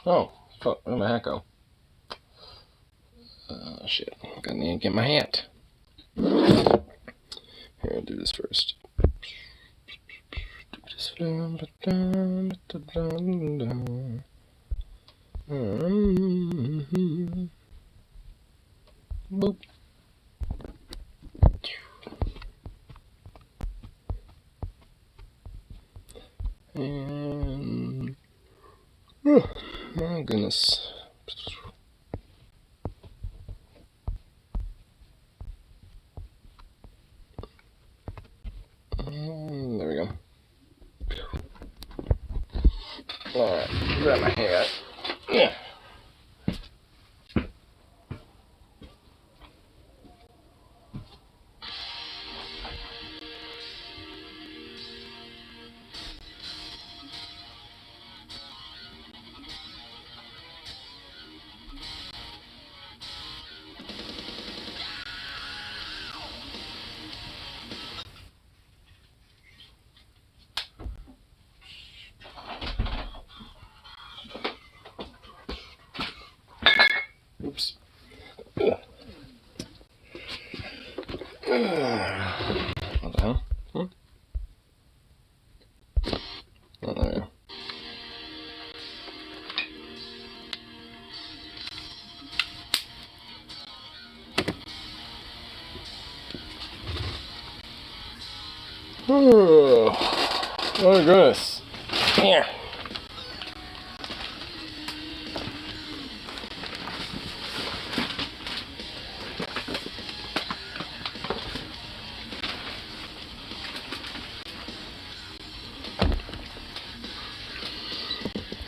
Oh, fuck, where'd my hat go? Shit, I gotta need to get my hat. Here, I'll do this first. Boop. And oh my goodness. There we go. Alright, grab my hat. Yeah. Oops. What the hell? Oh, there we go. Oh my goodness. Here.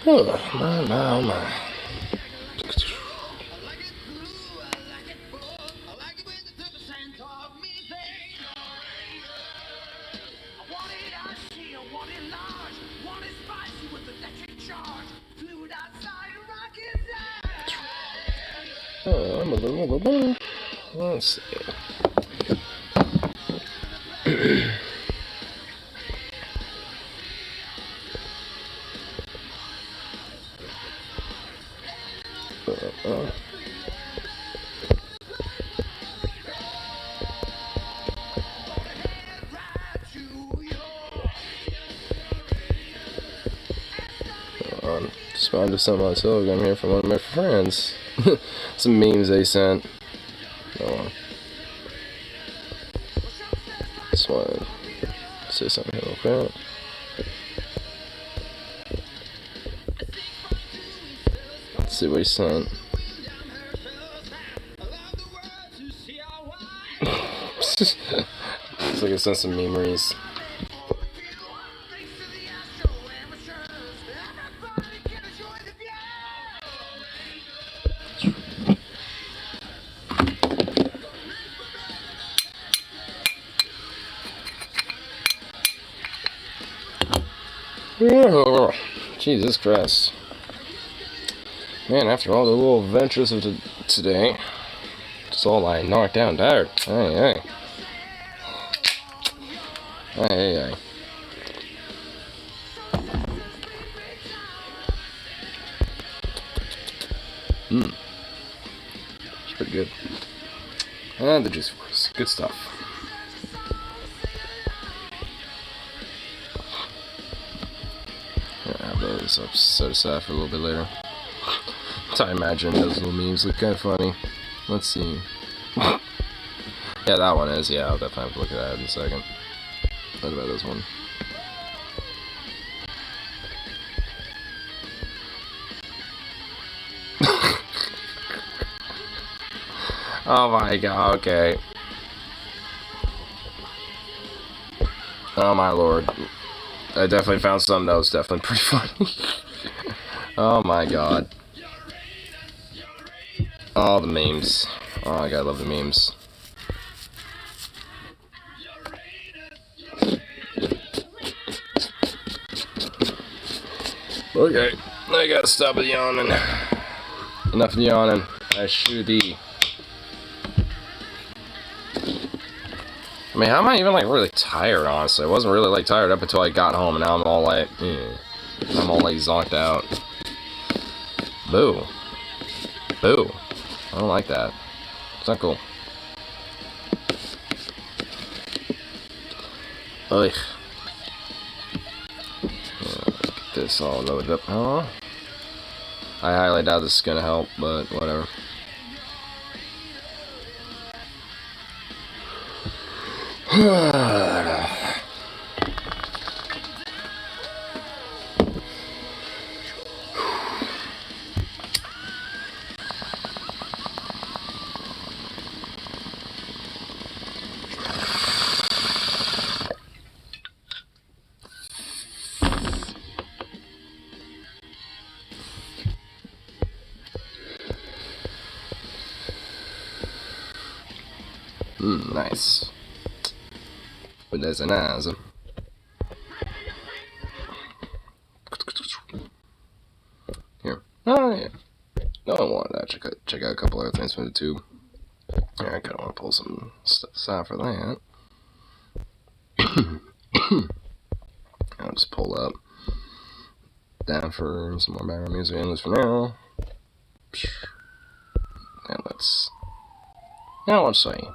Oh, my. Let's see. Spawned to some on Telegram here from one of my friends. Some memes they sent. Oh, just wanted to say something real quick. Let's see what he sent. Looks like I sent some memories. Oh, Jesus Christ. Man, after all the little adventures of today, just all like knocked out and tired. Hey. It's pretty good. And the Juiceforce. Good stuff. I'll have those up set aside for a little bit later. So I imagine those little memes look kind of funny. Let's see. Yeah, that one is. Yeah, I'll definitely have to look at that in a second. What about this one? Oh my god, okay. Oh my lord. I definitely found something that was definitely pretty funny. Oh my god. Oh, the memes. Oh my god, I love the memes. Okay, I gotta stop with yawning. Enough of yawning. I should be. I mean, how am I even like really tired, honestly? I wasn't really like tired up until I got home, and now I'm all like, I'm all like zonked out. Boo. Boo. I don't like that. It's not cool. Ugh. Get this all loaded up. Oh. I highly doubt this is gonna help, but whatever. Nice. But there's an eyes. Here. Oh, yeah. No, I wanted that. Check out a couple other things from the tube. Yeah, I kind of want to pull some stuff aside for that. I'll just pull up down for some more background music and for now. And let's see.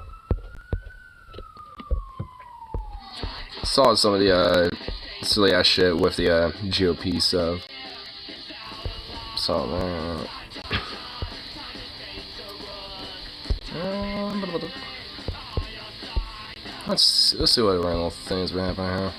Saw some of the silly ass shit with the GOP stuff. Saw that. Let's see what random things we have here.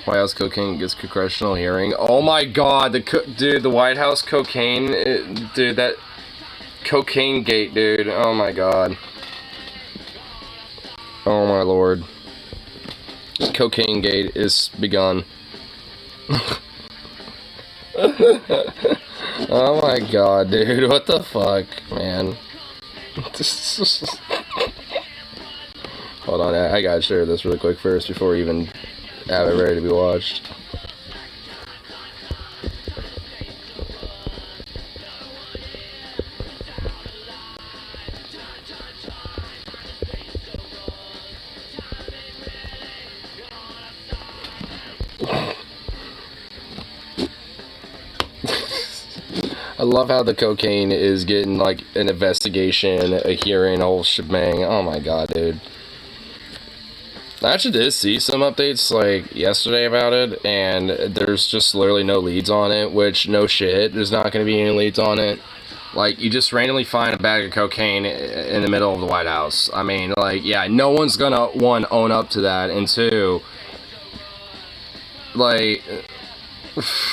White House cocaine gets congressional hearing. Oh my god, dude, the White House cocaine, dude, that cocaine gate, dude. Oh my god. Oh my lord. Cocaine gate is begun. Oh my god, dude, what the fuck, man. Hold on, I gotta share this really quick first before we even have it ready to be watched. I love how the cocaine is getting like an investigation, a hearing, a whole shebang. Oh my god, dude. I actually did see some updates like yesterday about it, and there's just literally no leads on it, which no shit, there's not going to be any leads on it. Like, you just randomly find a bag of cocaine in the middle of the White House. I mean, like, yeah, no one's gonna, one, own up to that, and two, like,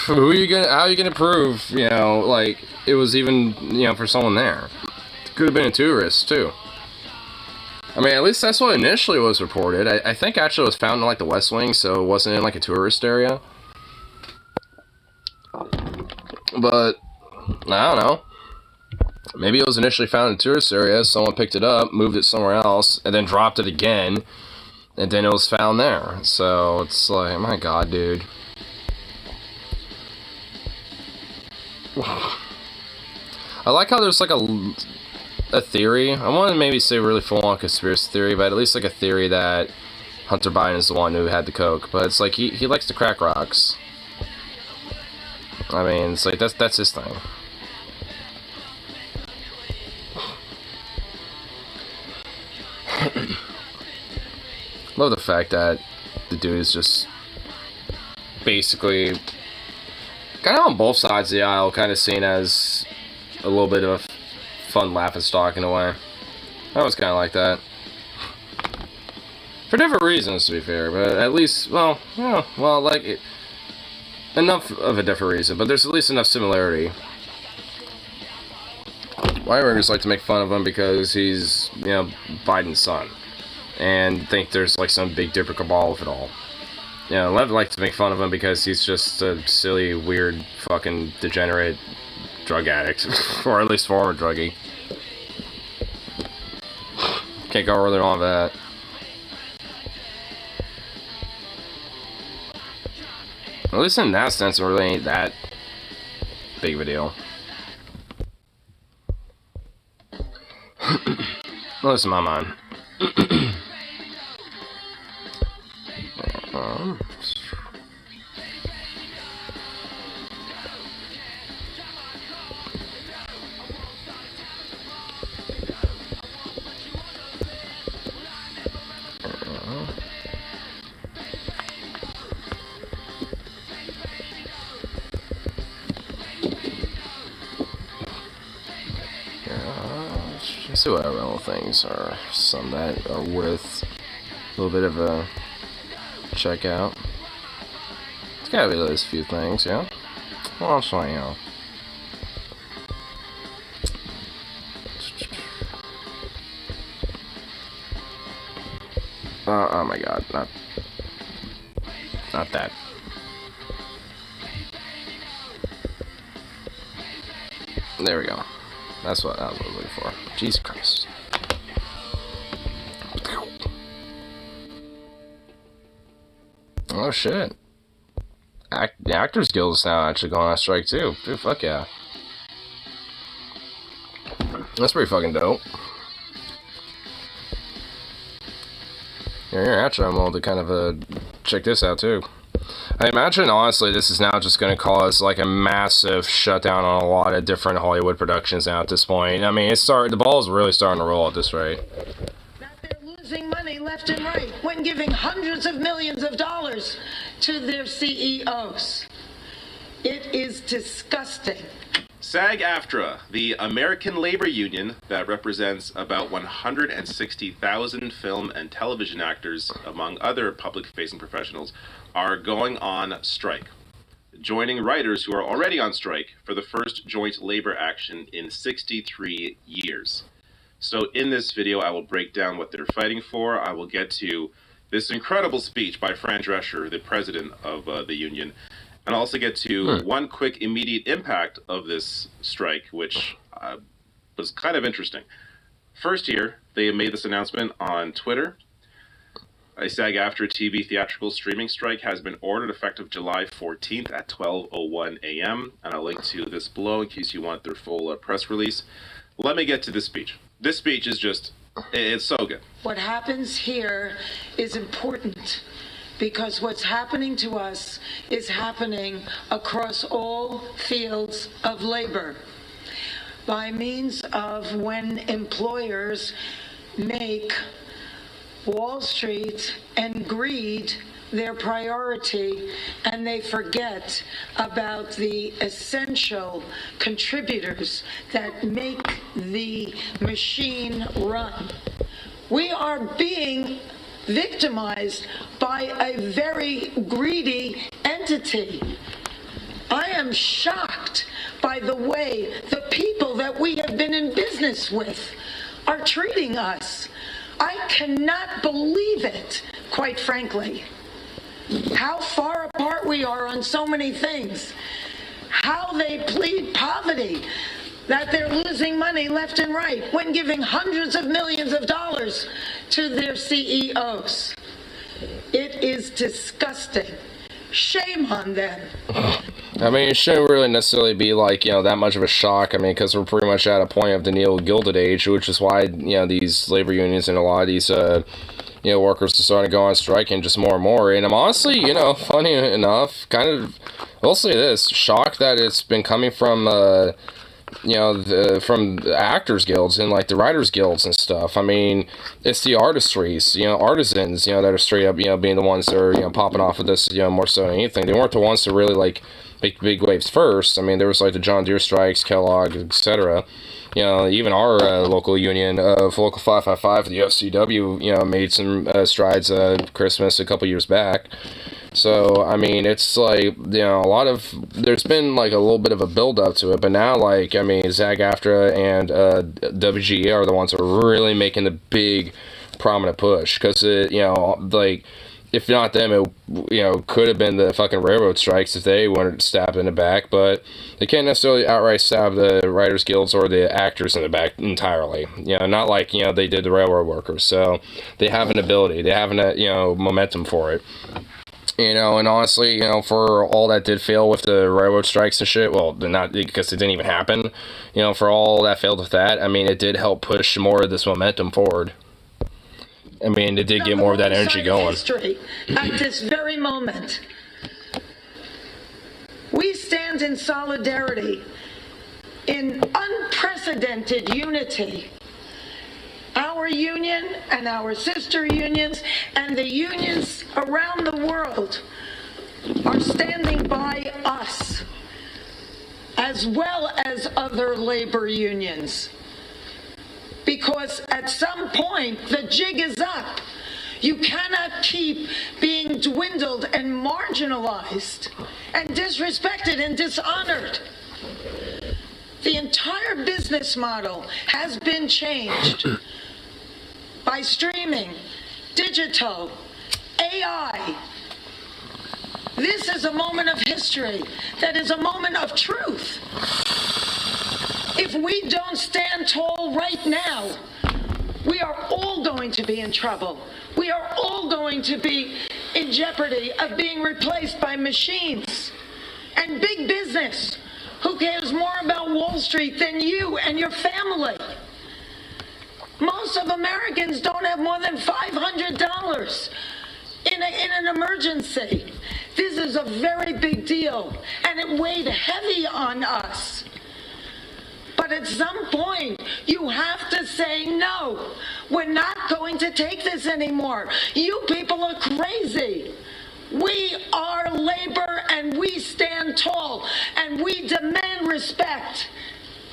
how are you gonna prove, you know, like, it was even, you know, for someone there? It could have been a tourist, too. I mean, at least that's what initially was reported. I think actually it was found in, like, the West Wing, so it wasn't in, like, a tourist area. But, I don't know. Maybe it was initially found in a tourist area, someone picked it up, moved it somewhere else, and then dropped it again, and then it was found there. So, it's like, my god, dude. I like how there's, like, a theory. I want to maybe say really full-on conspiracy theory, but at least like a theory that Hunter Biden is the one who had the coke. But it's like he likes to crack rocks. I mean, it's like that's his thing. Love the fact that the dude is just basically kind of on both sides of the aisle, kind of seen as a little bit of a fun laughing stock in a way. I was kind of like that. For different reasons, to be fair, but at least, well, yeah, well, like, enough of a different reason, but there's at least enough similarity. White Ringers like to make fun of him because he's, you know, Biden's son, and think there's, like, some big dipper cabal with it all. You know, Lev like to make fun of him because he's just a silly, weird, fucking degenerate drug addict, or at least former druggie. Can't go really wrong with that. At least in that sense, it really ain't that big of a deal. At least in my mind. Let's see what other little things are. Some that are worth a little bit of a check out. It's gotta be at least a few things, yeah? Well, I'm showing you. Oh my god, not that. There we go. That's what I was looking for. Jesus Christ. Oh shit. The Actors Guild is now actually going on strike too. Dude, fuck yeah. That's pretty fucking dope. Here, actually, I'm able to kind of check this out too. I imagine, honestly, this is now just going to cause like a massive shutdown on a lot of different Hollywood productions now at this point. I mean, the ball's really starting to roll at this rate. That they're losing money left and right when giving hundreds of millions of dollars to their CEOs. It is disgusting. SAG-AFTRA, the American labor union that represents about 160,000 film and television actors, among other public-facing professionals, are going on strike, joining writers who are already on strike for the first joint labor action in 63 years. So in this video, I will break down what they're fighting for. I will get to this incredible speech by Fran Drescher, the president of the union, and also get to one quick immediate impact of this strike, which was kind of interesting. First here, they made this announcement on Twitter. A SAG-AFTRA TV theatrical streaming strike has been ordered effective July 14th at 12:01 a.m. And I'll link to this below in case you want their full press release. Let me get to this speech. This speech is just, it's so good. What happens here is important because what's happening to us is happening across all fields of labor by means of when employers make Wall Street and greed their priority, and they forget about the essential contributors that make the machine run. We are being victimized by a very greedy entity. I am shocked by the way the people that we have been in business with are treating us. I cannot believe it, quite frankly. How far apart we are on so many things. How they plead poverty, that they're losing money left and right when giving hundreds of millions of dollars to their CEOs. It is disgusting. Shame on them. I mean, it shouldn't really necessarily be like, that much of a shock. I mean, because we're pretty much at a point of the neo-Gilded Age, which is why, these labor unions and a lot of these, workers are starting to go on strike and just more and more. And I'm honestly, funny enough, kind of, I'll say this, shocked that it's been coming from, from the actors guilds and like the writers guilds and stuff. I mean, it's the artistries, artisans, that are straight up, being the ones that are, popping off of this, more so than anything. They weren't the ones to really like make big waves first. I mean, there was like the John Deere strikes, Kellogg, etc. Even our local union of Local 555, the FCW, made some strides Christmas a couple years back. So, I mean, it's like, there's been like a little bit of a build up to it, but now, like, I mean, SAG-AFTRA and WGA are the ones that are really making the big prominent push, because like, if not them, it could have been the fucking railroad strikes if they weren't stabbed in the back, but they can't necessarily outright stab the writers guilds or the actors in the back entirely. Not like, they did the railroad workers. So they have an ability, they have an, momentum for it. You know, and honestly, you know, for all that did fail with the railroad strikes and shit, well, not because it didn't even happen, you know, for all that failed with that, I mean, it did help push more of this momentum forward. I mean, it did get more of that energy going. History at this very moment. We stand in solidarity, in unprecedented unity. Our union and our sister unions and the unions around the world are standing by us, as well as other labor unions. Because at some point, the jig is up. You cannot keep being dwindled and marginalized and disrespected and dishonored. The entire business model has been changed by streaming, digital, AI. This is a moment of history that is a moment of truth. If we don't stand tall right now, we are all going to be in trouble. We are all going to be in jeopardy of being replaced by machines and big business. Who cares more about Wall Street than you and your family? Most of Americans don't have more than $500 in an emergency. This is a very big deal, and it weighed heavy on us. But at some point, you have to say, no, we're not going to take this anymore. You people are crazy. We are labor, and we stand tall, and we demand respect.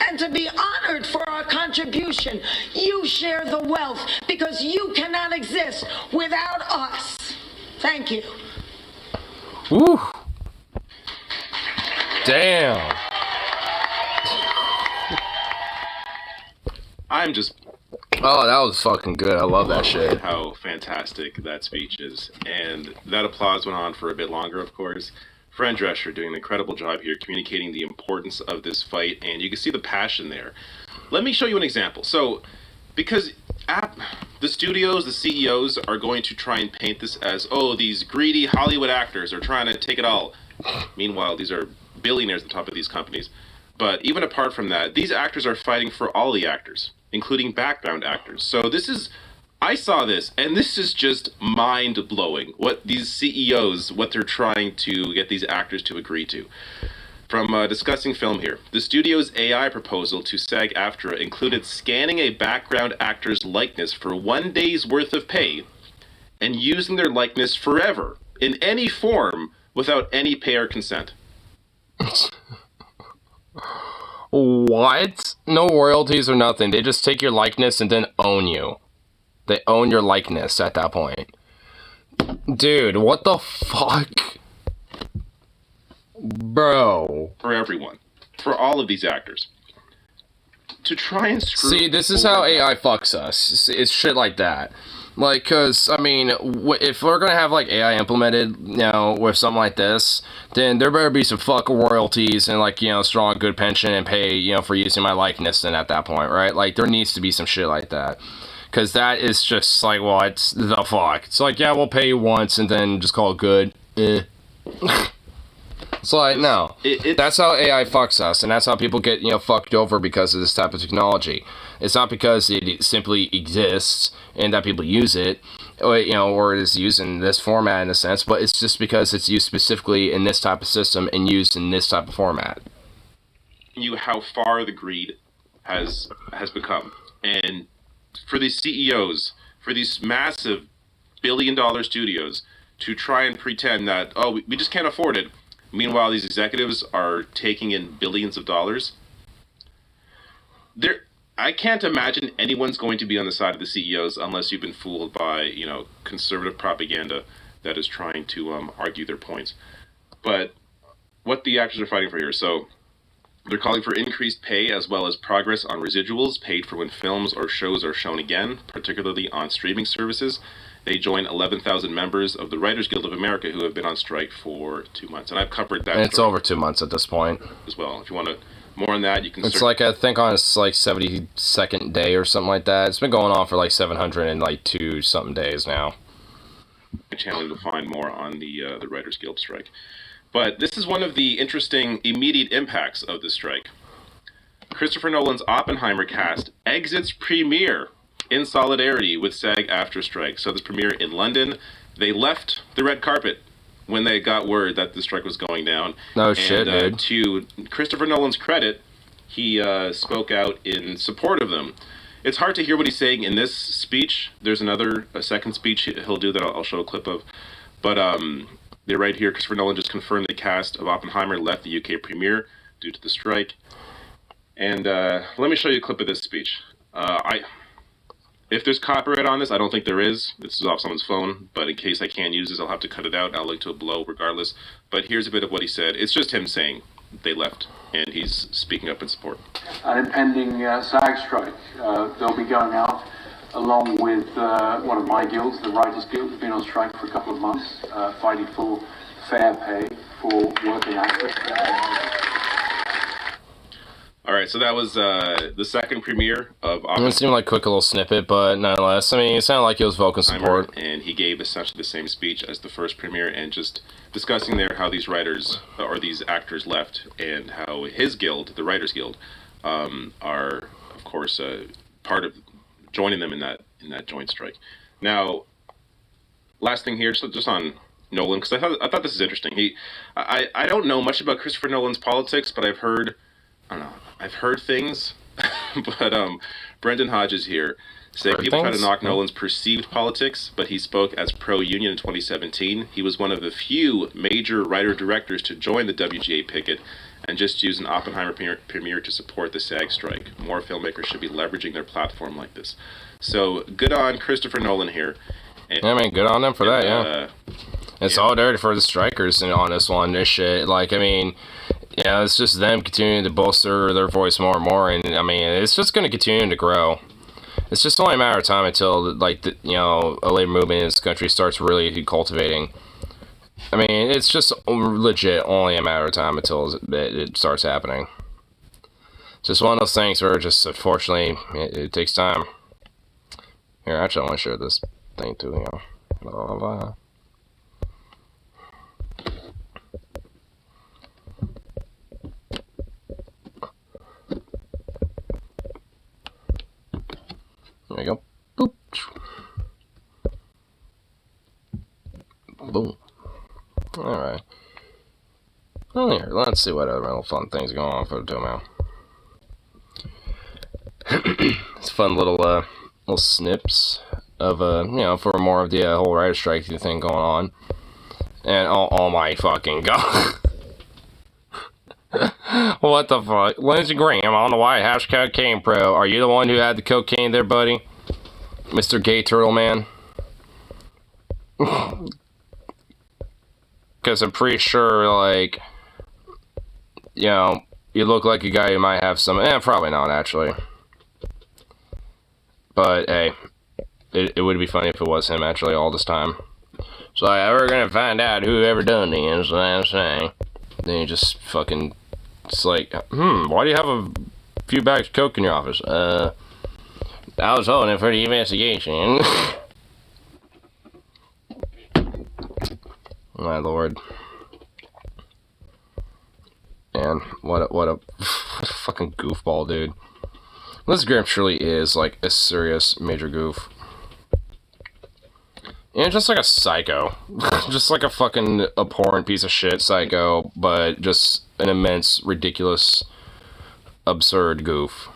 And to be honored for our contribution. You share the wealth because you cannot exist without us. Thank you. Woo. Damn. I'm just... Oh, that was fucking good. I love that shit. How fantastic that speech is. And that applause went on for a bit longer, of course. Fran Drescher doing an incredible job here communicating the importance of this fight, and you can see the passion there. Let me show you an example. So, because the studios, the CEOs are going to try and paint this as, oh, these greedy Hollywood actors are trying to take it all. Meanwhile, these are billionaires at the top of these companies. But even apart from that, these actors are fighting for all the actors, including background actors. So this is... I saw this, and this is just mind-blowing, what these CEOs, what they're trying to get these actors to agree to. From discussing film here, the studio's AI proposal to SAG-AFTRA included scanning a background actor's likeness for 1 day's worth of pay and using their likeness forever, in any form, without any pay or consent. What? No royalties or nothing. They just take your likeness and then own you. They own your likeness at that point. Dude, what the fuck? Bro. For everyone. For all of these actors. To try and screw... See, this is how AI fucks us. It's shit like that. Like, cause, I mean, if we're gonna have, like, AI implemented, you know, with something like this, then there better be some fucking royalties and, like, you know, strong, good pension and pay, you know, for using my likeness then at that point, right? Like, there needs to be some shit like that. Because that is just like, well, it's the fuck. It's like, yeah, we'll pay you once and then just call it good. It's like, no. That's how AI fucks us. And that's how people get, you know, fucked over because of this type of technology. It's not because it simply exists and that people use it, or, you know, or it is used in this format in a sense, but it's just because it's used specifically in this type of system and used in this type of format. How far the greed has become. And for these CEOs, for these massive billion-dollar studios to try and pretend that, oh, we just can't afford it. Meanwhile, these executives are taking in billions of dollars. I can't imagine anyone's going to be on the side of the CEOs unless you've been fooled by, you know, conservative propaganda that is trying to argue their points. But what the actors are fighting for here, so they're calling for increased pay as well as progress on residuals paid for when films or shows are shown again, particularly on streaming services. They join 11,000 members of the Writers Guild of America who have been on strike for 2 months. And I've covered that. And it's over 2 months at this point. As well. If you want to more on that, you can... It's like, I think on its like 72nd day or something like that. It's been going on for like 702 something days now. channel, you'll find more on the Writers Guild strike. But this is one of the interesting immediate impacts of the strike. Christopher Nolan's Oppenheimer cast exits premiere in solidarity with SAG-AFTRA strike. So this premiere in London, they left the red carpet when they got word that the strike was going down. No shit, dude. To Christopher Nolan's credit, he spoke out in support of them. It's hard to hear what he's saying in this speech. There's a second speech he'll do that I'll show a clip of. But they're right here. Christopher Nolan just confirmed the cast of Oppenheimer left the UK premiere due to the strike. And let me show you a clip of this speech. If there's copyright on this, I don't think there is. This is off someone's phone, but in case I can't use this, I'll have to cut it out. I'll link to it below regardless. But here's a bit of what he said. It's just him saying they left, and he's speaking up in support. An impending SAG strike. They'll be going out along with one of my guilds, the Writers Guild, who've been on strike for a couple of months, fighting for fair pay for working actors. All right, so that was the second premiere of It seemed like a quick little snippet, but nonetheless, I mean, it sounded like it was vocal support. And he gave essentially the same speech as the first premiere, and just discussing there how these writers, or these actors left, and how his guild, the Writers Guild, are, of course, part of joining them in that joint strike. Now, last thing here, just on Nolan, because I thought this is interesting. I don't know much about Christopher Nolan's politics, but I've heard things. But Brendan Hodges here said people try to knock Nolan's perceived politics, but he spoke as pro-union in 2017. He was one of the few major writer-directors to join the WGA picket and just use an Oppenheimer premiere to support the SAG strike. More filmmakers should be leveraging their platform like this. So good on Christopher Nolan here. And, I mean, good on them for that, yeah. It's all dirty for the strikers on this one, this shit. Like, I mean, yeah, it's just them continuing to bolster their voice more and more, and I mean, it's just going to continue to grow. It's just only a matter of time until, like, a labor movement in this country starts really cultivating. I mean, it's just legit only a matter of time until it starts happening. It's just one of those things where just, unfortunately, it takes time. Here, actually, I want to share this thing too, you know. Blah, blah, blah. There we go. Boop. Boom. Alright. Well, here, let's see what other little fun things going on for the Tomao. It's fun little snips of, for more of the whole writer strike thing going on. And, oh my fucking god. What the fuck? Lindsey Graham on the White House Cocaine Pro. Are you the one who had the cocaine there, buddy? Mr. Gay Turtle Man? Because I'm pretty sure, like, you look like a guy who might have some... probably not, actually. But, hey, it would be funny if it was him, actually, all this time. So, we're gonna find out who ever done this, what I'm saying. Then you just fucking... It's like, why do you have a few bags of coke in your office? I was holding for the investigation. My lord. And what a fucking goofball, dude. Lindsey Graham truly is, like, a serious major goof. And just like a psycho. Just like a fucking abhorrent piece of shit psycho, but just an immense, ridiculous, absurd goof.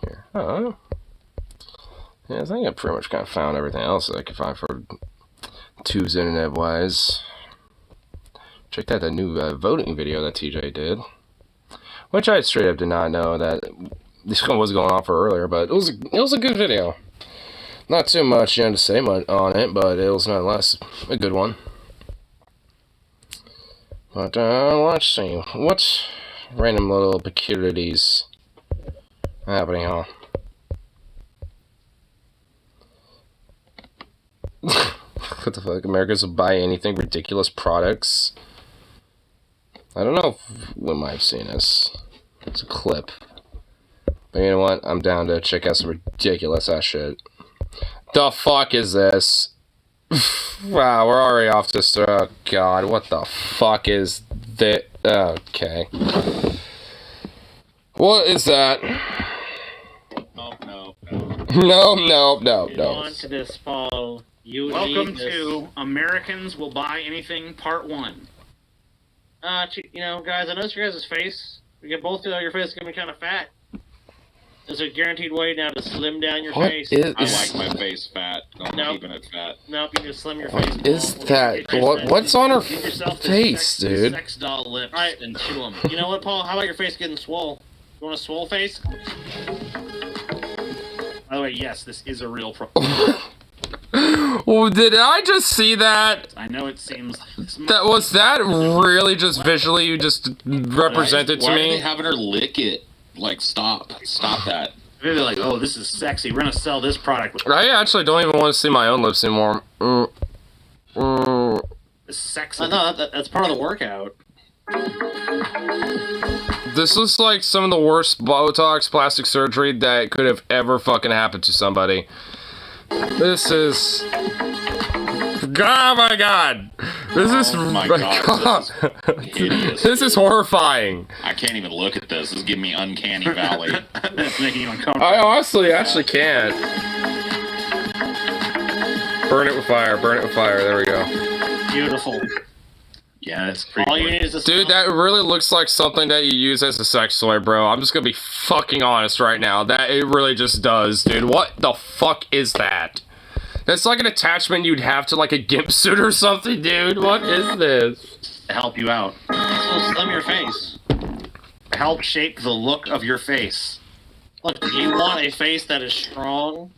Here. Oh. Yeah, I think I pretty much kind of found everything else that I could find for tubes internet-wise. Checked out that new voting video that TJ did. Which I straight up did not know that this one was going on for earlier, but it was a good video. Not too much to say on it, but it was nonetheless a good one. But let's see, what random little peculiarities happening on? What the fuck? Americans will buy anything, ridiculous products. I don't know if we might have seen this. It's a clip. You know what? I'm down to check out some ridiculous ass shit. The fuck is this? Wow, we're already off this. Oh god, what the fuck is this? Okay. What is that? No. No. On to this fall. Welcome to Americans Will Buy Anything Part 1. You know, guys, I noticed your guys' face. We get both your face is gonna be kind of fat. There's a guaranteed way now to slim down your face. I like my face fat. I'm keeping it fat. Nope, you just slim your face. What is that? What's on her face, dude? Sex doll lips and chew them. You know what, Paul? How about your face getting swole? You want a swole face? By the way, yes, this is a real problem. Well, did I just see that? I know it seems... Was that really just visually you just represented to Why are me? they having her lick it? Like, stop that. Maybe they're like, oh, this is sexy. We're gonna sell this product. I actually don't even want to see my own lips anymore. It's sexy. No, that's part of the workout. This looks like some of the worst Botox plastic surgery that could have ever fucking happened to somebody. This is... Oh my god! This is... Oh my god, this is hideous. This is horrifying. I can't even look at this. This is giving me uncanny valley. That's making you uncomfortable. I honestly actually can't. Burn it with fire, there we go. Beautiful. Yeah, it's pretty All you need is a Dude, that really looks like something that you use as a sex toy, bro. I'm just gonna be fucking honest right now. That it really just does, dude. What the fuck is that? That's like an attachment you'd have to like a gimp suit or something, dude. What is this? to help you out. So slim your face. Help shape the look of your face. Look, do you want a face that is strong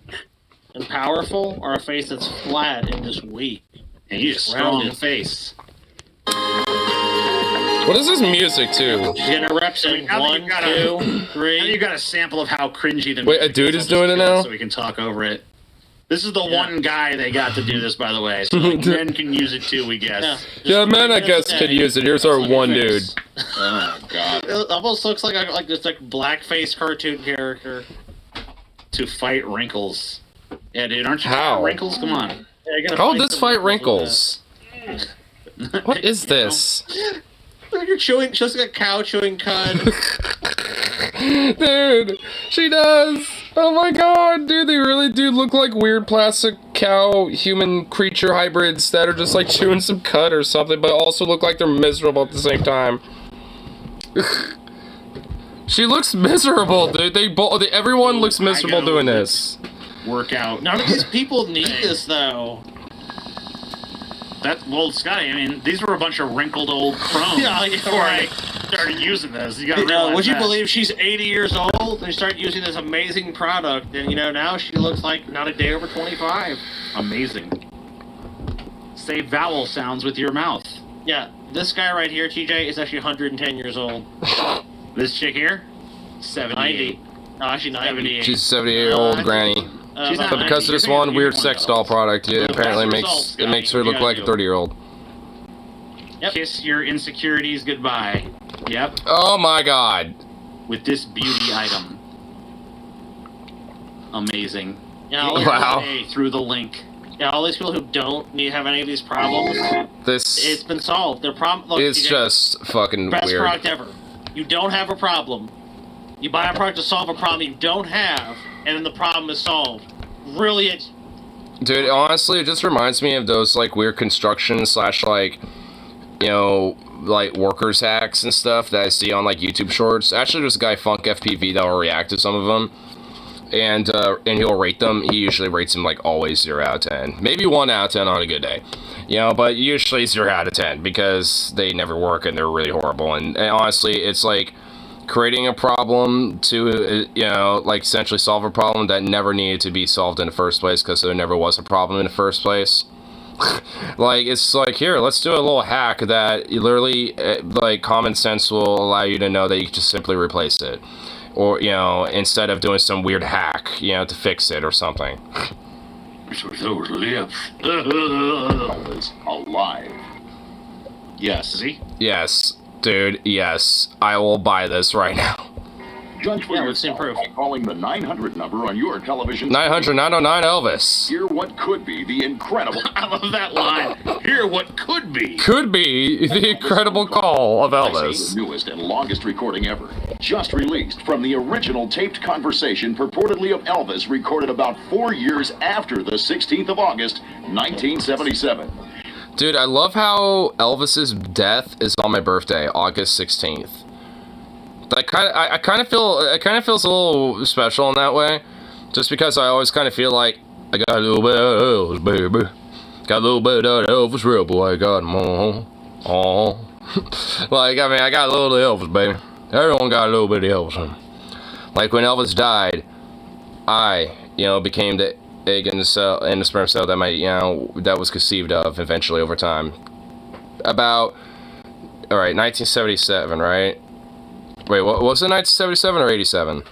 and powerful, or a face that's flat and just weak? And you just rounded face. What is this music too? She's gonna reps in 1, 2, 3. Now you got a sample of how cringy the Wait, a dude is doing it now? So we can talk over it. This is the one guy they got to do this, by the way. So like, men can use it too, we guess. Yeah, men I guess could use it. Here's our one dude. Oh god. It almost looks like this blackface cartoon character to fight wrinkles. Yeah, dude, aren't you How? wrinkles? Come on. Yeah, How does fight wrinkles? What is this? You're chewing, just like a cow chewing cud. Dude, she does. Oh my god, dude, they really do look like weird plastic cow human creature hybrids that are just like chewing some cud or something, but also look like they're miserable at the same time. She looks miserable, dude. Everyone looks miserable doing this. Workout. None of these people need this though. Well, Scotty, I mean, these were a bunch of wrinkled old crones before I started using this. You gotta realize would you believe she's 80 years old and started using this amazing product, and now she looks like not a day over 25. Amazing. Say vowel sounds with your mouth. Yeah, this guy right here, TJ, is actually 110 years old. This chick here, 78. No, actually 98. She's a 78-year-old granny. But because of this one weird sex doll product, it apparently makes her look like a 30-year-old. Yep. Kiss your insecurities goodbye. Yep. Oh my god. With this beauty item. Amazing. Yeah, wow. Through the link. Yeah, all these people who don't have any of these problems, it's been solved. Their problem. Look, it's just fucking best weird. Product ever. You don't have a problem. You buy a product to solve a problem you don't have, and then the problem is solved. Really, dude, honestly, it just reminds me of those like weird construction / like, like workers hacks and stuff that I see on like YouTube shorts. Actually, there's a guy Funk FPV that will react to some of them, and he'll rate them. He usually rates them like always 0 out of 10, maybe 1 out of 10 on a good day, but usually 0 out of 10 because they never work and they're really horrible. And honestly, it's like creating a problem to, like essentially solve a problem that never needed to be solved in the first place because there never was a problem in the first place. Like, it's like, here, let's do a little hack that you literally, like, common sense will allow you to know that you can just simply replace it. Or, instead of doing some weird hack, to fix it or something. Those lips. Is alive. Yes. See? Yes. Dude, yes, I will buy this right now. Judge for let's see yourself proof. by calling the 900 number on your television. 900 909 Elvis. Hear what could be the incredible. I love that line. Hear what could be. Could be the incredible call of The Elvis. newest and longest recording ever. Just released from the original taped conversation purportedly of Elvis recorded about 4 years after the 16th of August, 1977. Dude, I love how Elvis's death is on my birthday, August 16th. I kind of feel it kind of feels a little special in that way, just because I always kind of feel like I got a little bit of Elvis, baby. Got a little bit of Elvis, real boy. I got him on. Like, I mean, I got a little Elvis, baby. Everyone got a little bit of Elvis. Like when Elvis died, I, became the egg in the cell, in the sperm cell that that was conceived of eventually over time. All right, 1977, right? Wait, what was it, 1977 or 87?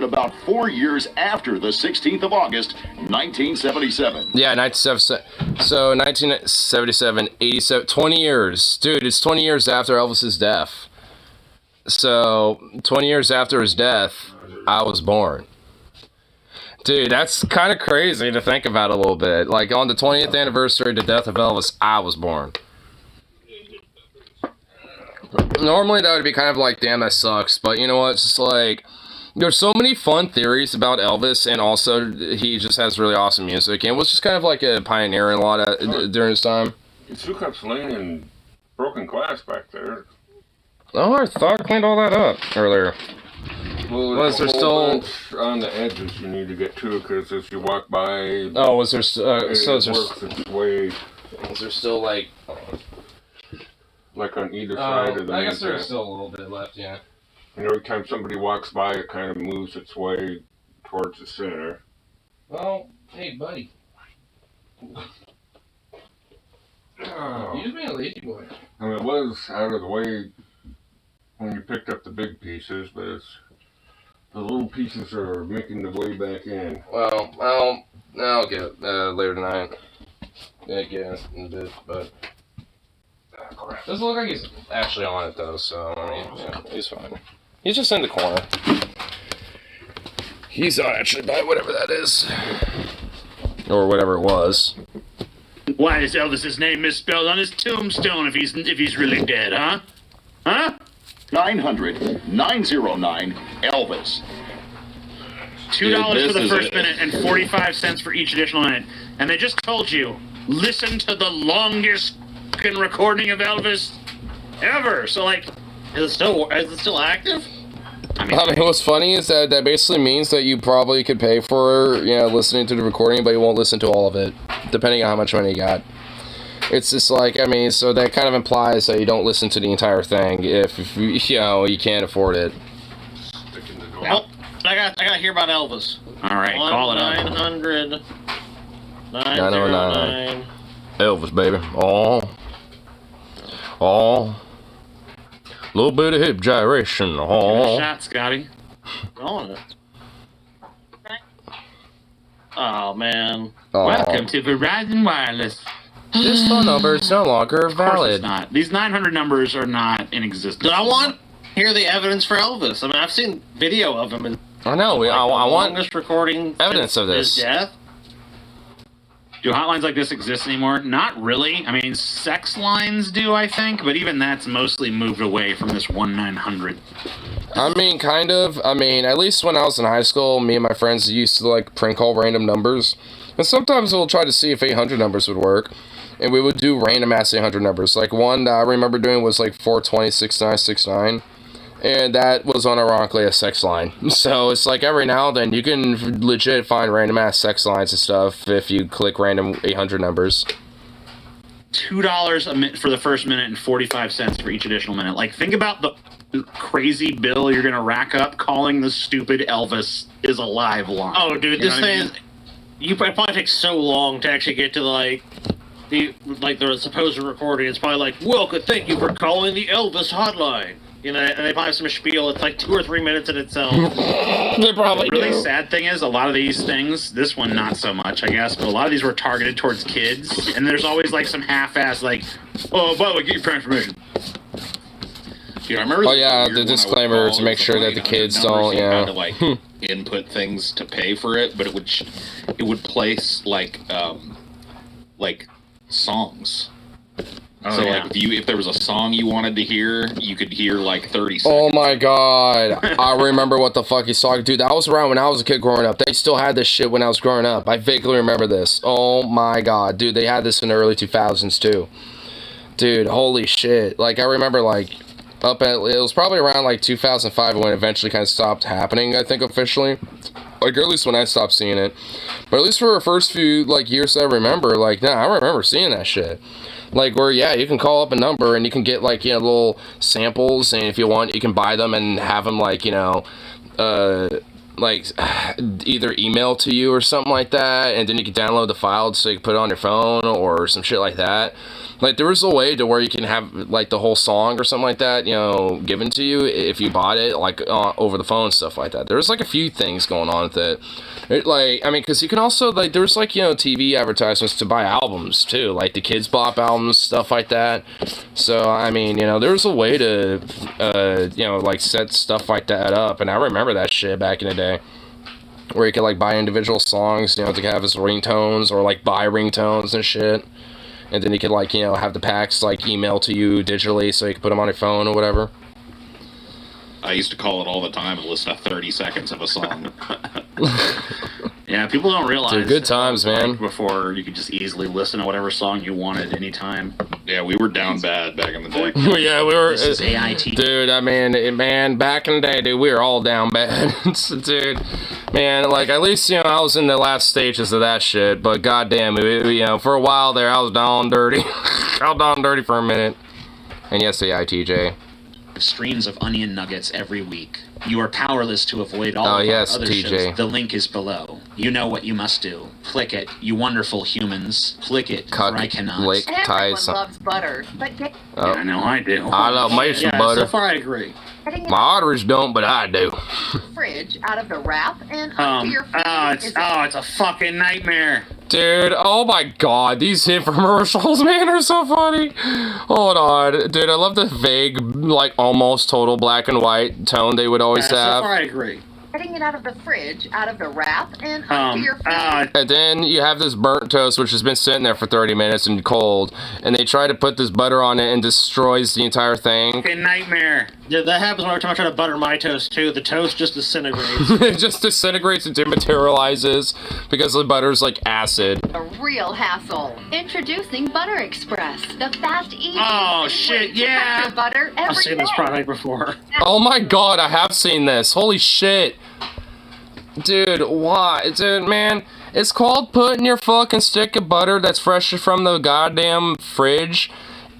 About 4 years after the 16th of August, 1977. Yeah, 1977. So 1977, 87, 20 years. Dude, it's 20 years after Elvis's death. So 20 years after his death, I was born. Dude, that's kind of crazy to think about a little bit. Like, on the 20th anniversary of the death of Elvis, I was born. Normally, that would be kind of like, damn, that sucks. But you know what? It's just like, there's so many fun theories about Elvis, and also he just has really awesome music, and was just kind of like a pioneer in a lot of during his time. You still kept slinging broken glass back there. Oh, I thought I cleaned all that up earlier. Well, Was there still on the edges you need to get to, because as you walk by, oh, was there works its way was there still like on either side of the I guess main there's path. still a little bit left, yeah. And every time somebody walks by, it kind of moves its way towards the center. Well, hey, buddy. You just being a lazy boy. I mean, it was out of the way when you picked up the big pieces, but the little pieces are making the way back in. Well, I'll get it later tonight. Yeah, in a bit, but doesn't look like he's actually on it though. So I mean, yeah, he's fine. He's just in the corner. He's not actually by whatever that is, or whatever it was. Why is Elvis's name misspelled on his tombstone if he's really dead, huh? Huh? 900 909 Elvis. $2 for the first minute and 45 cents for each additional minute. And they just told you, listen to the longest recording of Elvis ever. So like, is it still active? I mean, What's funny is that basically means that you probably could pay for listening to the recording, but you won't listen to all of it, depending on how much money you got. It's just like, I mean, so that kind of implies that you don't listen to the entire thing if you can't afford it. well, I got to hear about Elvis. All right, call it up. 900 909 Elvis, baby. Little bit of hip gyration. Give it a shot, Scotty. On it. Oh man. Welcome to Verizon Wireless. This phone number is no longer Of course valid. it's not. These 900 numbers are not in existence. But I want to hear the evidence for Elvis. I mean, I've seen video of him, and I know. I want longest recording evidence since of this. his death. Do hotlines like this exist anymore? Not really. I mean, sex lines do, I think, but even that's mostly moved away from this 1-900. I mean, kind of. I mean, at least when I was in high school, me and my friends used to like prank call random numbers, and sometimes we'll try to see if 800 numbers would work, and we would do random ass 800 numbers. Like one that I remember doing was like 420-6969. And that was unironically a sex line. So it's like every now and then you can legit find random ass sex lines and stuff if you click random 800 numbers. $2 a minute for the first minute and 45 cents for each additional minute. Like, think about the crazy bill you're gonna rack up calling the stupid Elvis is alive line. Oh, dude, this thing is. It probably takes so long to actually get to the supposed recording. It's probably like, welcome, thank you for calling the Elvis hotline. You know, and they probably have some spiel. It's like 2 or 3 minutes in itself. They probably The really do. sad thing is, a lot of these things, this one not so much, I guess, but a lot of these were targeted towards kids, and there's always like some half-ass like, oh, by the way, get your parents' permission. Yeah, I remember. Oh yeah, the disclaimer to make sure that the kids don't. You had Yeah. to like input things to pay for it, but it would place like songs. Oh, So yeah. like if there was a song you wanted to hear, you could hear like 30 seconds. Oh my god, I remember what the fuck he's talking. Dude, that was around when I was a kid growing up. They still had this shit when I was growing up. I vaguely remember this. Oh my god, dude, they had this in the early 2000s too. Dude, holy shit. Like, I remember, like, it was probably around, like, 2005 when it eventually kind of stopped happening, I think, officially. Like, or at least when I stopped seeing it. But at least for the first few, like, years that I remember, like, I remember seeing that shit. Like, where, yeah, you can call up a number and you can get, like, little samples, and if you want, you can buy them and have them, like, like, either email to you or something like that, and then you can download the file so you can put it on your phone or some shit like that. Like, there was a way to where you can have, like, the whole song or something like that, given to you if you bought it, like, over the phone and stuff like that. There's, like, a few things going on with it. Like, I mean, because you can also, like, there's, like, TV advertisements to buy albums, too. Like, the Kids Bop albums, stuff like that. So, I mean, there's a way to, like, set stuff like that up. And I remember that shit back in the day. Where you could, like, buy individual songs, to have as ringtones or, like, buy ringtones and shit. And then you could, like, have the packs, like, email to you digitally so you can put them on your phone or whatever. I used to call it all the time and listen to 30 seconds of a song. Yeah, people don't realize. Dude, good times, man. Before, you could just easily listen to whatever song you wanted anytime. Yeah, we were down bad back in the day. Yeah, we were. This is AIT. Dude, I mean, back in the day, dude, we were all down bad. Dude, man, like, at least, I was in the last stages of that shit, but goddamn, for a while there, I was down dirty. I was down dirty for a minute. And yes, AITJ. Streams of onion nuggets every week. You are powerless to avoid all of yes, our other TJ. shows. The link is below. You know what you must do. Click it, you wonderful humans. Click it, for I cannot. Lake Everyone ties. loves butter, but get Oh, I know I do. I love me some butter. So far I agree. getting My arteries don't, but I do. the fridge out of the wrap and onto your feet. It's a fucking nightmare. Dude, oh my god, these infomercials, man, are so funny. Hold on. Dude, I love the vague, like, almost total black and white tone they would always So have. far I agree. Getting it out of the fridge, out of the wrap, and onto your feet. And then you have this burnt toast, which has been sitting there for 30 minutes and cold, and they try to put this butter on it and destroys the entire thing. Fucking nightmare. Yeah, that happens when I'm trying to butter my toast, too. The toast just disintegrates. It just disintegrates and dematerializes because the butter's like acid. A real hassle. Introducing Butter Express, the fast, easy Oh, way shit, to yeah. prep your butter every I've seen this day. product before. Oh my god, I have seen this. Holy shit. Dude, why? Dude, man, it's called putting your fucking stick of butter that's fresh from the goddamn fridge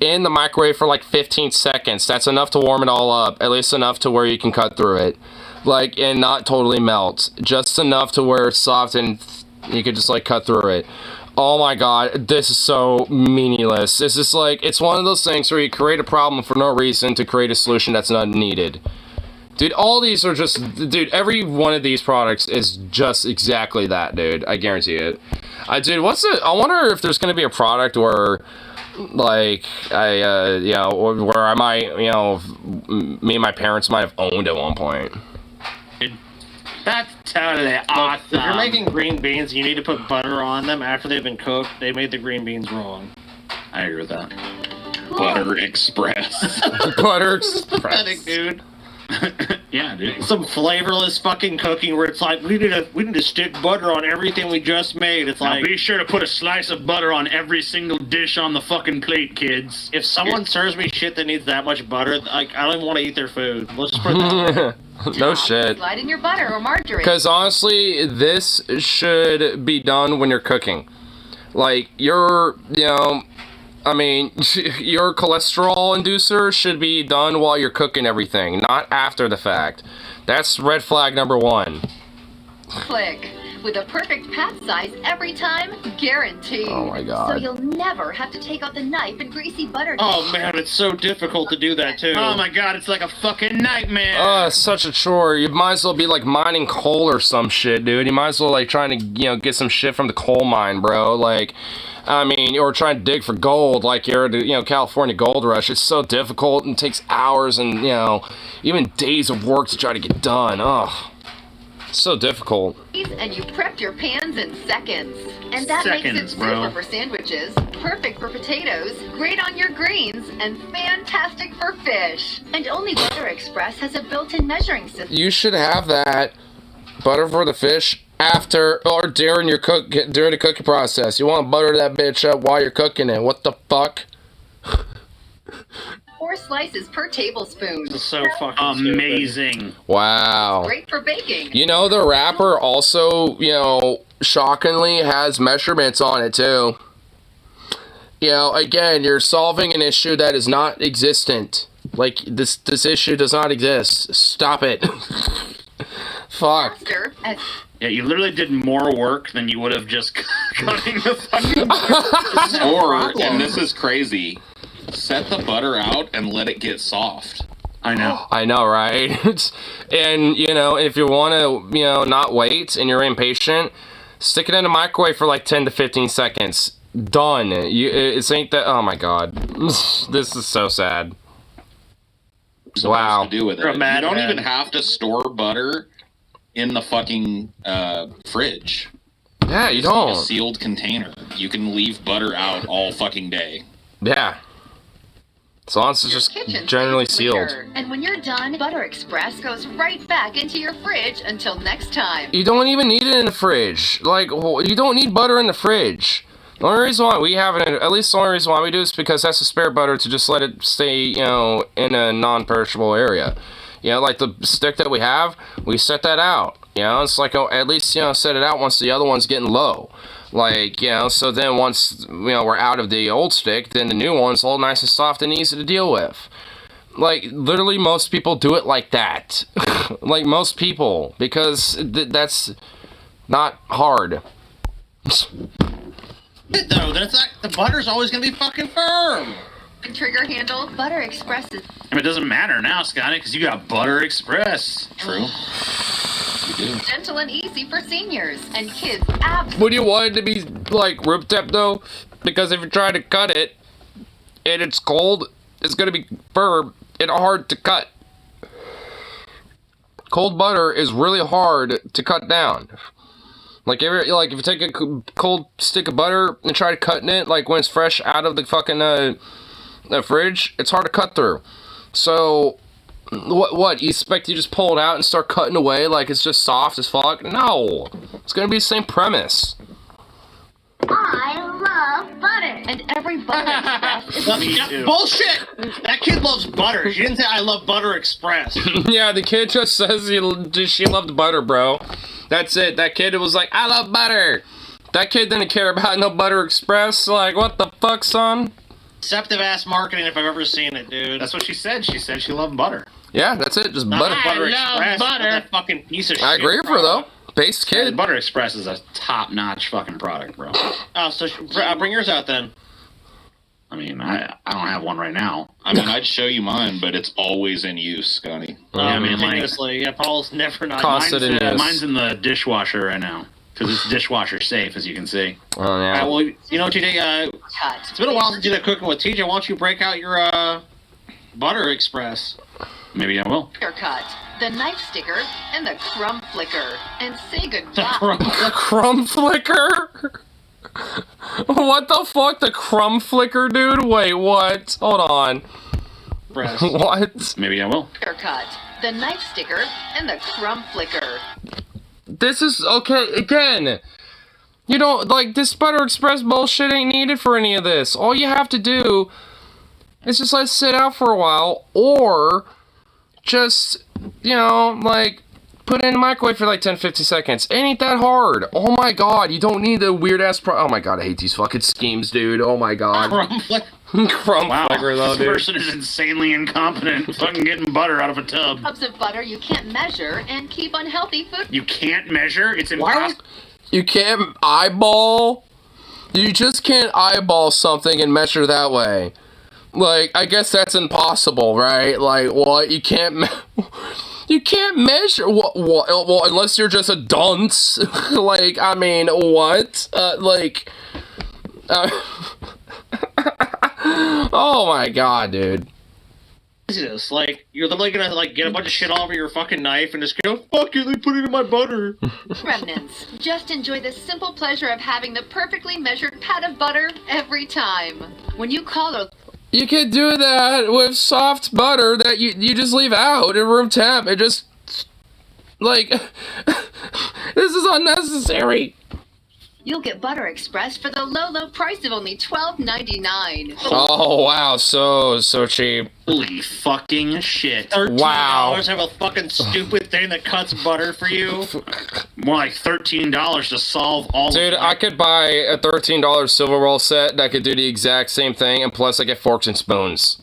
in the microwave for like 15 seconds. That's enough to warm it all up. At least enough to where you can cut through it. Like, and not totally melt. Just enough to where it's soft and you can just like cut through it. Oh my god, this is so meaningless. It's just like, it's one of those things where you create a problem for no reason to create a solution that's not needed. Dude, all these are just, dude, every one of these products is just exactly that, dude. I guarantee it. Dude, I wonder if there's going to be a product where, like, where I might, me and my parents might have owned at one point. That's totally awesome. If you're making green beans, you need to put butter on them after they've been cooked. They made the green beans wrong. I agree with that. Butter Express. Butter Express. Pathetic, dude. Yeah, dude. Some flavorless fucking cooking where it's like we need to stick butter on everything we just made. It's like, Be sure to put a slice of butter on every single dish on the fucking plate, kids. if someone serves me shit that needs that much butter, like I don't even want to eat their food. Let's just put it that way. No shit. Slide in your butter or margarine. Because honestly, this should be done when you're cooking. Like, your cholesterol inducer should be done while you're cooking everything, not after the fact. That's red flag number one. Click. with a perfect pat size every time, guaranteed. Oh my god. So you'll never have to take out the knife and greasy butter. Oh man, it's so difficult to do that too. Oh my god, it's like a fucking nightmare. Oh, it's such a chore. You might as well be like mining coal or some shit, dude. You might as well like trying to, get some shit from the coal mine, bro. Like, I mean, or trying to dig for gold like you're at the, California gold rush. It's so difficult and takes hours and, even days of work to try to get done. Ugh. So difficult. And you prep your pans in seconds. And that makes it super for sandwiches, perfect for potatoes, great on your greens, and fantastic for fish. And only Butter Express has a built-in measuring system. You should have that butter for the fish after or during the cooking process. You want to butter that bitch up while you're cooking it. What the fuck? 4 slices per tablespoon. This is so fucking amazing. Wow. Great for baking. The wrapper also, shockingly has measurements on it too. Again, you're solving an issue that is not existent. Like, this issue does not exist. Stop it. Fuck. Yeah, you literally did more work than you would have just cutting the fucking Or, and this is crazy, set the butter out and let it get soft. I know. I know, right? And, if you want to, not wait and you're impatient, stick it in the microwave for like 10 to 15 seconds. Done. It ain't that. Oh my god. This is so sad. Wow. To do with it. You don't even have to store butter in the fucking fridge. Yeah, you don't. A sealed container. You can leave butter out all fucking day. Yeah. As long as it's just generally sealed. And when you're done, Butter Express goes right back into your fridge until next time. You don't even need it in the fridge. Like, you don't need butter in the fridge. The only reason why we have it, at least the only reason why we do is because that's a spare butter to just let it stay, in a non-perishable area. Like the stick that we have, we set that out. It's like, at least, set it out once the other one's getting low. Like, so then once, we're out of the old stick, then the new one's all nice and soft and easy to deal with. Like, literally most people do it like that. Like, most people. Because that's not hard. Though, that's not, the butter's always gonna be fucking firm. Trigger handle, Butter Express is... I mean, it doesn't matter now, Scotty, because you got Butter Express. True. gentle and easy for seniors and kids. Would you want it to be, like, room temp, though? Because if you're trying to cut it, and it's cold, it's gonna be firm and hard to cut. Cold butter is really hard to cut down. Like, if you take a cold stick of butter and try to cut it, like, when it's fresh out of the fucking, fridge, it's hard to cut through. So, what? You expect you just pull it out and start cutting away like it's just soft as fuck? No! It's gonna be the same premise. I love butter. And every Butter Express is... Me too. Bullshit! That kid loves butter. She didn't say I love Butter Express. Yeah, the kid just says she loved butter, bro. That's it. That kid was like, I love butter. That kid didn't care about no Butter Express. Like, what the fuck, son? Deceptive ass marketing if I've ever seen it, dude. That's what she said. She said she loved butter. Yeah, that's it. Just butter. Butter love Express. butter. That fucking piece of shit. I agree with her, though. Based kid. Butter Express is a top-notch fucking product, bro. Oh, so bring yours out then. I mean, I don't have one right now. I mean, I'd show you mine, but it's always in use, Scotty. Yeah, I mean, continuously. Yeah, Paul's never not. Constant in use. Mine's in the dishwasher right now. Because it's dishwasher safe, as you can see. Oh, yeah. All right, well, you know, TJ, it's been a while since you did cooking with TJ. Why don't you break out your Butter Express? Maybe I will. Cut, the knife sticker, and the crumb flicker. And say goodbye. The crumb flicker? What the fuck? The crumb flicker, dude? Wait, what? Hold on. What? Maybe I will. Cut, the knife sticker, and the crumb flicker. This is, okay, again, you don't, like, this Butter Express bullshit ain't needed for any of this. All you have to do is just let it sit out for a while, or just, you know, like, put it in the microwave for like 10-15 seconds. It ain't that hard. Oh my god, you don't need the weird-ass oh my god, I hate these fucking schemes, dude. Oh my god. Crumb flicker. Crumb flicker, though, this dude. person is insanely incompetent fucking getting butter out of a tub. Cups of butter you can't measure and keep unhealthy food. You can't measure? It's impossible. You can't eyeball? You just can't eyeball something and measure that way. Like, I guess that's impossible, right? Like, what? You can't you can't measure what? Well, unless you're just a dunce. Like, I mean, what? Oh my god, dude. Jesus, like, you're literally gonna, like, get a bunch of shit all over your fucking knife and just go, fuck it, they put it in my butter. Remnants. Just enjoy the simple pleasure of having the perfectly measured pat of butter every time. When you call a... You can do that with soft butter that you just leave out at room temp. It just, like, this is unnecessary. You'll get Butter Express for the low price of only $12.99. Oh, wow, so cheap. Holy fucking shit. Wow. $13 have a fucking stupid thing that cuts butter for you? More like $13 to solve all Dude, I could buy a $13 silver roll set that could do the exact same thing, and plus I get forks and spoons.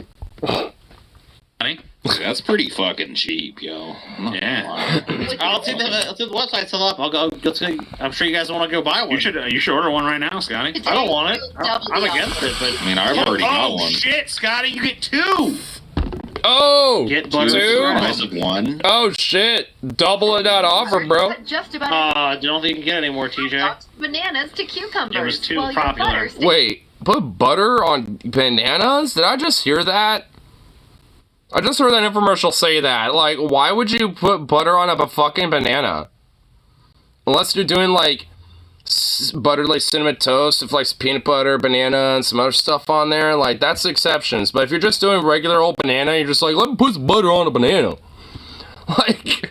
Honey? That's pretty fucking cheap, yo. Yeah. I'll see the website still up. I'll go see. I'm sure you guys want to go buy one. You should order one right now, Scotty. I don't want it. I'm against it, but... I mean, I've already got one. Oh, shit, Scotty, you get two! Oh! Get butter price of one. Oh, shit. Double that offer, bro. Just about... I don't think you can get any more, TJ. Bananas to cucumbers. It was too while your popular. butter stays- Wait, put butter on bananas? Did I just hear that? I just heard that infomercial say that. Like, why would you put butter on a fucking banana? Unless you're doing, like, butter, like, cinnamon toast with, like, peanut butter, banana, and some other stuff on there. Like, that's exceptions. But if you're just doing regular old banana, you're just like, let me put some butter on a banana. Like,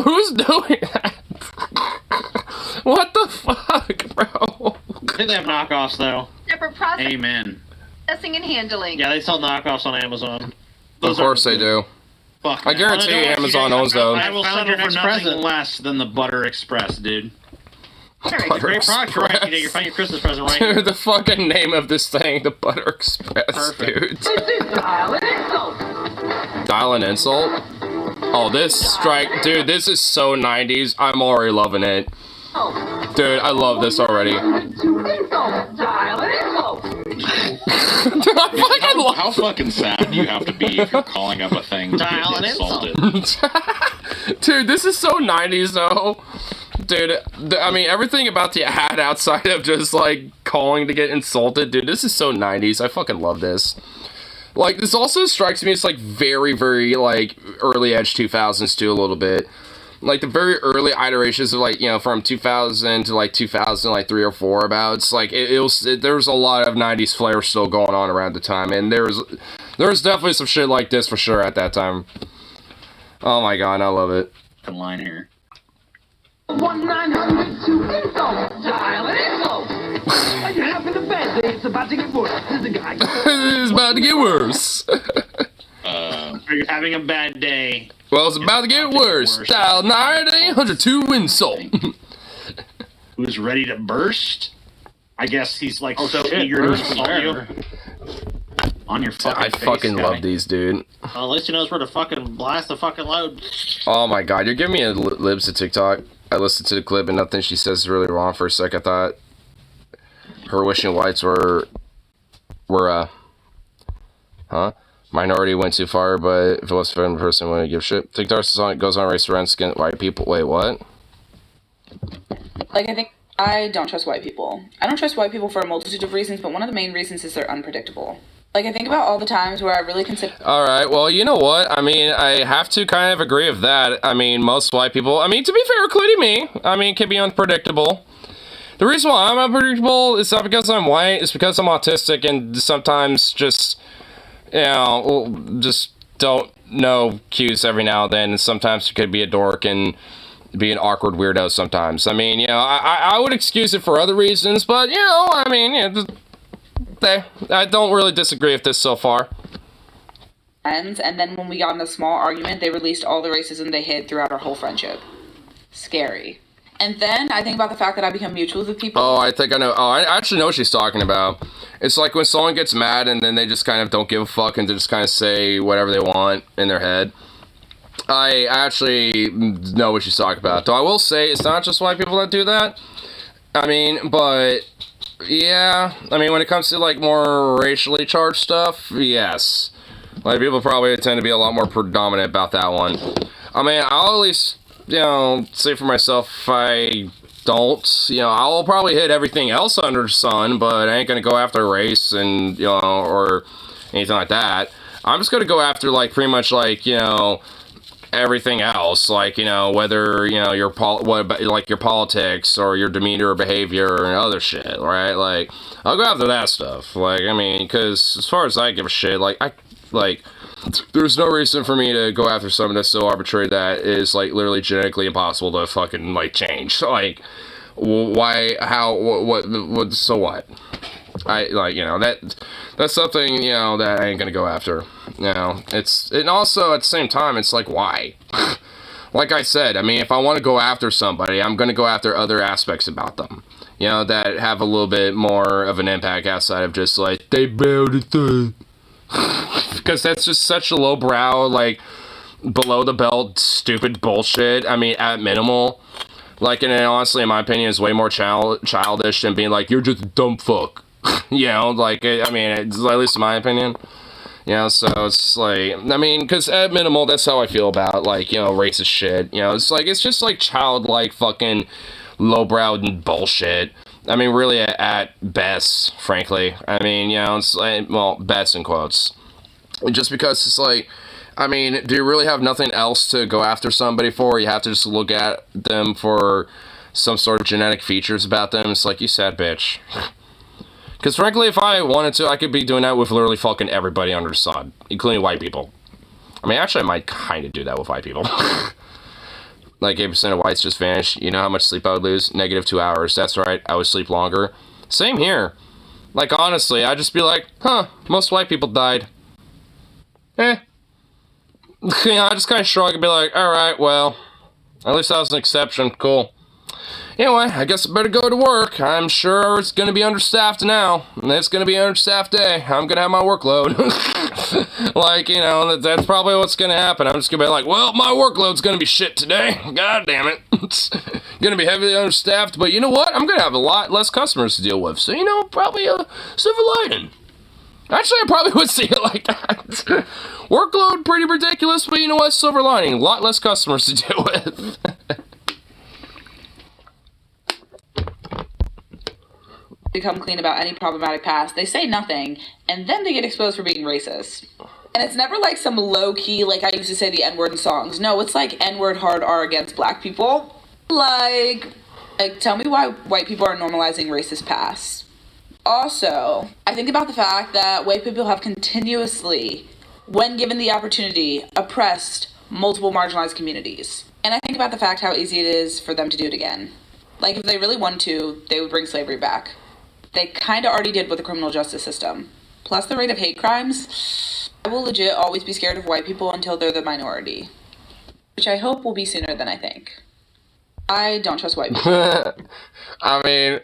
who's doing that? What the fuck, bro? I think they have knockoffs, though. Separate processing Amen. and handling. Yeah, they sell knockoffs on Amazon. Of course they do. Fuck, I guarantee you Amazon owns those. I will send your next present. Less than the Butter Express, dude. Butter Great product, right? Express. You find your Christmas present right here. Dude, the fucking name of this thing, the Butter Express, Perfect. dude. Dial an insult? Oh, this strike, dude, this is so 90s. I'm already loving it. Dude, I love this already. How fucking sad do you have to be if you're calling up a thing to Dial get an insulted? Dude, this is so 90s though. Dude, I mean, everything about the ad outside of just like calling to get insulted, dude, this is so 90s. I fucking love this. Like, this also strikes me as like very, very like early edge 2000s too, a little bit. Like the very early iterations of like, you know, from 2000 to like 2003 or 4 about, it's like there was a lot of 90s flair still going on around the time, and there was definitely some shit like this for sure at that time. Oh my god, I love it. The line here. 1-900-2-INSULT. Dial an insult. Are you having a bad day? It's about to get worse. There's a guy. It's about to get worse. Are you having a bad day? Well, it's about to get worse. Dial 9-800-2-INSULT. Who's ready to burst? I guess he's like so shit, eager to burst insult you. On your fucking I face, fucking guy. love these, dude. Well, at least he knows where to fucking blast the fucking load. Oh my god, you're giving me a libs to TikTok. I listened to the clip and nothing she says is really wrong. For a sec, I thought her wishing whites were minority went too far, but if it was for a person, wouldn't give shit. TikTok goes on race around skin white people. Wait, what? Like, I think I don't trust white people. I don't trust white people for a multitude of reasons, but one of the main reasons is they're unpredictable. Like, I think about all the times where I really consider... Alright, well, you know what? I mean, I have to kind of agree with that. I mean, most white people, I mean, to be fair, including me, I mean, can be unpredictable. The reason why I'm unpredictable is not because I'm white, it's because I'm autistic and sometimes just, you know, just don't know cues every now and then, and sometimes you could be a dork and be an awkward weirdo sometimes. I mean, you know, I would excuse it for other reasons, but, you know, I mean, yeah, I don't really disagree with this so far. And then when we got in a small argument, they released all the racism they hid throughout our whole friendship. Scary. And then I think about the fact that I become mutuals with people. Oh, I think I know. Oh, I actually know what she's talking about. It's like when someone gets mad and then they just kind of don't give a fuck and they just kind of say whatever they want in their head. I actually know what she's talking about. Though I will say it's not just white people that do that. I mean, but yeah, I mean, when it comes to like more racially charged stuff, yes, like people probably tend to be a lot more predominant about that one. I mean, I'll at least, you know, say for myself, if I don't, you know, I'll probably hit everything else under the sun, but I ain't gonna go after race and, you know, or anything like that. I'm just gonna go after, like, pretty much, like, you know, everything else, like, you know, whether, you know, your your politics or your demeanor or behavior and other shit, right? Like, I'll go after that stuff. Like, I mean, because as far as I give a shit, there's no reason for me to go after something that's so arbitrary that is, like, literally genetically impossible to fucking, like, change. Like, why, how, what, so what? You know, that's something, you know, that I ain't gonna go after. You know, and also, at the same time, it's like, why? Like I said, I mean, if I want to go after somebody, I'm gonna go after other aspects about them. You know, that have a little bit more of an impact outside of just, like, they bailed it through. Because that's just such a lowbrow, like, below-the-belt, stupid bullshit. I mean, at minimal. Like, and honestly, in my opinion, is way more childish than being like, you're just a dumb fuck. You know, like, I mean, it's, at least in my opinion. You know, so it's like, I mean, because at minimal, that's how I feel about, like, you know, racist shit. You know, it's like, it's just, like, childlike fucking lowbrow bullshit. I mean, really, at best, frankly. I mean, you know, it's like, well, best in quotes. Just because it's like, I mean, do you really have nothing else to go after somebody for? You have to just look at them for some sort of genetic features about them. It's like, you sad bitch. Because frankly, if I wanted to, I could be doing that with literally fucking everybody under the sun, including white people. I mean, actually, I might kind of do that with white people. Like, 8% of whites just vanished. You know how much sleep I would lose? -2 hours. That's right, I would sleep longer. Same here. Like, honestly, I'd just be like, huh, most white people died. You know, I just kind of shrug and be like, alright, well, at least that was an exception. Cool. Anyway, I guess I better go to work. I'm sure it's going to be understaffed now. And it's going to be an understaffed day. I'm going to have my workload. Like, you know, that's probably what's going to happen. I'm just going to be like, well, my workload's going to be shit today. God damn it. It's going to be heavily understaffed. But you know what? I'm going to have a lot less customers to deal with. So, you know, probably a silver lining. Actually, I probably would see it like that. Workload pretty ridiculous, but you know what? Silver lining. A lot less customers to deal with. Become clean about any problematic past, they say nothing, and then they get exposed for being racist. And it's never like some low-key, like I used to say the N-word in songs. No, it's like N-word hard R against black people. Like, tell me why white people are normalizing racist past. Also, I think about the fact that white people have continuously, when given the opportunity, oppressed multiple marginalized communities. And I think about the fact how easy it is for them to do it again. Like, if they really wanted to, they would bring slavery back. They kind of already did with the criminal justice system. Plus the rate of hate crimes, I will legit always be scared of white people until they're the minority. Which I hope will be sooner than I think. I don't trust white people. I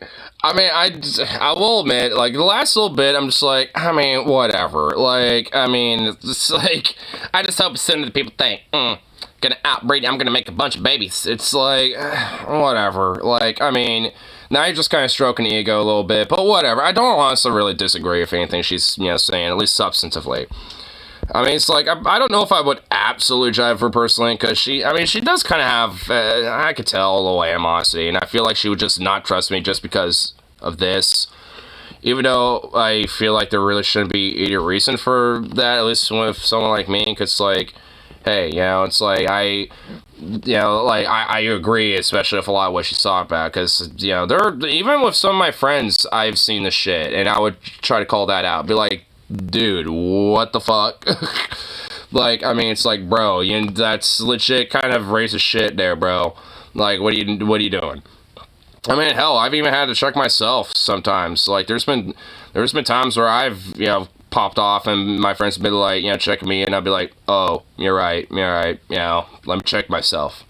will admit, like, the last little bit, I'm just like, I mean, whatever. Like, I mean, it's like, I just hope some of the people think, gonna outbreed, I'm gonna make a bunch of babies. It's like, whatever. Like, I mean, now you're just kind of stroking the ego a little bit, but whatever. I don't honestly really disagree with anything she's, you know, saying, at least substantively. I mean, it's like, I don't know if I would absolutely jive her personally, because she does kind of have, I could tell, a little animosity, and I feel like she would just not trust me just because of this. Even though I feel like there really shouldn't be any reason for that, at least with someone like me, because, like, hey, you know, it's like, I agree, especially with a lot of what she's talking about, because, you know, even with some of my friends, I've seen the shit, and I would try to call that out, be like, dude, what the fuck? Like, I mean, it's like, bro, that's legit kind of racist shit there, bro. Like, what are you doing? I mean, hell, I've even had to check myself sometimes. Like, there's been times where I've, you know, popped off and my friends have been like, you know, checking me, and I'll be like, oh, you're right, you know, let me check myself.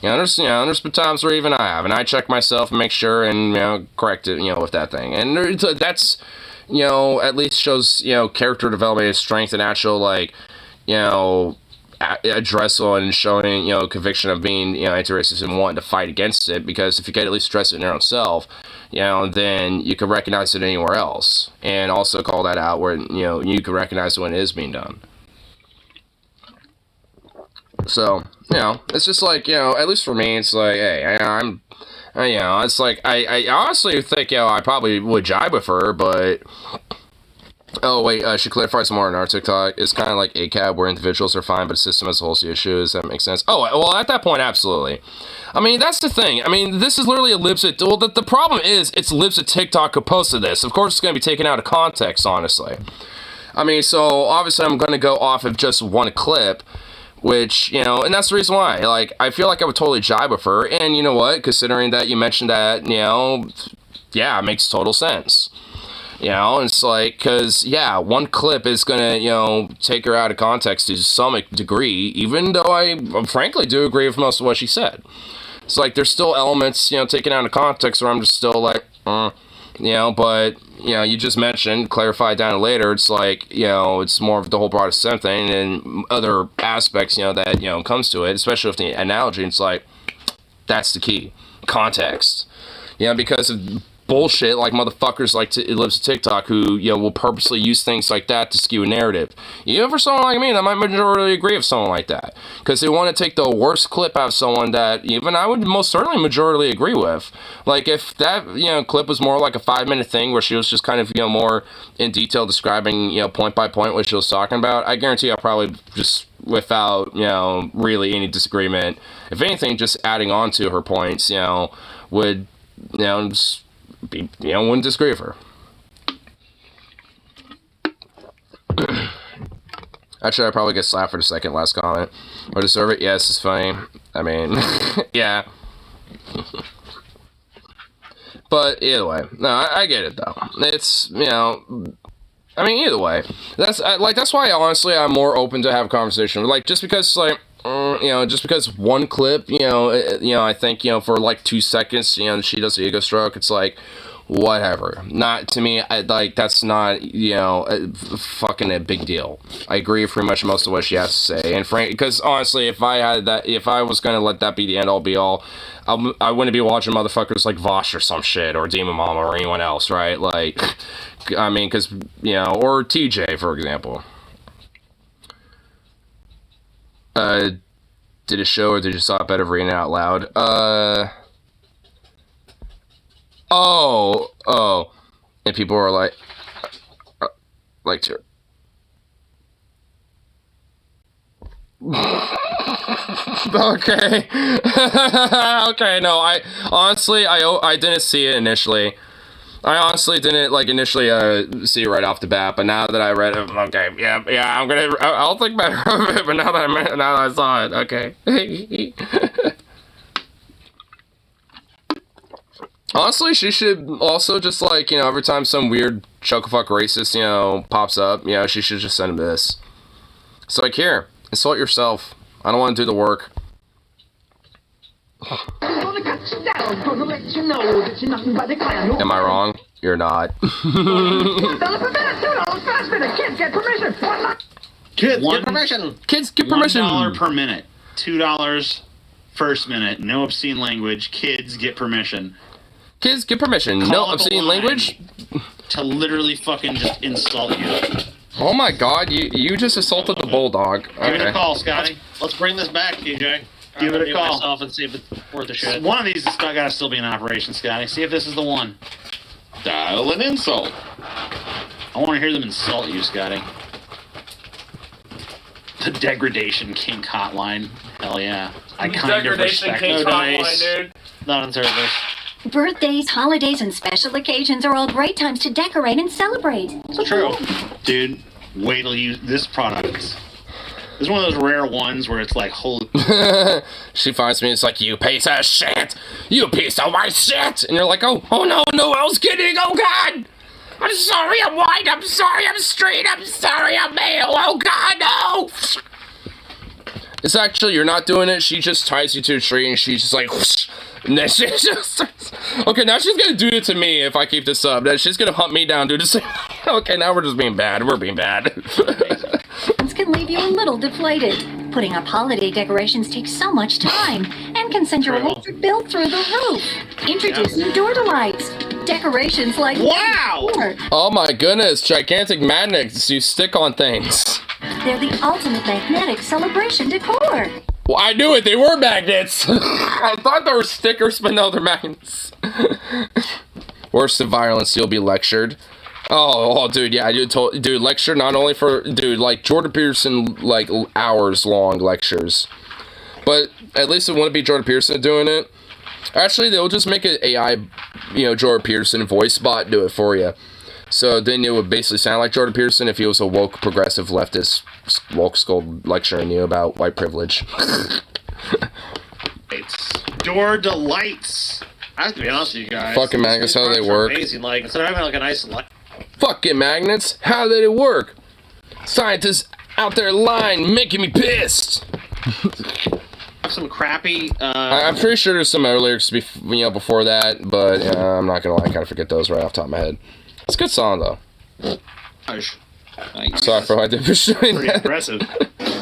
There's been times where even I have, and I check myself and make sure and, you know, correct it, you know, with that thing. And that's, you know, at least shows, you know, character development and strength and actual, like, you know, address someone and showing, you know, conviction of being, you know, anti-racist and wanting to fight against it, because if you could at least address it in your own self, you know, then you could recognize it anywhere else, and also call that out where, you know, you could recognize it when it is being done. So, you know, it's just like, you know, at least for me, it's like, hey, I'm, you know, it's like, I honestly think, you know, I probably would jibe with her, but, oh, wait, I should clarify some more on our TikTok. It's kind of like ACAB, where individuals are fine, but a system as a whole see issues. That makes sense. Oh, well, at that point, absolutely. I mean, that's the thing. I mean, this is literally a libs well, the problem is, it's libs at TikTok who posted this. Of course, it's going to be taken out of context, honestly. I mean, so, obviously, I'm going to go off of just one clip, which, you know, and that's the reason why, like, I feel like I would totally jibe with her, and you know what, considering that you mentioned that, you know, yeah, it makes total sense. You know, it's like, because, yeah, one clip is going to, you know, take her out of context to some degree, even though I, frankly, do agree with most of what she said. It's like, there's still elements, you know, taken out of context where I'm just still like, you know, but, you know, you just mentioned, clarify down later, it's like, you know, it's more of the whole Protestant thing and other aspects, you know, that, you know, comes to it, especially with the analogy. It's like, that's the key. Context. You know, because of bullshit like motherfuckers like lives TikTok who, you know, will purposely use things like that to skew a narrative. Even for someone like me, I might majorly agree with someone like that, because they want to take the worst clip out of someone that even I would most certainly majorly agree with. Like, if that, you know, clip was more like a 5-minute thing where she was just kind of, you know, more in detail describing, you know, point by point what she was talking about, I guarantee I'll probably just, without, you know, really any disagreement, if anything, just adding on to her points, you know, would, you know, just be, you know, wouldn't disagree with her. Actually, I'd probably get slapped for the second last comment. Or deserve it? Yes, it's funny. I mean, yeah. But either way, no, I get it though. It's, you know, I mean, either way, that's like, that's why honestly I'm more open to have a conversation. Like, just because, like, you know, just because one clip, you know, I think, you know, for like 2 seconds, you know, she does the ego stroke, it's like, whatever. Not, to me, like, that's not, you know, fucking a big deal. I agree with pretty much most of what she has to say, and because honestly, if I was gonna let that be the end all be all, I wouldn't be watching motherfuckers like Vosh or some shit, or Demon Mama, or anyone else, right? Like, I mean, because, you know, or TJ, for example. Did a show, or did you stop better reading it out loud? Oh, and people were like, okay, okay, no, I honestly, I didn't see it initially. I honestly didn't, like, initially see it right off the bat, but now that I read it, okay, yeah, I'll think better of it, but now that I saw it, okay. Honestly, she should also just, like, you know, every time some weird chokefuck racist, you know, pops up, you know, she should just send him this. So, like, here, insult yourself. I don't want to do the work. Am I wrong? You're not. Kids get permission. Kids get permission. Kids get permission. $1 per minute. $2 first minute. No obscene language. Kids get permission. Kids get permission. No obscene language. To literally fucking just insult you. Oh my god, you just assaulted the bulldog. Okay. Give it a call, Scotty. Let's bring this back, TJ. Give it a call. Myself and see if it's worth a shit. One of these has got to still be in operation, Scotty. See if this is the one. Dial an insult. I want to hear them insult you, Scotty. The Degradation Kink Hotline. Hell yeah. I kind of respect Kink those Hotline, days. dude. Not in service. Birthdays, holidays, and special occasions are all great times to decorate and celebrate. It's true. Dude, wait till you... This product is one of those rare ones where it's like, holy... She finds me, it's like, you piece of shit! You piece of white shit! And you're like, oh no, I was kidding, oh god! I'm sorry, I'm white, I'm sorry, I'm straight, I'm sorry, I'm male, oh god, no! It's actually, you're not doing it, she just ties you to a tree and she's just like, whoosh, and then she just... Okay, now she's gonna do it to me if I keep this up. She's gonna hunt me down, do the same. Okay, now we're just being bad. We're being bad. This can leave you a little deflated. Putting up holiday decorations takes so much time and can send your electric bill through the roof. Introducing Door Delights. Decorations like wow! Oh my goodness, gigantic magnets you stick on things. They're the ultimate magnetic celebration decor. Well, I knew it, they were magnets. I thought they were stickers, but no, they're magnets. Worst of violence, you'll be lectured. Oh, dude, yeah, dude, lecture not only for, dude, like Jordan Peterson, like hours long lectures. But at least it wouldn't be Jordan Peterson doing it. Actually, they'll just make an AI, Jordan Peterson voice bot do it for you. So then it would basically sound like Jordan Peterson if he was a woke, progressive, leftist, woke skull lecturing you about white privilege. It's Door Delights. I have to be honest with you guys. Fucking magnets, how do they work? Amazing. Like, instead of having like a nice Fucking magnets, how did it work? Scientists out there lying, making me pissed. Some crappy. I'm pretty sure there's some other lyrics before that, but I'm not gonna lie, I kind of forget those right off the top of my head. It's a good song though. Sorry for how I did pursuing that. Pretty impressive.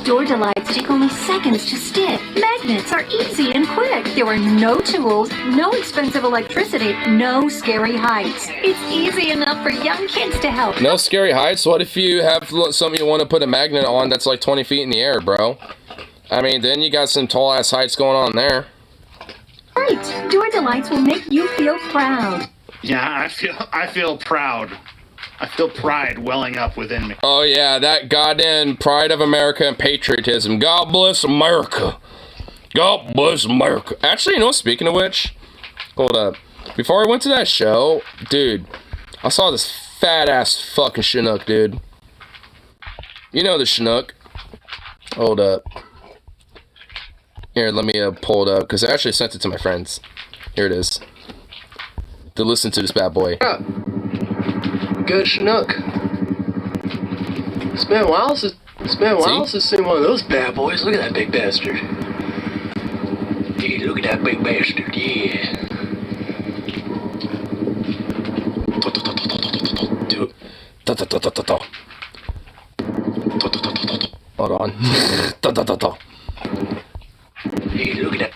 Door Delights take only seconds to stick. Magnets are easy and quick. There are no tools, no expensive electricity, no scary heights. It's easy enough for young kids to help. No scary heights? What if you have something you want to put a magnet on that's like 20 feet in the air, bro? I mean, then you got some tall ass heights going on there. Right. Door Delights will make you feel proud. Yeah, I feel proud. I feel pride welling up within me. Oh yeah, that goddamn pride of America and patriotism. God bless America. God bless America. Actually, speaking of which, hold up. Before I went to that show, dude, I saw this fat ass fucking Chinook, dude. You know the Chinook. Hold up. Here, let me pull it up, because I actually sent it to my friends. Here it is. To listen to this bad boy. Good Chinook. It's been a while since I've seen one of those bad boys. Look at that big bastard. Hey, look at that big bastard, yeah. Hold on. Hey, look at that.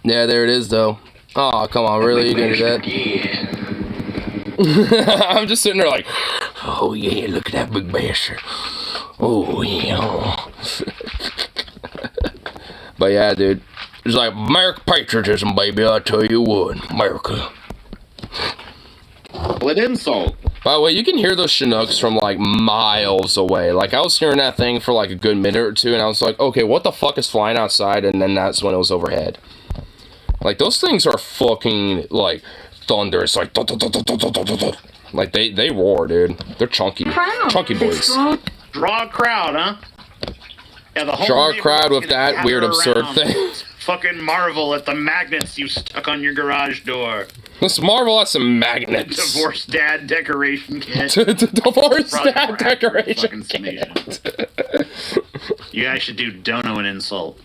Yeah, there it is, though. Oh, come on, really? You gonna do that? Yeah. I'm just sitting there like, oh yeah, look at that big bastard. Oh yeah. But yeah, dude. It's like American patriotism, baby, I tell you what. America. Well, an insult. By the way, you can hear those Chinooks from like miles away. Like I was hearing that thing for like a good minute or two, and I was like, okay, what the fuck is flying outside? And then that's when it was overhead. Like those things are fucking like thunder. It's like like they roar, dude. They're chunky, chunky boys. Draw a crowd, huh? Yeah, the whole draw a crowd with that weird, absurd thing. Fucking marvel at the magnets you stuck on your garage door. Let's marvel at some magnets. Divorced dad decoration kit. Divorced dad decoration kit. You guys should do Dono an insult.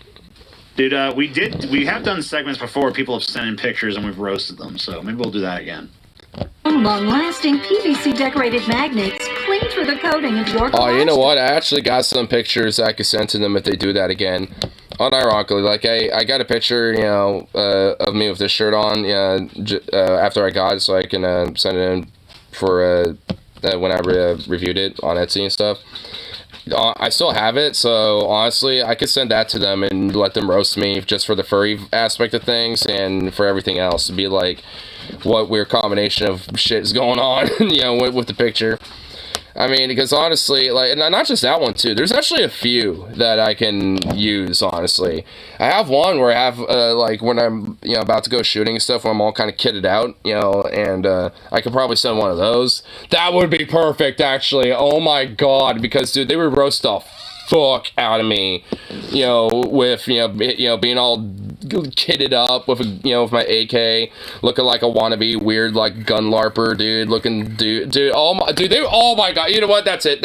Dude, we have done segments before. People have sent in pictures and we've roasted them, so maybe we'll do that again. Long-lasting PVC decorated magnets clean through the coating of your Oh, you know what? I actually got some pictures I could send to them if they do that again. Unironically, like I got a picture, of me with this shirt on, after I got it, so I can send it in for when I reviewed it on Etsy and stuff. I still have it, so honestly, I could send that to them and let them roast me just for the furry aspect of things and for everything else. It'd be like, what weird combination of shit is going on, with the picture. I mean, because honestly, like, not just that one too. There's actually a few that I can use, honestly. I have one where I have, like, when I'm, about to go shooting and stuff, where I'm all kind of kitted out, and I could probably send one of those. That would be perfect, actually. Oh my god, because, dude, they would roast the fuck out of me, with, being all kitted up with, with my AK, looking like a wannabe weird, like, gun larper, dude, oh my god, you know what, that's it,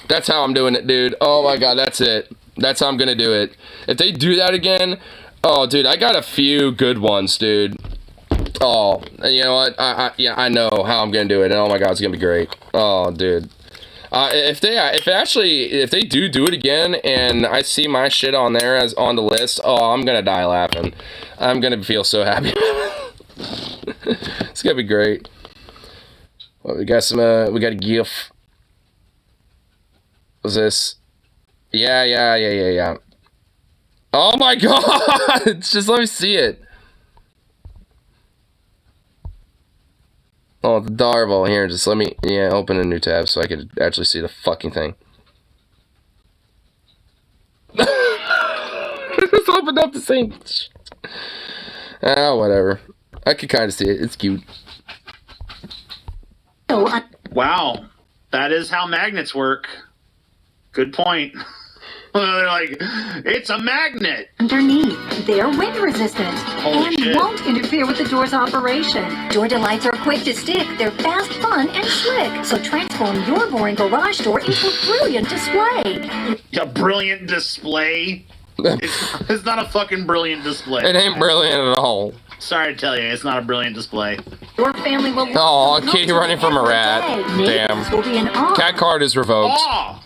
that's how I'm doing it, dude, oh my god, that's it, that's how I'm gonna do it. If they do that again, oh, dude, I got a few good ones, dude. Oh, you know what, I know how I'm gonna do it, and oh my god, it's gonna be great. Oh, dude. If they do it again, and I see my shit on there as on the list, oh, I'm gonna die laughing. I'm gonna feel so happy. It's gonna be great. Well, we got we got a GIF. What's this? Yeah. Oh my god! Just let me see it. Oh, the Darvel here. Just let me, open a new tab so I could actually see the fucking thing. Just opened up the same. Ah, whatever. I could kind of see it. It's cute. Wow, that is how magnets work. Good point. They're like, it's a magnet. Underneath, they're wind resistant Holy shit. won't interfere with the door's operation. Door delights are quick to stick, they're fast, fun, and slick. So transform your boring garage door into a brilliant display. A brilliant display? It's not a fucking brilliant display. It ain't brilliant at all. Sorry to tell you, it's not a brilliant display. Your family will. Oh, a kitty running from a rat. Damn. Will be in awe. Cat card is revoked. Awe.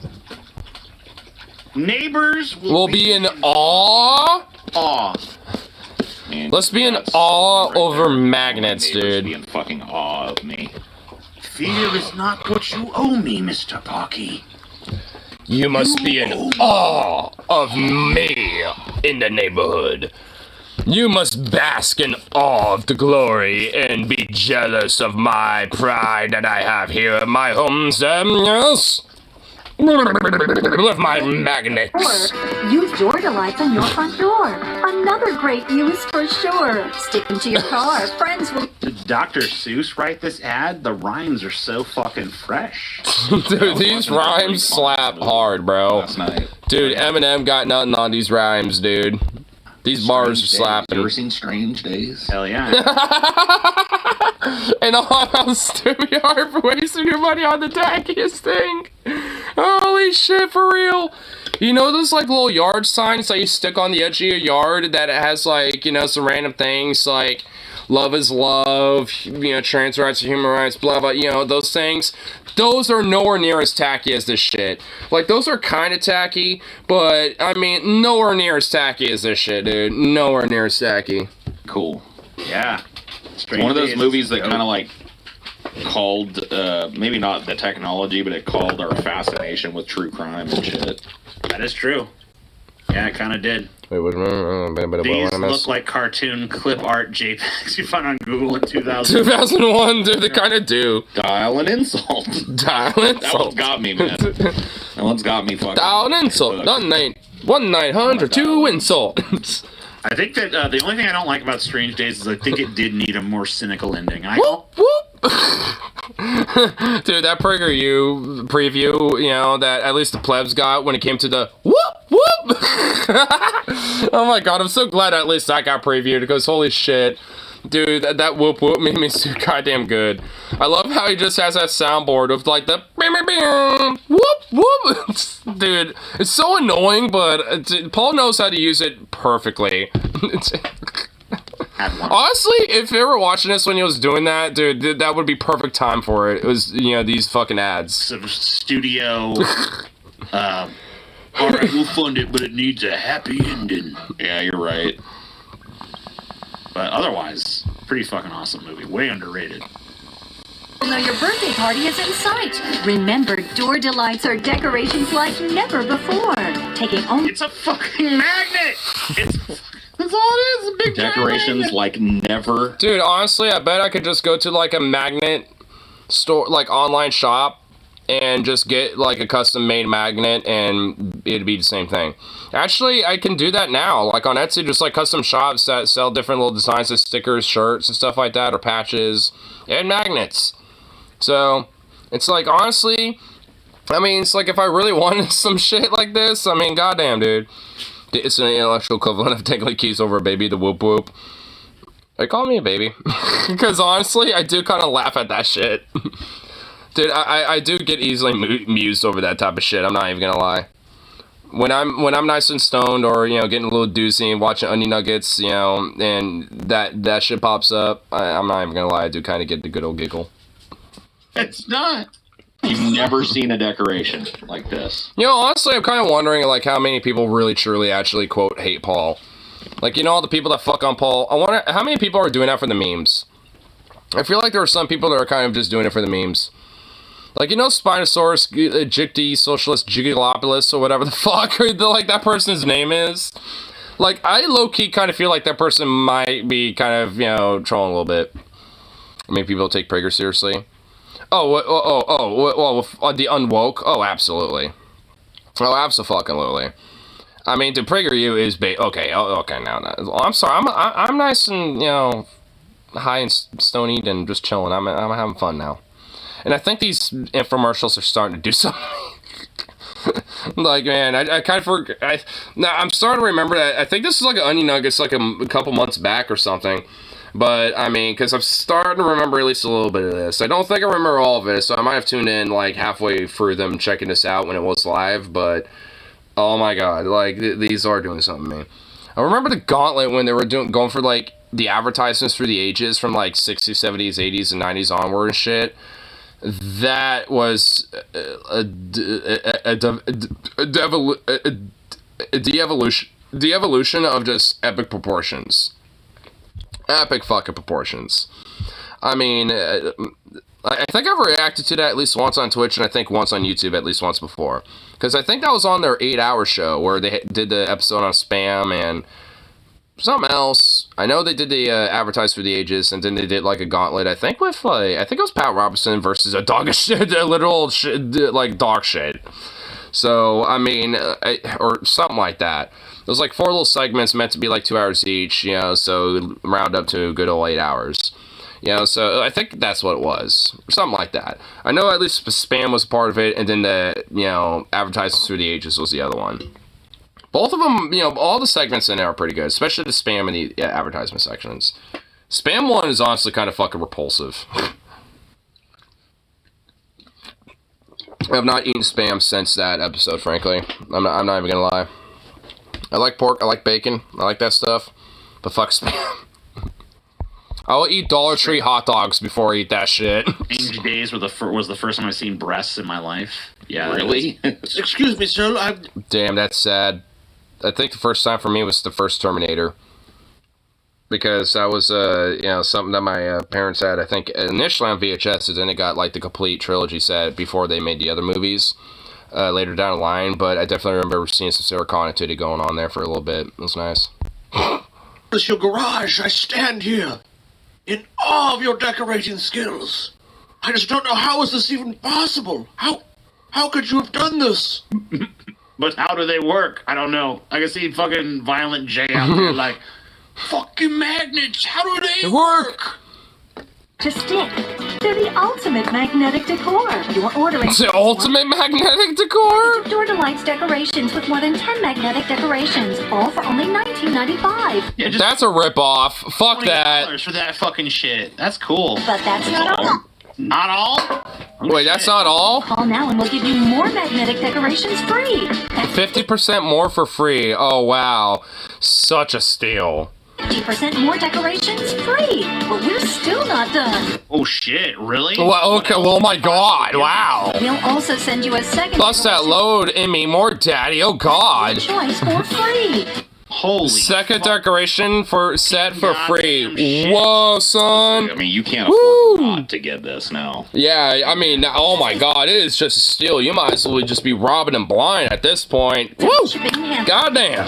Neighbors will be in awe. Awe. Man, let's be in awe over magnets, dude. Be in fucking awe of me. Fear is not what you owe me, Mr. Pocky. You must be in awe of me in the neighborhood. You must bask in awe of the glory and be jealous of my pride that I have here at my home, yes? With my magnets. Or use door delights on your front door. Another great use for sure. Stick them to your car. Friends will. Did Dr. Seuss write this ad? The rhymes are so fucking fresh. Dude, these rhymes slap hard, bro. Dude, Eminem got nothing on these rhymes, dude. These bars are slapping. You ever seen Strange Days? Hell yeah. And all how stupid you are for wasting your money on the tackiest thing. Holy shit, for real. You know those like little yard signs that you stick on the edge of your yard that it has like, some random things like love is love, trans rights are human rights, blah, blah, those things. Those are nowhere near as tacky as this shit. Like, those are kind of tacky, but, I mean, nowhere near as tacky as this shit, dude. Nowhere near as tacky. Cool. Yeah. One of those movies that kind of like called, maybe not the technology, but it called our fascination with true crime and shit. That is true. Yeah, it kind of did. Wait, what These look like cartoon clip art JPEGs you find on Google in 2001, dude, they kind of do. Dial an insult. Dial an insult. That one's got me, man. That one's got me fucking. Dial an insult. 1-900-2 insult. I think that the only thing I don't like about Strange Days is I think it did need a more cynical ending. Whoop, whoop. Dude, that PragerU preview, that at least the plebs got when it came to the whoop, whoop. Oh my god, I'm so glad at least that got previewed because holy shit. Dude, that whoop whoop made me so goddamn good. I love how he just has that soundboard with like the whoop whoop. Dude, it's so annoying, but Paul knows how to use it perfectly. Honestly, if you were watching this when he was doing that, dude, that would be perfect time for it. It was, these fucking ads. Some studio. Alright, we'll fund it, but it needs a happy ending. Yeah, you're right. But otherwise, pretty fucking awesome movie. Way underrated. Now your birthday party is in sight. Remember, door delights are decorations like never before. Taking only. It's a fucking magnet! That's all it is, a big decorations like never. Dude, honestly, I bet I could just go to like a magnet store, like online shop, and just get like a custom made magnet and it'd be the same thing. Actually, I can do that now. Like on Etsy, just like custom shops that sell different little designs of stickers, shirts, and stuff like that, or patches, and magnets. So, it's like, honestly, I mean, it's like if I really wanted some shit like this, I mean, goddamn, dude. It's an intellectual equivalent of Tinkly Keys over a baby, the whoop whoop. They call me a baby. Because honestly, I do kind of laugh at that shit. Dude, I do get easily amused over that type of shit, I'm not even gonna lie. When I'm nice and stoned or, getting a little doozy and watching Onion Nuggets, and that shit pops up, I'm not even gonna lie, I do kind of get the good old giggle. It's not. You've never seen a decoration like this. You know, honestly, I'm kind of wondering, like, how many people really, truly, actually, quote, hate Paul. Like, you know, all the people that fuck on Paul. I wonder how many people are doing that for the memes. I feel like there are some people that are kind of just doing it for the memes. Like, you know, Spinosaurus, Jicty, Socialist, Gigalopolis, or whatever the fuck, like, that person's name is. Like, I low-key kind of feel like that person might be kind of, you know, trolling a little bit. I mean, people take Prager seriously. The unwoke? Oh, absolutely. Oh, absolutely. I mean, to Prager you is okay, now. I'm sorry, I'm nice and, you know, high and stonied and just chilling. I'm having fun now. And I think these infomercials are starting to do something. Like, man, I kind of forgot. Now, I'm starting to remember that. I think this is like an Onion Nuggets like a couple months back or something. But, I mean, because I'm starting to remember at least a little bit of this. I don't think I remember all of it, so I might have tuned in, like, halfway through them checking this out when it was live, but, oh my god, like, these are doing something to me. I remember the Gauntlet when they were going for, like, the advertisements through the ages from, like, 60s, 70s, 80s, and 90s onward and shit. That was a de-evolution of just epic proportions. Epic fucking proportions. I mean, I think I've reacted to that at least once on Twitch, and I think once on YouTube at least once before. Because I think that was on their 8-hour show, where they did the episode on spam and something else. I know they did the Advertise for the Ages, and then they did like a gauntlet, I think with, like, I think it was Pat Robertson versus a dog of shit, a literal shit, like dog shit. So, I mean, or something like that. It was like 4 little segments meant to be like 2 hours each, you know, so round up to a good old 8 hours. You know, so I think that's what it was. Something like that. I know at least spam was a part of it, and then the, you know, Advertisements Through the Ages was the other one. Both of them, you know, all the segments in there are pretty good, especially the spam and the advertisement sections. Spam one is honestly kind of fucking repulsive. I have not eaten spam since that episode, frankly. I'm not even gonna lie. I like pork, I like bacon, I like that stuff, but fuck spam. I'll eat Dollar Tree hot dogs before I eat that shit. Strange Days was the first time I've seen breasts in my life. Yeah, really? Excuse me, sir. Damn, that's sad. I think the first time for me was the first Terminator. Because that was, you know, something that my parents had, I think, initially on VHS, and then it got, like, the complete trilogy set before they made the other movies later down the line. But I definitely remember seeing some Sarah Connor going on there for a little bit. It was nice. It's your garage. I stand here in awe of your decorating skills. I just don't know, how is this even possible? How could you have done this? But how do they work? I don't know. I can see fucking Violent J out there like, fucking magnets, how do they work? To stick. They're the ultimate magnetic decor. You're ordering... The ultimate magnetic decor? Door Delights decorations with more than 10 magnetic decorations, all for only $19.95. Yeah, that's a ripoff. Fuck that. For that fucking shit. That's cool. But that's not all. Not all? Wait, that's not all? Call now and we'll give you more magnetic decorations free. 50% more for free. Oh, wow. Such a steal. 50% more decorations free. But we're still not done. Oh, shit. Really? Well, okay. Well, oh, my God. Wow. We'll also send you a second... Plus that load in me more, Daddy. Oh, God. ...choice for free. Holy second decoration for set for free. Whoa, son. I mean, you can't afford not to get this now. Yeah, I mean, oh my God, it is just a steal. You might as well just be robbing them blind at this point. Woo! Goddamn.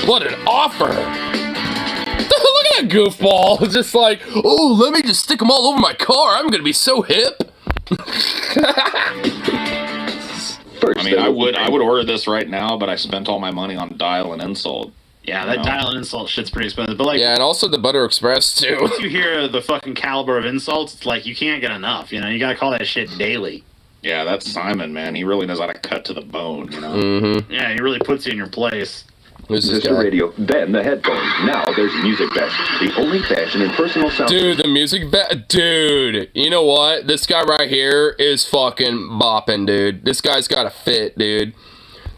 What an offer. Look at that goofball. Just like, oh, let me just stick them all over my car. I'm going to be so hip. I mean, I would order this right now, but I spent all my money on Dial and Insult. Yeah, that Dial and Insult shit's pretty expensive. But like, yeah, and also the Butter Express too. Once you hear the fucking caliber of insults, it's like you can't get enough. You know, you gotta call that shit daily. Yeah, that's Simon, man. He really knows how to cut to the bone. You know. Mm-hmm. Yeah, he really puts you in your place. Who's this guy? The radio, then the headphones. Now there's Music Best, the only fashion and personal sound. Dude, the Music Best, dude. You know what? This guy right here is fucking bopping, dude. This guy's got a fit, dude.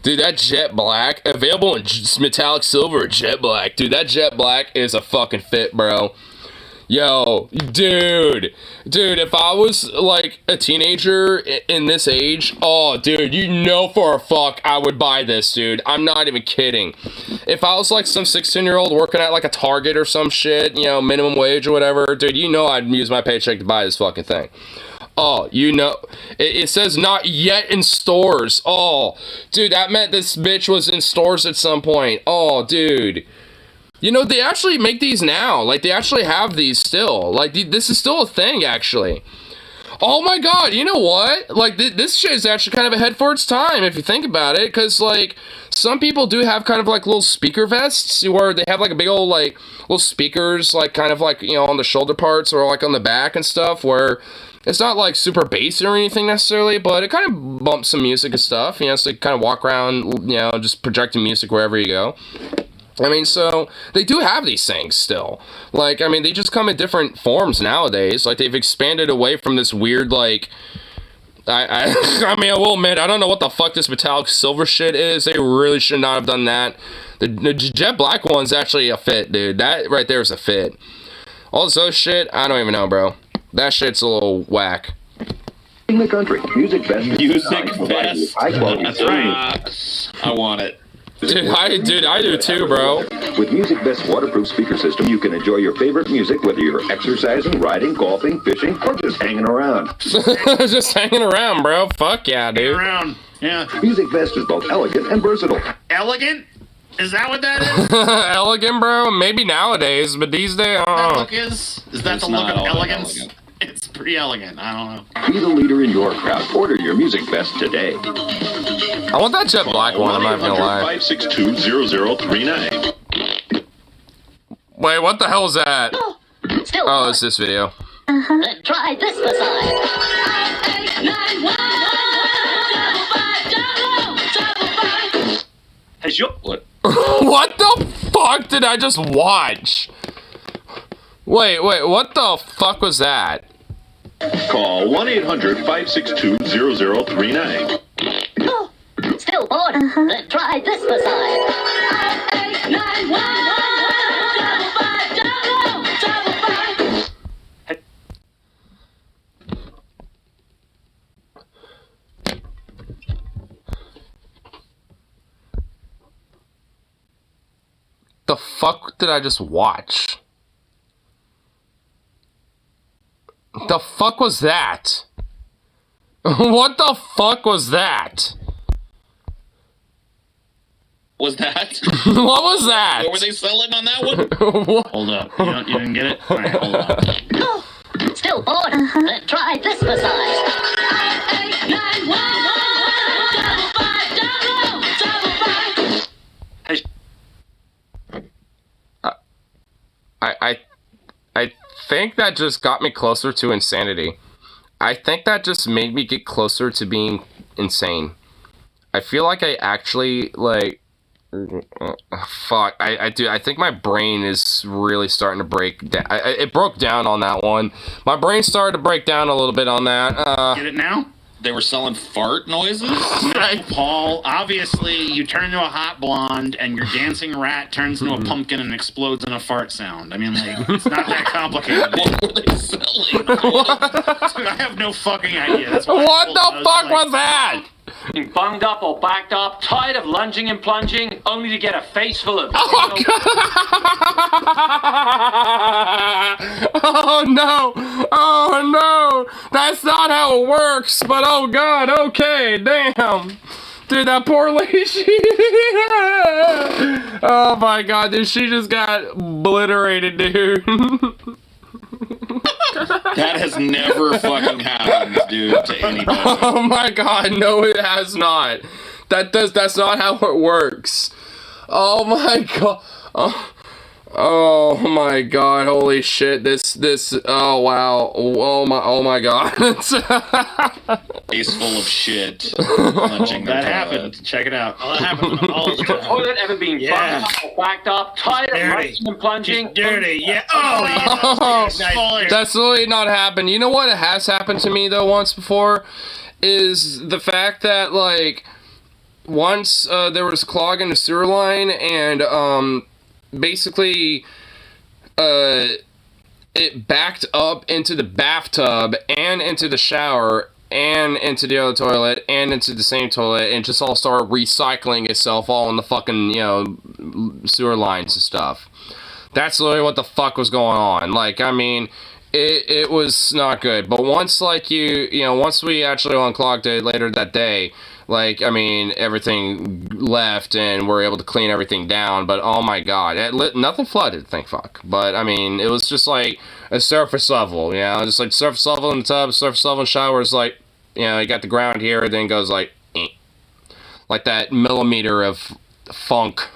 Dude, that jet black, available in metallic silver, jet black. Dude, that jet black is a fucking fit, bro. Yo, dude, if I was like a teenager in this age, oh, dude, you know for a fuck I would buy this, dude. I'm not even kidding. If I was like some 16-year-old working at like a Target or some shit, you know, minimum wage or whatever, dude, you know I'd use my paycheck to buy this fucking thing. Oh, you know, it says not yet in stores. Oh, dude, that meant this bitch was in stores at some point. Oh, dude. You know, they actually make these now. Like, they actually have these still. Like, this is still a thing, actually. Oh my god, you know what? Like, this shit is actually kind of ahead for its time, if you think about it. Because, like, some people do have kind of, like, little speaker vests where they have, like, a big old, like, little speakers, like, kind of, like, you know, on the shoulder parts or, like, on the back and stuff where it's not, like, super bass or anything necessarily, but it kind of bumps some music and stuff. You know, so you kind of walk around, you know, just projecting music wherever you go. I mean, so, they do have these things still. Like, I mean, they just come in different forms nowadays. Like, they've expanded away from this weird, like, I mean, I will admit, I don't know what the fuck this metallic silver shit is. They really should not have done that. The jet black one's actually a fit, dude. That right there is a fit. All this other shit, I don't even know, bro. That shit's a little whack. In the country, Music Best. Music Best. That's right. I want it. Dude, I do too, bro. With Music Best's waterproof speaker system, you can enjoy your favorite music whether you're exercising, riding, golfing, fishing, or just hanging around. Just hanging around, bro. Fuck yeah, dude. Hanging around. Yeah. Music Best is both elegant and versatile. Elegant? Is that what that is? Elegant, bro? Maybe nowadays, but these days, That look is that the look of elegance? Elegant. It's pretty elegant. I don't know. Be the leader in your crowd. Order your Music Best today. I want that jet black one, I'm not even gonna lie. 562-0039. Wait, what the hell is that? Still. Oh, it's this video. Then try this massage. Hey, What? What the fuck did I just watch? Wait, what the fuck was that? Call 1-800-562-0039. Still bored? Then try this massage. The fuck did I just watch? The fuck was that? What the fuck was that? Was that? What was that? What were they selling on that one? Hold up. You didn't get it? All right, hold on. Still bored? Then try this massage. I think that just got me closer to insanity. I think that just made me get closer to being insane. I feel like I actually, like, fuck, I think my brain is really starting to break down. It broke down on that one. My brain started to break down a little bit on that. Get it now? They were selling fart noises? No, Paul. Obviously, you turn into a hot blonde, and your dancing rat turns into a pumpkin and explodes in a fart sound. I mean, like, it's not that complicated. What were they selling? I have no fucking idea. That's what the fuck was that? Bunged up or backed up, tired of lunging and plunging, only to get a face full of... Oh no! Oh no! That's not how it works, but oh god, okay, damn! Dude, that poor lady, oh my god, dude, she just got obliterated, dude. That has never fucking happened, dude, to anybody. Oh my god, no it has not. That's not how it works. Oh my god. Oh my god, holy shit, this, oh wow, oh my god. Face full of shit. That happened, check it out. Oh, that happened all the time. Toilet ever being bunged up or backed up, tired of lunging and plunging... She's dirty, yeah. Oh, yeah. That's really not happened. You know what has happened to me, though, once before? Is the fact that, like, once there was a clog in the sewer line, and, basically, it backed up into the bathtub and into the shower and into the other toilet and into the same toilet and just all started recycling itself all in the fucking, sewer lines and stuff. That's literally what the fuck was going on. Like, I mean, it was not good. But once, like, once we actually unclogged it later that day, like, I mean, everything left and we're able to clean everything down. But, oh my god, nothing flooded, thank fuck. But, I mean, it was just like a surface level, just like surface level in the tub, surface level in the shower is like, you got the ground here, then goes like, like that millimeter of funk.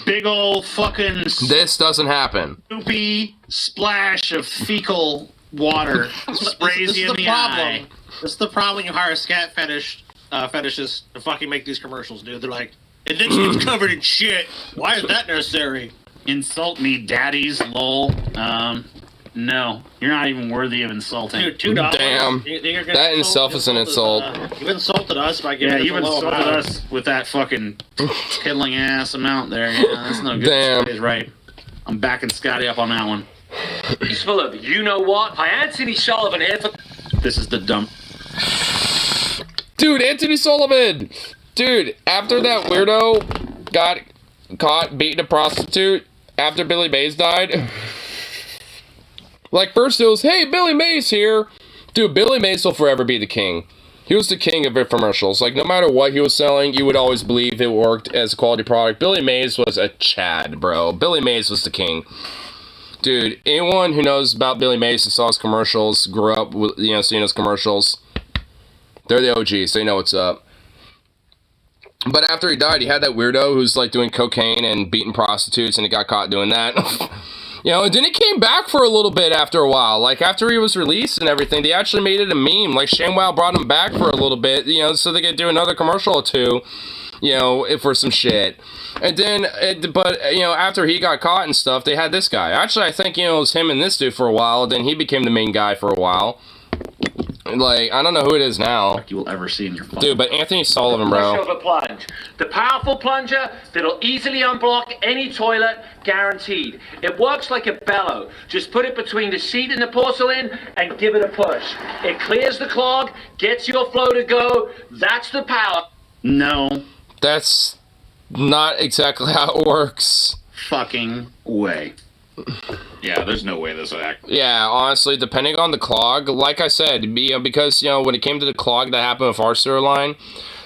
Big old fucking... This doesn't happen. Soupy splash of fecal water sprays you in the eye. This is the problem when you hire a scat fetishist to fucking make these commercials, dude. They're like, and then she gets covered in shit. Why is that necessary? Insult me, daddies, lol. No, you're not even worthy of insulting. Dude, $2. Damn. That in itself is an insult. You've insulted us by giving us you've insulted us with that fucking piddling ass amount there. Yeah, that's no good. Damn. He's right. I'm backing Scotty up on that one. He's full of, you know what? I Anthony Sullivan here for... This is the dump. Dude, Anthony Sullivan! Dude, after that weirdo got caught beating a prostitute after Billy Mays died... Like, first it was, hey, Billy Mays here. Dude, Billy Mays will forever be the king. He was the king of infomercials. Like, no matter what he was selling, you would always believe it worked as a quality product. Billy Mays was a Chad, bro. Billy Mays was the king. Dude, anyone who knows about Billy Mays and saw his commercials, grew up with, seeing his commercials, they're the OGs. They know what's up. But after he died, he had that weirdo who's, like, doing cocaine and beating prostitutes, and he got caught doing that. And then he came back for a little bit after a while. Like, after he was released and everything, they actually made it a meme. Like, ShamWow brought him back for a little bit, so they could do another commercial or two, for some shit. And then, after he got caught and stuff, they had this guy. Actually, I think, it was him and this dude for a while. Then he became the main guy for a while. Like, I don't know who it is now. You will ever see in your phone. Dude, but Anthony Sullivan, bro. Pushover plunge. The powerful plunger that'll easily unblock any toilet, guaranteed. It works like a bellow. Just put it between the seat and the porcelain and give it a push. It clears the clog, gets your flow to go. That's the power. No. That's not exactly how it works. Fucking way. Yeah, there's no way this would act. Yeah, honestly, depending on the clog, like I said, because, when it came to the clog that happened with our sewer line,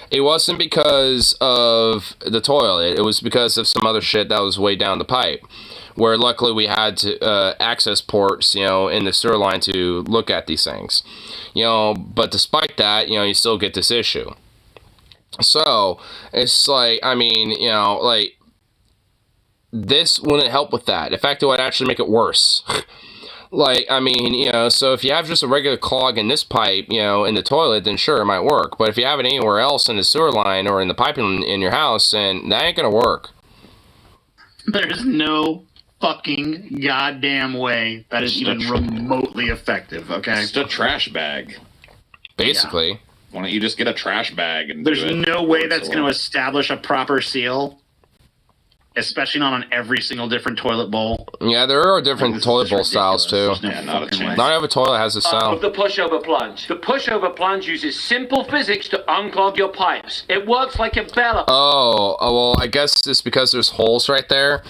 it wasn't because of the toilet. It was because of some other shit that was way down the pipe, where luckily we had to access ports, in the sewer line to look at these things. But despite that, you still get this issue. So, it's like, I mean, like, this wouldn't help with that. In fact, it would actually make it worse. Like, I mean, so if you have just a regular clog in this pipe, in the toilet, then sure, it might work. But if you have it anywhere else in the sewer line or in the piping in your house, then that ain't gonna work. There's no fucking goddamn way that is even remotely effective, okay? Just a trash bag. Basically. Yeah. Why don't you just get a trash bag and There's no way that's going to establish a proper seal. Especially not on every single different toilet bowl. Yeah, there are different toilet bowl styles, too. Yeah, not a chance. Not every toilet has a style. Of the pushover plunge. The pushover plunge uses simple physics to unclog your pipes. It works like a bellow. Oh, well, I guess it's because there's holes right there.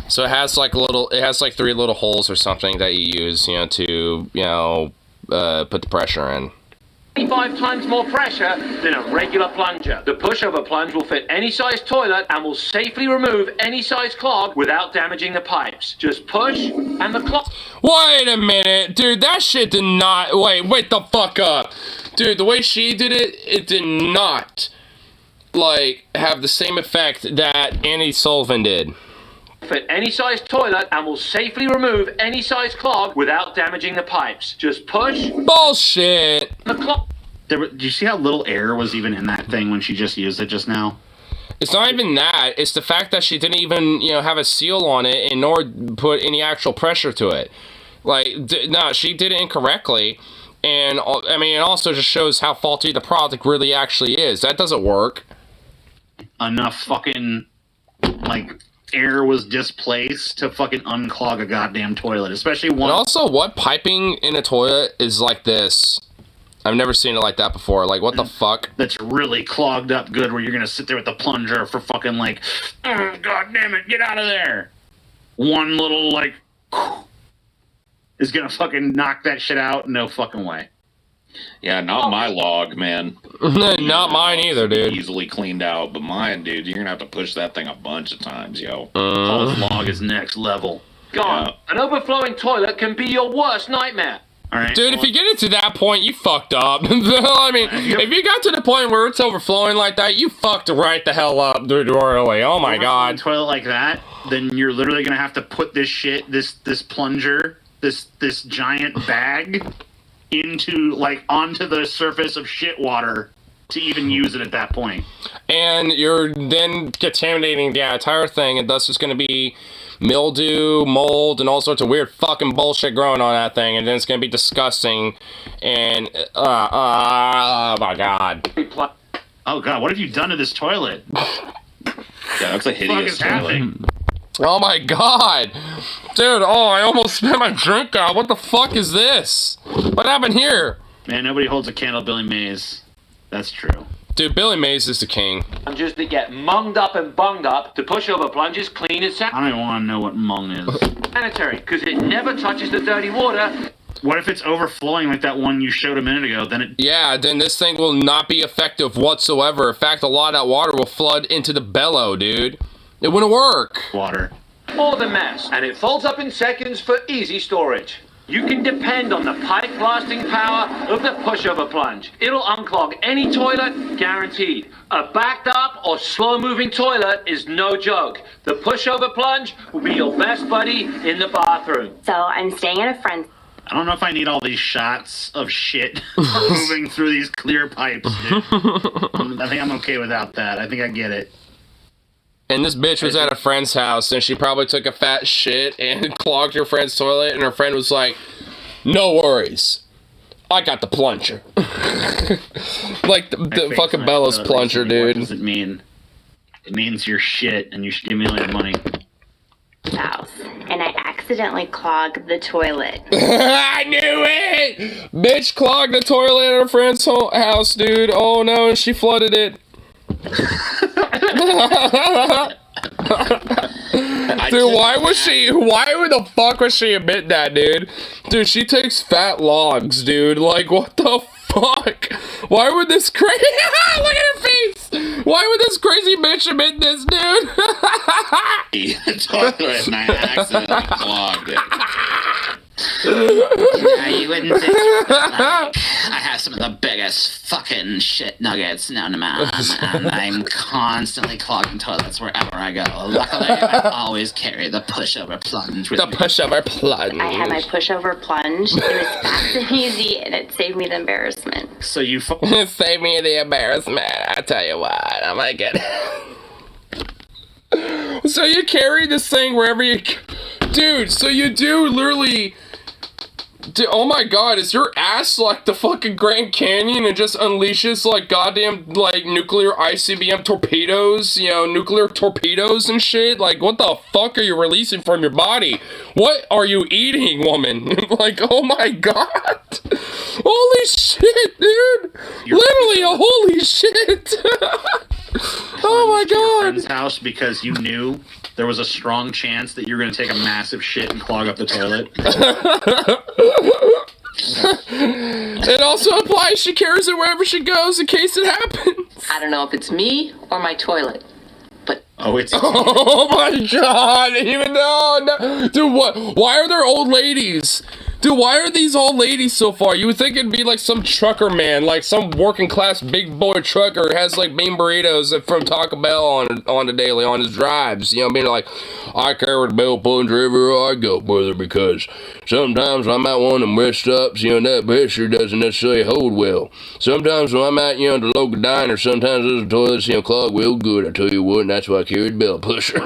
So it has like 3 little holes or something that you use, to, put the pressure in. 25 times more pressure than a regular plunger. The pushover plunge will fit any size toilet and will safely remove any size clog without damaging the pipes. Just push and the clog... Wait a minute, dude, that shit did not... Wait the fuck up. Dude, the way she did it, it did not, like, have the same effect that Annie Sullivan did. Fit any size toilet and will safely remove any size clog without damaging the pipes. Just push. Bullshit. The clog. Do you see how little air was even in that thing when she just used it just now? It's not even that. It's the fact that she didn't even, have a seal on it and nor put any actual pressure to it. Like, no, she did it incorrectly. And, I mean, it also just shows how faulty the product really actually is. That doesn't work. Enough fucking, like... air was displaced to fucking unclog a goddamn toilet, especially one. And also, what piping in a toilet is like this? I've never seen it like that before. Like, what the fuck? That's really clogged up good, where you're gonna sit there with the plunger for fucking like, oh, god damn it, get out of there. One little like is gonna fucking knock that shit out. No fucking way. Yeah, not my log, man. Not mine either, dude. Easily cleaned out, but mine, dude, you're gonna have to push that thing a bunch of times, yo. Paul's log is next level. Gone. Yeah. An overflowing toilet can be your worst nightmare. All right, dude, if you get it to that point, you fucked up. I mean, if you got to the point where it's overflowing like that, you fucked right the hell up, dude. Royally. Oh my god. Toilet like that, then you're literally gonna have to put this shit, this plunger, this giant bag onto the surface of shit water to even use it at that point. And you're then contaminating the entire thing, and thus it's going to be mildew, mold, and all sorts of weird fucking bullshit growing on that thing, and then it's going to be disgusting, and, oh my god. Oh god, what have you done to this toilet? Yeah, looks like hideous toilet. Oh my god! Dude, oh, I almost spit my drink out. What the fuck is this? What happened here? Man, nobody holds a candle Billy Mays. That's true. Dude, Billy Mays is the king. Plunges that get munged up and bunged up to push over plunges clean and I don't even want to know what mung is. sanitary, because it never touches the dirty water. What if it's overflowing like that one you showed a minute ago? Yeah, then this thing will not be effective whatsoever. In fact, a lot of that water will flood into the bellow, dude. It wouldn't work. Water. Or the mess, and it folds up in seconds for easy storage. You can depend on the pipe blasting power of the pushover plunge. It'll unclog any toilet, guaranteed. A backed up or slow moving toilet is no joke. The pushover plunge will be your best buddy in the bathroom. So I'm staying at a friend's. I don't know if I need all these shots of shit moving through these clear pipes, dude. I think I'm okay without that. I think I get it. And this bitch was at a friend's house, and she probably took a fat shit and clogged her friend's toilet, and her friend was like, no worries, I got the plunger. Like the fucking Bella's plunger, dude. What does it mean? It means you're shit, and you should give me all your money. House, and I accidentally clogged the toilet. I knew it! Bitch clogged the toilet at her friend's house, dude. Oh no, and she flooded it. Dude, why the fuck was she admit that, dude? Dude, she takes fat logs, dude. Like, what the fuck? Why would this crazy... Look at her face! Why would this crazy bitch admit this, dude? Toilet and I accidentally clogged it. Yeah, you wouldn't think like, I have some of the biggest fucking shit nuggets known to man, and I'm constantly clogging toilets wherever I go. Luckily, I always carry the pushover plunge with me. Pushover plunge. I had my pushover plunge. It was fast and easy, and it saved me the embarrassment. So you saved me the embarrassment. I tell you what, I'm like it. So you carry this thing wherever you... Dude, so you do literally... Dude, oh my god, is your ass like the fucking Grand Canyon and just unleashes like goddamn like nuclear ICBM torpedoes, you know, nuclear torpedoes and shit? Like, what the fuck are you releasing from your body? What are you eating, woman? Like, oh my god. Holy shit, dude. Literally a holy shit. Oh my god. Your friend's house because you knew there was a strong chance that you were going to take a massive shit and clog up the toilet. It also implies she carries it wherever she goes in case it happens. I don't know if it's me or my toilet, but... Oh, it's... Oh my god, even though... No. Dude, what? Why are there old ladies? Dude, why are these old ladies so far? You would think it'd be like some trucker man, like some working class big boy trucker has like bean burritos from Taco Bell on the daily, on his drives. You know, being like, I carry the bell punch everywhere I go, brother, because sometimes I'm at one of them rest stops, you know, that pressure doesn't necessarily hold well. Sometimes when I'm at, you know, the local diner, sometimes those toilets, you know, clog real good, I tell you what, and that's why I carry the bell pusher.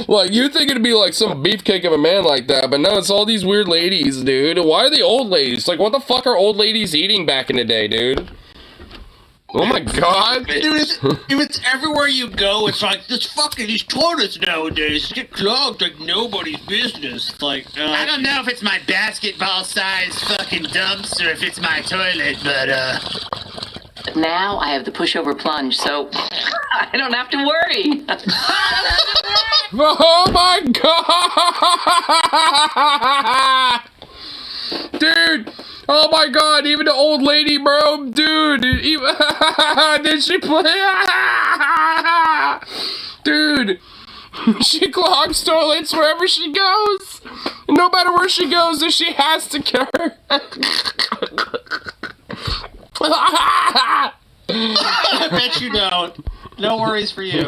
Like, you'd think it'd be like some beefcake of a man like that, but no, it's all these weird ladies, dude. Why are they old ladies? Like, what the fuck are old ladies eating back in the day, dude? Oh my god. Dude, if it's everywhere you go, it's like, these toilets nowadays get clogged like nobody's business. It's like, I don't know if it's my basketball-sized fucking dumps or if it's my toilet, but, Now I have the pushover plunge, so I don't have to worry. Oh my god! Dude! Oh my god, even the old lady, bro! Dude! Did she play? Dude! She clogs toilets wherever she goes! No matter where she goes, she has to carry. I bet you don't. No worries for you.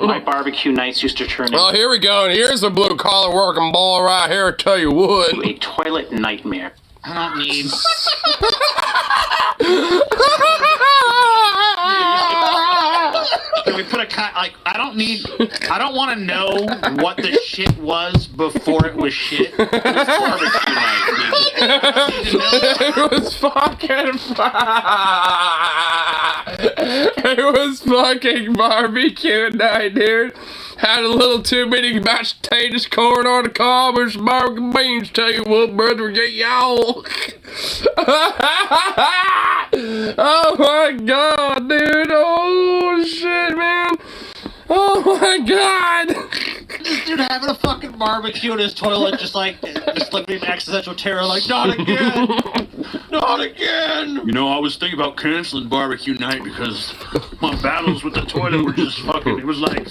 My barbecue nights used to turn Oh, here we go. And here's a blue-collar working boy right here, I tell you what. into a toilet nightmare. I don't need... Can we put a I don't want to know what the shit was before it was shit. It was barbecue night. It was fucking It was fucking barbecue night, dude. Had a little too many mashed potatoes, corn on the cob, and some barbecue beans. Tell you what, brother, get y'all. Oh my god, dude. Oh shit, man. Oh my god. This dude having a fucking barbecue in his toilet, just like being existential terror, like, not again! Not again! You know, I was thinking about canceling barbecue night because my battles with the toilet were just fucking, it was like...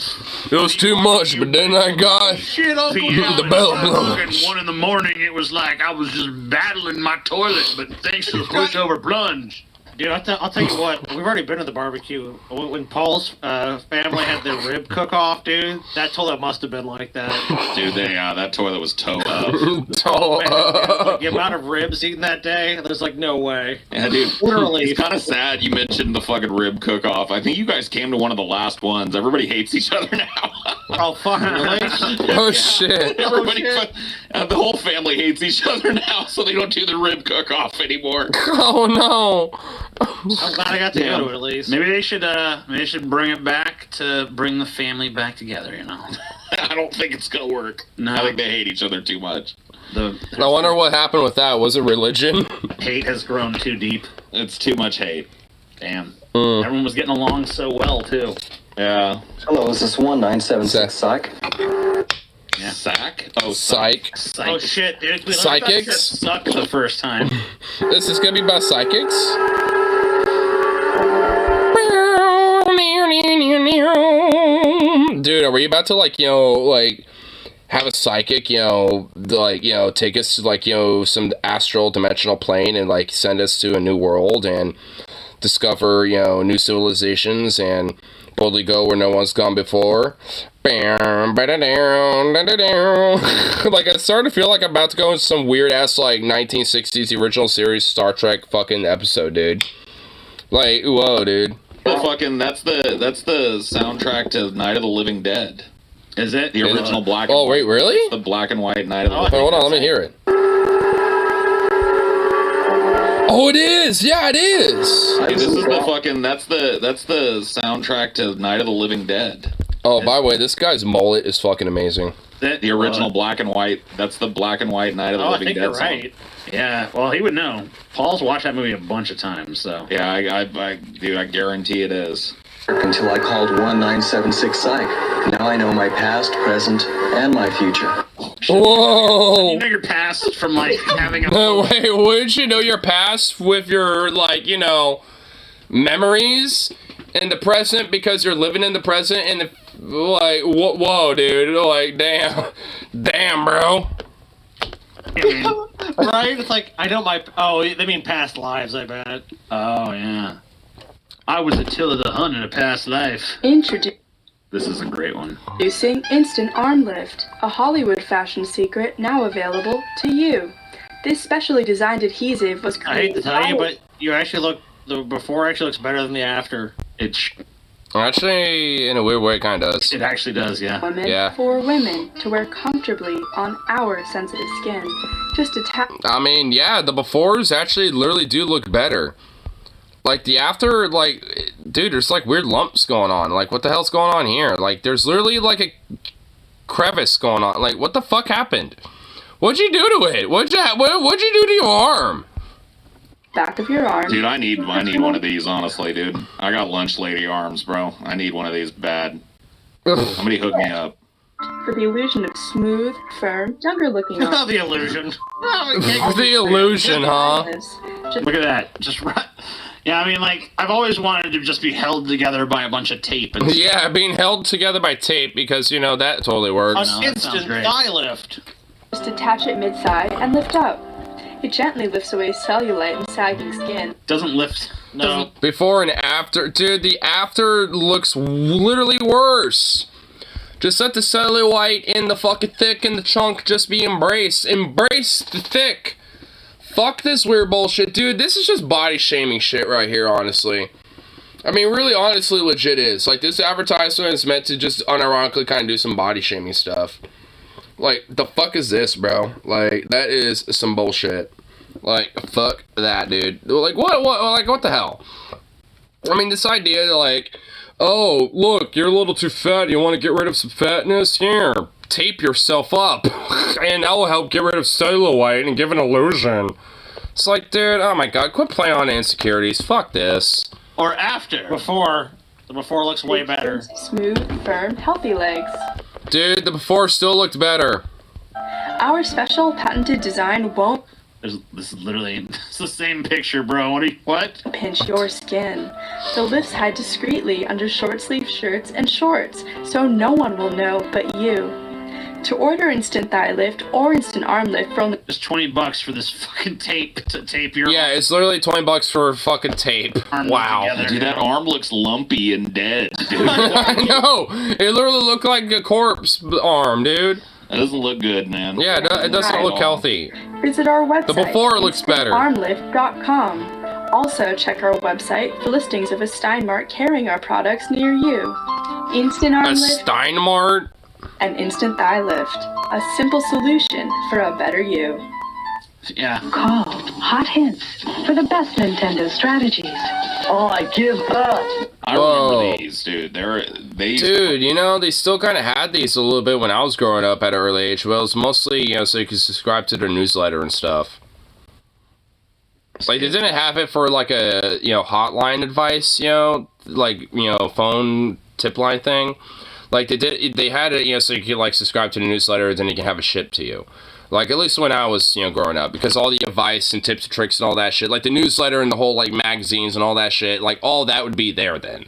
It was too much, but then I got shit up the bell plunge. 1 in the morning, it was like I was just battling my toilet, but thanks to the pushover plunge. Dude, I'll tell you what, we've already been to the barbecue. When Paul's family had their rib cook-off, dude, that toilet must have been like that. Dude, that toilet was toe up. Toe up. Like, the amount of ribs eaten that day, there's like no way. Yeah, dude. Literally. It's kind of sad you mentioned the fucking rib cook-off. I think you guys came to one of the last ones. Everybody hates each other now. Oh, fuck, really? Oh, shit. Everybody, the whole family hates each other now, so they don't do the rib cook-off anymore. Oh, no. I'm glad I got to go to it at least. Maybe they should bring it back to bring the family back together, you know. I don't think it's gonna work. No. I think they hate each other too much. I wonder what happened with that. Was it religion? Hate has grown too deep. It's too much hate. Damn. Everyone was getting along so well, too. Yeah. Hello, is this 1976 Psych? Yeah. Sack? Oh, Psych. Oh shit, dude. Psychics? Sucked the first time. This is gonna be about psychics? Dude, are we about to have a psychic, take us to some astral dimensional plane and send us to a new world and discover, new civilizations and boldly go where no one's gone before? I'm starting to feel like I'm about to go into some weird ass 1960s original series Star Trek fucking episode, dude. Whoa, dude. That's the soundtrack to Night of the Living Dead. Is it? The original black and white. Oh, wait, really? It's the black and white Night of the Living Dead. Hold on, let me hear it. Oh, it is! Yeah, it is! Hey, this is that's the soundtrack to Night of the Living Dead. Oh, by the way, this guy's mullet is fucking amazing. The original black and white, that's the black and white Night of the Living Dead song. Right. Yeah, well, he would know. Paul's watched that movie a bunch of times, so. Yeah, I guarantee it is. Until I called 1976 Psych. Now I know my past, present, and my future. Whoa! You know your past from, having a... Wait, wouldn't you know your past with your, memories in the present because you're living in the present and the... whoa, dude. Damn, bro. Right? It's I know my... Oh, they mean past lives, I bet. Oh, yeah. I was Attila the Hun in a past life. This is a great one. Introducing Instant Arm Lift, a Hollywood fashion secret now available to you. This specially designed adhesive was I hate created to tell you, but you actually look... The before actually looks better than the after. Actually, in a weird way, it kind of does. It actually does, yeah. women for women to wear comfortably on our sensitive skin. Just a tap. I mean, yeah, the befores actually literally do look better. Like, the after, like, dude, there's, like, weird lumps going on. Like, what the hell's going on here? Like, there's literally, like, a crevice going on. Like, what the fuck happened? What'd you do to it? What'd you do to your arm? Back of your arm. Dude, I need one of these, honestly, dude. I got lunch lady arms, bro. I need one of these bad. Somebody hook me up. For the illusion of smooth, firm, younger-looking arms. The illusion. The illusion, huh? Look at that. Just right. Yeah, I mean, like, I've always wanted to just be held together by a bunch of tape. And yeah, being held together by tape because, you know, that totally works. An instant thigh lift. Just attach it mid-side and lift up. It gently lifts away cellulite and sagging skin. Doesn't lift. No. Before and after. Dude, the after looks literally worse. Just let the cellulite in the fucking thick and the chunk just be embraced. Embrace the thick. Fuck this weird bullshit. Dude, this is just body shaming shit right here, honestly. I mean, really, honestly, legit is. Like, this advertisement is meant to just unironically kind of do some body shaming stuff. Like, the fuck is this, bro? Like, that is some bullshit. Like, fuck that, dude. Like, what the hell? I mean, this idea, like, oh, look, you're a little too fat. You want to get rid of some fatness? Here, tape yourself up. And that will help get rid of cellulite and give an illusion. It's like, dude, oh my god, quit playing on insecurities. Fuck this. Or after. Before. The before looks way better. Smooth, firm, healthy legs. Dude, the before still looked better. Our special patented design won't This is literally it's the same picture, bro. What? Pinch your skin. The lifts hide discreetly under short sleeve shirts and shorts, so no one will know but you. To order instant thigh lift or instant arm lift from Just $20 for this fucking tape to tape your Yeah, it's literally $20 for fucking tape. Wow. Dude, that arm looks lumpy and dead, dude. I know. It literally looked like a corpse arm, dude. That doesn't look good, man. Yeah, it doesn't look healthy. Visit our website. The before looks better. Armlift.com. Also, check our website for listings of a Steinmart carrying our products near you. Instant arm A lift Steinmart? and instant thigh lift. A simple solution for a better you. Yeah. Call Hot Hints for the best Nintendo strategies. Oh, I give up. I remember these, dude. Dude, you know, they still kind of had these a little bit when I was growing up at an early age. Well, it was mostly, you know, so you could subscribe to their newsletter and stuff. Like, they didn't have it for, like, a, you know, hotline advice, you know, like, you know, phone tip line thing. Like, they had it, you know, so you could, like, subscribe to the newsletter, and then you can have it shipped to you. Like, at least when I was, you know, growing up. Because all the advice and tips and tricks and all that shit, like, the newsletter and the whole, like, magazines and all that shit, like, all that would be there then.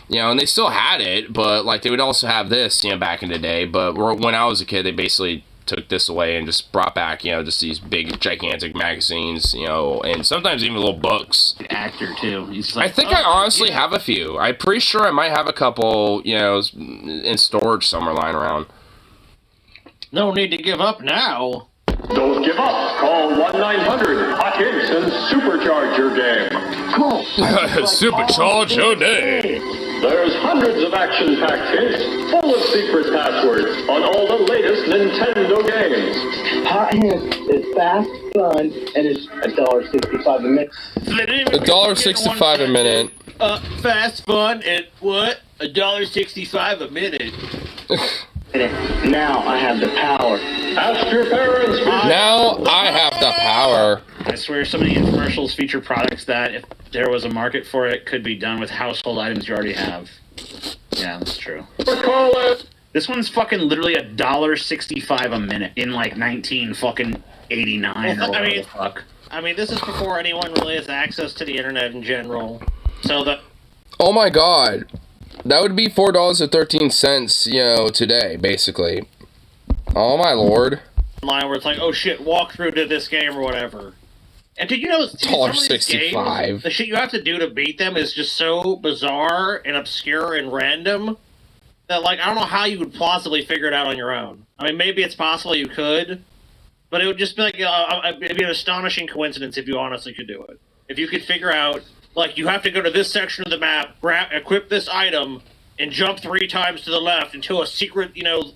You know, and they still had it, but, like, they would also have this, you know, back in the day. But when I was a kid, they basically took this away and just brought back, you know, just these big, gigantic magazines, you know, and sometimes even little books. The actor, too. He's I think I honestly have a few. I'm pretty sure I might have a couple, you know, in storage somewhere lying around. No need to give up now. Don't give up. Call 1-900 Hints and supercharge your game. Call. Supercharge your day. There's hundreds of action-packed hints full of secret passwords on all the latest Nintendo games. Hot Hints is fast, fun, and it's $1.65 a minute. $1.65 a minute. Fast, fun, and what? $1.65 a minute. Now I have the power. Ask your parents. Now I have the power. I swear some of the infomercials feature products that, if there was a market for it, could be done with household items you already have. Yeah, that's true. Call it. This one's fucking literally $1.65 a minute in like 1989 or whatever the fuck. I mean, this is before anyone really has access to the internet in general. So the... Oh my god. That would be $4.13, you know, today, basically. Oh my lord. Line where it's like, oh shit, walk through to this game or whatever. And did you know $1.65. The shit you have to do to beat them is just so bizarre and obscure and random that, like, I don't know how you would plausibly figure it out on your own. I mean, maybe it's possible you could, but it would just be like, it'd be an astonishing coincidence if you honestly could do it. If you could figure out, like, you have to go to this section of the map, equip this item, and jump 3 times to the left until a secret, you know,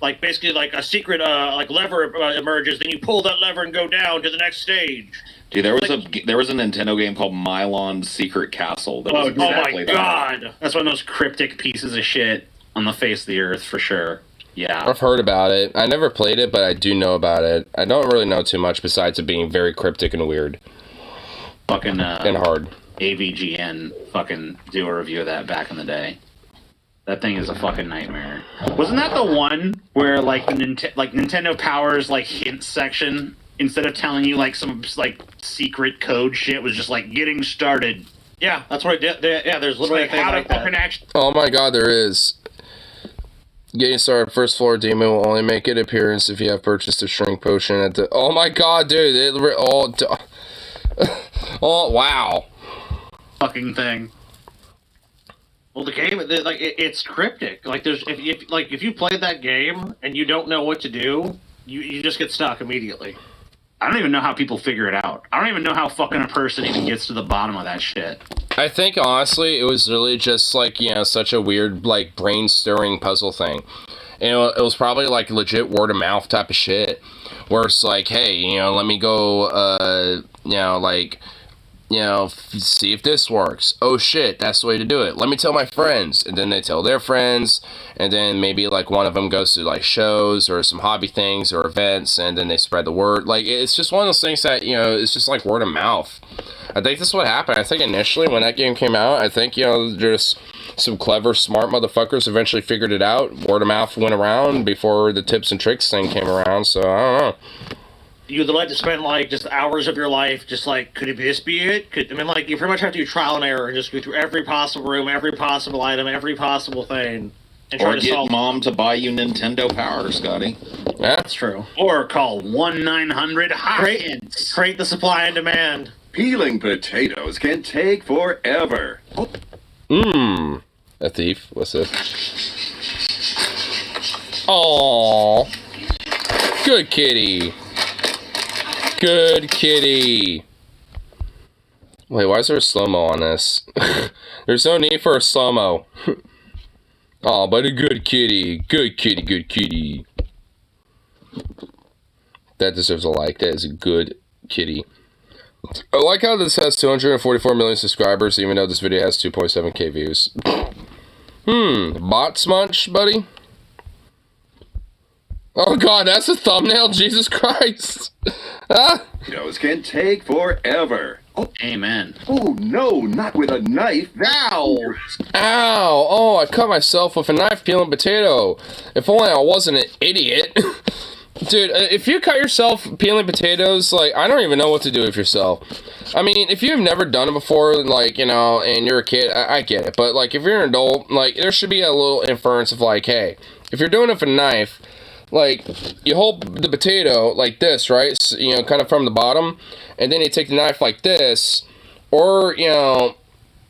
like basically like a secret like lever emerges, then you pull that lever and go down to the next stage. Dude, there was a Nintendo game called Mylon's Secret Castle. That was exactly my god, that's one of those cryptic pieces of shit on the face of the earth for sure. Yeah, I've heard about it. I never played it, but I do know about it. I don't really know too much besides it being very cryptic and weird. Fucking and hard. AVGN fucking do a review of that back in the day. That thing is a fucking nightmare. Wasn't that the one where like the Nintendo Power's like hint section, instead of telling you like some like secret code shit, was just like getting started? Yeah, that's what it did. Yeah, there's literally like how to fucking actually. Oh my god, there is. Getting started, first floor demon will only make an appearance if you have purchased a shrink potion at the. Oh my god, dude! Oh wow! Fucking thing. Well, the game, like it's cryptic. Like there's if you played that game and you don't know what to do, you just get stuck immediately. I don't even know how people figure it out. I don't even know how fucking a person even gets to the bottom of that shit. I think, honestly, it was really just, like, you know, such a weird, like, brain-stirring puzzle thing. And it was probably, like, legit word-of-mouth type of shit. Where it's like, hey, you know, let me go, you know, like, you know, see if this works. Oh, shit, that's the way to do it. Let me tell my friends. And then they tell their friends. And then maybe, like, one of them goes to, like, shows or some hobby things or events. And then they spread the word. Like, it's just one of those things that, you know, it's just like word of mouth. I think that's what happened. I think initially when that game came out, I think, you know, just some clever, smart motherfuckers eventually figured it out. Word of mouth went around before the tips and tricks thing came around. So, I don't know. You'd like to spend like just hours of your life just like, could this be it? I mean, like, you pretty much have to do trial and error and just go through every possible room, every possible item, every possible thing, and try or to get solve. mom to buy you Nintendo Power, Scotty. Yeah, that's true. Or call 1-900-HOT. Create the supply and demand. Peeling potatoes can take forever. A thief. What's this? Aww. Good kitty. Good kitty. Wait, why is there a slow-mo on this? There's no need for a slow-mo. Oh, but a good kitty. Good kitty, good kitty. That deserves a like. That is a good kitty. I like how this has 244 million subscribers, even though this video has 2.7k views. Bot smudge, buddy? Oh god, that's a thumbnail? Jesus Christ. Potatoes can take forever. Oh, amen. Oh no, not with a knife. Ow! Ow! Oh, I cut myself with a knife peeling potato. If only I wasn't an idiot. Dude, if you cut yourself peeling potatoes, like, I don't even know what to do with yourself. I mean, if you've never done it before, like, you know, and you're a kid, I get it. But, like, if you're an adult, like, there should be a little inference of, like, hey, if you're doing it with a knife, like, you hold the potato like this, right? So, you know, kind of from the bottom. And then you take the knife like this. Or, you know,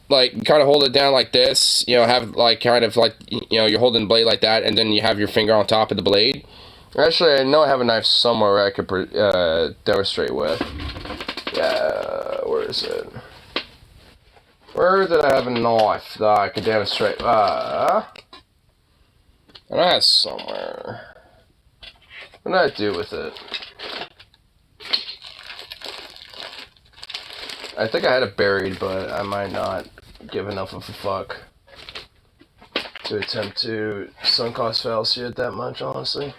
like, kind of hold it down like this. You know, have, like, kind of, like, you know, you're holding the blade like that. And then you have your finger on top of the blade. Actually, I know I have a knife somewhere where I could demonstrate with. Yeah, where is it? Where did I have a knife that I could demonstrate? I know I have somewhere. What did I do with it? I think I had it buried, but I might not give enough of a fuck to attempt to sunk cost fallacy it that much, honestly.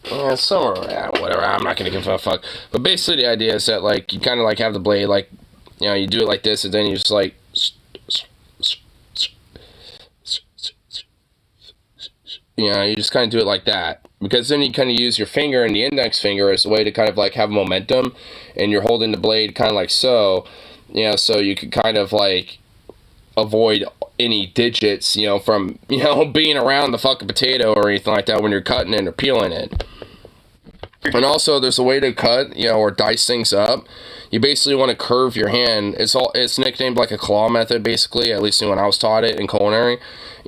Yeah, somewhere, yeah, whatever, I'm not gonna give a fuck. But basically the idea is that, like, you kind of, like, have the blade, like, you know, you do it like this, and then you just, like, you know, you just kind of do it like that. Because then you kind of use your finger and the index finger as a way to kind of, like, have momentum, and you're holding the blade kind of like so, you know, so you could kind of, like, avoid any digits, you know, from, you know, being around the fucking potato or anything like that when you're cutting it or peeling it. And also, there's a way to cut, you know, or dice things up. You basically want to curve your hand. It's nicknamed like a claw method, basically, at least when I was taught it in culinary.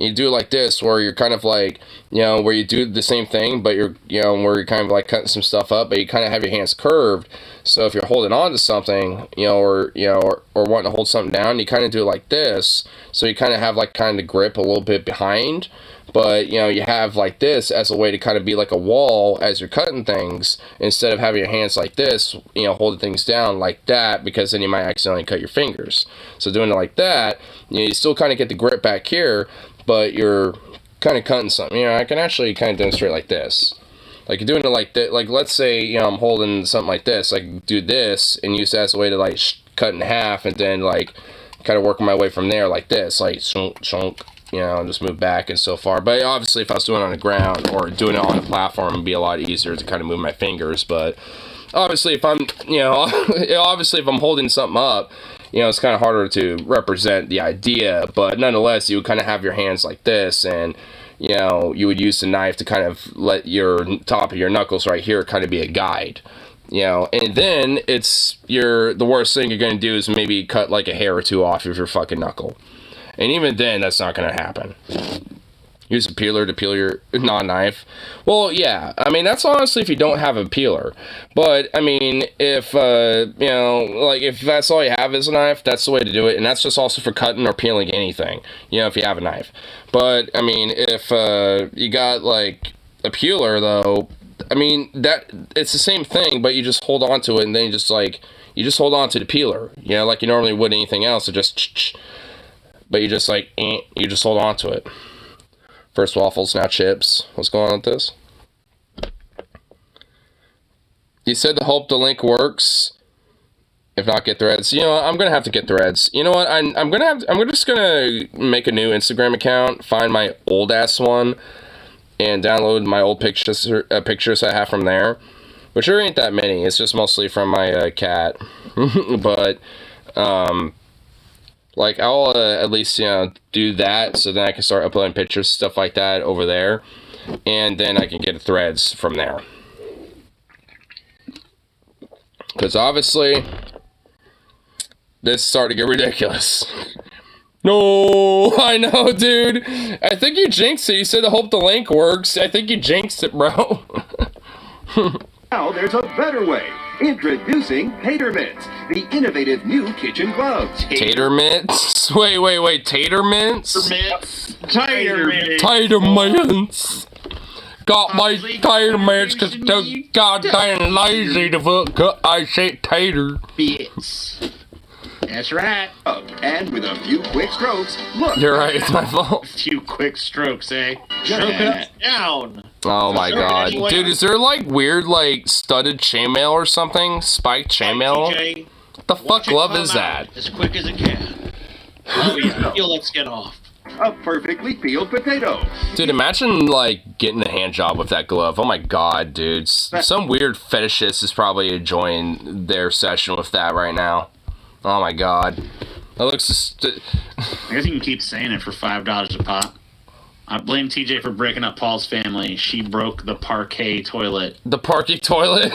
You do it like this, where you're kind of like, where you do the same thing, but you're, where you're kind of like cutting some stuff up, but you kind of have your hands curved. So if you're holding on to something, or wanting to hold something down, you kind of do it like this. So you kind of have like kind of grip a little bit behind, but you have like this as a way to kind of be like a wall as you're cutting things, instead of having your hands like this, holding things down like that, because then you might accidentally cut your fingers. So doing it like that, you still kind of get the grip back here, but you're kind of cutting something. I can actually kind of demonstrate like this. Like you're doing it like that. Like let's say I'm holding something like this. I can do this and use that as a way to like cut in half, and then like kind of working my way from there like this, like shunk, and just move back and so far. But obviously, if I was doing it on the ground or doing it on a platform, it'd be a lot easier to kind of move my fingers. But obviously, if I'm, obviously if I'm holding something up, it's kind of harder to represent the idea. But nonetheless, you would kind of have your hands like this, and you would use the knife to kind of let your top of your knuckles right here kind of be a guide. And then the worst thing you're going to do is maybe cut like a hair or two off of your fucking knuckle. And even then, that's not going to happen. Use a peeler to peel your non-knife. Well, yeah. I mean, that's honestly if you don't have a peeler. But, I mean, if, like, if that's all you have is a knife, that's the way to do it. And that's just also for cutting or peeling anything, if you have a knife. But, I mean, if you got, like, a peeler, though, I mean, it's the same thing, but you just hold on to it, and then you just hold on to the peeler, like you normally would anything else. But you just, like, you just hold on to it. First waffles, now chips. What's going on with this? You said to hope the link works. If not, get threads. I'm gonna have to get threads. You know what? I'm just gonna make a new Instagram account, find my old ass one, and download my old pictures I have from there. Which there ain't that many. It's just mostly from my cat. But like I'll at least do that, so then I can start uploading pictures, stuff like that over there, and then I can get threads from there. Because obviously this is starting to get ridiculous. No, I know, dude. I think you jinxed it. You said I hope the link works. I think you jinxed it, bro. Now there's a better way. Introducing Tater Mitts, the innovative new kitchen gloves. Tater Mitts? Wait. Tater Mitts? Tater Mitts. Tater Mitts. Got my tater mitts because they're goddamn lazy to fuck up. I said tater. Bits. That's right. And with a few quick strokes, look. You're right, it's my fault. A few quick strokes, eh? Stroke it down. Oh my god. Dude, is there like weird like studded chainmail or something? Spiked chainmail? What the fuck glove is that? As quick as it can. Oh yeah, let's get off. A perfectly peeled potato. Dude, imagine like getting a hand job with that glove. Oh my god, dude. Some weird fetishist is probably enjoying their session with that right now. Oh my god. That looks I guess you can keep saying it for $5 a pop. I blame TJ for breaking up Paul's family. She broke the parquet toilet. The parquet toilet?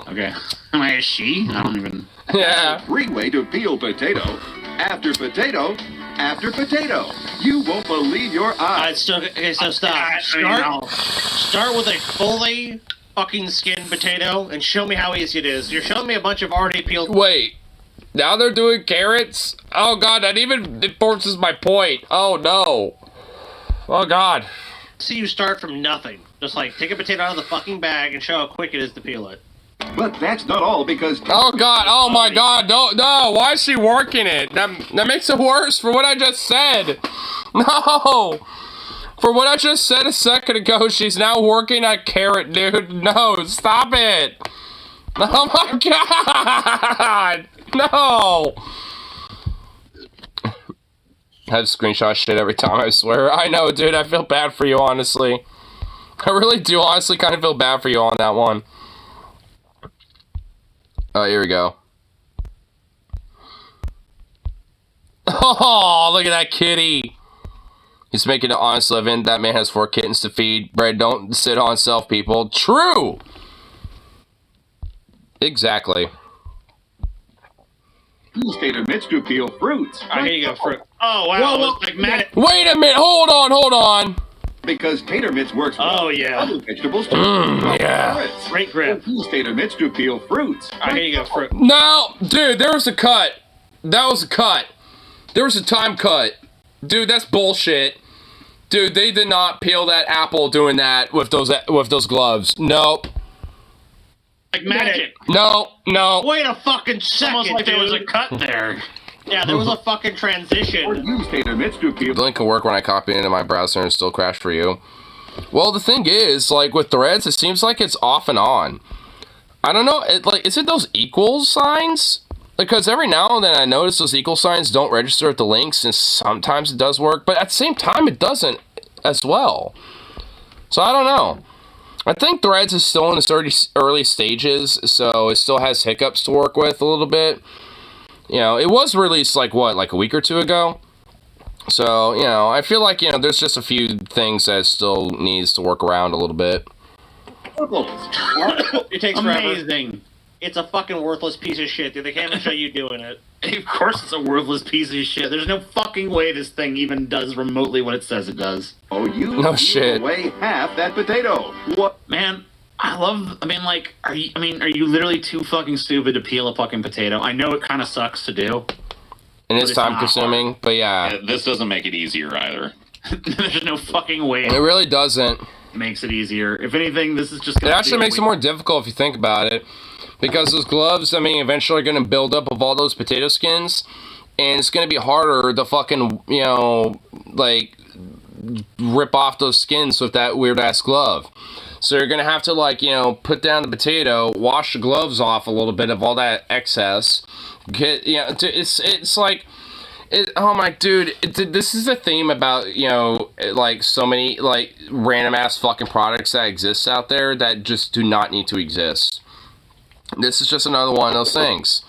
Okay. Am I a she? I don't even... Yeah. Free way to peel potato after potato after potato. You won't believe your eyes. Okay, so stop. Start with a fully fucking skinned potato and show me how easy it is. You're showing me a bunch of already peeled... Wait. Now they're doing carrots? Oh god, that even enforces my point. Oh no. Oh god. See, you start from nothing. Just like take a potato out of the fucking bag and show how quick it is to peel it. But that's not all, because... Oh god, oh my god, no, why is she working it? That makes it worse for what I just said. No! For what I just said a second ago, she's now working a carrot, dude. No, stop it! Oh my god! No! I have screenshot shit every time, I swear. I know, dude, I feel bad for you, honestly. I really do honestly kind of feel bad for you on that one. Oh, here we go. Oh, look at that kitty. He's making an honest living. That man has 4 kittens to feed. Bread don't sit on self, people. True! Exactly. Use Tater Mitts to peel fruits. Here you go, fruit. Oh, wow. Well, Like Matt. Wait a minute. Hold on. Because tater mitts works well with other vegetables too. Yeah. Carrots. Great grip. Use tater mitts to peel fruits. Here you go, fruit. No, dude, there was a cut. That was a cut. There was a time cut. Dude, that's bullshit. Dude, they did not peel that apple doing that with those gloves. Nope. Like magic. No. Wait a fucking second, Almost like there was a cut there. Yeah, there was a fucking transition. Use tater mitts to peel. The link can work when I copy it into my browser and still crash for you. Well, the thing is, like, with Threads, it seems like it's off and on. I don't know, is it those equals signs? Because every now and then I notice those equal signs don't register at the links, and sometimes it does work, but at the same time it doesn't as well. So I don't know. I think Threads is still in its early stages, so it still has hiccups to work with a little bit. You know, it was released like a week or two ago. So, you know, I feel like, there's just a few things that still needs to work around a little bit. It takes forever. Amazing. It's a fucking worthless piece of shit, dude. They can't even show you doing it. Of course it's a worthless piece of shit. There's no fucking way this thing even does remotely what it says it does. Oh, you no shit. Away half that potato. What? Man, are you literally too fucking stupid to peel a fucking potato? I know it kind of sucks to do. And it's time consuming, but yeah. This doesn't make it easier either. There's no fucking way. It really doesn't. Makes it easier. If anything, this is just. It actually makes it more difficult if you think about it. Because those gloves, eventually are going to build up of all those potato skins. And it's going to be harder to fucking, rip off those skins with that weird-ass glove. So you're going to have to, put down the potato, wash the gloves off a little bit of all that excess. It's like... oh my dude, this is a theme about, so many, random-ass fucking products that exist out there that just do not need to exist. This is just another one of those things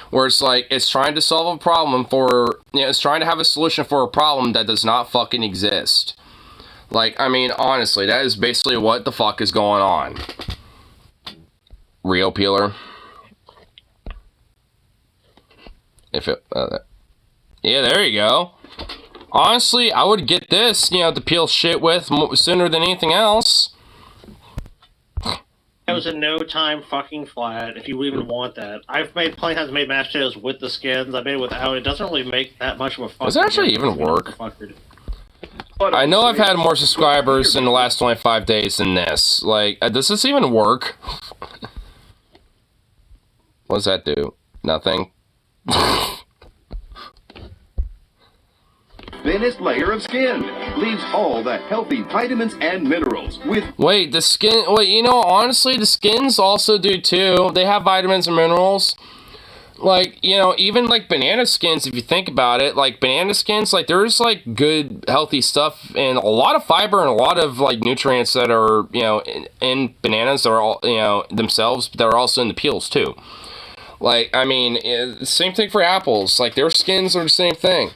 where it's like it's trying to solve a problem it's trying to have a solution for a problem that does not fucking exist. Honestly, that is basically what the fuck is going on. Rio peeler. Yeah, there you go. Honestly, I would get this, to peel shit with sooner than anything else. It was a no-time fucking flat, if you even want that. I've made plenty times made mashed potatoes with the skins. I made it without. It doesn't really make that much of a fucking. Does it actually even work? I know I've had more subscribers in the last 25 days than this. Does this even work? What does that do? Nothing. Thinnest layer of skin leaves all the healthy vitamins and minerals with. Wait, the skin. Wait, honestly, the skins also do too. They have vitamins and minerals. Even banana skins, if you think about it, banana skins, there's good, healthy stuff and a lot of fiber and a lot of nutrients that are, in bananas that are all, themselves, that are also in the peels too. Same thing for apples. Their skins are the same thing.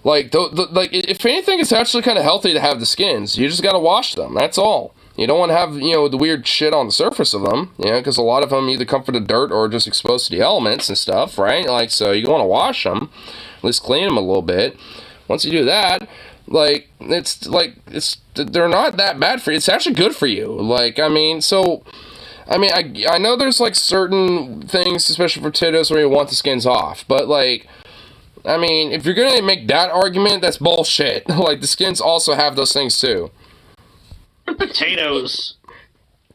If anything, it's actually kind of healthy to have the skins. You just gotta wash them, that's all. You don't want to have, the weird shit on the surface of them, because a lot of them either come from the dirt or just exposed to the elements and stuff, right? So you want to wash them, at least clean them a little bit. Once you do that, they're not that bad for you. It's actually good for you. I know there's, certain things, especially for potatoes, where you want the skins off, but, if you're gonna make that argument, that's bullshit. The skins also have those things too. Potatoes.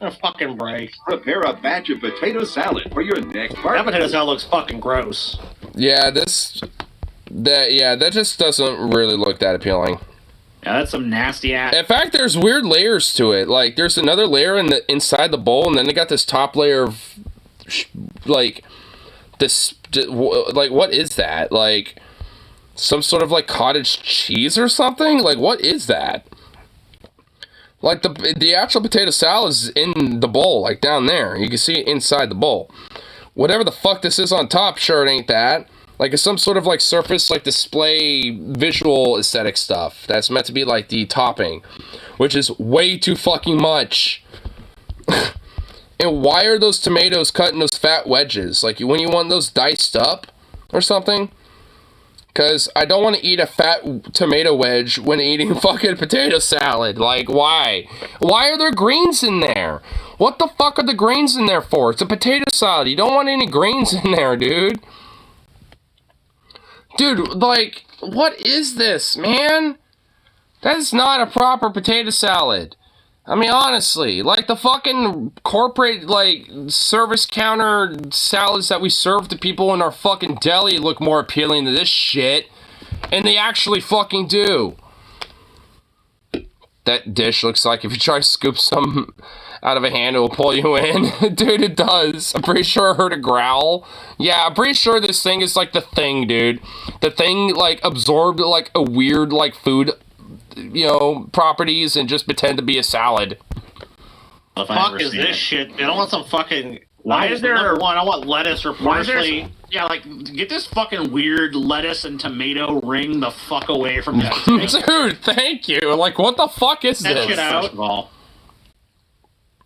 A fucking break. Prepare a batch of potato salad for your next party. That potato salad looks fucking gross. Yeah, that just doesn't really look that appealing. Yeah, that's some nasty ass. In fact, there's weird layers to it. There's another layer inside the bowl, and then they got this top layer of, this, what is that? Some sort of, cottage cheese or something? What is that? The actual potato salad is in the bowl, down there. You can see it inside the bowl. Whatever the fuck this is on top, sure it ain't that. It's some sort of, surface, display visual aesthetic stuff. That's meant to be, the topping. Which is way too fucking much. And why are those tomatoes cut in those fat wedges? When you want those diced up or something? Because I don't want to eat a fat tomato wedge when eating fucking potato salad. Like, why? Why are there greens in there? What the fuck are the greens in there for? It's a potato salad. You don't want any greens in there, dude. Dude, like, what is this, man? That is not a proper potato salad. I mean, honestly, like the fucking corporate, like, service counter salads that we serve to people in our fucking deli look more appealing to this shit. And they actually fucking do. That dish looks like if you try to scoop some out of a hand, it will pull you in. Dude, it does. I'm pretty sure I heard a growl. Yeah, I'm pretty sure this thing is like the Thing, dude. The Thing, like, absorbed, like, a weird, like, food, you know, properties and just pretend to be a salad. The fuck is this shit? I don't want some fucking... Why is there... Number one, I want lettuce or parsley. Yeah, like, get this fucking weird lettuce and tomato ring the fuck away from that thing. Dude, thank you. Like, what the fuck is that this? Shit out. First of all.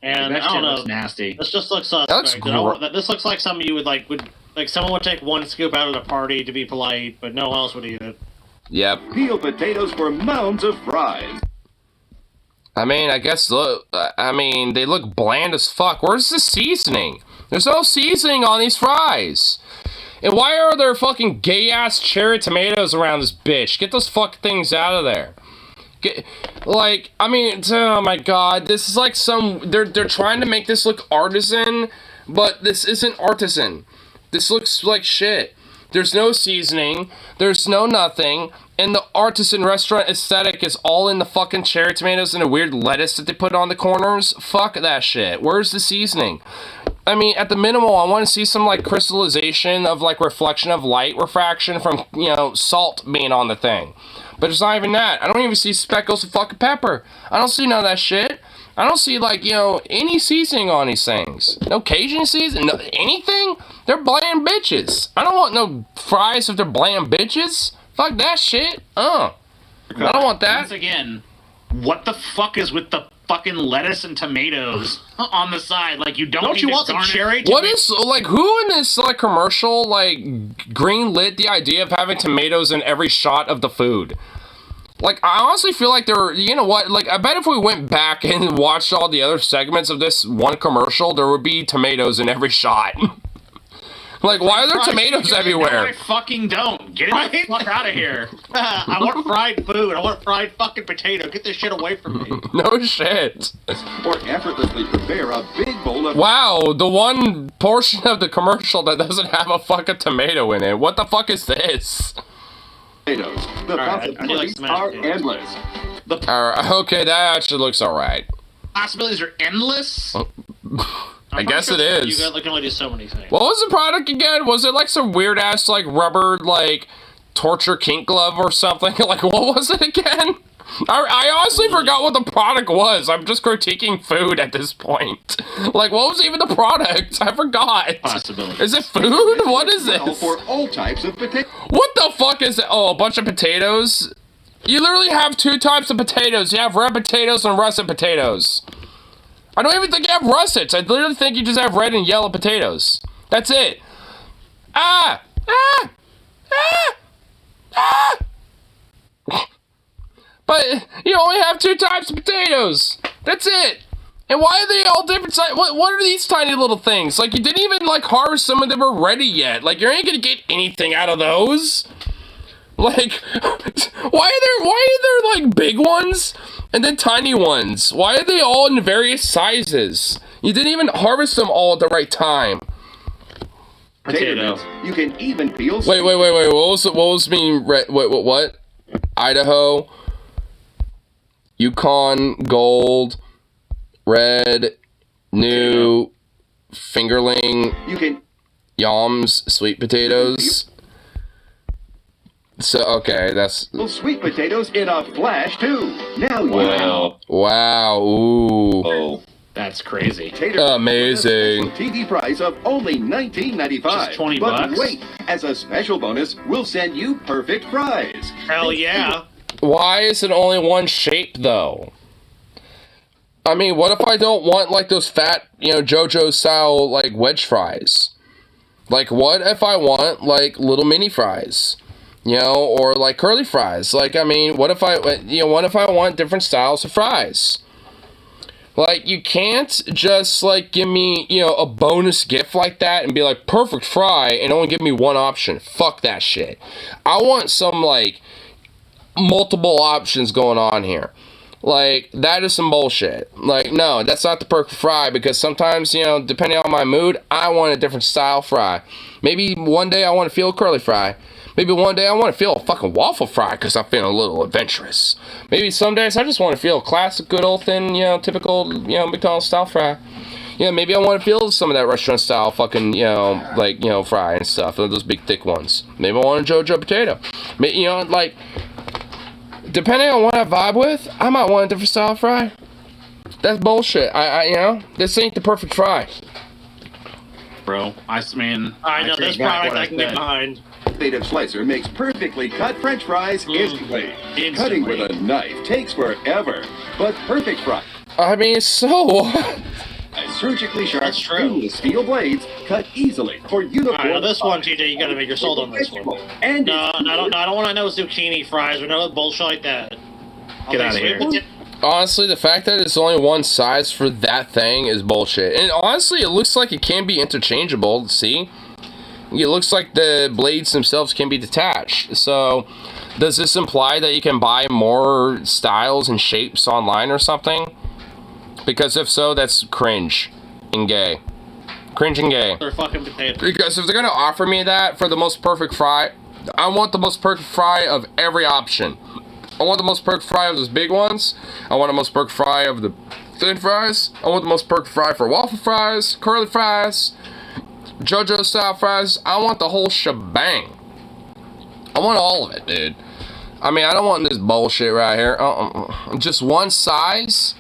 And that I don't shit know. looks nasty. This just looks suspect. This looks like something you would like someone would take one scoop out at a party to be polite, but no one else would eat it. Yep. Peel potatoes for mounds of fries. I mean, I guess, look, I mean, they look bland as fuck. Where's the seasoning? There's no seasoning on these fries. And why are there fucking gay-ass cherry tomatoes around this bitch? Get those fuck things out of there. Like, I mean, oh my god, this is like they're trying to make this look artisan, but this isn't artisan. This looks like shit. There's no seasoning, there's no nothing, and the artisan restaurant aesthetic is all in the fucking cherry tomatoes and a weird lettuce that they put on the corners. Fuck that shit. Where's the seasoning? I mean, at the minimal, I want to see some, like, crystallization of, like, reflection of light refraction from, you know, salt being on the thing. But it's not even that. I don't even see speckles of fucking pepper. I don't see none of that shit. I don't see, like, you know, any seasoning on these things. No Cajun seasoning, no anything. They're bland bitches. I don't want no fries if they're bland bitches. Fuck that shit. I don't want that. Once again, what the fuck is with the fucking lettuce and tomatoes on the side? Like, you don't you want some cherry What is, like, who in this, like, commercial, like, green-lit the idea of having tomatoes in every shot of the food? Like, I honestly feel like there were, you know what, like, I bet if we went back and watched all the other segments of this one commercial, there would be tomatoes in every shot. Like, why are there tomatoes everywhere? No, I fucking don't. Get it the fuck out of here. I want fried food. I want fried fucking potato. Get this shit away from me. No shit. Or effortlessly prepare a big bowl of... Wow, the one portion of the commercial that doesn't have a fucking tomato in it. What the fuck is this? Potatoes. The possibilities are endless. Okay, that actually looks alright. Possibilities are endless? I guess it is. You can only do so many things. What was the product again? Was it like some weird ass like rubber like torture kink glove or something? Like what was it again? I honestly forgot what the product was. I'm just critiquing food at this point. Like what was even the product? I forgot. Possibility. Is it food? What is this? For all types of potatoes. What the fuck is it? Oh, a bunch of potatoes? You literally have two types of potatoes. You have red potatoes and russet potatoes. I don't even think you have russets. I literally think you just have red and yellow potatoes. That's it. But you only have two types of potatoes. That's it. And why are they all different sizes? What are these tiny little things? Like, you didn't even, like, harvest some of them were ready yet. Like, you ain't gonna get anything out of those. Like, why are there, like, big ones and then tiny ones? Why are they all in various sizes? You didn't even harvest them all at the right time. Potato. You can even peel... Wait. What was being... What? Idaho... Yukon Gold, Red, New, Fingerling, you can Yams, sweet potatoes. So okay, that's sweet potatoes in a flash too. Now wow, ooh, oh, that's crazy, amazing. TV price of only $19.95. Just $20. But wait, as a special bonus, we'll send you perfect fries. Hell yeah. Why is it only one shape, though? I mean, what if I don't want, like, those fat, you know, JoJo-style, like, wedge fries? Like, what if I want, like, little mini fries? You know, or like curly fries. Like, I mean, what if I want different styles of fries? Like, you can't just, like, give me, you know, a bonus gift like that and be like, perfect fry, and only give me one option. Fuck that shit. I want some, like, multiple options going on here. Like, that is some bullshit. Like, no, that's not the perfect fry, because sometimes, you know, depending on my mood, I want a different style fry. Maybe one day I want to feel a curly fry. Maybe one day I want to feel a fucking waffle fry because I'm feeling a little adventurous. Maybe some days I just want to feel a classic, good old thin, you know, typical, you know, McDonald's style fry. Yeah, maybe I want to feel some of that restaurant style fucking, you know, like, you know, fry and stuff. Those big thick ones. Maybe I want a JoJo potato. Maybe, you know, like, depending on what I vibe with, I might want a different style fry. That's bullshit. You know, this ain't the perfect fry. Bro, I mean, I know this product I can get behind. Native slicer makes perfectly cut French fries instantly. Cutting with a knife takes forever, but perfect fry. I mean, so surgically sharp stainless steel blades cut easily for uniform. Alright, now this one, TJ, you gotta make your sold on this one. And no, I don't want to know zucchini fries or no bullshit like that. Get out of here. Honestly, the fact that it's only one size for that thing is bullshit. And honestly, it looks like it can be interchangeable. See? It looks like the blades themselves can be detached. So, does this imply that you can buy more styles and shapes online or something? Because if so, that's cringe and gay. Cringe and gay. They're fucking potatoes. Because if they're gonna offer me that for the most perfect fry, I want the most perfect fry of every option. I want the most perfect fry of those big ones. I want the most perfect fry of the thin fries. I want the most perfect fry for waffle fries, curly fries, JoJo style fries. I want the whole shebang. I want all of it, dude. I mean, I don't want this bullshit right here. Just one size,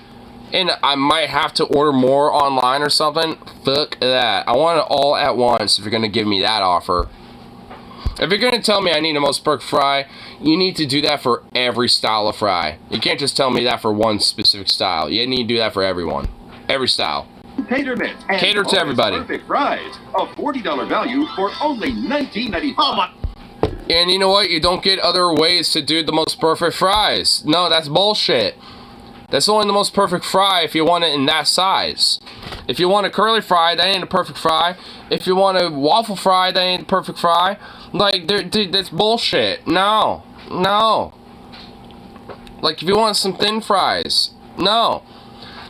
and I might have to order more online or something. Fuck that. I want it all at once if you're gonna give me that offer. If you're gonna tell me I need the most perfect fry, you need to do that for every style of fry. You can't just tell me that for one specific style. You need to do that for everyone. Every style. Cater to everybody. Perfect fries, a $40 value for only $19.95. Oh my. And you know what? You don't get other ways to do the most perfect fries. No, that's bullshit. That's only the most perfect fry if you want it in that size. If you want a curly fry, that ain't a perfect fry. If you want a waffle fry, that ain't a perfect fry. Like, dude, that's bullshit. No. Like, if you want some thin fries, no.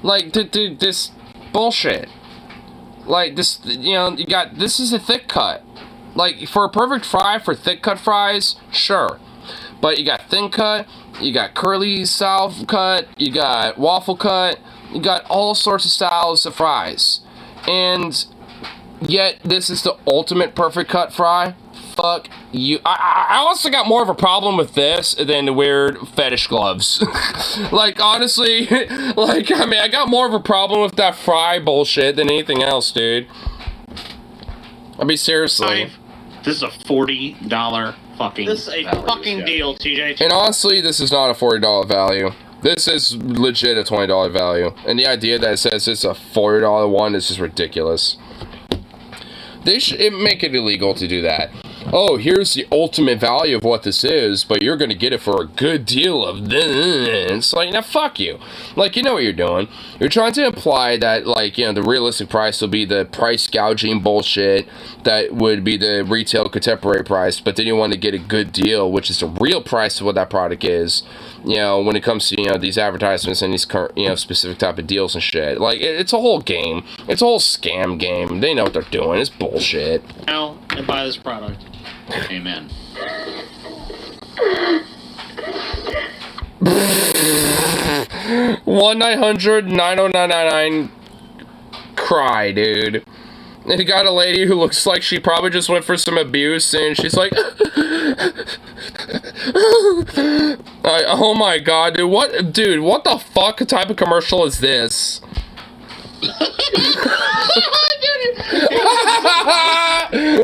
Like, dude, this bullshit. Like, this, you know, this is a thick cut. Like, for a perfect fry, for thick cut fries, sure. But you got thin cut, you got curly style cut, you got waffle cut, you got all sorts of styles of fries. And yet, this is the ultimate perfect cut fry. Fuck you. I also got more of a problem with this than the weird fetish gloves. Like, honestly, like, I mean, I got more of a problem with that fry bullshit than anything else, dude. I mean, seriously. This is a $40 fucking This is a fucking deal, TJ. And honestly, this is not a $40 value. This is legit a $20 value. And the idea that it says it's a $40 one is just ridiculous. They should make it illegal to do that. Oh, here's the ultimate value of what this is, but you're going to get it for a good deal of this. It's like, now fuck you. Like, you know what you're doing. You're trying to imply that, like, you know, the realistic price will be the price gouging bullshit that would be the retail contemporary price, but then you want to get a good deal, which is the real price of what that product is, you know, when it comes to, you know, these advertisements and these, you know, specific type of deals and shit. Like, it's a whole game. It's a whole scam game. They know what they're doing. It's bullshit. Now, and buy this product. Amen. 1-900-90999 cry, dude. And you got a lady who looks like she probably just went for some abuse, and she's like, oh my god, dude, what the fuck type of commercial is this?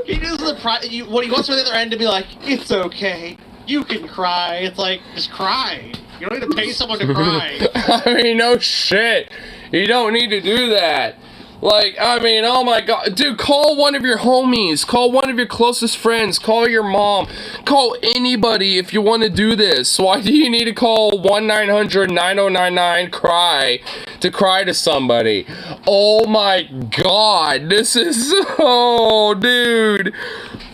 He does what he wants from the other end to be like, it's okay, you can cry. It's like, just cry. You don't need to pay someone to cry. I mean, no shit. You don't need to do that. Like, I mean, oh my god. Dude, call one of your homies. Call one of your closest friends. Call your mom. Call anybody if you want to do this. Why do you need to call 1-900-9099-CRY to cry to somebody? Oh my god. This is... Oh, dude.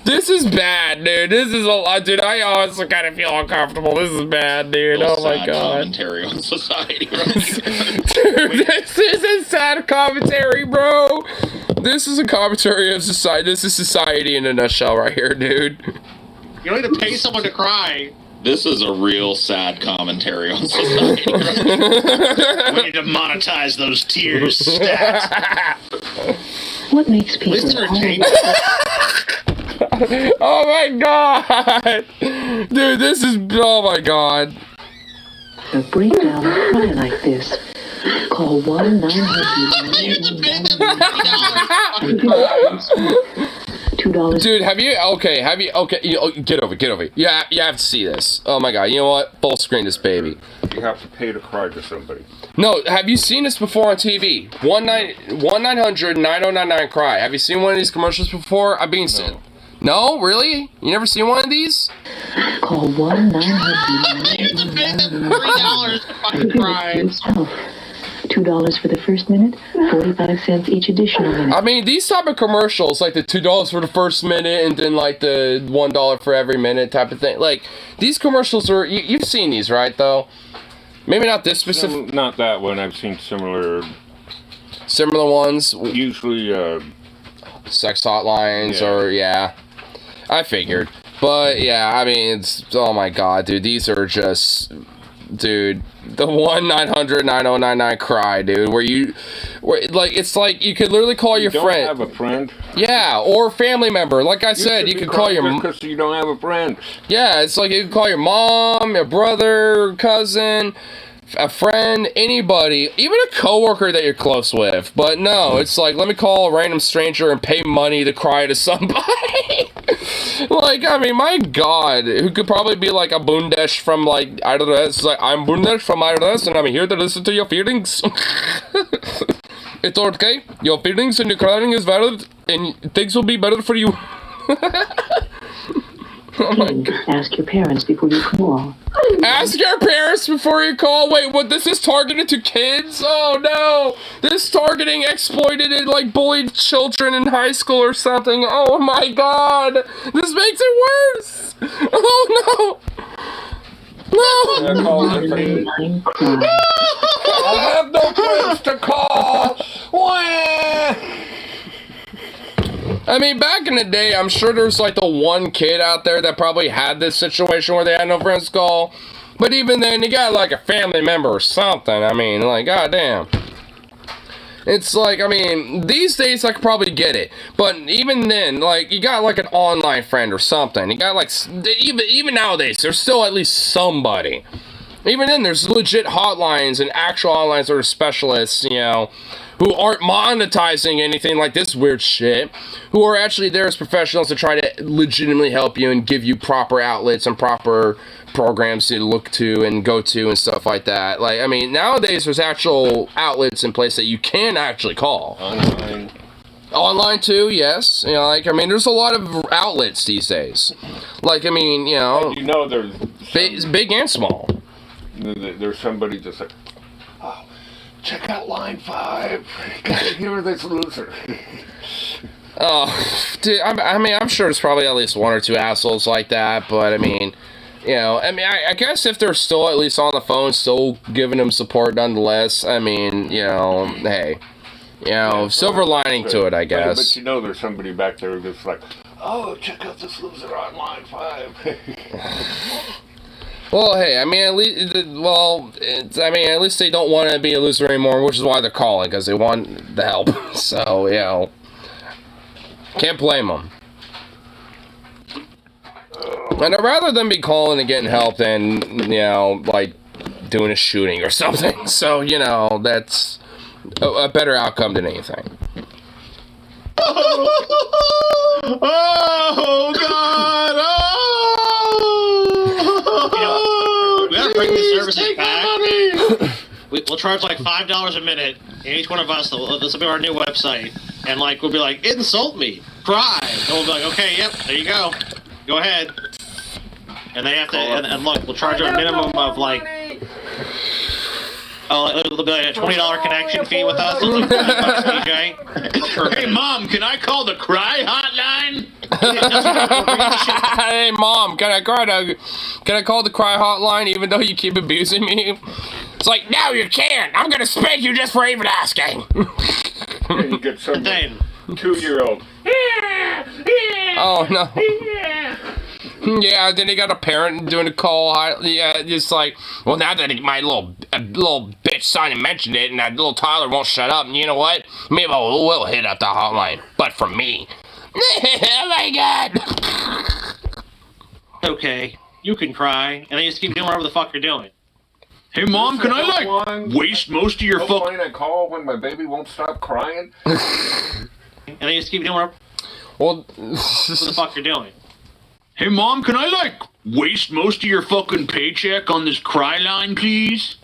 This is bad, dude. This is a lot, dude. I honestly kind of feel uncomfortable. This is bad, dude. Oh my god. Commentary on society, right? Dude, this is a sad commentary, bro. This is a commentary of society. This is society in a nutshell, right here, dude. You don't need to pay someone to cry. This is a real sad commentary on society, right? We need to monetize those tears stats. What makes people Oh my god! Dude, this is... Oh my god. A breakdown a cry like this. Call 1-900-2 Dude, have you... Okay, have you... Okay, get over it. Yeah, you have to see this. Oh my god, you know what? Full screen this baby. You have to pay to cry to somebody. No, have you seen this before on TV? 1-900-9099-CRY. Have you seen one of these commercials before? I've been... No, really? You never seen one of these? Call 1-900-3 $2 for the first minute, 45 cents each additional minute. I mean, these type of commercials, like the $2 for the first minute and then like the $1 for every minute type of thing. Like, these commercials are... You've seen these, right, though? Maybe not this specific... Not that one. I've seen similar... Similar ones? Usually, sex hotlines or... Yeah. I figured. But, yeah, I mean, it's... Oh, my God, dude. These are just... Dude, the 1-900-9099-CRY, dude, where, like, it's like you could literally call your friend. You don't have a friend? Yeah, or family member. Like I said, you could call your... Because you don't have a friend. Yeah, it's like you can call your mom, your brother, cousin, a friend, anybody, even a coworker that you're close with. But no, it's like, let me call a random stranger and pay money to cry to somebody. Like, I mean, my god, who could probably be like a Bundesh from like, I don't know, it's like, I'm Bundesh from IRS and I'm here to listen to your feelings. It's okay, your feelings and your crying is valid and things will be better for you. Oh my god. Ask your parents before you call. Ask your parents before you call? Wait, what, this is targeted to kids? Oh no! This targeting exploited and like bullied children in high school or something. Oh my god! This makes it worse! Oh no! No! I have no friends to call! I mean, back in the day, I'm sure there's like the one kid out there that probably had this situation where they had no friends to call. But even then, you got like a family member or something. I mean, like, goddamn. It's like, I mean, these days I could probably get it. But even then, like, you got like an online friend or something. You got like, even nowadays, there's still at least somebody. Even then, there's legit hotlines and actual hotlines that are specialists, you know, who aren't monetizing anything like this weird shit, who are actually there as professionals to try to legitimately help you and give you proper outlets and proper programs to look to and go to and stuff like that. Like, I mean, nowadays there's actual outlets in place that you can actually call. Online too, yes. You know, like, I mean, there's a lot of outlets these days. Like, I mean, you know, you know, there's big and small. There's somebody just like, oh, check out line 5. Hear this loser. Oh, dude, I mean, I'm sure there's probably at least one or two assholes like that, but I mean, you know, I guess if they're still at least on the phone, still giving them support nonetheless, I mean, you know, hey, you know, yeah, silver lining to it, I guess. But you know there's somebody back there who's like, oh, check out this loser on line 5. Well, hey, I mean, at least, at least they don't want to be a loser anymore, which is why they're calling, because they want the help. So, you know, can't blame them. And I'd rather them be calling and getting help than, you know, like, doing a shooting or something. So, you know, that's a better outcome than anything. Oh, God! We gotta bring the services back. We'll charge like $5 a minute, And each one of us, this will be our new website, and like we'll be like, insult me, cry, and we'll be like, okay, yep, there you go, go ahead. And they have to, and look, we'll charge a minimum of like, it'll be like a $20 connection fee with us. It's like $5 DJ. Hey, Mom, can I call the cry hotline? Hey, Mom, can I call the cry hotline even though you keep abusing me? It's like, no, you can't. I'm gonna spank you just for even asking. And you get some 2-year-old. Oh no. Yeah, then he got a parent doing a call. Yeah, just like, well, now that my little bitch son mentioned it, and that little Tyler won't shut up, and you know what? Maybe we'll hit up the hotline, but from me. Oh my God. Okay, you can cry, and then you just keep doing whatever the fuck you're doing. Hey, Mom, can I waste most of your fucking... I call when my baby won't stop crying? And then you just keep doing whatever the fuck you're doing. Hey, Mom, can I, waste most of your fucking paycheck on this cry line, please?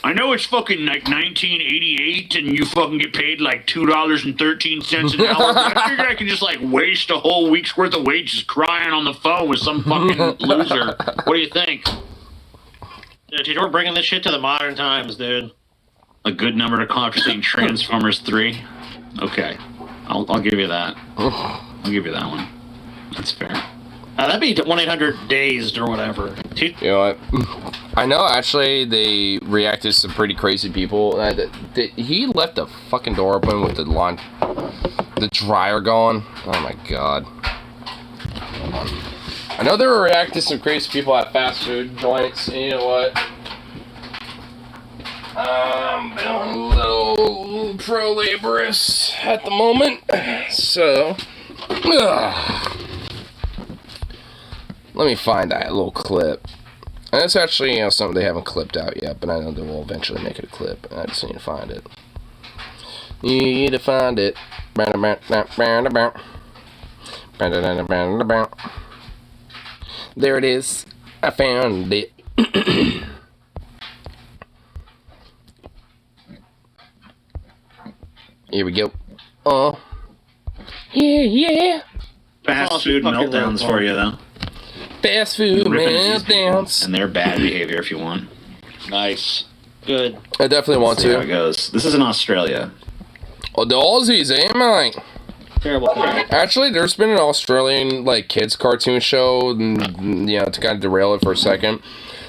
I know it's fucking, 1988, and you fucking get paid, $2.13 an hour, but I figured I could just, waste a whole week's worth of wages crying on the phone with some fucking loser. What do you think? Yeah, dude, we're bringing this shit to the modern times, dude. A good number to call after seeing Transformers 3? Okay. I'll give you that. I'll give you that one. That's fair. That'd be 1-800-DAZED or whatever. You know what? I know, actually, they reacted to some pretty crazy people. He left the fucking door open with the dryer going. Oh my God. I know they were reacting to some crazy people at fast food joints, and you know what? I'm feeling a little pro-laborist at the moment, so... Let me find that little clip. And it's actually, something they haven't clipped out yet, but I know they will eventually make it a clip. I just need to find it. Need to find it. There it is. I found it. Here we go. Yeah. Fast food meltdowns for you, though. Fast food meltdowns. And they're bad behavior if you want. Nice. Good. I definitely want to. How it goes. This is in Australia. Oh, the Aussies, mate? Terrible. Actually, there's been an Australian, kids cartoon show, and, to kind of derail it for a second.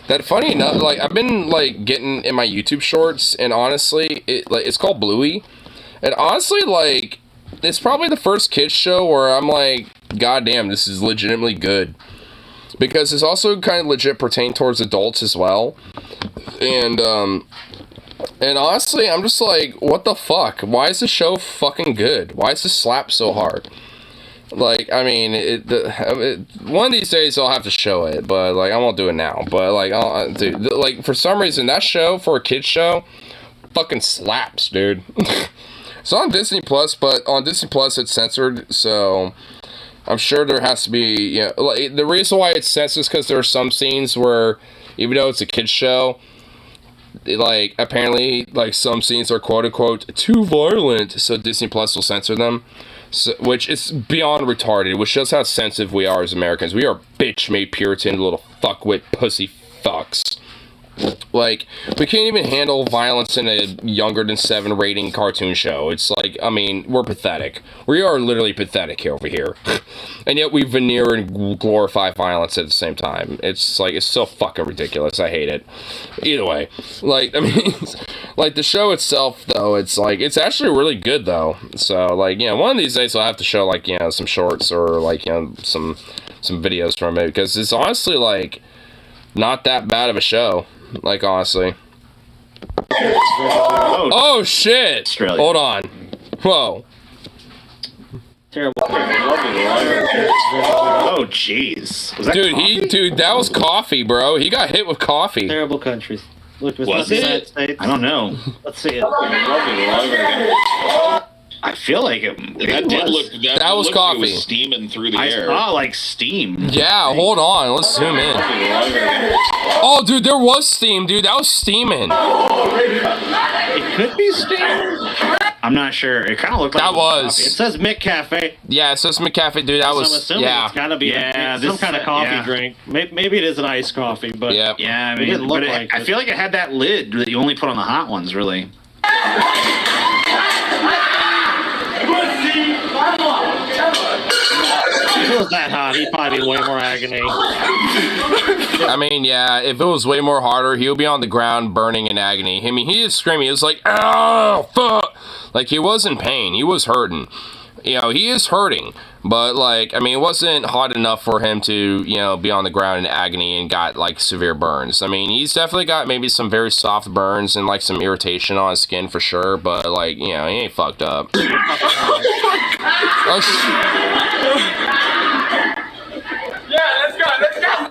That, funny enough, I've been, getting in my YouTube shorts, and honestly, it's called Bluey. And honestly, it's probably the first kids show where I'm like, God damn, this is legitimately good. Because it's also kind of legit pertained towards adults as well. And honestly, I'm just like, what the fuck? Why is the show fucking good? Why is this slap so hard? I mean, one of these days I'll have to show it, but, I won't do it now. But, dude, for some reason, that show, for a kid's show, fucking slaps, dude. It's on Disney Plus, but on Disney Plus it's censored, so I'm sure there has to be, the reason why it's censored is because there are some scenes where, even though it's a kid's show, apparently, some scenes are quote-unquote too violent, so Disney Plus will censor them, which is beyond retarded, which shows how sensitive we are as Americans. We are bitch-made Puritan little fuckwit pussy fucks. We can't even handle violence in a younger than 7 rating cartoon show. It's I mean, we're pathetic. We are literally pathetic here over here. And yet we veneer and glorify violence at the same time. It's it's so fucking ridiculous. I hate it. Either way, I mean, the show itself, though, it's actually really good, though. So, one of these days I'll have to show, some shorts or, some videos from it, because it's honestly, not that bad of a show. Honestly. Oh, shit! Australia. Hold on. Whoa. Terrible. Oh, jeez. Dude, that was coffee, bro. He got hit with coffee. Terrible countries. Look, was it? States. I don't know. Let's see it. I feel like it. That did look. That was coffee. It was steaming through the air. I saw steam. Yeah, hold on. Let's zoom in. Oh, dude, there was steam, dude. That was steaming. could be steamed. I'm not sure. It kind of looked like that was. Coffee. It says McCafe. Yeah, it says McCafe, dude. That was. So it's gotta be some kind of coffee drink. Maybe it is an iced coffee, but yeah, I mean, it didn't look like I feel like it had that lid that you only put on the hot ones, really. If it was that hot, he'd probably be way more agony. I mean, yeah, if it was way more harder, he would be on the ground burning in agony. I mean, he is screaming. He was like, "Oh, fuck!" Like, he was in pain. He was hurting. You know, he is hurting. But, like, I mean, it wasn't hot enough for him to, you know, be on the ground in agony and got, like, severe burns. I mean, he's definitely got maybe some very soft burns and, like, some irritation on his skin for sure. But, like, you know, he ain't fucked up. Let's go.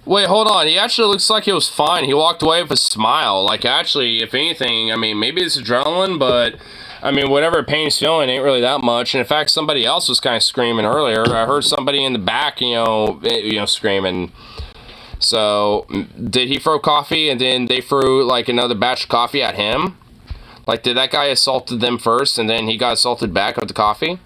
Wait, hold on. He actually looks like he was fine. He walked away with a smile. Like, actually, if anything, I mean, maybe it's adrenaline, but, I mean, whatever pain he's feeling ain't really that much. And in fact, somebody else was kind of screaming earlier. I heard somebody in the back, you know, screaming. So, did he throw coffee and then they threw, like, another batch of coffee at him? Like, did that guy assaulted them first and then he got assaulted back with the coffee?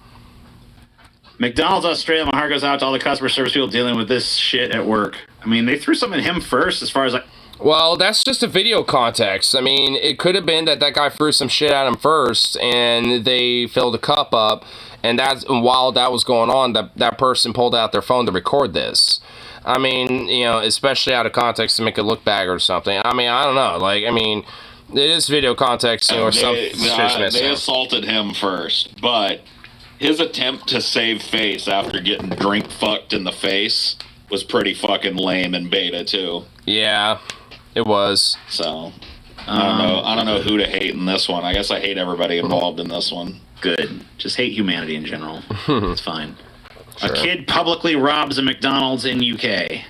McDonald's Australia, my heart goes out to all the customer service people dealing with this shit at work. I mean, they threw something at him first as far as like... Well, that's just a video context. I mean, it could have been that guy threw some shit at him first and they filled the cup up. And while that was going on, that person pulled out their phone to record this. I mean, you know, especially out of context to make it look bad or something. I mean, I don't know. Like, I mean, it is video context, you know, or something. They assaulted him first, but... his attempt to save face after getting drink fucked in the face was pretty fucking lame in beta too. Yeah, it was. So I don't know who to hate in this one. I guess I hate everybody involved in this one. Good. Just hate humanity in general. It's fine. Sure. A kid publicly robs a McDonald's in UK.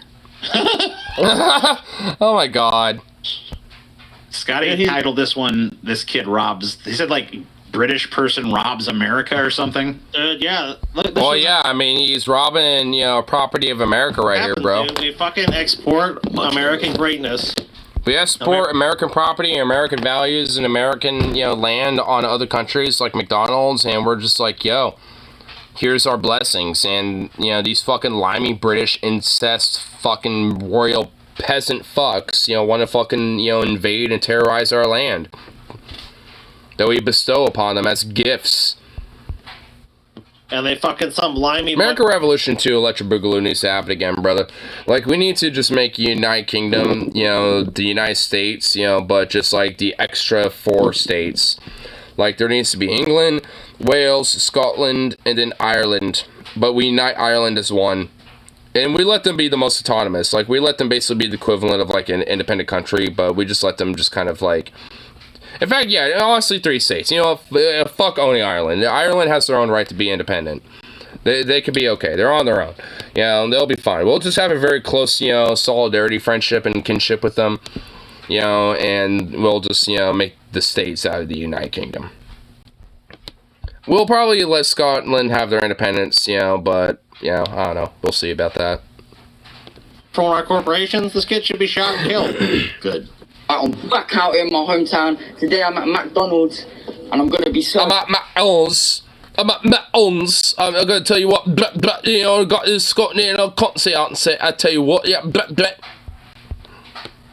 Oh my god. Scotty titled this one, "This Kid Robs." He said like British person robs America or something. Yeah. Well, yeah, I mean, he's robbing, you know, property of America right here, bro. We fucking export American greatness. We export American property and American values and American, you know, land on other countries like McDonald's, and we're just like, yo, here's our blessings. And, you know, these fucking limey British incest fucking royal peasant fucks, you know, want to fucking, you know, invade and terrorize our land that we bestow upon them as gifts. And they fucking some limey... American Revolution 2 Electric Boogaloo needs to happen again, brother. Like, we need to just make United Kingdom, you know, the United States, you know, but just like the extra 4 states. Like, there needs to be England, Wales, Scotland, and then Ireland. But we unite Ireland as one. And we let them be the most autonomous. Like, we let them basically be the equivalent of, like, an independent country, but we just let them just kind of, like... In fact, yeah, honestly, 3 states. You know, fuck owning Ireland. Ireland has their own right to be independent. They could be okay. They're on their own. You know, they'll be fine. We'll just have a very close, you know, solidarity, friendship, and kinship with them. You know, and we'll just, you know, make the states out of the United Kingdom. We'll probably let Scotland have their independence, you know, but, you know, I don't know. We'll see about that. For our corporations, this kid should be shot and killed. Good. I'm back out in my hometown. Today I'm at McDonald's and I'm gonna be I'm at McDonald's. I'm gonna tell you what, you know, I got this Scotland and I can't say out and say, I tell you what, yeah,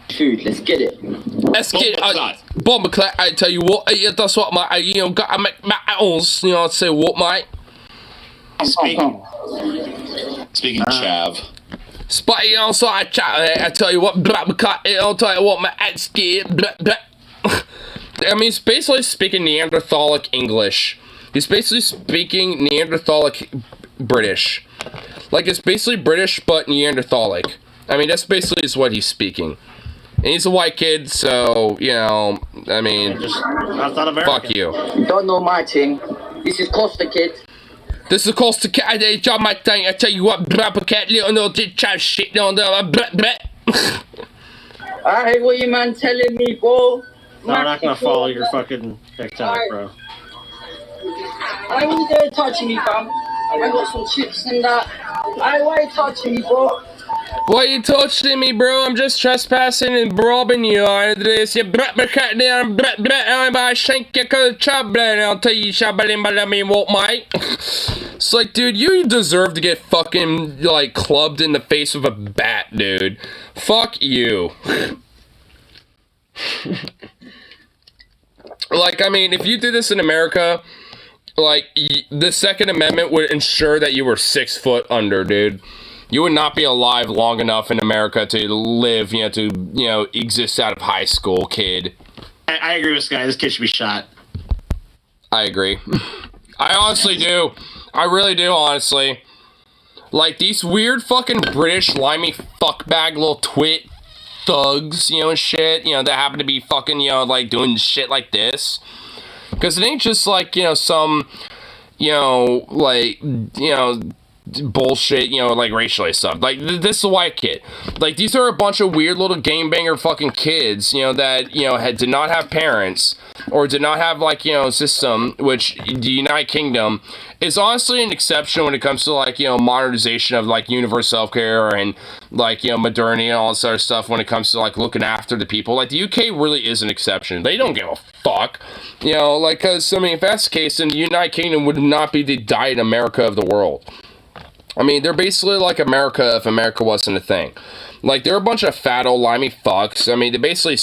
food, let's get it. Let's get it. Bomber clap, I tell you what, yeah, that's what, mate, you know, gotta make McDonald's, you know, I'd say what, mate. Speaking chav. Spotty on side chat, I tell you what, I'll tell you what, my ex kid, I mean, he's basically speaking Neanderthalic English. He's basically speaking Neanderthalic British. Like, it's basically British, but Neanderthalic. I mean, that's basically is what he's speaking. And he's a white kid, so, you know, I mean, fuck you. You don't know my thing. This is Costa, kid. This is Costa Cat, John my thing. I tell you what, Brabber Cat, little no did chat shit, no, I hear what you man telling me, bro. No, I'm not gonna follow your fucking TikTok, bro. I ain't there touching me, fam. I got some chips and that. Why are you touching me, bro? Why you touching me, bro? I'm just trespassing and robbing you. This you brat my cat down, I shank your chub, and I'll tell you, me won't, mate. It's like, dude, you deserve to get fucking, like, clubbed in the face with a bat, dude. Fuck you. Like, I mean, if you did this in America, like, the Second Amendment would ensure that you were 6 foot under, dude. You would not be alive long enough in America to live, to exist out of high school, kid. I agree with this guy. This kid should be shot. I agree. I honestly do. I really do, honestly. Like, these weird fucking British limey fuckbag little twit thugs, and shit, that happen to be fucking, like, doing shit like this. Because it ain't just, like, some, bullshit, like racially stuff. Like, this is a white kid. Like, these are a bunch of weird little gangbanger fucking kids, that, did not have parents, or did not have, like, a system, which the United Kingdom is honestly an exception when it comes to, like, modernization of, like, universal healthcare and, like, modernity and all this other stuff when it comes to, like, looking after the people. Like, the UK really is an exception. They don't give a fuck. Like, because, I mean, if that's the case, then the United Kingdom would not be the Diet America of the world. I mean, they're basically like America if America wasn't a thing. Like, they're a bunch of fat old limey fucks. I mean, they basically,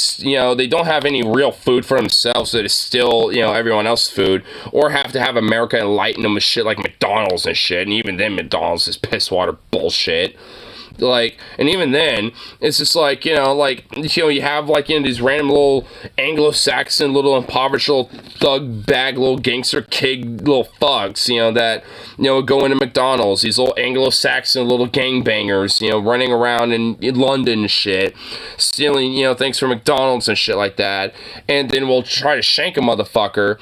they don't have any real food for themselves that is still, everyone else's food. Or have to have America enlighten them with shit like McDonald's and shit. And even then, McDonald's is piss water bullshit. Like, and even then, it's just like, you have, like, these random little Anglo-Saxon, little impoverished little thug bag, little gangster kid little fucks, that, go into McDonald's, these little Anglo-Saxon little gangbangers, running around in London and shit, stealing, things from McDonald's and shit like that, and then we'll try to shank a motherfucker,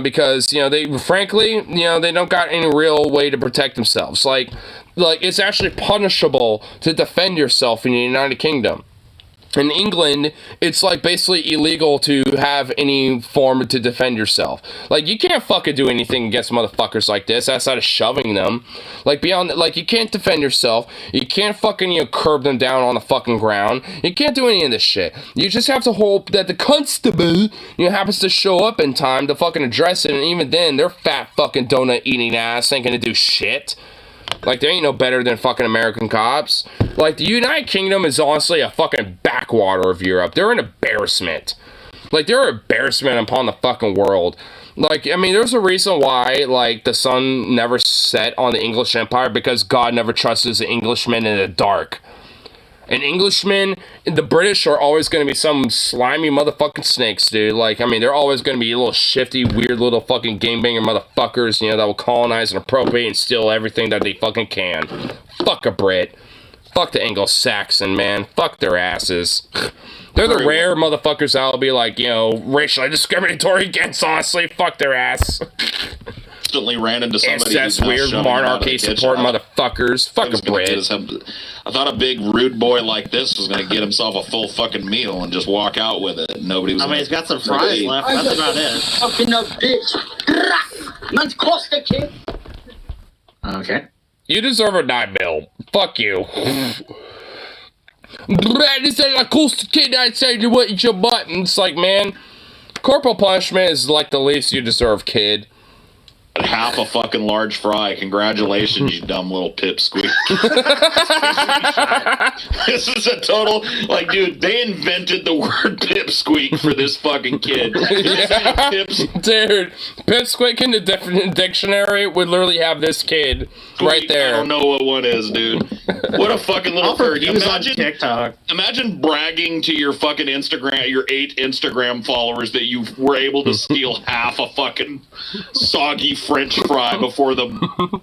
because, they, frankly, they don't got any real way to protect themselves. Like, it's actually punishable to defend yourself in the United Kingdom. In England, it's, like, basically illegal to have any form to defend yourself. Like, you can't fucking do anything against motherfuckers like this outside of shoving them. Like, you can't defend yourself. You can't fucking, curb them down on the fucking ground. You can't do any of this shit. You just have to hope that the constable, happens to show up in time to fucking address it, and even then, their fat fucking donut-eating ass ain't gonna do shit. Like, they ain't no better than fucking American cops. Like, the United Kingdom is honestly a fucking backwater of Europe. They're an embarrassment. Like, they're an embarrassment upon the fucking world. Like, I mean, there's a reason why, like, the sun never set on the English Empire, because God never trusted the Englishmen in the dark. An Englishman, the British are always going to be some slimy motherfucking snakes, dude. Like, I mean, they're always going to be little shifty, weird little fucking gangbanger motherfuckers, that will colonize and appropriate and steal everything that they fucking can. Fuck a Brit. Fuck the Anglo-Saxon, man. Fuck their asses. They're the rare motherfuckers that'll be like, racially discriminatory against, honestly. Fuck their ass. Instantly ran into somebody who's weird monarchy support motherfuckers. Fuck a Brit. I thought a big rude boy like this was going to get himself a full fucking meal and just walk out with it. Nobody was. I mean, he's got some fries left. That's about it. Fucking a bitch. Man's Costa, kid. Okay. You deserve a $9 bill. Fuck you. This is a Costa kid. I said you want your butt. And it's like, man, corporal punishment is like the least you deserve, kid. Half a fucking large fry. Congratulations, you dumb little pipsqueak. This is a total, like, dude, they invented the word pipsqueak for this fucking kid. Dude, pipsqueak in the dictionary would literally have this kid right there. I don't know what one is, dude. What a fucking little turd. Imagine TikTok. Imagine bragging to your fucking Instagram, your 8 Instagram followers, that you were able to steal half a fucking soggy French fry before the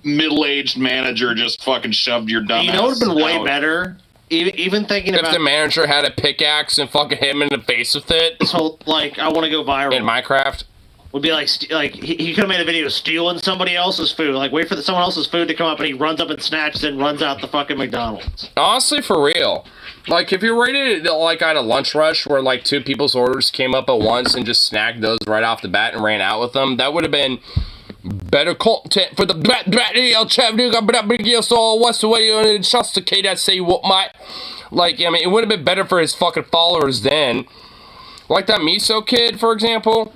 middle-aged manager just fucking shoved your dumb ass. You know what would have been way out. better? Even thinking if about the manager had a pickaxe and fucking hit him in the face with it. So, like, I want to go viral. In Minecraft? Would be like he could have made a video stealing somebody else's food. Like, wait for someone else's food to come up, and he runs up and snatches it and runs out the fucking McDonald's. Honestly, for real. Like, if you rated it, like, at a lunch rush where, like, 2 people's orders came up at once and just snagged those right off the bat and ran out with them, that would have been Better content for the so what's the way you just the kid that say what might, like, I mean, it would have been better for his fucking followers then. Like that Miso kid, for example.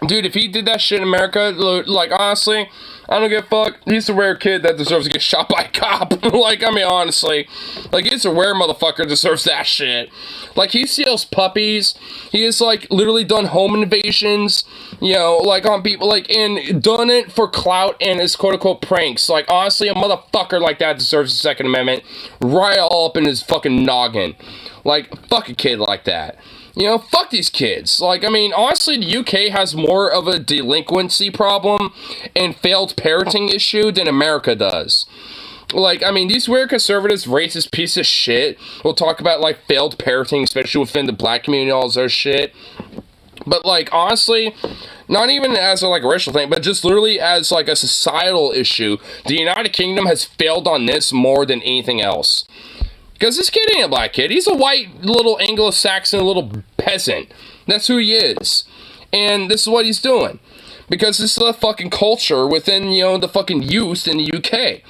Dude, if he did that shit in America, like, honestly, I don't give a fuck. He's a rare kid that deserves to get shot by a cop. Like, I mean, honestly. Like, he's a rare motherfucker deserves that shit. Like, he steals puppies. He has, like, literally done home invasions, you know, like, on people, like, and done it for clout and his quote-unquote pranks. Like, honestly, a motherfucker like that deserves the Second Amendment right all up in his fucking noggin. Like, fuck a kid like that. You know, fuck these kids. Like, I mean, honestly, the UK has more of a delinquency problem and failed parenting issue than America does. Like, I mean, these weird conservatives, racist piece of shit will talk about, like, failed parenting, especially within the black community and all this other shit. But, like, honestly, not even as a, like, racial thing, but just literally as, like, a societal issue, the United Kingdom has failed on this more than anything else. Because this kid ain't a black kid. He's a white little Anglo-Saxon little peasant. That's who he is. And this is what he's doing. Because this is a fucking culture within, you know, the fucking youth in the UK.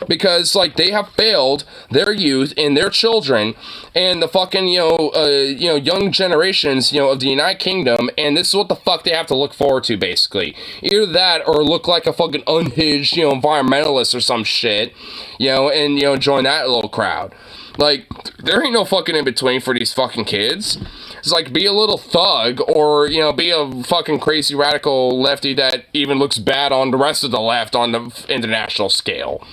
Because, like, they have failed their youth and their children and the fucking, young generations, you know, of the United Kingdom. And this is what the fuck they have to look forward to, basically. Either that or look like a fucking unhinged, you know, environmentalist or some shit, you know, and, you know, join that little crowd. Like, there ain't no fucking in-between for these fucking kids. It's like, be a little thug, or, you know, be a fucking crazy radical lefty that even looks bad on the rest of the left on the international scale.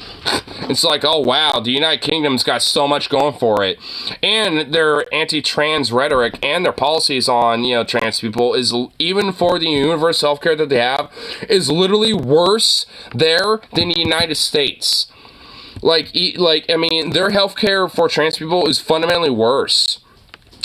It's like, oh wow, the United Kingdom's got so much going for it. And their anti-trans rhetoric and their policies on, you know, trans people is, even for the universal healthcare that they have, is literally worse there than the United States. Like, I mean, their healthcare for trans people is fundamentally worse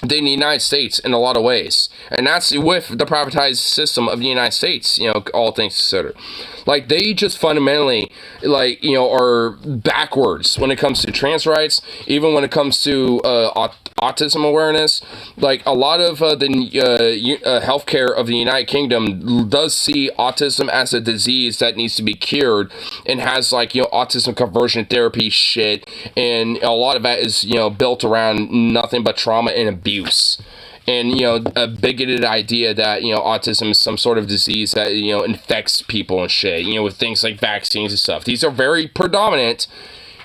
than the United States in a lot of ways. And that's with the privatized system of the United States, you know, all things considered. Like, they just fundamentally, like, you know, are backwards when it comes to trans rights, even when it comes to autism awareness. Like, a lot of the healthcare of the United Kingdom does see autism as a disease that needs to be cured, and has, like, you know, autism conversion therapy shit, and a lot of that is, you know, built around nothing but trauma and abuse. And, you know, a bigoted idea that, you know, autism is some sort of disease that, you know, infects people and shit, you know, with things like vaccines and stuff. These are very predominant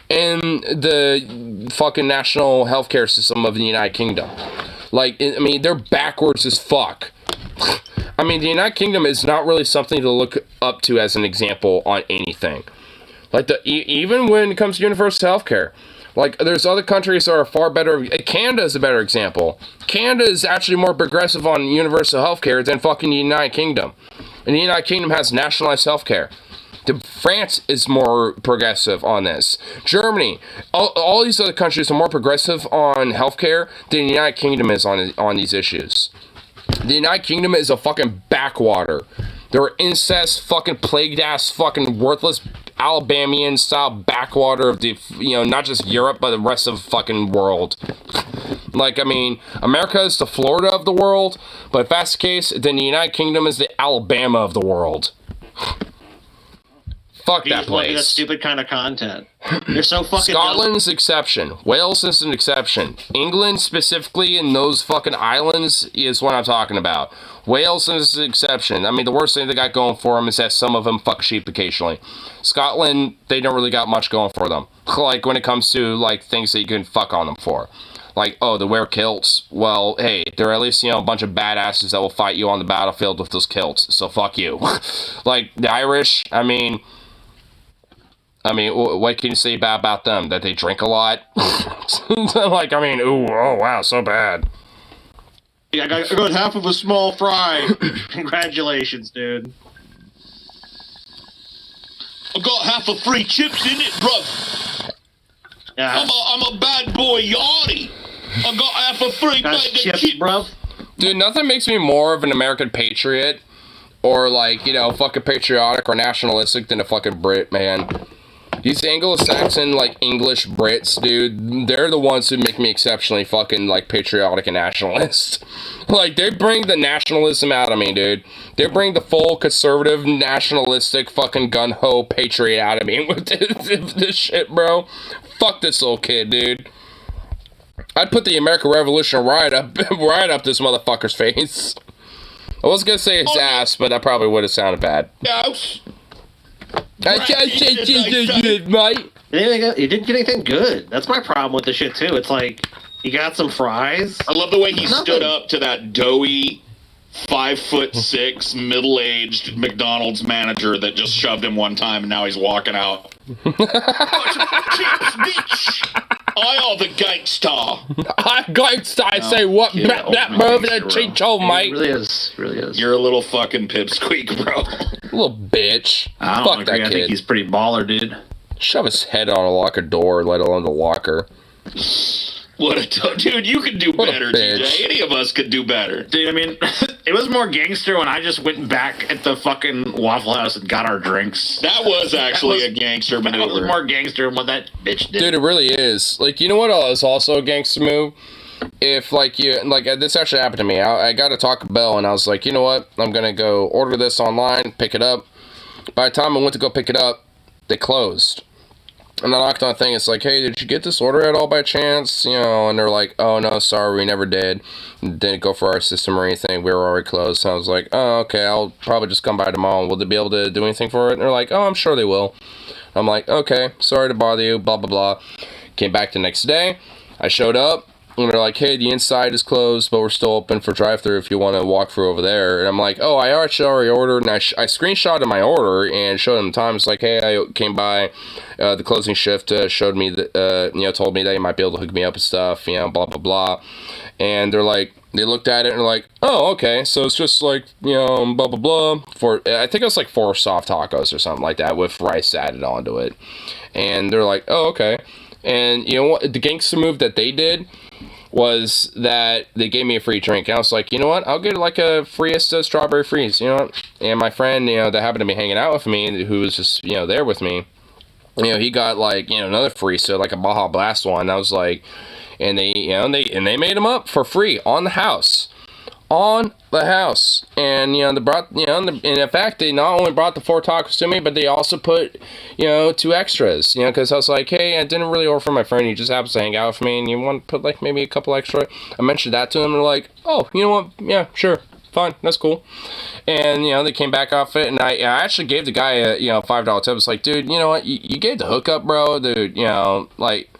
in the fucking national healthcare system of the United Kingdom. Like, I mean, they're backwards as fuck. I mean, the United Kingdom is not really something to look up to as an example on anything. Like, even when it comes to universal healthcare. Like, there's other countries that are far better. Canada is a better example. Canada is actually more progressive on universal healthcare than fucking the United Kingdom. And the United Kingdom has nationalized healthcare. France is more progressive on this. Germany, all these other countries are more progressive on healthcare than the United Kingdom is on these issues. The United Kingdom is a fucking backwater. They're incest, fucking plagued-ass, fucking worthless Alabamian-style backwater of the, you know, not just Europe, but the rest of the fucking world. Like, I mean, America is the Florida of the world, but if that's the case, then the United Kingdom is the Alabama of the world. Fuck that place. That stupid kind of content. They're so fucking Scotland's exception. Wales is an exception. England, specifically in those fucking islands, is what I'm talking about. Wales is an exception. I mean, the worst thing they got going for them is that some of them fuck sheep occasionally. Scotland, they don't really got much going for them. Like, when it comes to, like, things that you can fuck on them for. Like, oh, they wear kilts. Well, hey, they're at least, you know, a bunch of badasses that will fight you on the battlefield with those kilts. So fuck you. Like, the Irish, I mean, what can you say bad about them? That they drink a lot? Like, I mean, ooh, oh, wow, so bad. I got half of a small fry. Congratulations, dude. I got half a free chips in it, bruv. Yeah. I'm a bad boy, Yardy. I got half a free bag of chips, bruv. Dude, nothing makes me more of an American patriot, or, like, you know, fucking patriotic or nationalistic than a fucking Brit, man. These Anglo-Saxon, like, English Brits, dude, they're the ones who make me exceptionally fucking, like, patriotic and nationalist. Like, they bring the nationalism out of me, dude. They bring the full conservative, nationalistic, fucking gun-ho patriot out of me with this shit, bro. Fuck this little kid, dude. I'd put the American Revolution right up this motherfucker's face. I was gonna say his ass, but that probably would have sounded bad. Yes. Mate. You didn't get anything good. That's my problem with the shit too. It's like you got some fries. I love the way he stood up to that doughy 5'6", middle-aged McDonald's manager that just shoved him one time and now he's walking out. I are the gangster. I gangster. I say what? Blap, blap, over the cheek hole, mate. Really is. You're a little fucking pipsqueak, bro. Little bitch. I don't Fuck agree. that kid. I think he's pretty baller, dude. Shove his head on a locker door, let alone the locker. What a dude! You could do better, bitch. TJ. Any of us could do better. Dude, I mean, it was more gangster when I just went back at the fucking Waffle House and got our drinks. That was actually a gangster That maneuver. was more gangster than what that bitch did. Dude, it really is. Like, you know what is also a gangster move? If, like, this actually happened to me. I got a Taco Bell, and I was like, you know what? I'm gonna go order this online, pick it up. By the time I went to go pick it up, they closed. And I knocked on the thing, it's like, hey, did you get this order at all by chance? You know, and they're like, oh, no, sorry, we never did. Didn't go for our system or anything, we were already closed. So I was like, oh, okay, I'll probably just come by tomorrow. Will they be able to do anything for it? And they're like, oh, I'm sure they will. I'm like, okay, sorry to bother you, blah, blah, blah. Came back the next day, I showed up, and they're like, hey, the inside is closed, but we're still open for drive-thru if you want to walk through over there. And I'm like, oh, I actually already ordered, and I screenshotted my order and showed them the time. It's like, hey, I came by, the closing shift showed me that, you know, told me that you might be able to hook me up and stuff, you know, blah, blah, blah. And they're like, they looked at it and they're like, oh, okay, so it's just like, you know, blah, blah, blah. I think it was like 4 soft tacos or something like that with rice added onto it. And they're like, oh, okay. And you know what, the gangster move that they did was that they gave me a free drink. And I was like, you know what, I'll get like a freest strawberry freeze, you know what? And my friend, you know, that happened to be hanging out with me, who was just, you know, there with me, you know, he got like, you know, another free, so like a Baja Blast one. I was like, and they, you know, they made them up for free on the house. On the house. And, you know, they brought, you know, and in fact, they not only brought the 4 tacos to me, but they also put, you know, 2 extras, you know, because I was like, hey, I didn't really order for my friend, he just happens to hang out with me, and you want to put, like, maybe a couple extra. I mentioned that to them, and they're like, oh, you know what, yeah, sure, fine, that's cool. And, you know, they came back off it, and I actually gave the guy a, you know, $5 tip. It's like, dude, you know what, you gave the hookup, bro, dude, you know, like,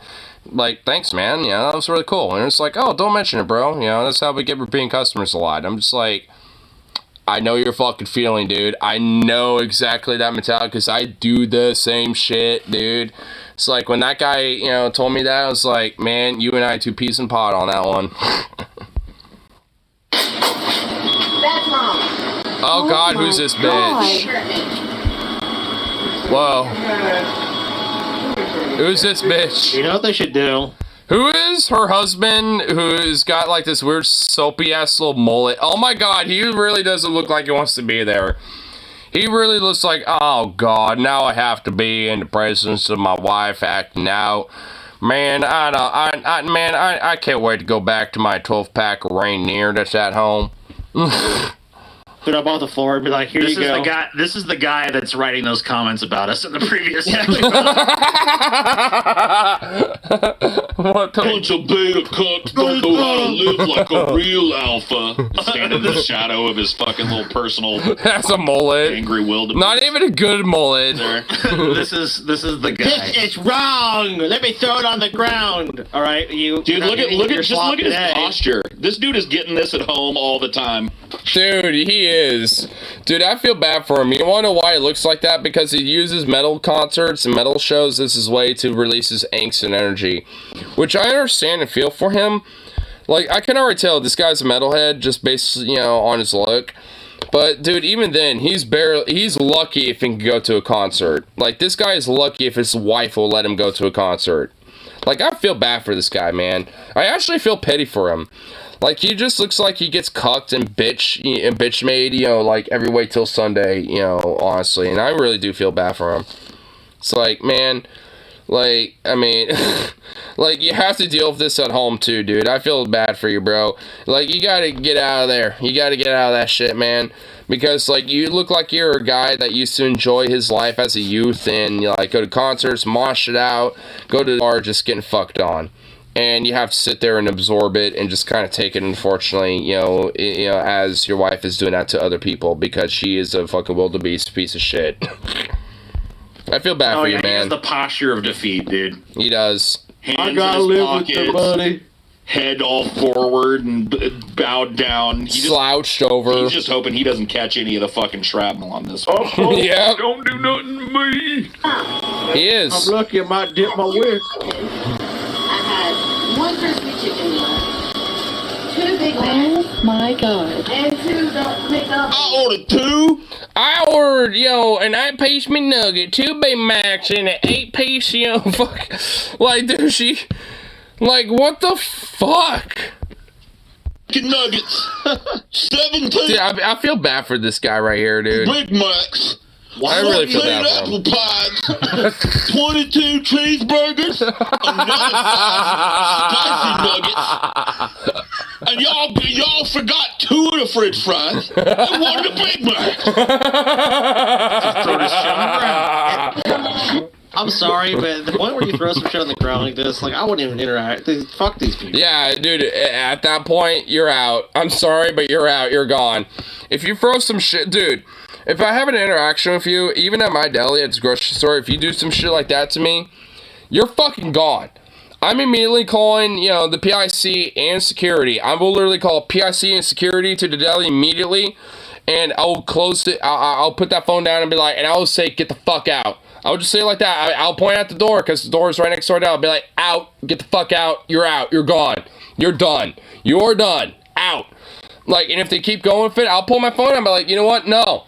thanks, man, you know, that was really cool. And it's like, oh, don't mention it, bro, you know, that's how we get repeating customers a lot. I'm just like, I know your fucking feeling, dude. I know exactly that mentality, because I do the same shit, dude. It's like, when that guy, you know, told me that, I was like, man, you and I 2 peas in pod on that one. Oh, God, who's this bitch? Whoa. Who's this bitch? You know what they should do? Who is her husband, who's got like this weird soapy ass little mullet? Oh my God, he really doesn't look like he wants to be there. He really looks like, oh God, now I have to be in the presence of my wife acting out. Man, I can't wait to go back to my 12-pack of Rainier that's at home. Put up on the floor and be like, here you go. This is the guy that's writing those comments about us in the previous episode. What the? Bunch of beta cucks don't know how to live like a real alpha. Standing in the shadow of his fucking little personal. That's a mullet. Angry wildebeest. Not even a good mullet. This is the guy. This is wrong. Let me throw it on the ground. All right, you. Dude, look at his posture. This dude is getting this at home all the time. Dude, he is. Dude, I feel bad for him. You want to know why it looks like that? Because he uses metal concerts and metal shows as his way to release his angst and energy. Which I understand and feel for him. Like, I can already tell this guy's a metalhead just based, you know, on his look. But, dude, even then, he's lucky if he can go to a concert. Like, this guy is lucky if his wife will let him go to a concert. Like, I feel bad for this guy, man. I actually feel pity for him. Like, he just looks like he gets cucked and bitch made, you know, like, every way till Sunday, you know, honestly. And I really do feel bad for him. It's like, man, like, I mean, like, you have to deal with this at home too, dude. I feel bad for you, bro. Like, you gotta get out of there. You gotta get out of that shit, man. Because, like, you look like you're a guy that used to enjoy his life as a youth and, you know, like, go to concerts, mosh it out, go to the bar, just getting fucked on. And you have to sit there and absorb it and just kind of take it, unfortunately, you know, as your wife is doing that to other people because she is a fucking wildebeest piece of shit. I feel bad for you, man. He has the posture of defeat, dude. He does. Hands I gotta in his live pockets, with you, buddy. Head all forward and bowed down. Slouched over. He's just hoping he doesn't catch any of the fucking shrapnel on this one. Yeah. Don't do nothing to me. He is. I'm lucky I might dip my wick. I've had one crispy chicken wing, 2 Big Macs. Oh my god. And 2 McDouble. I ordered 2. I ordered, an 8-piece McNugget, 2 Big Macs, and an 8-piece, fuck. Like, dude, like, what the fuck? Chicken nuggets. 17. Dude, I feel bad for this guy right here, dude. Big Macs. I really feel bad for him. Apple pies. 22 cheeseburgers. Another 5 spicy nuggets. And y'all forgot 2 of the French fries. And 1 of the Big Macs. Just throw this shit on the ground. I'm sorry, but the point where you throw some shit on the ground like this, like, I wouldn't even interact. Fuck these people. Yeah, dude, at that point, you're out. I'm sorry, but you're out. You're gone. If you throw some shit, dude, if I have an interaction with you, even at my deli at the grocery store, if you do some shit like that to me, you're fucking gone. I'm immediately calling, the PIC and security. I will literally call PIC and security to the deli immediately, and I'll close it. I'll put that phone down and be like, and I'll say, get the fuck out. I'll just say it like that. I'll point out the door because the door is right next door to. I'll be like, out, get the fuck out. You're out. You're gone. You're done. You're done. Out. Like, and if they keep going with it, I'll pull my phone out and be like, you know what? No.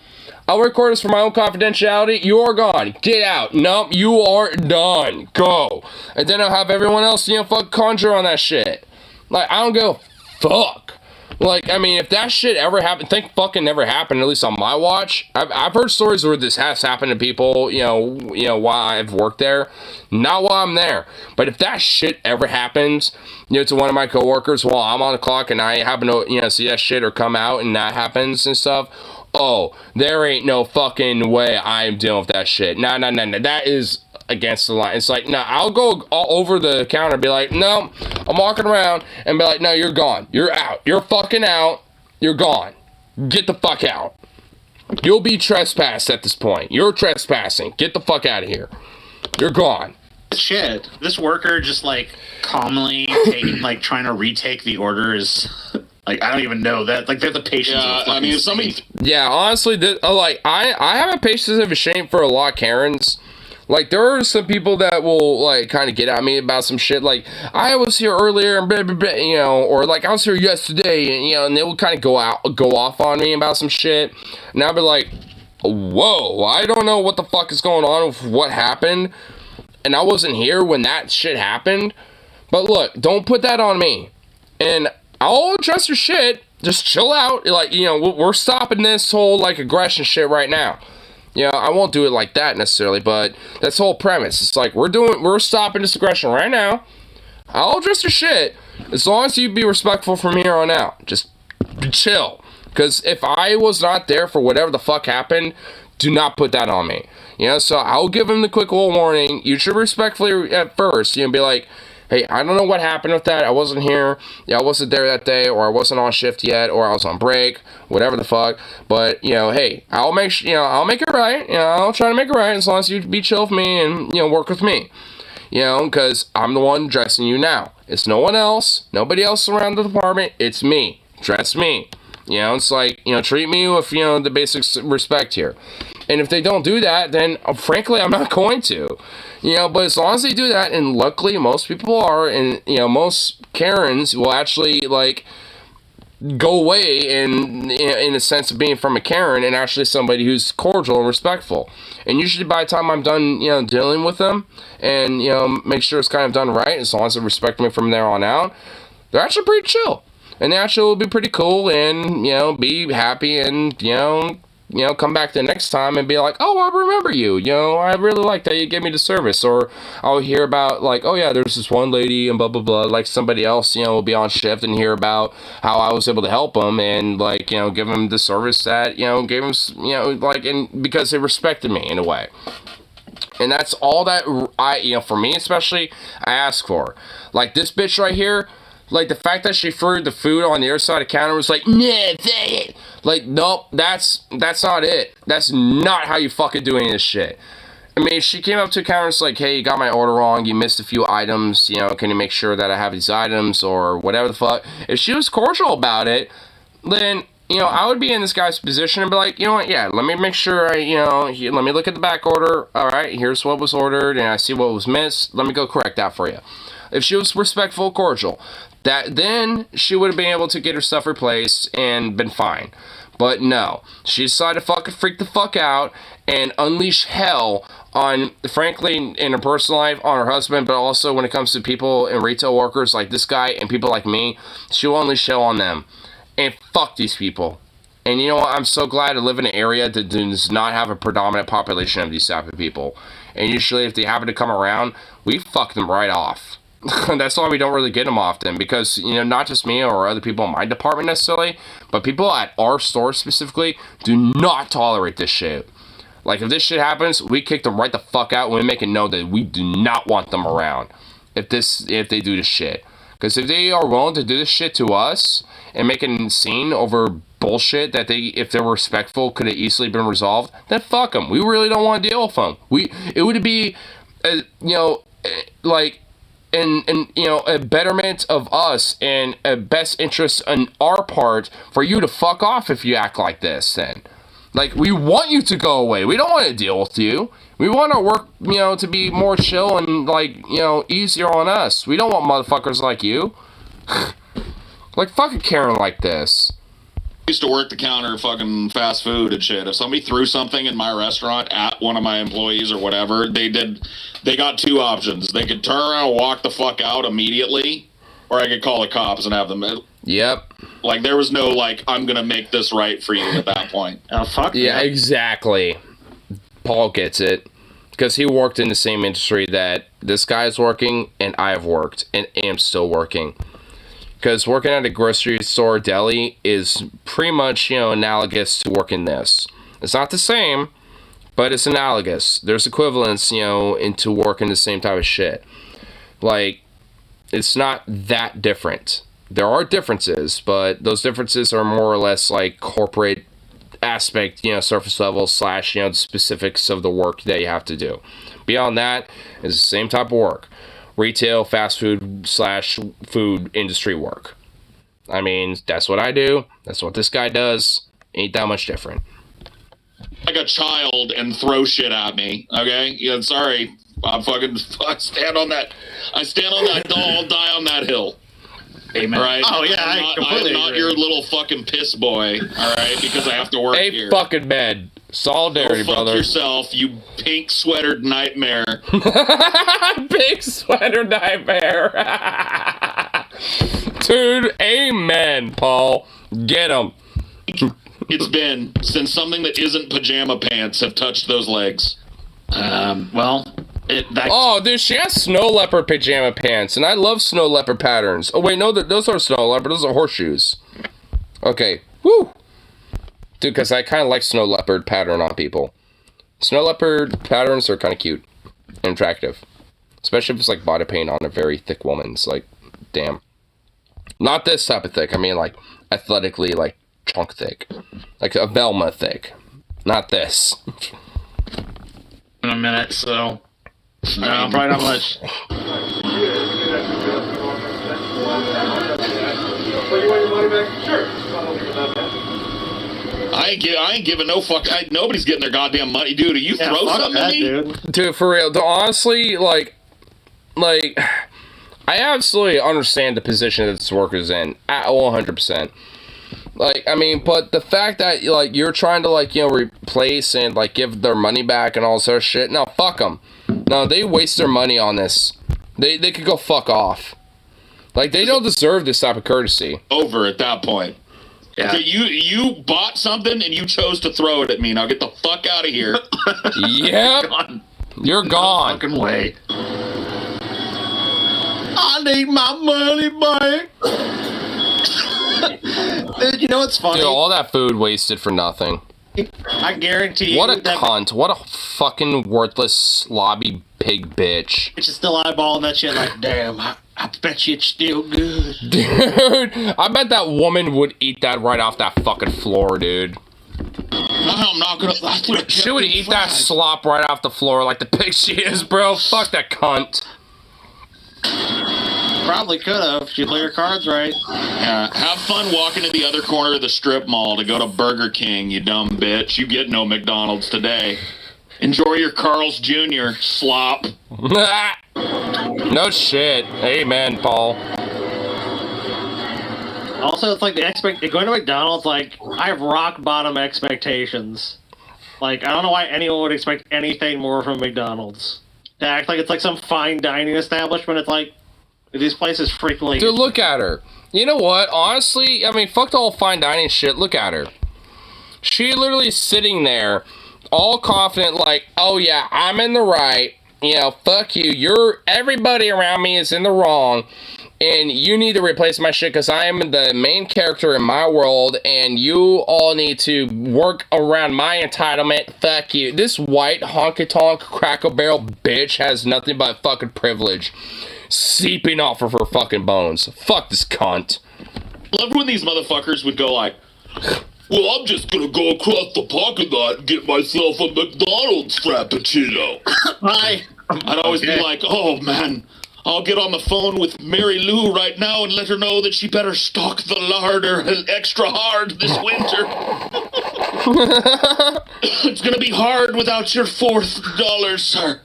I'll record this for my own confidentiality. You are gone. Get out. Nope, you are done. Go. And then I'll have everyone else, fuck conjure on that shit. Like, I don't give a fuck. Like, I mean, if that shit ever happened, think fucking never happened, at least on my watch. I've heard stories where this has happened to people, while I've worked there. Not while I'm there. But if that shit ever happens, to one of my coworkers while I'm on the clock and I happen to, see that shit or come out and that happens and stuff, oh, there ain't no fucking way I'm dealing with that shit. No. That is against the line. It's like, no, I'll go all over the counter and be like, no, I'm walking around and be like, no, you're gone. You're out. You're fucking out. You're gone. Get the fuck out. You'll be trespassed at this point. You're trespassing. Get the fuck out of here. You're gone. Shit. This worker just, calmly trying to retake the order is... Like, I don't even know that. Like, they're the patience of I mean, if somebody... Yeah, honestly, I have a patience of a shame for a lot of Karens. Like, there are some people that will, kind of get at me about some shit. Like, I was here earlier, and blah, blah, blah, or, I was here yesterday, and, and they will kind of go off on me about some shit. And I'll be like, whoa, I don't know what the fuck is going on with what happened. And I wasn't here when that shit happened. But look, don't put that on me. And I'll address your shit. Just chill out. Like, we're stopping this whole, aggression shit right now. I won't do it like that necessarily, but that's the whole premise. It's like, we're stopping this aggression right now. I'll address your shit. As long as you be respectful from here on out. Just chill. Because if I was not there for whatever the fuck happened, do not put that on me. So I'll give him the quick little warning. You should respectfully at first, be like, hey, I don't know what happened with that. I wasn't here. I wasn't there that day, or I wasn't on shift yet, or I was on break, whatever the fuck. But, hey, I'll make it right. I'll try to make it right as long as you be chill with me and, work with me. Because I'm the one dressing you now. It's no one else. Nobody else around the department. It's me. Dress me. It's like, treat me with, the basic respect here. And if they don't do that, then, frankly, I'm not going to. But as long as they do that, and luckily most people are, and, most Karens will actually, go away in a sense of being from a Karen and actually somebody who's cordial and respectful. And usually by the time I'm done, dealing with them and, make sure it's kind of done right, as long as they respect me from there on out, they're actually pretty chill. And they actually will be pretty cool and, be happy and, you know, come back the next time and be like, oh, I remember you. You know, I really liked how you gave me the service. Or I'll hear about, like, oh, yeah, there's this one lady and blah, blah, blah. Like, somebody else, you know, will be on shift and hear about how I was able to help them and, like, you know, give them the service that, you know, gave them, you know, like, and because they respected me in a way. And that's all that I, you know, for me especially, I ask for. Like, this bitch right here, like, the fact that she threw the food on the other side of the counter was like, nah, like, nope, that's not it. That's not how you fucking do any of this shit. I mean, she came up to the counter and was like, hey, you got my order wrong, you missed a few items, you know, can you make sure that I have these items, or whatever the fuck. If she was cordial about it, then, you know, I would be in this guy's position and be like, you know what, yeah, let me make sure let me look at the back order, alright, here's what was ordered, and I see what was missed, let me go correct that for you. If she was respectful, cordial, then she would have been able to get her stuff replaced and been fine. But no, she decided to fucking freak the fuck out and unleash hell on, frankly, in her personal life, on her husband, but also when it comes to people and retail workers like this guy and people like me, she will unleash hell on them. And fuck these people. And you know what, I'm so glad to live in an area that does not have a predominant population of these type of people. And usually if they happen to come around, we fuck them right off. That's why we don't really get them often, because, you know, not just me or other people in my department necessarily, but people at our store specifically do not tolerate this shit. Like, if this shit happens, we kick them right the fuck out and we make it known that we do not want them around if they do this shit. Because if they are willing to do this shit to us and make a scene over bullshit that if they were respectful, could have easily been resolved, then fuck them. We really don't want to deal with them. It would be, you know, like, and you know, a betterment of us and a best interest on our part for you to fuck off if you act like this. Then, like, we want you to go away. We don't want to deal with you. We want our work, you know, to be more chill and, like, you know, easier on us. We don't want motherfuckers like you. Like, fucking Karen like this. Used to work the counter fucking fast food and shit. If somebody threw something in my restaurant at one of my employees or whatever, they got two options. They could turn around and walk the fuck out immediately, or I could call the cops and have them. Yep. Like, there was no, like, I'm gonna make this right for you at that point. Oh, fuck yeah, exactly. Paul gets it. Because he worked in the same industry that this guy is working, and I've worked, and am still working. Because working at a grocery store deli is pretty much, you know, analogous to working this. It's not the same, but it's analogous. There's equivalence, you know, into working the same type of shit. Like, it's not that different. There are differences, but those differences are more or less like corporate aspect, you know, surface level / you know, the specifics of the work that you have to do. Beyond that, it's the same type of work. Retail, fast food / food industry work. I mean, that's what I do. That's what this guy does. Ain't that much different. Like a child and throw shit at me, okay? Yeah, sorry. I stand on that. I stand on that hill. I'll die on that hill. Amen. Right? Oh, yeah, I'm not your little fucking piss boy, all right? Because I have to work here. Fucking bed. Solidarity, Go fuck brother. yourself, you pink sweatered nightmare. Pink sweater nightmare. Dude, amen, Paul. Get him. It's been since something that isn't pajama pants have touched those legs. Oh, dude, she has snow leopard pajama pants, and I love snow leopard patterns. Oh, wait, no, those are snow leopard. Those are horseshoes. Okay. Woo. Dude, because I kind of like snow leopard pattern on people. Snow leopard patterns are kind of cute and attractive. Especially if it's like body paint on a very thick woman. It's like, damn. Not this type of thick. I mean, like, athletically, like, chunk thick. Like a Velma thick. Not this. In a minute, so... No, probably not much. I ain't giving no fuck. Nobody's getting their goddamn money, dude. Are you throw something at me? Dude, for real. Honestly, like, I absolutely understand the position that this worker's in at 100%. Like, I mean, but the fact that, like, you're trying to, like, you know, replace and, like, give their money back and all this other shit, no, fuck them. No, they waste their money on this. They could go fuck off. Like, they don't deserve this type of courtesy. Over at that point. Yeah. Okay, you bought something and you chose to throw it at me. Now get the fuck out of here. Yep. You're gone. No fucking way. I need my money back. Dude, you know what's funny? Dude, all that food wasted for nothing. I guarantee you. What a cunt. What a fucking worthless, slobby pig bitch. It's just still eyeballing that shit like, damn, I bet you it's still good. Dude, I bet that woman would eat that right off that fucking floor, dude. No, I'm not gonna. She would eat that slop right off the floor like the pig she is, bro. Fuck that cunt. Probably could have. She played her cards right. Yeah, have fun walking to the other corner of the strip mall to go to Burger King, you dumb bitch. You get no McDonald's today. Enjoy your Carl's Jr. slop. No shit. Amen, Paul. Also, it's like going to McDonald's, like, I have rock bottom expectations. Like, I don't know why anyone would expect anything more from McDonald's. To act like it's like some fine dining establishment, it's like, these places frequently... Dude, look at her. You know what? Honestly, I mean, fuck the whole fine dining shit. Look at her. She literally sitting there, all confident, like, oh yeah, I'm in the right. You know, fuck you. Everybody around me is in the wrong. And you need to replace my shit because I am the main character in my world. And you all need to work around my entitlement. Fuck you. This white honky-tonk Cracker Barrel bitch has nothing but fucking privilege seeping off of her fucking bones. Fuck this cunt. Loved when these motherfuckers would go like, well, I'm just gonna go across the parking lot and get myself a McDonald's Frappuccino. I'd always be like, oh man, I'll get on the phone with Mary Lou right now and let her know that she better stock the larder extra hard this winter. It's gonna be hard without your $4, sir.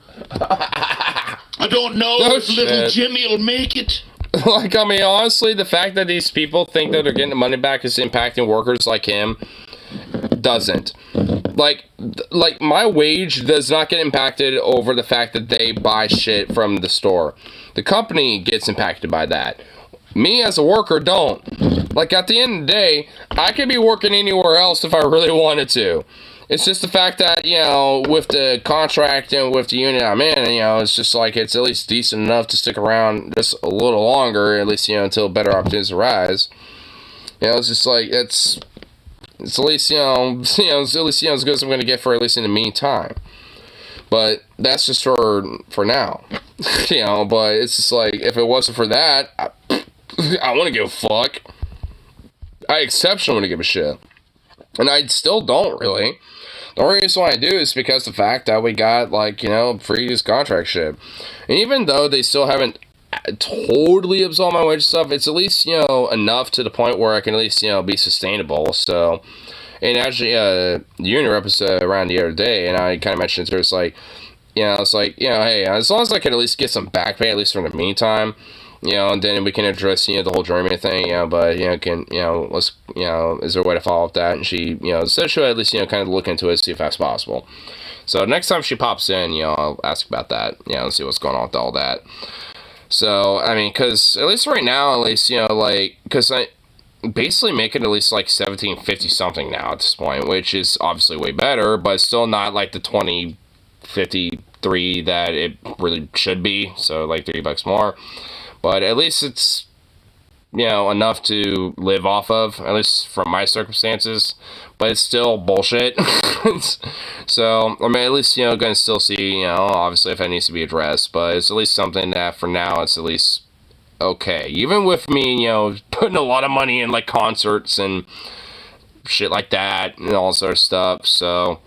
I don't know if little Jimmy'll make it. Like, I mean, honestly, the fact that these people think that they're getting the money back is impacting workers like him doesn't. Like my wage does not get impacted over the fact that they buy shit from the store. The company gets impacted by that. Me as a worker don't. Like, at the end of the day, I could be working anywhere else if I really wanted to. It's just the fact that, you know, with the contract and with the unit I'm in, you know, it's just like it's at least decent enough to stick around just a little longer, at least, you know, until better opportunities arise. You know, it's just like, it's at least, it's at least, as good as I'm going to get for at least in the meantime. But that's just for now. You know, but it's just like, if it wasn't for that, I wouldn't give a fuck. I exceptionally wouldn't give a shit. And I still don't, really. The only reason why I do is because the fact that we got, like, you know, previous contract shit. And even though they still haven't totally absorbed my wage stuff, it's at least, you know, enough to the point where I can at least, you know, be sustainable. So, and actually, the union rep was around the other day, and I kind of mentioned to her, it's like, you know, hey, as long as I can at least get some back pay, at least for the meantime, you know, and then we can address, you know, the whole journeyman thing, you know, but, you know, let's, you know, is there a way to follow up that? And she, you know, said she'll at least, you know, kind of look into it, see if that's possible. So next time she pops in, you know, I'll ask about that, you know, and see what's going on with all that. So, I mean, because at least right now, at least, you know, like, because I basically make it at least like $17.50 something now at this point, which is obviously way better, but still not like the $20.53 that it really should be. So like $3 more. But at least it's, you know, enough to live off of, at least from my circumstances. But it's still bullshit. So, I mean, at least, you know, going to still see, you know, obviously if it needs to be addressed. But it's at least something that for now it's at least okay. Even with me, you know, putting a lot of money in, like, concerts and shit like that and all sort of stuff. So,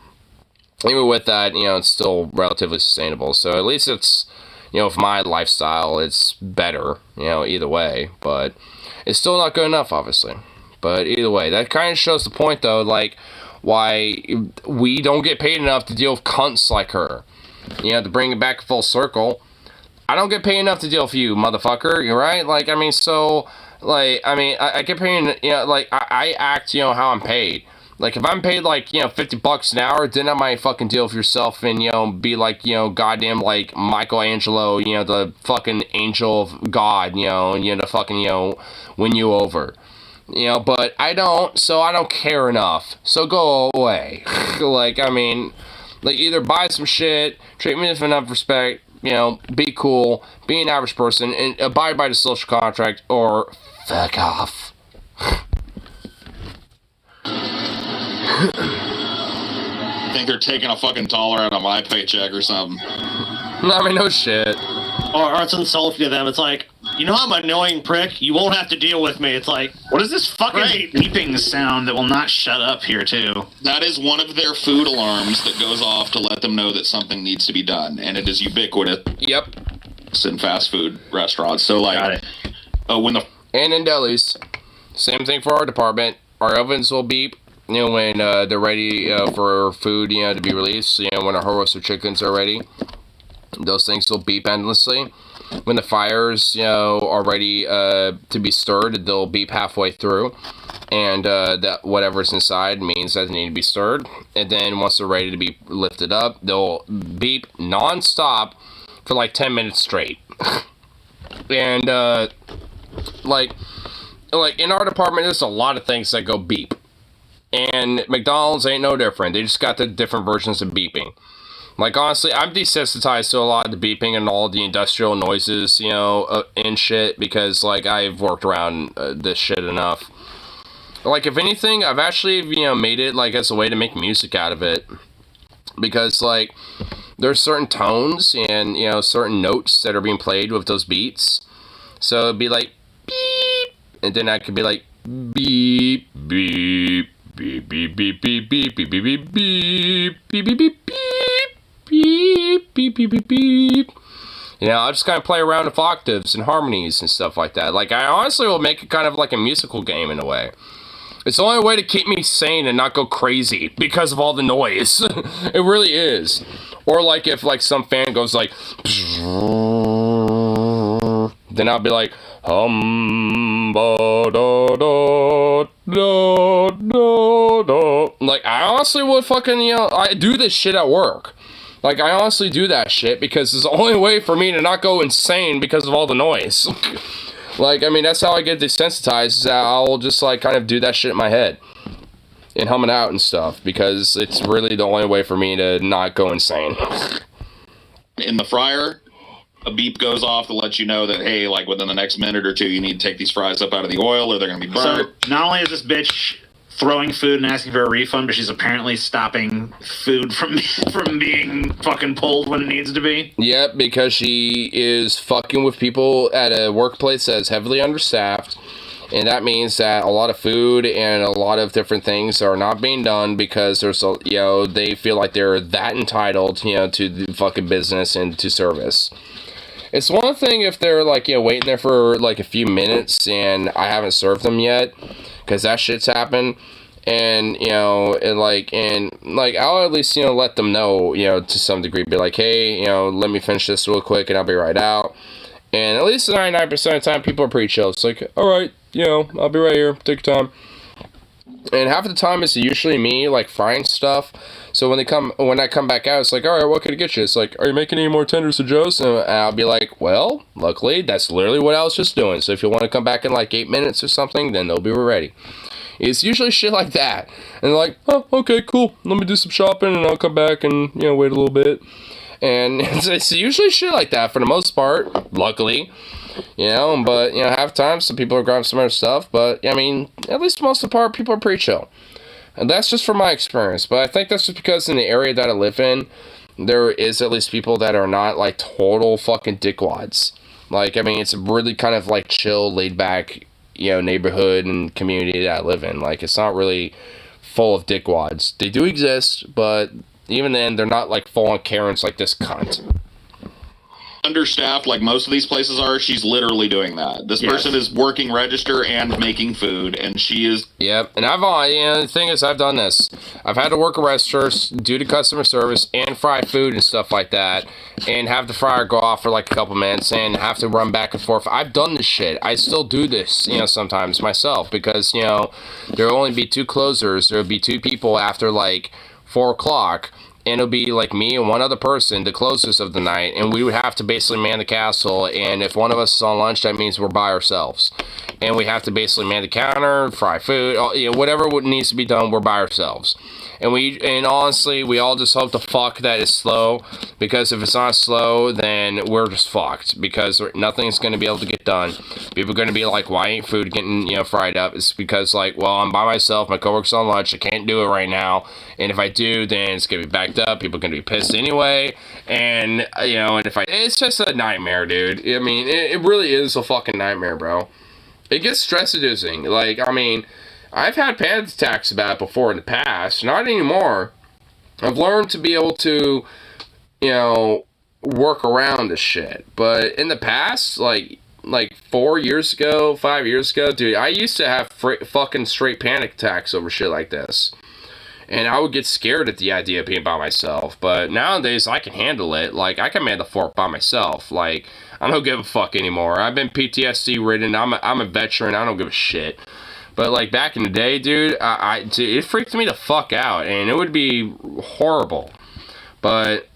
even with that, you know, it's still relatively sustainable. So, at least it's, you know, with my lifestyle, it's better, you know, either way. But it's still not good enough, obviously. But either way, that kind of shows the point, though, like, why we don't get paid enough to deal with cunts like her. You know, to bring it back full circle, I don't get paid enough to deal with you, motherfucker, you're right? Like, I mean, so, like, I mean, I get paid, you know, like, I act, you know, how I'm paid. Like, if I'm paid, like, you know, $50 an hour, then I might fucking deal with yourself and, you know, be like, you know, goddamn, like, Michelangelo, you know, the fucking angel of God, you know, to fucking, you know, win you over. You know, but I don't, so I don't care enough. So go away. Like, I mean, like, either buy some shit, treat me with enough respect, you know, be cool, be an average person, and abide by the social contract, or fuck off. I think they're taking a fucking dollar out of my paycheck or something. I mean, no shit. Or it's insulting to them. It's like, you know, I'm an annoying prick. You won't have to deal with me. It's like, what is this fucking beeping sound that will not shut up here, too? That is one of their food alarms that goes off to let them know that something needs to be done, and it is ubiquitous. Yep. In fast food restaurants. So, like, when the... And in delis. Same thing for our department. Our ovens will beep, you know, when they're ready for food, you know, to be released. You know, when our roasted chickens are ready. Those things will beep endlessly. When the fires, you know, are ready to be stirred, they'll beep halfway through. And that whatever's inside means that they need to be stirred. And then once they're ready to be lifted up, they'll beep non-stop for like 10 minutes straight. And like in our department, there's a lot of things that go beep. And McDonald's ain't no different. They just got the different versions of beeping. Like, honestly, I'm desensitized to a lot of the beeping and all the industrial noises, you know, and shit, because, like, I've worked around this shit enough. Like, if anything, I've actually, you know, made it, like, as a way to make music out of it. Because, like, there's certain tones and, you know, certain notes that are being played with those beats. So it'd be like, beep, and then I could be like, beep, beep, beep, beep, beep, beep, beep, beep, beep, beep, beep, beep, beep, beep, beep, beep, beep, beep, beep. You know, I'll just kind of play around with octaves and harmonies and stuff like that. Like, I honestly will make it kind of like a musical game in a way. It's the only way to keep me sane and not go crazy because of all the noise. It really is. Or like if like some fan goes like, then I'll be like, ba da da da da da. Like, I honestly would fucking, you know, I do this shit at work. Like, I honestly do that shit because it's the only way for me to not go insane because of all the noise. Like, I mean, that's how I get desensitized, is that I'll just, like, kind of do that shit in my head. And hum it out and stuff, because it's really the only way for me to not go insane. In the fryer, a beep goes off to let you know that, hey, like, within the next minute or two, you need to take these fries up out of the oil or they're going to be burnt. So, not only is this bitch throwing food and asking for a refund, but she's apparently stopping food from being fucking pulled when it needs to be. Yep, because she is fucking with people at a workplace that is heavily understaffed, and that means that a lot of food and a lot of different things are not being done because there's a, you know, they feel like they're that entitled, you know, to the fucking business and to service. It's one thing if they're like, you know, waiting there for like a few minutes and I haven't served them yet, because that shit's happened, and, you know, and like, I'll at least, you know, let them know, you know, to some degree, be like, hey, you know, let me finish this real quick, and I'll be right out, and at least 99% of the time, people are pretty chill. It's like, alright, you know, I'll be right here, take your time, and half of the time, it's usually me, like, frying stuff. So when I come back out, it's like, all right, what can I get you? It's like, are you making any more tenders of Joe's? And I'll be like, well, luckily, that's literally what I was just doing. So if you want to come back in like 8 minutes or something, then they'll be ready. It's usually shit like that. And they're like, oh, okay, cool. Let me do some shopping and I'll come back and, you know, wait a little bit. And it's usually shit like that for the most part, luckily. You know, but, you know, half the time, some people are grabbing some other stuff. But, I mean, at least most of the part, people are pretty chill. And that's just from my experience. But I think that's just because in the area that I live in, there is at least people that are not, like, total fucking dickwads. Like, I mean, it's a really kind of, like, chill, laid-back, you know, neighborhood and community that I live in. Like, it's not really full of dickwads. They do exist, but even then, they're not, like, full-on Karens like this cunt. Understaffed like most of these places are, she's literally doing that. This person is working register and making food, and she is... Yep, and I've, you know, the thing is, I've done this. I've had to work a register, do the customer service, and fry food and stuff like that, and have the fryer go off for like a couple minutes, and have to run back and forth. I've done this shit. I still do this, you know, sometimes myself, because, you know, there'll only be 2 closers. There'll be 2 people after like 4 o'clock. and it'll be like me and one other person, the closest of the night, and we would have to basically man the castle, and if one of us is on lunch, that means we're by ourselves. And we have to basically man the counter, fry food, whatever needs to be done, we're by ourselves. And honestly, we all just hope the fuck that it's slow, because if it's not slow, then we're just fucked, because nothing's going to be able to get done. People are going to be like, why ain't food getting, fried up? It's because, like, well, I'm by myself, my coworker's on lunch, I can't do it right now, and if I do, then it's going to be backed up, people are going to be pissed anyway, and, and it's just a nightmare, dude. I mean, it really is a fucking nightmare, bro. It gets stress-inducing. Like, I mean, I've had panic attacks about it before in the past. Not anymore. I've learned to be able to, work around this shit. But in the past, like 4 years ago, 5 years ago, dude, I used to have fucking straight panic attacks over shit like this. And I would get scared at the idea of being by myself. But nowadays, I can handle it. Like, I can man the fort by myself. Like, I don't give a fuck anymore. I've been PTSD ridden. I'm a veteran. I don't give a shit. But, like, back in the day, dude, it freaked me the fuck out. And it would be horrible. But,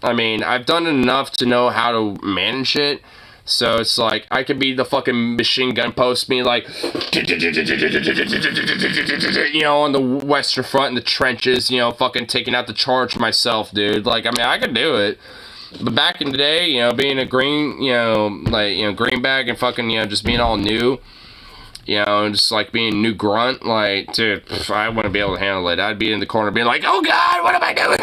I mean, I've done enough to know how to manage it. So it's like, I could be the fucking machine gun post me, like, on the Western Front in the trenches, fucking taking out the charge myself, dude. Like, I mean, I could do it. But back in the day, being a green, green bag and fucking, just being all new, just like being new grunt, like, dude, I wouldn't be able to handle it. I'd be in the corner being like, oh God, what am I doing?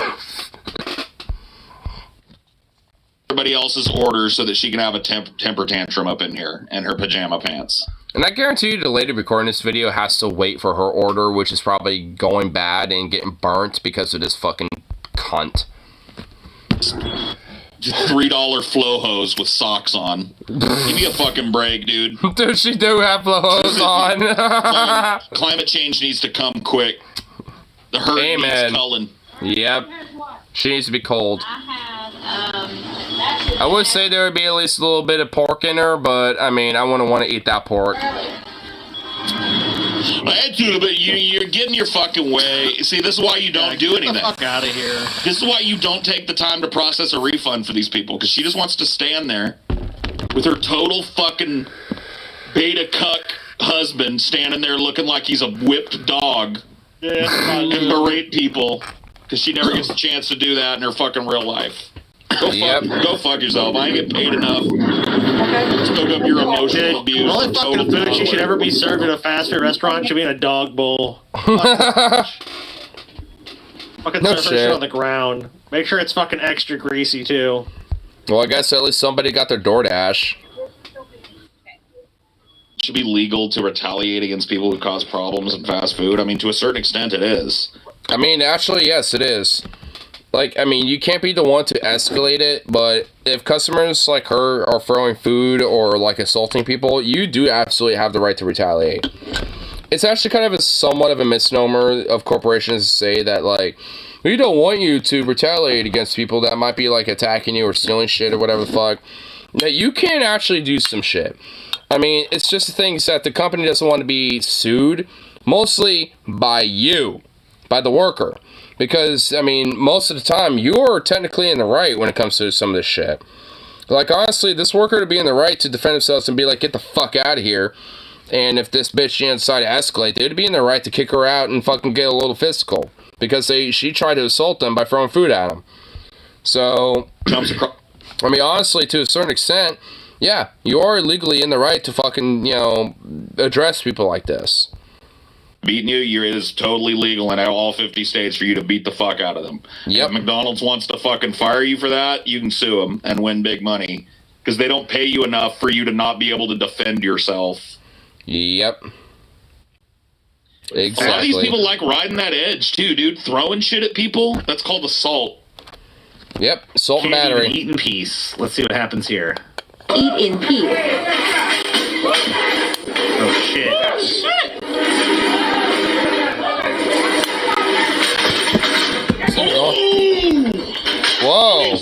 Everybody else's orders so that she can have a temper tantrum up in here in her pajama pants. And I guarantee you the lady recording this video has to wait for her order, which is probably going bad and getting burnt because of this fucking cunt. Just $3 flow hose with socks on. Give me a fucking break, dude. Dude, she do have flow hose on. Climate change needs to come quick. The herd needs culling. Yep. She needs to be cold. I would say there would be at least a little bit of pork in her, but I mean, I wouldn't want to eat that pork. But you're getting your fucking way. See, this is why you don't do anything. Get the fuck out of here. This is why you don't take the time to process a refund for these people, because she just wants to stand there with her total fucking beta cuck husband standing there looking like he's a whipped dog and berate people, because she never gets a chance to do that in her fucking real life. Go fuck yourself. I ain't getting paid enough. Soak up your emotional abuse. The only fucking food she should ever be served at a fast food restaurant should be in a dog bowl. Fucking serve her shit on the ground. Make sure it's fucking extra greasy, too. Well, I guess at least somebody got their DoorDash. It should be legal to retaliate against people who cause problems in fast food. I mean, to a certain extent, it is. I mean, actually, yes, it is. Like, I mean, you can't be the one to escalate it, but if customers like her are throwing food or, like, assaulting people, you do absolutely have the right to retaliate. It's actually kind of somewhat of a misnomer of corporations to say that, like, we don't want you to retaliate against people that might be, like, attacking you or stealing shit or whatever the fuck. Now, you can actually do some shit. I mean, it's just the things that the company doesn't want to be sued, mostly by you, by the worker. Because, I mean, most of the time, you're technically in the right when it comes to some of this shit. Like, honestly, this worker to be in the right to defend themselves and be like, get the fuck out of here. And if this bitch decided to escalate, they'd be in the right to kick her out and fucking get a little physical. Because she tried to assault them by throwing food at them. So, I mean, honestly, to a certain extent, yeah, you are legally in the right to fucking, address people like this. Beating you, it is totally legal in all 50 states for you to beat the fuck out of them. Yep. If McDonald's wants to fucking fire you for that, you can sue them and win big money. Because they don't pay you enough for you to not be able to defend yourself. Yep. Exactly. A lot of these people like riding that edge, too, dude. Throwing shit at people, that's called assault. Yep, assault and battery. Eat in peace. Let's see what happens here. Eat in peace. Oh, shit. Whoa.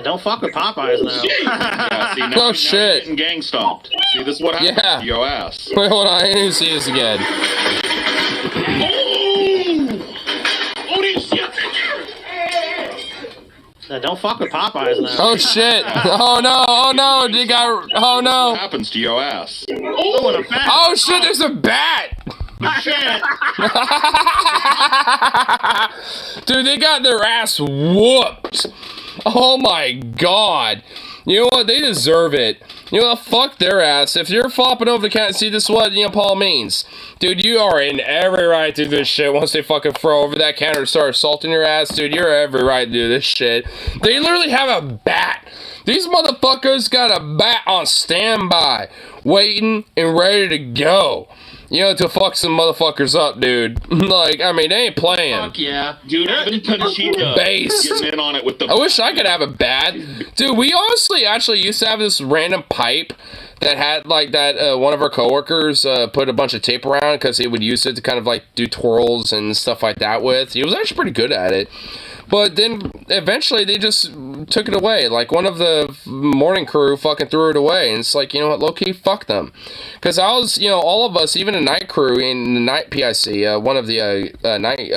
Don't fuck with Popeyes now. Yeah, see, now, oh, shit. Getting gang stomped. See, this is what happens to your ass. Wait, hold on. I need to see this again. Don't fuck with Popeyes now. Oh shit! Oh no! Oh no! You got. Oh no! What happens to your ass? Oh shit! There's a bat. Shit. Dude, they got their ass whooped. Oh my god. You know what? They deserve it. You know what? Fuck their ass. If you're flopping over the cat, see, this is what, Paul means. Dude, you are in every right to do this shit once they fucking throw over that counter and start assaulting your ass. Dude, you're every right to do this shit. They literally have a bat. These motherfuckers got a bat on standby, waiting and ready to go. To fuck some motherfuckers up, dude. Like, I mean, they ain't playing. Fuck yeah. Dude, Evan Conchita Based. getting in on it with the... I wish I could have a bat. Dude, we honestly actually used to have this random pipe that had, like, that one of our coworkers put a bunch of tape around because he would use it to kind of, like, do twirls and stuff like that with. He was actually pretty good at it. But then, eventually, they just took it away. Like, one of the morning crew fucking threw it away. And it's like, you know what, low-key, fuck them. Because I was, all of us, even the night crew in the night PIC, one of the night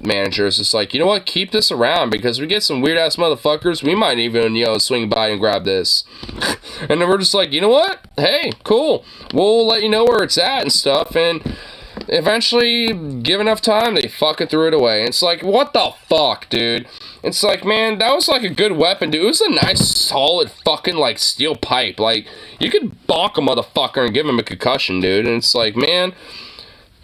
managers is like, you know what, keep this around. Because we get some weird-ass motherfuckers, we might even, swing by and grab this. And then we're just like, you know what? Hey, cool. We'll let you know where it's at and stuff. And... eventually, give enough time, they fucking threw it away. It's like, what the fuck, dude? It's like, man, that was like a good weapon, dude. It was a nice, solid fucking, like, steel pipe. Like, you could bonk a motherfucker and give him a concussion, dude. And it's like, man,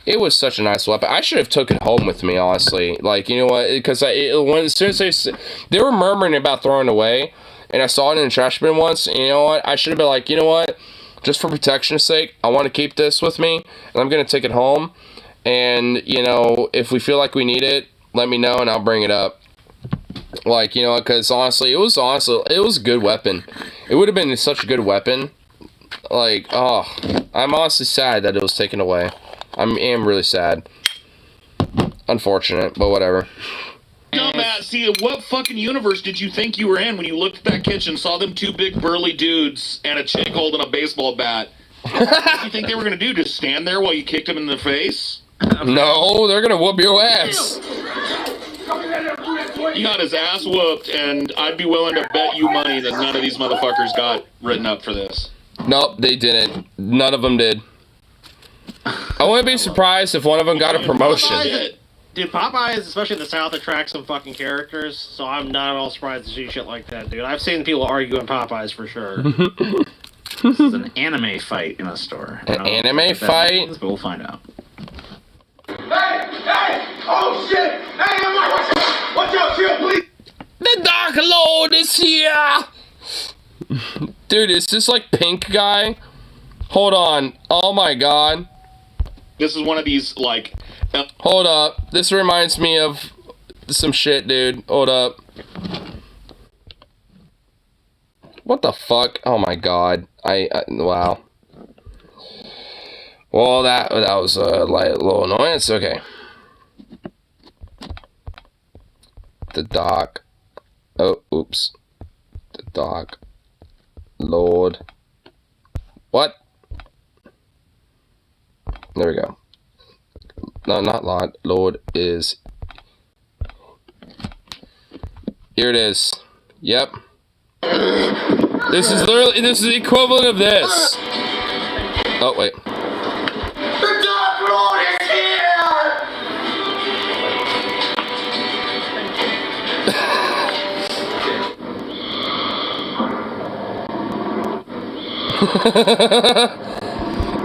it was such a nice weapon. I should have took it home with me, honestly. Like, you know what? Because as soon as they were murmuring about throwing it away, and I saw it in the trash bin once, and you know what? I should have been like, you know what? Just for protection's sake, I want to keep this with me, and I'm going to take it home, and, if we feel like we need it, let me know, and I'll bring it up. Like, because honestly, it was a good weapon. It would have been such a good weapon. Like, oh, I'm honestly sad that it was taken away. I am really sad. Unfortunate, but whatever. Dumbass, see, what fucking universe did you think you were in when you looked at that kitchen, saw them two big burly dudes and a chick holding a baseball bat? What did you think they were going to do? Just stand there while you kicked them in the face? No, they're going to whoop your ass. He got his ass whooped, and I'd be willing to bet you money that none of these motherfuckers got written up for this. Nope, they didn't. None of them did. I wouldn't be surprised if one of them got a promotion. Dude, Popeyes, especially in the South, attracts some fucking characters, so I'm not at all surprised to see shit like that, dude. I've seen people arguing Popeyes for sure. This is an anime fight in a store. An anime fight? But we'll find out. Hey! Oh shit! Hey, watch out, chill, please! The Dark Lord is here! Dude, is this like Pink Guy? Hold on. Oh my god. This is one of these, like... Hold up. This reminds me of some shit, dude. Hold up. What the fuck? Oh my god. Wow. Well, that was a little annoyance. Okay. The Dark. Oh, oops. The Dark Lord. What? There we go. No, not Lord. Lord is... Here it is. Yep. This is the equivalent of this. Oh, wait. The Dark Lord is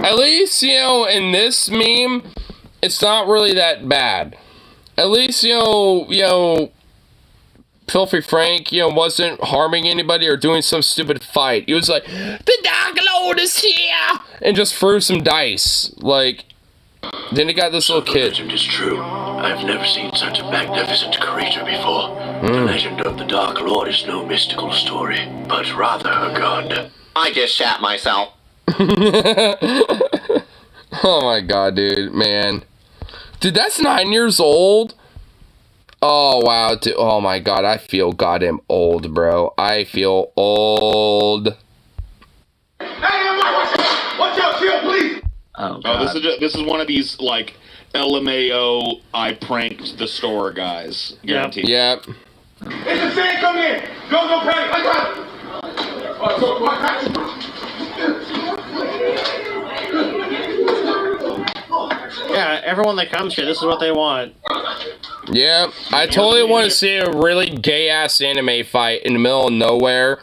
At least, in this meme, it's not really that bad. At least, Filthy Frank, wasn't harming anybody or doing some stupid fight. He was like, the Dark Lord is here! And just threw some dice. Like, then he got this little kid. The legend is true. I've never seen such a magnificent creature before. The legend of the Dark Lord is no mystical story, but rather a god. I just shat myself. Oh my god, dude, man. Dude, that's 9 years old? Oh, wow, dude. Oh my god, I feel goddamn old, bro. I feel old. Hey, watch out, chill, please! Oh, this is one of these, like, LMAO, I pranked the store guys. Guaranteed. Yep. It's a fan, come in. Go, Patty. I got it. So what Yeah, everyone that comes here, this is what they want. Yeah, I totally want to see a really gay-ass anime fight in the middle of nowhere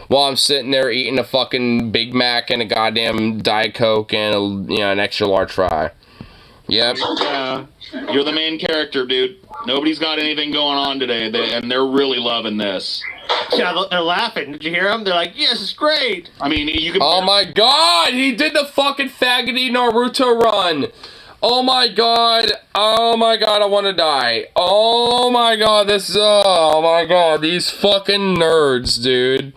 while I'm sitting there eating a fucking Big Mac and a goddamn Diet Coke and an extra large fry. Yep. You're the main character, dude. Nobody's got anything going on today, and they're really loving this. Yeah, they're laughing. Did you hear them? They're like, yes, it's great. I mean, you can... Oh my god, he did the fucking faggoty Naruto run. Oh my god, I want to die. Oh my god, these fucking nerds, dude.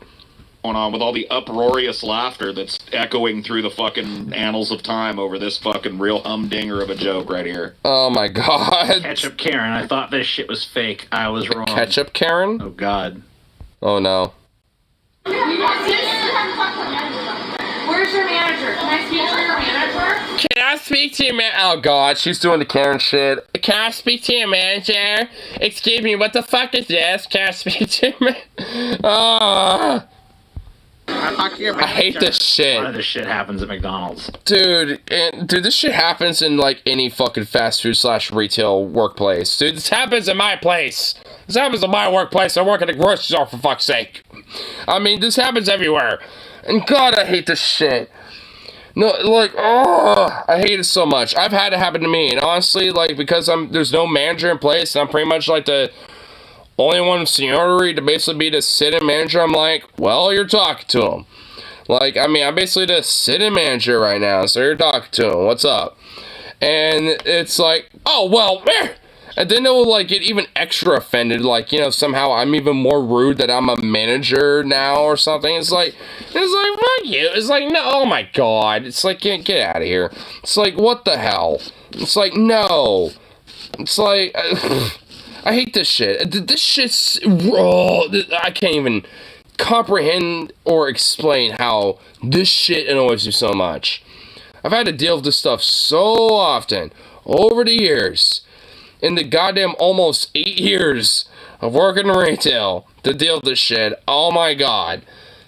Going on with all the uproarious laughter that's echoing through the fucking annals of time over this fucking real humdinger of a joke right here. Oh my god. Ketchup Karen, I thought this shit was fake. I was wrong. Ketchup Karen? Oh god. Oh no. Where's your manager? Can I speak to your manager? Can I speak to your man? Oh god, she's doing the Karen shit. Can I speak to your manager? Excuse me, what the fuck is this? Can I speak to your man? I hate this shit. A lot of this shit happens at McDonald's. Dude, this shit happens in like any fucking fast food / retail workplace. Dude, this happens in my place. This happens in my workplace. I work at a grocery store, for fuck's sake. I mean, this happens everywhere. And god, I hate this shit. No, like, I hate it so much. I've had it happen to me. And honestly, like, because there's no manager in place, and I'm pretty much like the only one in seniority to basically be the sit-in manager, I'm like, well, you're talking to him. Like, I mean, I'm basically the sit-in manager right now, so you're talking to him. What's up? And it's like, oh, well, and then they'll, like, get even extra offended, like, somehow I'm even more rude that I'm a manager now or something. It's like, fuck you. It's like, no, oh my god. It's like, get out of here. It's like, what the hell? It's like, no. It's like, I hate this shit. This shit's raw. I can't even comprehend or explain how this shit annoys me so much. I've had to deal with this stuff so often over the years. In the goddamn almost 8 years of working in retail to deal with this shit. Oh my god.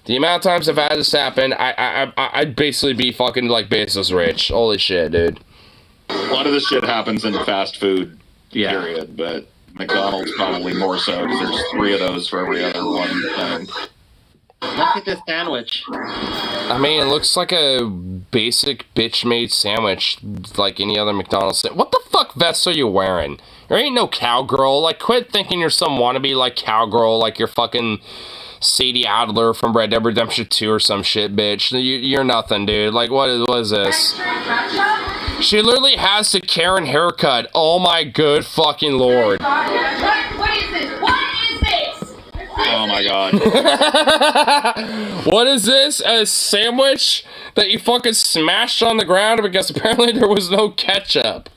The amount of times I've had this happen, I'd basically be fucking like Bezos rich. Holy shit, dude. A lot of this shit happens in fast food, period, but McDonald's probably more so because there's 3 of those for every other one thing. Look at this sandwich. I mean, it looks like a basic bitch-made sandwich like any other McDonald's. What the fuck vest are you wearing? There ain't no cowgirl. Like, quit thinking you're some wannabe, like, cowgirl, like you're fucking Sadie Adler from Red Dead Redemption 2 or some shit, bitch. You're nothing, dude. Like, what is this? She literally has the Karen haircut. Oh my good fucking lord. What is this? What is this? Oh my god. What is this? A sandwich that you fucking smashed on the ground because apparently there was no ketchup.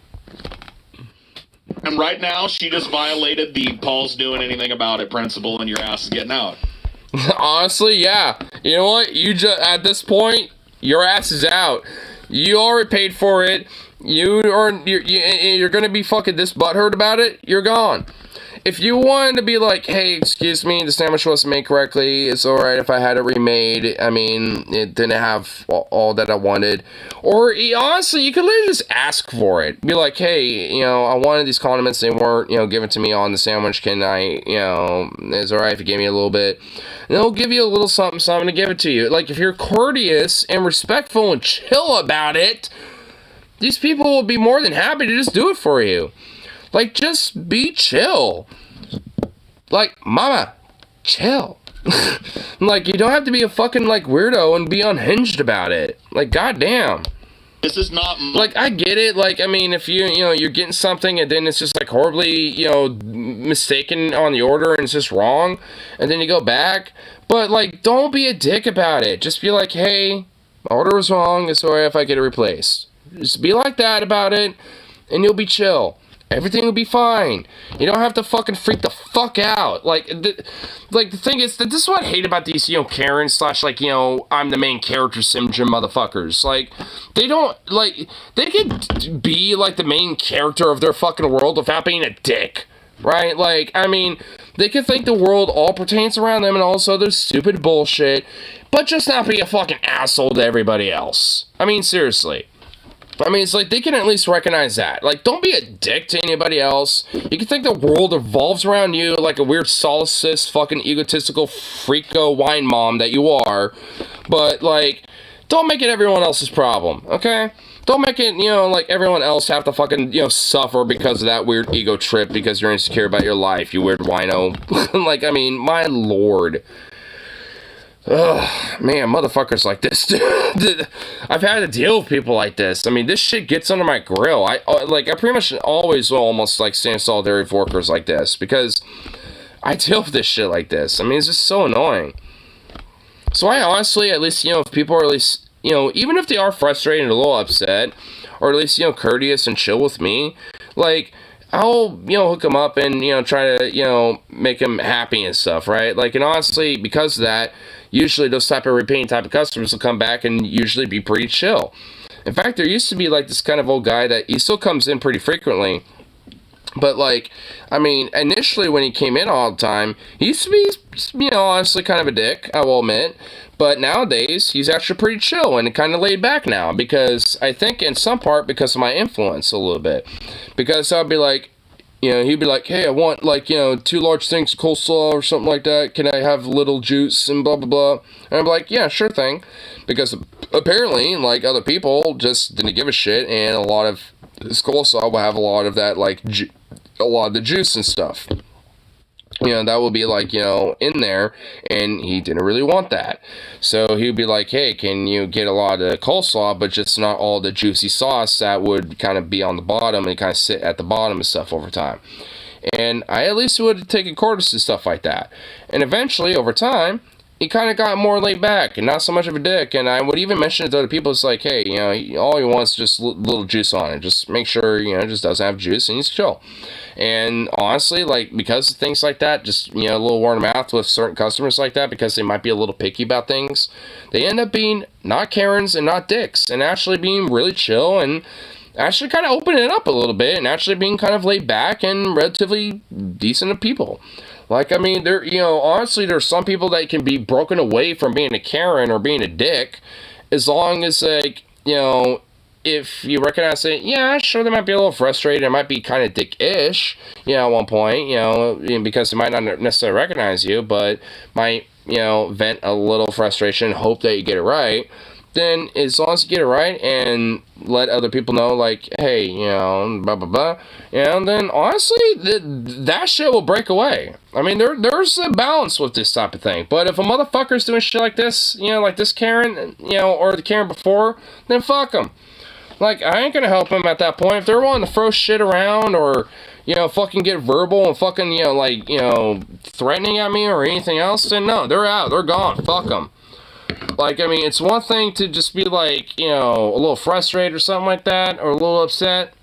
And right now, she just violated the Paul's doing anything about it principle and your ass is getting out. Honestly, yeah. You know what? At this point, your ass is out. You already paid for it. You're gonna be fucking this butthurt about it. You're gone. If you wanted to be like, hey, excuse me, the sandwich wasn't made correctly, it's alright if I had it remade, I mean, it didn't have all that I wanted, or honestly, you could literally just ask for it, be like, hey, I wanted these condiments, they weren't, given to me on the sandwich, can I, it's alright if you give me a little bit, and they'll give you a little something to give it to you. Like, if you're courteous and respectful and chill about it, these people will be more than happy to just do it for you. Like, just be chill. Like, mama, chill. Like, you don't have to be a fucking, like, weirdo and be unhinged about it. Like, goddamn. This is not... Like, I get it. Like, I mean, if you're getting something and then it's just, like, horribly, mistaken on the order and it's just wrong, and then you go back. But, like, don't be a dick about it. Just be like, hey, my order was wrong. It's alright if I get it replaced. Just be like that about it, and you'll be chill. Everything will be fine. You don't have to fucking freak the fuck out. Like the thing is, that this is what I hate about these, Karen / like, I'm the main character syndrome motherfuckers. Like, they don't, like, they can be, like, the main character of their fucking world without being a dick. right? Like, I mean, they can think the world all pertains around them and all this other stupid bullshit, but just not be a fucking asshole to everybody else. I mean, seriously. I mean, it's like, they can at least recognize that. Like, don't be a dick to anybody else. You can think the world revolves around you like a weird solipsist, fucking egotistical, freako wine mom that you are. But, like, don't make it everyone else's problem, okay? Don't make it, like everyone else have to fucking, suffer because of that weird ego trip because you're insecure about your life, you weird wino. Like, I mean, my lord. Ugh, man, motherfuckers like this, dude. I've had to deal with people like this. I mean, this shit gets under my grill. I pretty much always will almost, like, stand in solidarity with workers like this, because I deal with this shit like this. I mean, it's just so annoying. So I honestly, at least, if people are at least, even if they are frustrated and a little upset, or at least, courteous and chill with me, like, I'll, hook them up and, try to, make them happy and stuff, right? Like, and honestly, because of that, usually those type of repeating type of customers will come back and usually be pretty chill. In fact, there used to be, like, this kind of old guy that he still comes in pretty frequently. But, like, I mean, initially when he came in all the time, he used to be, honestly kind of a dick, I will admit. But nowadays, he's actually pretty chill and kind of laid back now. Because, I think in some part, because of my influence a little bit. Because I'll be like, he'd be like, hey, I want, like, 2 large things of coleslaw or something like that. Can I have a little juice and blah, blah, blah. And I'm like, yeah, sure thing. Because apparently, like, other people just didn't give a shit. And a lot of his coleslaw will have a lot of that, like, a lot of the juice and stuff. That will be, like, in there, and he didn't really want that. So he'd be like, hey, can you get a lot of the coleslaw, but just not all the juicy sauce that would kind of be on the bottom and kind of sit at the bottom and stuff over time. And I at least would have taken quarters to stuff like that. And eventually, over time, he kind of got more laid back and not so much of a dick. And I would even mention it to other people. It's like, hey, all he wants is just little juice on it. Just make sure, it just doesn't have juice and he's chill. And honestly, like, because of things like that, just, a little word of mouth with certain customers like that, because they might be a little picky about things, they end up being not Karens and not dicks, and actually being really chill and actually kind of opening it up a little bit and actually being kind of laid back and relatively decent of people. Like, I mean, honestly, there's some people that can be broken away from being a Karen or being a dick, as long as, like, if you recognize it, yeah, sure, they might be a little frustrated, it might be kind of dick-ish, at one point, because they might not necessarily recognize you, but might, vent a little frustration, hope that you get it right. Then, as long as you get it right and let other people know, like, hey, blah, blah, blah, then, honestly, that shit will break away. I mean, there's a balance with this type of thing. But if a motherfucker's doing shit like this, like this Karen, or the Karen before, then fuck them. Like, I ain't gonna help them at that point. If they're wanting to throw shit around or, fucking get verbal and fucking, threatening at me or anything else, then no, they're out. They're gone. Fuck them. Like, I mean, it's one thing to just be like, a little frustrated or something like that, or a little upset,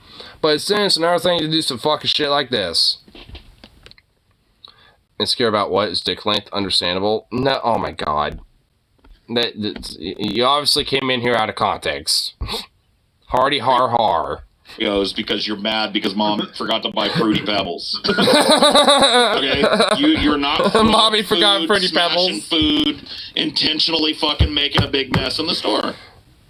but it's another thing to do some fucking shit like this. Insecure about what? Is dick length understandable? No, oh my god. You obviously came in here out of context. Hardy har har. It's because you're mad because mom forgot to buy Fruity Pebbles. Okay? You're not. Mommy forgot Fruity Pebbles. Food, intentionally fucking making a big mess in the store.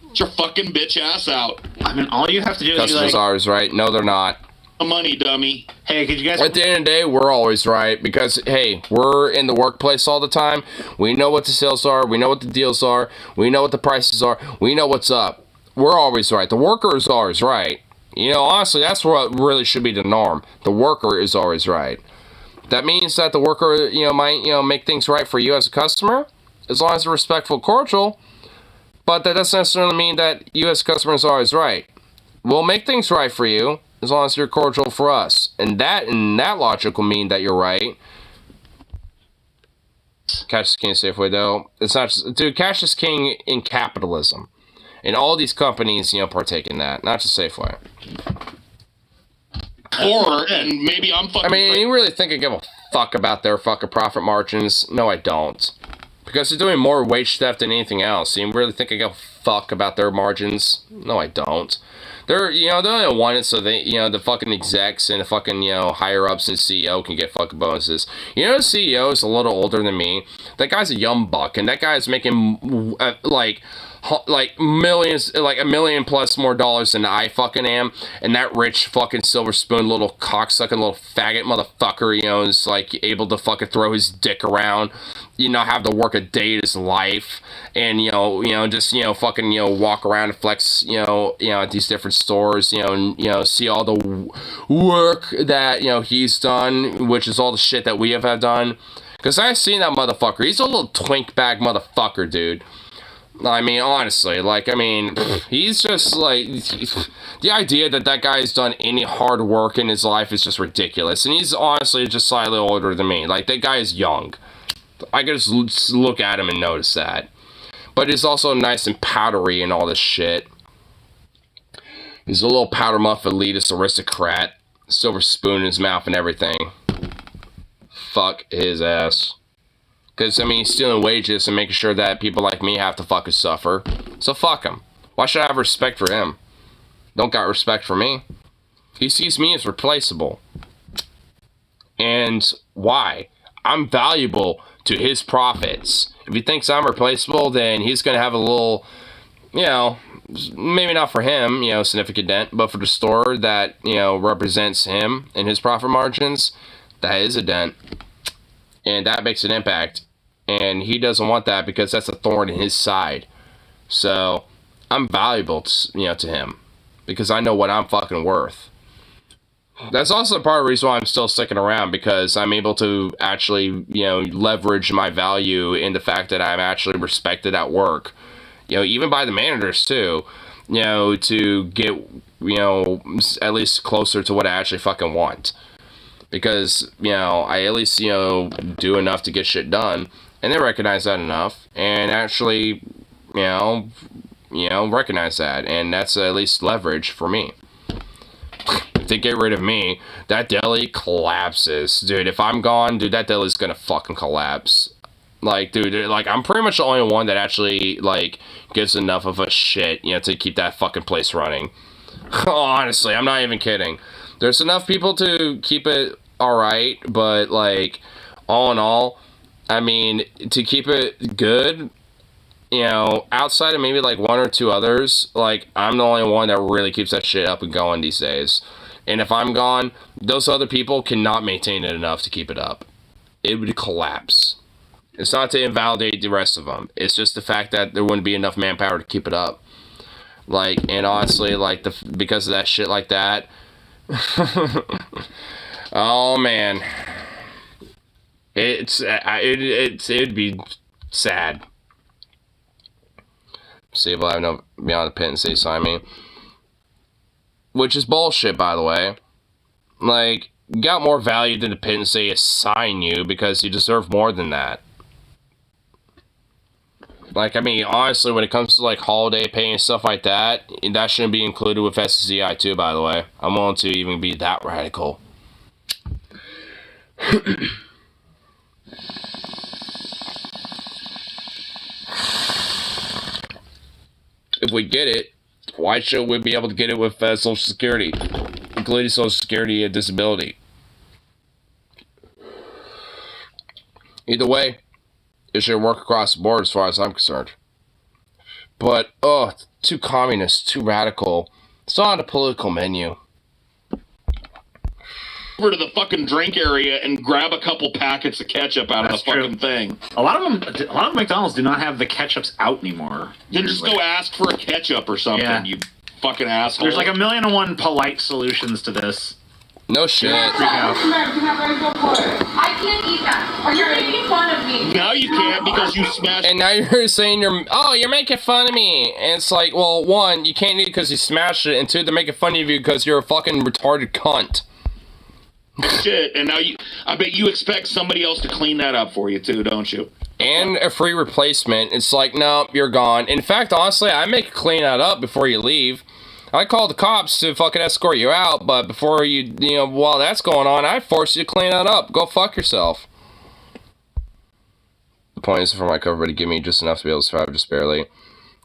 Get your fucking bitch ass out. I mean, all you have to do is customers are always right. No, they're not. Money, dummy. Hey, could you guys... At the end of the day, we're always right because, hey, we're in the workplace all the time. We know what the sales are. We know what the deals are. We know what the prices are. We know what's up. We're always right. The worker is always right. Honestly, that's what really should be the norm. The worker is always right. That means that the worker, might, make things right for you as a customer, as long as they're respectful, cordial, but that doesn't necessarily mean that you as a customer is always right. We'll make things right for you, as long as you're cordial for us. And that logic will mean that you're right. Cash is king Safeway, though. It's not just... Dude, cash is king in capitalism. And all these companies, partake in that. Not just Safeway. And maybe I'm fucking... I mean, you really think I give a fuck about their fucking profit margins? No, I don't. Because they're doing more wage theft than anything else. You really think I give a fuck about their margins? No, I don't. They're, they only want it so they, the fucking execs and the fucking, higher ups and CEO can get fucking bonuses. The CEO is a little older than me. That guy's a young buck, and that guy's making, like millions, like $1 million plus more dollars than I fucking am. And that rich fucking silver spoon little cocksucking little faggot motherfucker, is like able to fucking throw his dick around, have to work a day of his life, and just fucking walk around and flex, at these different stores, and see all the work that he's done, which is all the shit that we have done. Because I've seen that motherfucker. He's a little twink bag motherfucker, dude. I mean, honestly, he's just, like, the idea that that guy's done any hard work in his life is just ridiculous. And he's honestly just slightly older than me. Like, that guy is young. I can just look at him and notice that. But he's also nice and powdery and all this shit. He's a little powder muff elitist aristocrat. Silver spoon in his mouth and everything. Fuck his ass. Because, he's stealing wages and making sure that people like me have to fucking suffer. So fuck him. Why should I have respect for him? Don't got respect for me. He sees me as replaceable. And why? I'm valuable to his profits. If he thinks I'm replaceable, then he's going to have a little, maybe not for him, significant dent, but for the store that, represents him and his profit margins, that is a dent. And that makes an impact. And he doesn't want that because that's a thorn in his side. So, I'm valuable, to him. Because I know what I'm fucking worth. That's also part of the reason why I'm still sticking around. Because I'm able to actually, leverage my value in the fact that I'm actually respected at work. Even by the managers, too. To get, at least closer to what I actually fucking want. Because, I at least, do enough to get shit done. And they recognize that enough. And actually, recognize that. And that's at least leverage for me. If they get rid of me, that deli collapses. Dude, if I'm gone, dude, that deli's gonna fucking collapse. Like, dude, I'm pretty much the only one that actually, gives enough of a shit, to keep that fucking place running. Honestly, I'm not even kidding. There's enough people to keep it alright, but, all in all, to keep it good, outside of maybe, one or two others, I'm the only one that really keeps that shit up and going these days. And if I'm gone, those other people cannot maintain it enough to keep it up. It would collapse. It's not to invalidate the rest of them. It's just the fact that there wouldn't be enough manpower to keep it up. And honestly, because of that shit like that, oh man, it'd be sad. See, but I have no beyond the pit and say sign me, which is bullshit, by the way. You got more value than the pit and say assign you because you deserve more than that. Honestly, when it comes to holiday pay and stuff like that, that shouldn't be included with SCI too, by the way. I'm willing to even be that radical. If we get it, why should we be able to get it with Social Security, including Social Security and disability? Either way, it should work across the board as far as I'm concerned. But, too communist, too radical. It's not on the political menu. Over to the fucking drink area and grab a couple packets of ketchup out of the fucking thing. A lot of McDonald's do not have the ketchups out anymore. Then just go ask for a ketchup or something, you fucking asshole. There's 1,000,001 polite solutions to this. No shit. I can't eat that. Or you're making fun of me. Now you can't because you smashed. And now you're saying you're making fun of me. And it's well, one, you can't eat it because you smashed it, and two, they're making fun of you because you're a fucking retarded cunt. Shit, and now I bet you expect somebody else to clean that up for you too, don't you? And a free replacement. It's no, you're gone. In fact, honestly, I make you clean that up before you leave. I call the cops to fucking escort you out, but before while that's going on, I force you to clean that up. Go fuck yourself. point is for my cover to give me just enough to be able to survive just barely.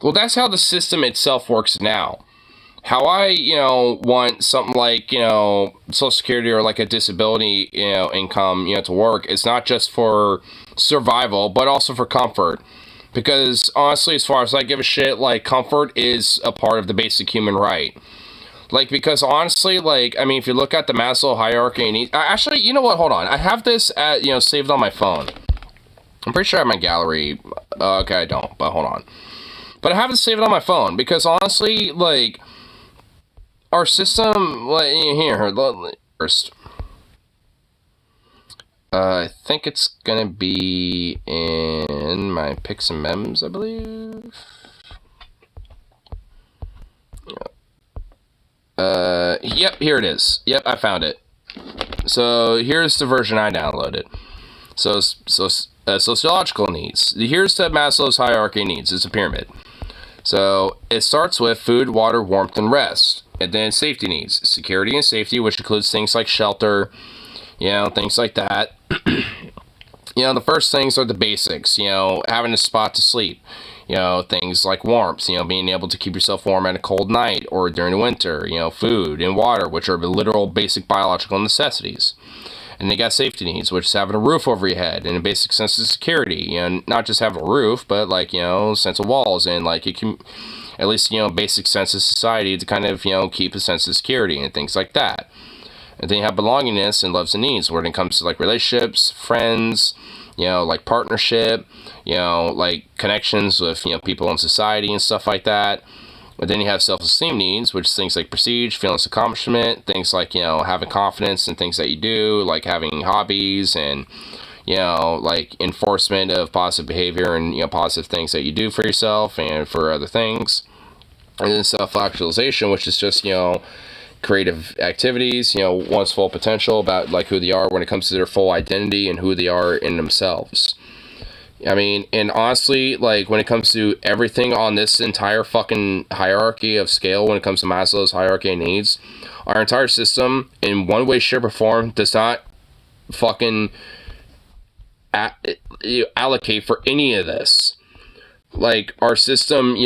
Well, that's how the system itself works now. How I, want something like, Social Security or like a disability, income, to work, it's not just for survival, but also for comfort. Because honestly, as far as I give a shit, like, comfort is a part of the basic human right. Like, because honestly, like, I mean, if you look at the Maslow hierarchy of needs, actually, you know what, hold on. I have this at, saved on my phone. I'm pretty sure I have my gallery. Okay, I don't, but hold on. But I have it saved on my phone because honestly, like, our system, like, here, first. I think it's gonna be in my pics and mems, I believe. Yep, here it is. Yep, I found it. So here's the version I downloaded. So sociological needs. Here's the Maslow's hierarchy of needs. It's a pyramid. So it starts with food, water, warmth, and rest. And then safety needs. Security and safety, which includes things like shelter, things like that. The first things are the basics, having a spot to sleep. Things like warmth, being able to keep yourself warm at a cold night or during the winter, food and water, which are the literal basic biological necessities. And they got safety needs, which is having a roof over your head and a basic sense of security. Not just having a roof, but like, sense of walls and like it can, at least, basic sense of society to kind of, keep a sense of security and things like that. And then you have belongingness and loves and needs, where it comes to like relationships, friends, like partnership, like connections with, people in society and stuff like that. And then you have self-esteem needs, which is things like prestige, feelings of accomplishment, things like, having confidence in things that you do, like having hobbies and, like enforcement of positive behavior and, positive things that you do for yourself and for other things. And then self-actualization, which is just, creative activities, one's full potential about like who they are when it comes to their full identity and who they are in themselves. I mean, and honestly, like when it comes to everything on this entire fucking hierarchy of scale, when it comes to Maslow's hierarchy of needs, our entire system in one way, shape, or form does not fucking allocate for any of this. Like our system,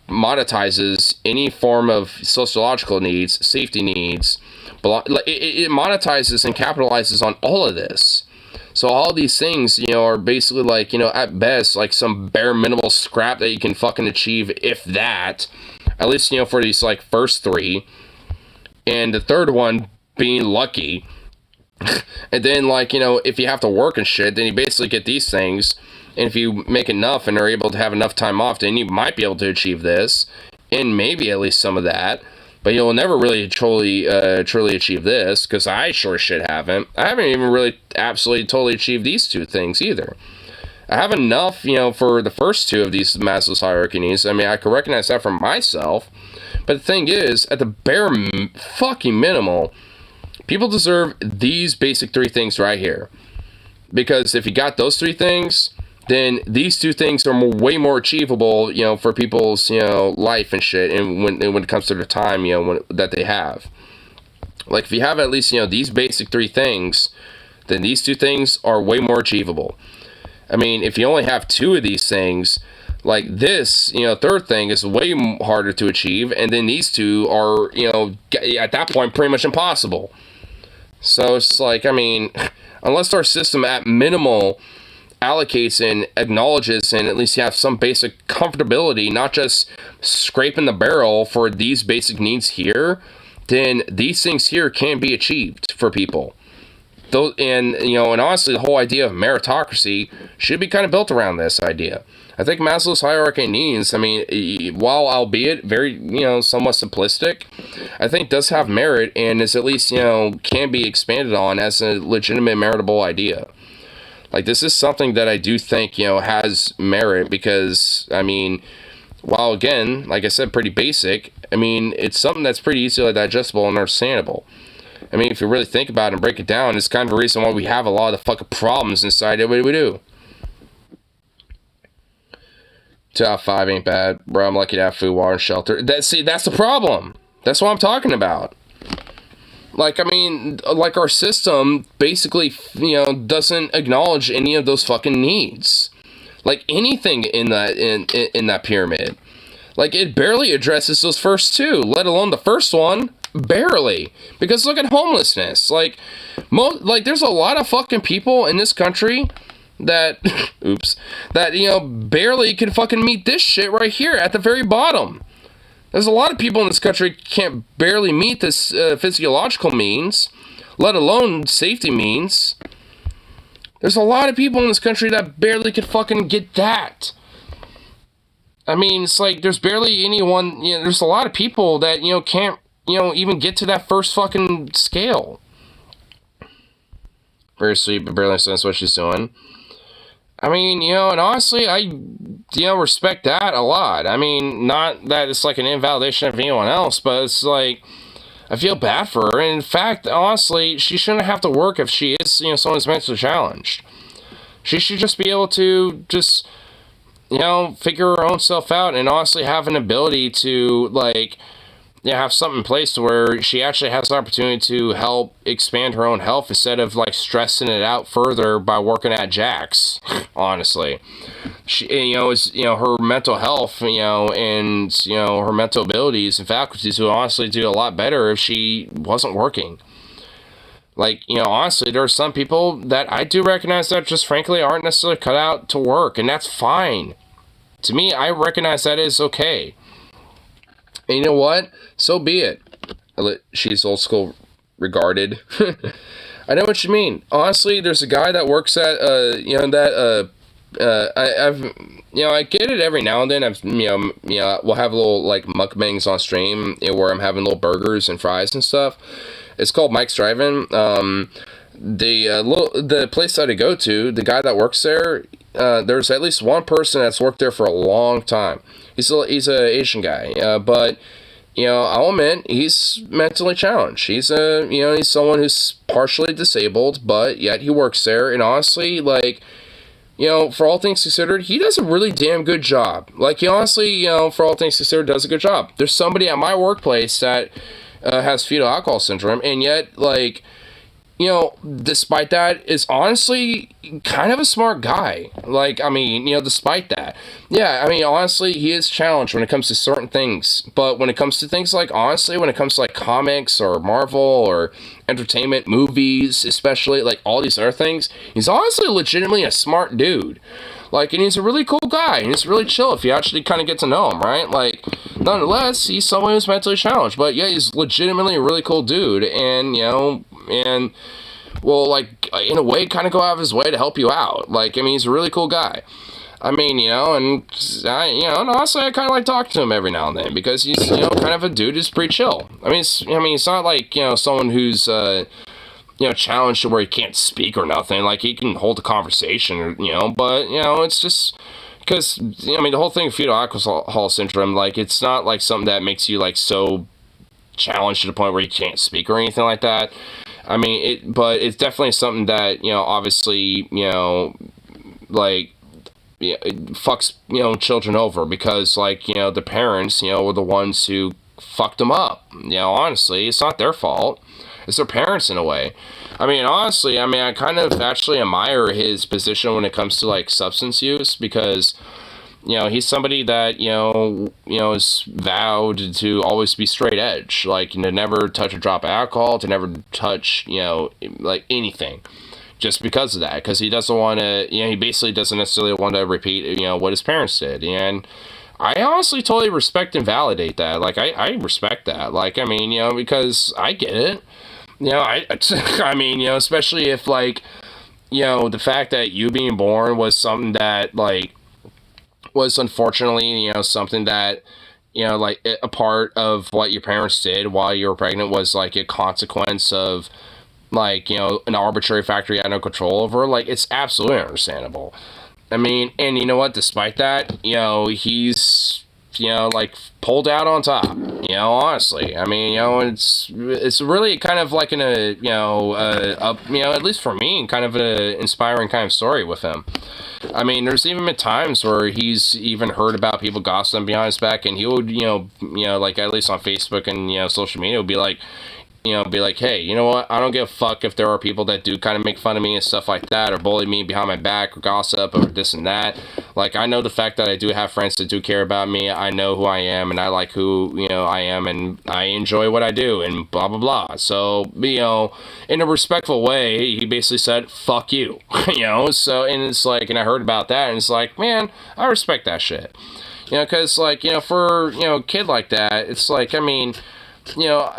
monetizes any form of sociological needs, safety needs, it monetizes and capitalizes on all of this. So all these things, are basically like, at best, like some bare minimal scrap that you can fucking achieve, if that, at least, for these like first three, and the third one being lucky. And then like, if you have to work and shit, then you basically get these things. And if you make enough and are able to have enough time off, then you might be able to achieve this, and maybe at least some of that. But you'll never really truly achieve this, because I sure shit haven't. I haven't even really absolutely totally achieved these two things either. I have enough, for the first two of these Maslow's hierarchy needs. I mean, I can recognize that for myself. But the thing is, at the bare fucking minimal, people deserve these basic three things right here. Because if you got those three things, then these two things are way more achievable, for people's, life and shit, and when it comes to the time, that they have. Like, if you have at least, these basic three things, then these two things are way more achievable. I mean, if you only have two of these things, like this, third thing is way harder to achieve, and then these two are, at that point, pretty much impossible. So it's like, I mean, unless our system at minimal allocates and acknowledges and at least you have some basic comfortability, not just scraping the barrel for these basic needs here, then these things here can be achieved for people. Though, and honestly, the whole idea of meritocracy should be kind of built around this idea. I think Maslow's hierarchy of needs, I mean, while albeit very, somewhat simplistic, I think does have merit and is at least, can be expanded on as a legitimate meritable idea. Like, this is something that I do think, has merit because, I mean, while, again, like I said, pretty basic, I mean, it's something that's pretty easily digestible and understandable. I mean, if you really think about it and break it down, it's kind of a reason why we have a lot of the fucking problems inside of what we do. 2 out of 5 ain't bad. Bro, I'm lucky to have food, water, and shelter. That's the problem. That's what I'm talking about. Like, I mean, like our system basically, doesn't acknowledge any of those fucking needs. like anything in that pyramid. Like, it barely addresses those first two, let alone the first one. Barely. Because look at homelessness. Like, there's a lot of fucking people in this country that, that, you know, barely can fucking meet this shit right here at the very bottom. There's a lot of people in this country can't barely meet this physiological means, let alone safety means. There's a lot of people in this country that barely could fucking get that. I mean, it's like, there's barely anyone, you know, there's a lot of people that, you know, can't, you know, even get to that first fucking scale. Very sweet, but barely understands what she's doing. I mean, you know, and honestly, I, you know, respect that a lot. I mean, not that it's like an invalidation of anyone else, but it's like, I feel bad for her. And in fact, honestly, she shouldn't have to work if she is, you know, someone who's mentally challenged. She should just be able to just, you know, figure her own self out and honestly have an ability to, like, you know, have something in place to where she actually has the opportunity to help expand her own health instead of, like, stressing it out further by working at Jack's, honestly. She, you know, is, you know, her mental health, you know, and, you know, her mental abilities and faculties would honestly do a lot better if she wasn't working. Like, you know, honestly, there are some people that I do recognize that just frankly aren't necessarily cut out to work, and that's fine. To me, I recognize that is okay. And you know what? So be it. She's old school regarded. I know what you mean. Honestly, there's a guy that works at, you know, that, I've, you know, I get it every now and then. I've, you know, we'll have little, like, mukbangs on stream, you know, where I'm having little burgers and fries and stuff. It's called Mike's Drive-In. The place that I go to, the guy that works there, there's at least one person that's worked there for a long time. He's a Asian guy, but, you know, I'll admit, he's mentally challenged. He's he's someone who's partially disabled, but yet he works there, and honestly, like, you know, for all things considered, he does a really damn good job. Like, he honestly, you know, for all things considered, does a good job. There's somebody at my workplace that has fetal alcohol syndrome, and yet, like, you know, despite that, is honestly kind of a smart guy. Like, I mean, you know, despite that. Yeah, I mean, honestly, he is challenged when it comes to certain things. But when it comes to things like, honestly, when it comes to, like, comics or Marvel or entertainment, movies, especially, like, all these other things, he's honestly legitimately a smart dude. Like, and he's a really cool guy, and he's really chill if you actually kind of get to know him, right? Like, nonetheless, he's someone who's mentally challenged, but yeah, he's legitimately a really cool dude, and, you know, and will, like, in a way, kind of go out of his way to help you out. Like, I mean, he's a really cool guy. I mean, you know, and and honestly, I kind of like talking to him every now and then, because he's, you know, kind of a dude who's pretty chill. I mean, it's not like, you know, someone who's, you know, challenged to where he can't speak or nothing. Like, he can hold a conversation, or, you know, but, you know, it's just because, I mean, the whole thing of fetal alcohol syndrome, like, it's not like something that makes you, like, so challenged to the point where you can't speak or anything like that. I mean, but it's definitely something that, you know, obviously, you know, like, yeah, it fucks, you know, children over, because, like, you know, the parents, you know, were the ones who fucked them up. You know, honestly, it's not their fault. It's their parents in a way. I mean, honestly, I mean, I kind of actually admire his position when it comes to, like, substance use, because, you know, he's somebody that, you know, is vowed to always be straight edge, like, to never touch a drop of alcohol, to never touch, you know, like, anything, just because of that, because he doesn't want to, you know, he basically doesn't necessarily want to repeat, you know, what his parents did, and I honestly totally respect and validate that. Like, I respect that. Like, I mean, you know, because I get it. You know, I mean, you know, especially if, like, you know, the fact that you being born was something that, like, was unfortunately, you know, something that, you know, like, a part of what your parents did while you were pregnant was, like, a consequence of, like, you know, an arbitrary factor you had no control over. Like, it's absolutely understandable. I mean, and you know what, despite that, you know, he's, you know, like, pulled out on top, you know, honestly. I mean, you know, it's really kind of like you know, at least for me, kind of an inspiring kind of story with him. I mean, there's even been times where he's even heard about people gossiping behind his back, and he would, you know, like, at least on Facebook and, you know, social media, would be like, you know, be like, hey, you know what, I don't give a fuck if there are people that do kind of make fun of me and stuff like that, or bully me behind my back, or gossip, or this and that. Like, I know the fact that I do have friends that do care about me. I know who I am, and I like who, you know, I am, and I enjoy what I do, and blah, blah, blah. So, you know, in a respectful way, he basically said, fuck you, you know. So, and it's like, and I heard about that, and it's like, man, I respect that shit. You know, because, like, you know, for, you know, a kid like that, it's like, I mean, you know,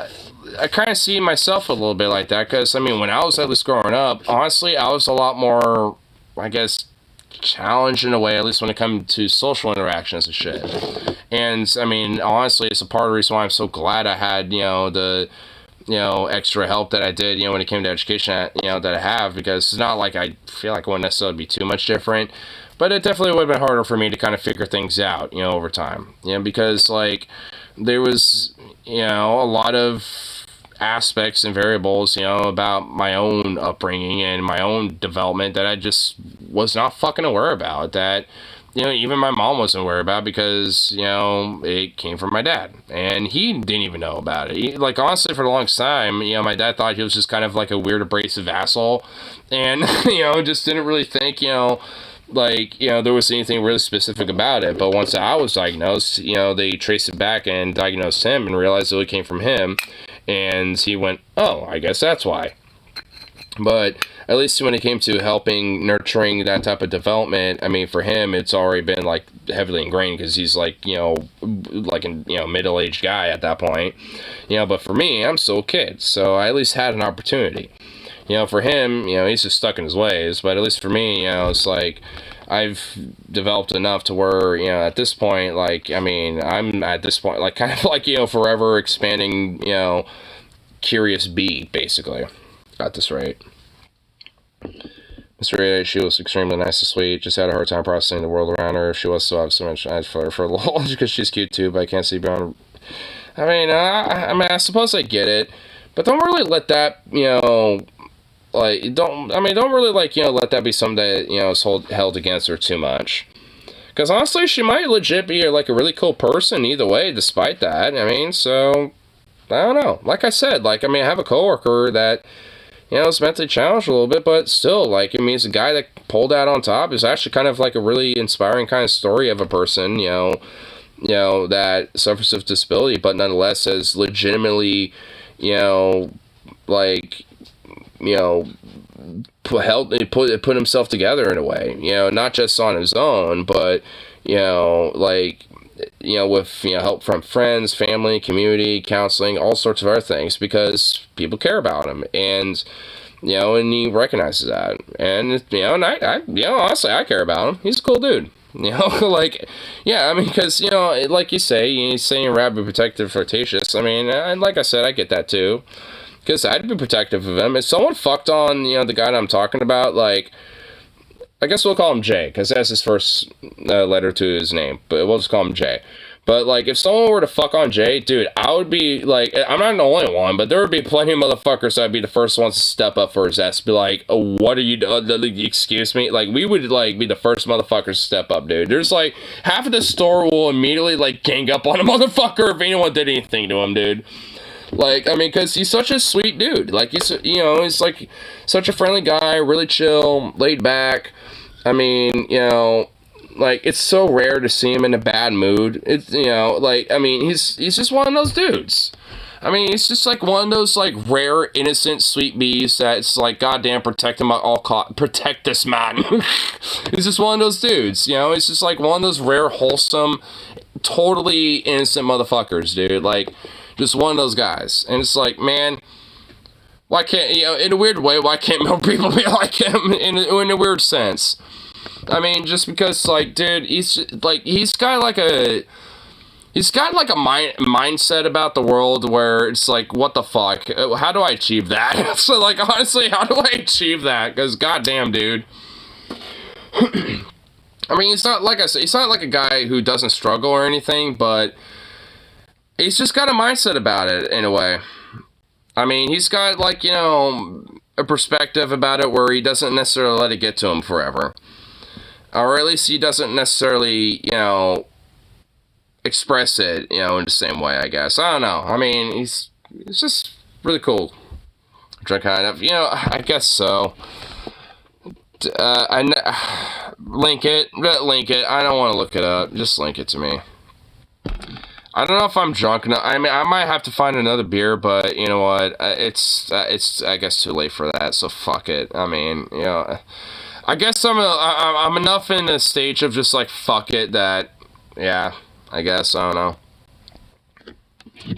I kind of see myself a little bit like that, because, I mean, when I was at least growing up, honestly, I was a lot more, I guess, challenged in a way, at least when it comes to social interactions and shit. And, I mean, honestly, it's a part of the reason why I'm so glad I had, you know, the, you know, extra help that I did, you know, when it came to education, you know, that I have, because it's not like I feel like it wouldn't necessarily be too much different, but it definitely would have been harder for me to kind of figure things out, you know, over time, you know, because, like, there was, you know, a lot of aspects and variables, you know, about my own upbringing and my own development that I just was not fucking aware about, that, you know, even my mom wasn't aware about, because, you know, it came from my dad, and he didn't even know about it. He, like, honestly, for the longest time, you know, my dad thought he was just kind of like a weird, abrasive asshole, and, you know, just didn't really think, you know, like, you know, there was anything really specific about it. But once I was diagnosed, you know, they traced it back and diagnosed him and realized it came from him, and he went, oh, I guess that's why. But at least when it came to helping, nurturing that type of development, I mean, for him, it's already been, like, heavily ingrained, because he's, like, you know, like a, you know, middle-aged guy at that point, you know. But for me, I'm still a kid, so I at least had an opportunity. You know, for him, you know, he's just stuck in his ways. But at least for me, you know, it's like, I've developed enough to where, you know, at this point, like, I mean, I'm at this point, like, kind of like, you know, forever expanding, you know, curious bee, basically. Got this right. Miss Ray, she was extremely nice and sweet. Just had a hard time processing the world around her. She was so so much nice for a little, because she's cute too, but I can't see beyond. I mean, I suppose I get it, but don't really let that, you know, like, don't really, like, you know, let that be something that, you know, is held against her too much. Because honestly, she might legit be, like, a really cool person either way, despite that. I mean, so, I don't know. Like I said, like, I mean, I have a coworker that, you know, is mentally challenged a little bit, but still, like, I mean, it's a guy that pulled out on top. Is actually kind of like a really inspiring kind of story of a person, you know, that suffers with disability, but nonetheless has legitimately, you know, like, you know, put himself together in a way, you know, not just on his own, but, you know, like, you know, with, you know, help from friends, family, community, counseling, all sorts of other things, because people care about him, and, you know, and he recognizes that, and, you know, and I you know, honestly, I care about him. He's a cool dude, you know, like, yeah, I mean, because, you know, like you say, he's saying rabid, protective, flirtatious. I mean, and like I said, I get that too. Because I'd be protective of him. If someone fucked on, you know, the guy that I'm talking about, like, I guess we'll call him Jay, because that's his first letter to his name, but we'll just call him Jay. But, like, if someone were to fuck on Jay, dude, I would be, like, I'm not the only one, but there would be plenty of motherfuckers that would be the first ones to step up for his ass, be like, oh, what are you doing, excuse me? Like, we would, like, be the first motherfuckers to step up, dude. There's, like, half of the store will immediately, like, gang up on a motherfucker if anyone did anything to him, dude. Like, I mean, because he's such a sweet dude. Like, he's, you know, he's, like, such a friendly guy, really chill, laid back. I mean, you know, like, it's so rare to see him in a bad mood. It's, you know, like, I mean, he's just one of those dudes. I mean, he's just, like, one of those, like, rare, innocent, sweet bees that's, like, goddamn, protect him at all costs. Protect this man. He's just one of those dudes, you know? He's just, like, one of those rare, wholesome, totally innocent motherfuckers, dude. Like, just one of those guys. And it's like, man, why can't, you know, in a weird way, why can't more people be like him in a weird sense? I mean, just because, like, dude, he's got like a mindset about the world where it's like, what the fuck? How do I achieve that? So, like, honestly, how do I achieve that? Because, goddamn, dude. I mean, it's not, like I said, he's not like a guy who doesn't struggle or anything, but he's just got a mindset about it, in a way. I mean, he's got, like, you know, a perspective about it where he doesn't necessarily let it get to him forever. Or at least he doesn't necessarily, you know, express it, you know, in the same way, I guess. I don't know. I mean, he's just Really cool. Drink kind of, you know, I guess so. Link it. I don't want to look it up. Just link it to me. I don't know if I'm drunk enough. I mean, I might have to find another beer, but you know what? It's I guess too late for that. So fuck it. I mean, you know, I guess I'm enough in the stage of just like fuck it that, yeah. I guess I don't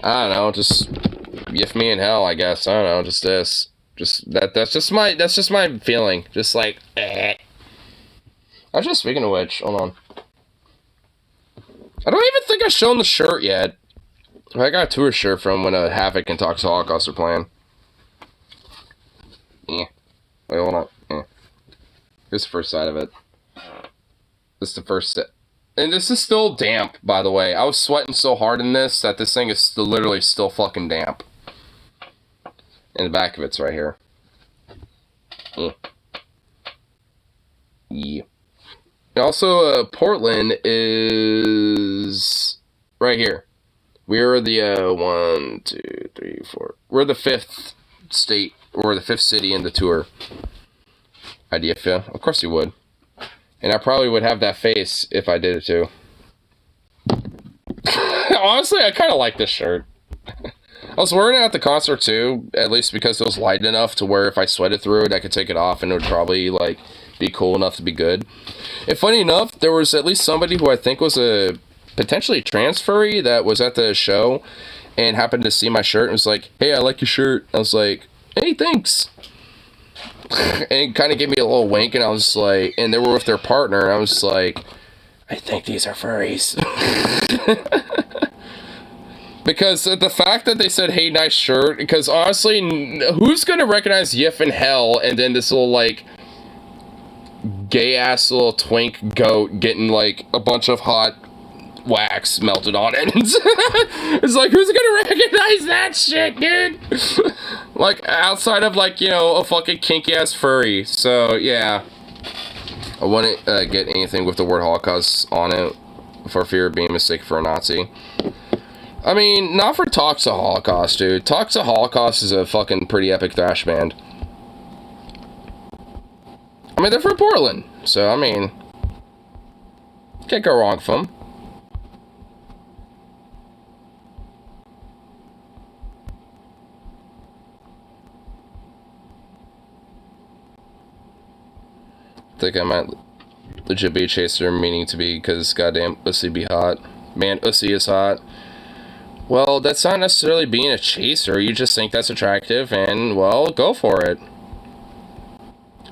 know. Just if me in hell. I guess I don't know. Just this. That's just my feeling. Just like, Actually, speaking of which, hold on. I don't even think I've shown the shirt yet. I got a tour shirt from when Havoc and Toxic Holocaust are playing. Yeah. Wait, hold on. Yeah. Here's the first side of it. This is the first set. And this is still damp, by the way. I was sweating so hard in this that this thing is still, literally still fucking damp. And the back of it's right here. Yeah. Also, Portland is right here. We're the 1, 2, 3, 4. We're the 5th state, or the 5th city in the tour. Idea, of course you would. And I probably would have that face if I did it too. Honestly, I kind of like this shirt. I was wearing it at the concert too, at least because it was light enough to where if I sweated through it, I could take it off and it would probably like be cool enough to be good. And funny enough, there was at least somebody who I think was a potentially trans furry that was at the show and happened to see my shirt and was like, "Hey, I like your shirt." I was like, "Hey, thanks." And kind of gave me a little wink, and I was like, and they were with their partner, and I was like, I think these are furries. Because the fact that they said, "Hey, nice shirt," because honestly, who's gonna recognize Yif in hell, and then this little, like, gay-ass little twink goat getting, like, a bunch of hot wax melted on it. It's like, who's gonna recognize that shit, dude? Like, outside of, like, you know, a fucking kinky-ass furry. So, yeah. I wouldn't get anything with the word Holocaust on it for fear of being mistaken for a Nazi. I mean, not for Toxic Holocaust, dude. Toxic Holocaust is a fucking pretty epic thrash band. I mean, they're from Portland. So, I mean, can't go wrong with them. I think I might legit be a chaser, meaning to be, because goddamn Ussy be hot. Man, Ussy is hot. Well, that's not necessarily being a chaser. You just think that's attractive, and, well, go for it.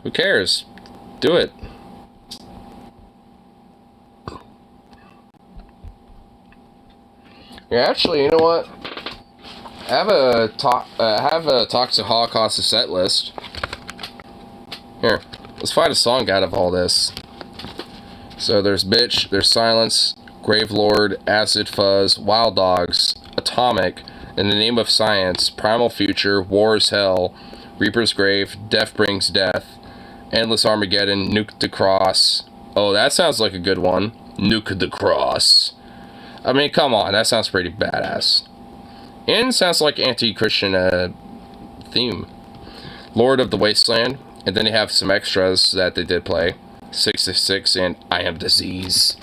Who cares? Do it. Yeah, actually, you know what? I have a Toxic Holocaust set list. Here. Let's find a song out of all this. So there's Bitch, there's Silence, Grave Lord, Acid Fuzz, Wild Dogs, Atomic, In the Name of Science, Primal Future, War is Hell, Reaper's Grave, Death Brings Death, Endless Armageddon, Nuke the Cross. Oh, that sounds like a good one. Nuke the Cross. I mean, come on, that sounds pretty badass. And it sounds like anti-Christian theme. Lord of the Wasteland. And then they have some extras that they did play. 666 and I Am Disease.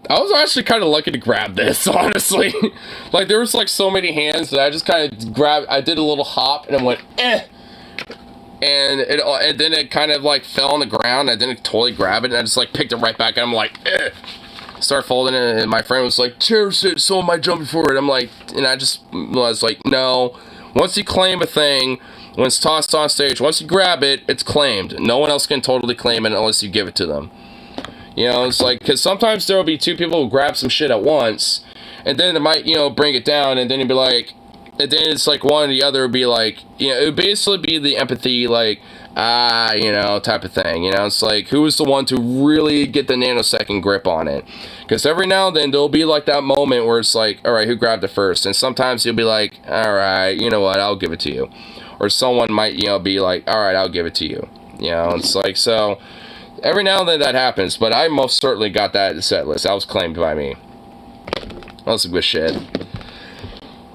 I was actually kind of lucky to grab this, honestly. Like, there was like so many hands that I just kind of grabbed. I did a little hop and I went, eh. And then it kind of like fell on the ground. I didn't totally grab it and I just like picked it right back and I'm like, eh. Start folding it and my friend was like, cherish it, so am I jumping for it. I'm like, and I just was like, no. Once you claim a thing, when it's tossed on stage, once you grab it, it's claimed. No one else can totally claim it unless you give it to them. You know, it's like, because sometimes there will be two people who grab some shit at once, and then it might, you know, bring it down, and then it'd be like, and then it's like one or the other would be like, you know, it would basically be the empathy, like, you know, type of thing. You know, it's like, who is the one to really get the nanosecond grip on it? Because every now and then there'll be like that moment where it's like, all right, who grabbed it first? And sometimes you'll be like, all right, you know what, I'll give it to you. Or someone might, you know, be like, all right, I'll give it to you. You know, it's like, so every now and then that happens, but I most certainly got that set list. That was claimed by me. Mostly good shit.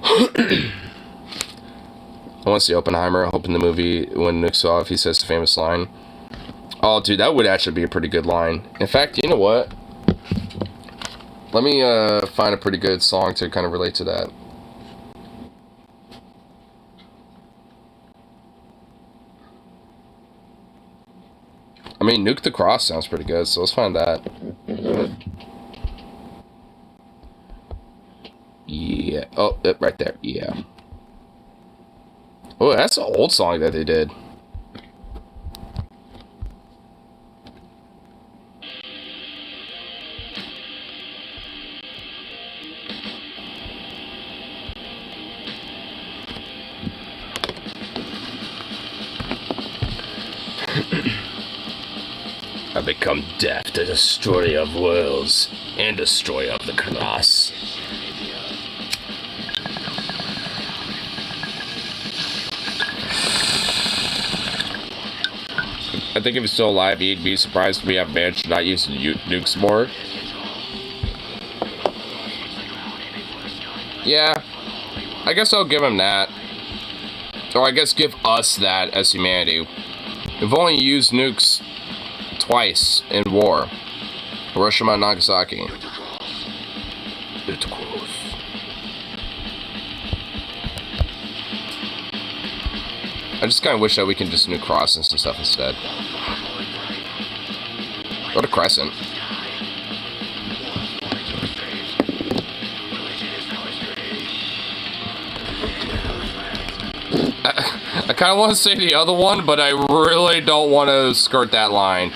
I want to see Oppenheimer. I hope in the movie, when Nuke's off, he says the famous line. Oh, dude, that would actually be a pretty good line. In fact, you know what? Let me find a pretty good song to kind of relate to that. I mean, Nuke the Cross sounds pretty good, so let's find that. Yeah. Oh, right there. Yeah. Oh, that's an old song that they did. I become deaf to the destroyer of worlds and destroyer of the cross. I think if he's still alive, he'd be surprised if we have managed to not use nukes more. Yeah, I guess I'll give him that. Or I guess give us that as humanity. We've only used nukes twice in war. Hiroshima and Nagasaki. It's gross. I just kind of wish that we can just nuke Crossings and stuff instead. Go to Crescent. I kind of want to say the other one, but I really don't want to skirt that line.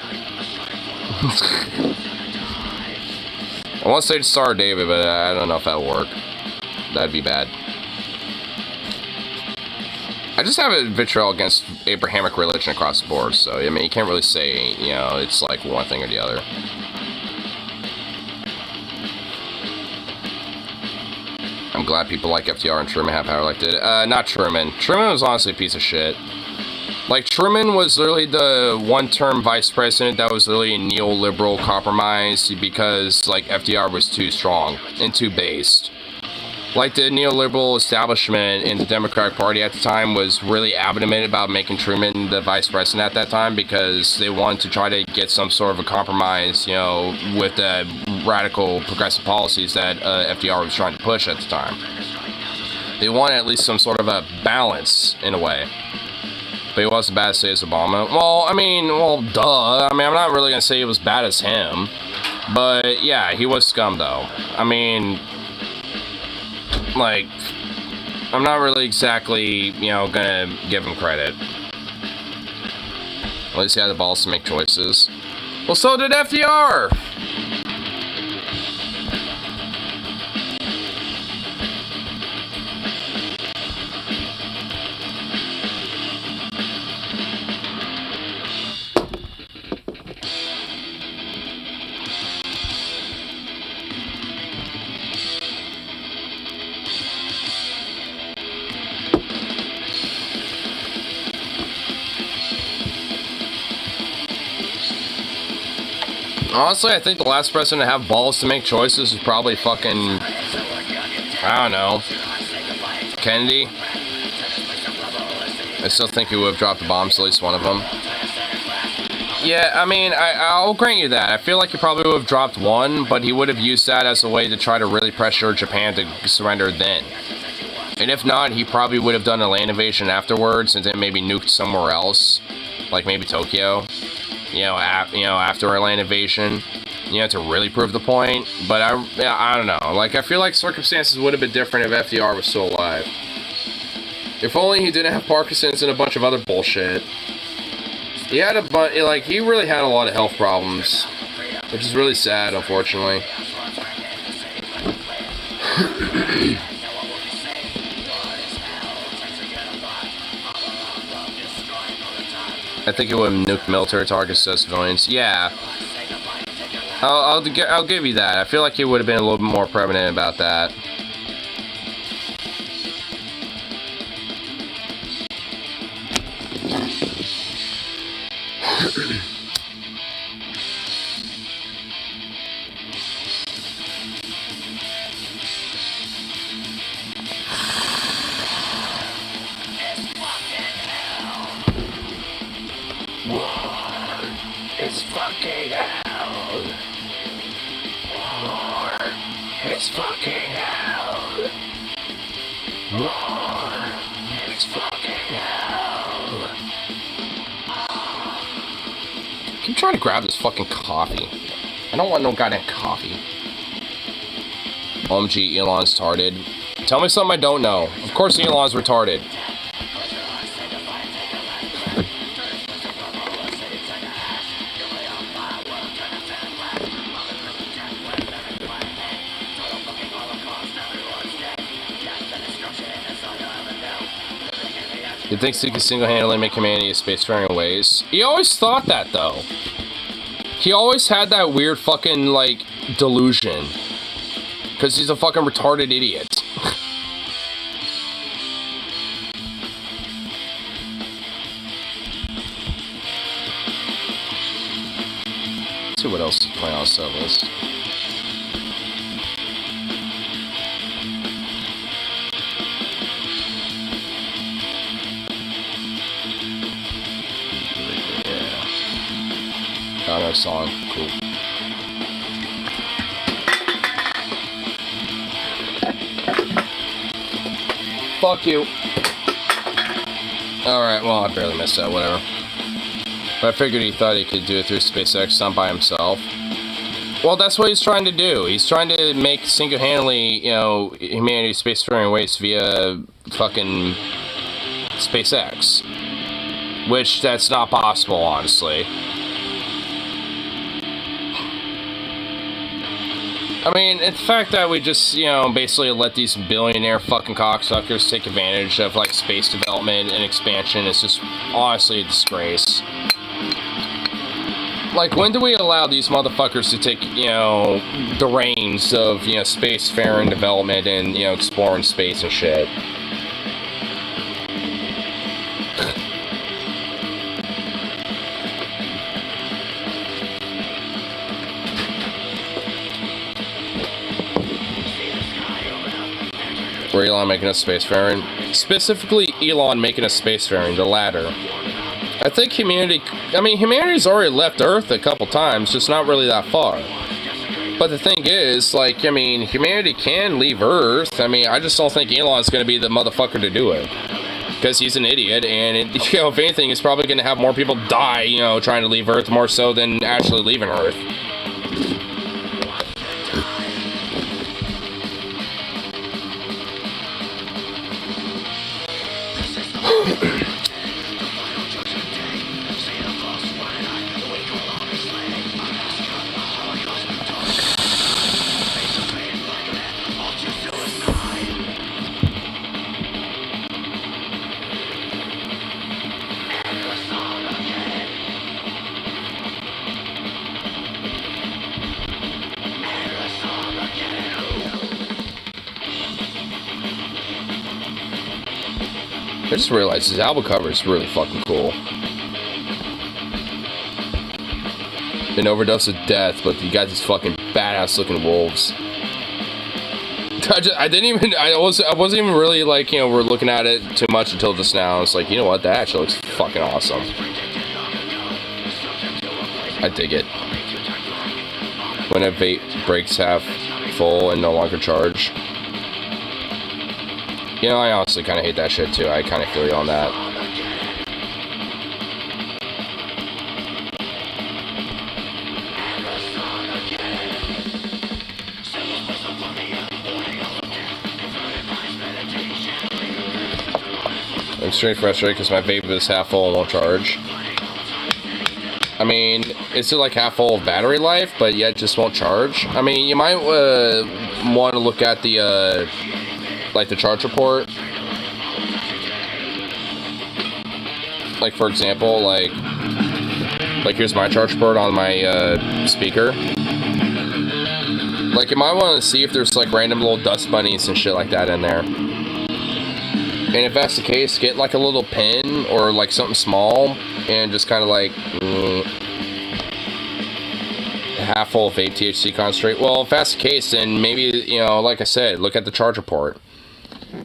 I want to say Star David, but I don't know if that'll work. That'd be bad. I just have a vitriol against Abrahamic religion across the board, so, I mean, you can't really say, you know, it's like one thing or the other. I'm glad people like FDR and Truman have power like that. Not Truman. Truman was honestly a piece of shit. Like, Truman was literally the one-term vice president that was literally a neoliberal compromise because, like, FDR was too strong and too based. Like, the neoliberal establishment in the Democratic Party at the time was really adamant about making Truman the vice president at that time because they wanted to try to get some sort of a compromise, you know, with the radical progressive policies that FDR was trying to push at the time. They wanted at least some sort of a balance, in a way. But he wasn't as bad as, say, as Obama. Well, I mean, well, duh. I mean, I'm not really going to say he was bad as him. But, yeah, he was scum, though. I mean, like, I'm not really exactly, you know, gonna give him credit. At least he had the balls to make choices. Well, so did FDR! Honestly, I think the last president to have balls to make choices was probably fucking, I don't know, Kennedy. I still think he would have dropped the bombs, at least one of them. Yeah, I mean, I'll grant you that. I feel like he probably would have dropped one, but he would have used that as a way to try to really pressure Japan to surrender then. And if not, he probably would have done a land invasion afterwards and then maybe nuked somewhere else, like maybe Tokyo. You know, after our land invasion, you know, to really prove the point. But I don't know. Like, I feel like circumstances would have been different if FDR was still alive. If only he didn't have Parkinson's and a bunch of other bullshit. He had he really had a lot of health problems, which is really sad, unfortunately. I think it would have nuked military targets to civilians. Yeah. I'll give you that. I feel like he would have been a little bit more prevalent about that. fucking hell. More. It's fucking hell. More. It's fucking hell. Keep trying to grab this fucking coffee. I don't want no goddamn coffee. OMG, Elon's retarded. Tell me something I don't know. Of course Elon's retarded. He thinks he can single-handedly make humanity a spacefaring ways. He always thought that, though. He always had that weird fucking, like, delusion. Because he's a fucking retarded idiot. Let's see what else is playing on the set list. Got our song. Cool. Fuck you. Alright, well, I barely missed that, whatever. But I figured he thought he could do it through SpaceX, not by himself. Well, that's what he's trying to do. He's trying to make single-handedly, you know, humanity spacefaring ways via fucking SpaceX. Which, that's not possible, honestly. I mean, the fact that we just, you know, basically let these billionaire fucking cocksuckers take advantage of, like, space development and expansion is just honestly a disgrace. Like, when do we allow these motherfuckers to take, you know, the reins of, you know, spacefaring development and, you know, exploring space and shit? Or Elon making a spacefaring. Specifically, Elon making a spacefaring, the latter. I think humanity's already left Earth a couple times, just not really that far. But the thing is, like, I mean, humanity can leave Earth. I mean, I just don't think Elon's going to be the motherfucker to do it. Because he's an idiot, and, you know, if anything, he's probably going to have more people die, you know, trying to leave Earth more so than actually leaving Earth. I just realized his album cover is really fucking cool. An overdose of death, but you got these fucking badass looking wolves. I wasn't even really like, you know, we're looking at it too much until just now. It's like, you know what, that actually looks fucking awesome. I dig it. When a vape breaks half full and no longer charge. You know, I honestly kind of hate that shit too. I kind of feel you on that. I'm straight frustrated because my vape is half full and won't charge. I mean, it's like half full of battery life, but yet just won't charge. I mean, you might want to look at the like the charge report. Like, for example, like here's my charge report on my speaker. Like, you might want to see if there's like random little dust bunnies and shit like that in there. And if that's the case, get like a little pin or like something small and just kind of like half full of vape THC concentrate. Well, if that's the case, then maybe, you know, like I said, look at the charge report.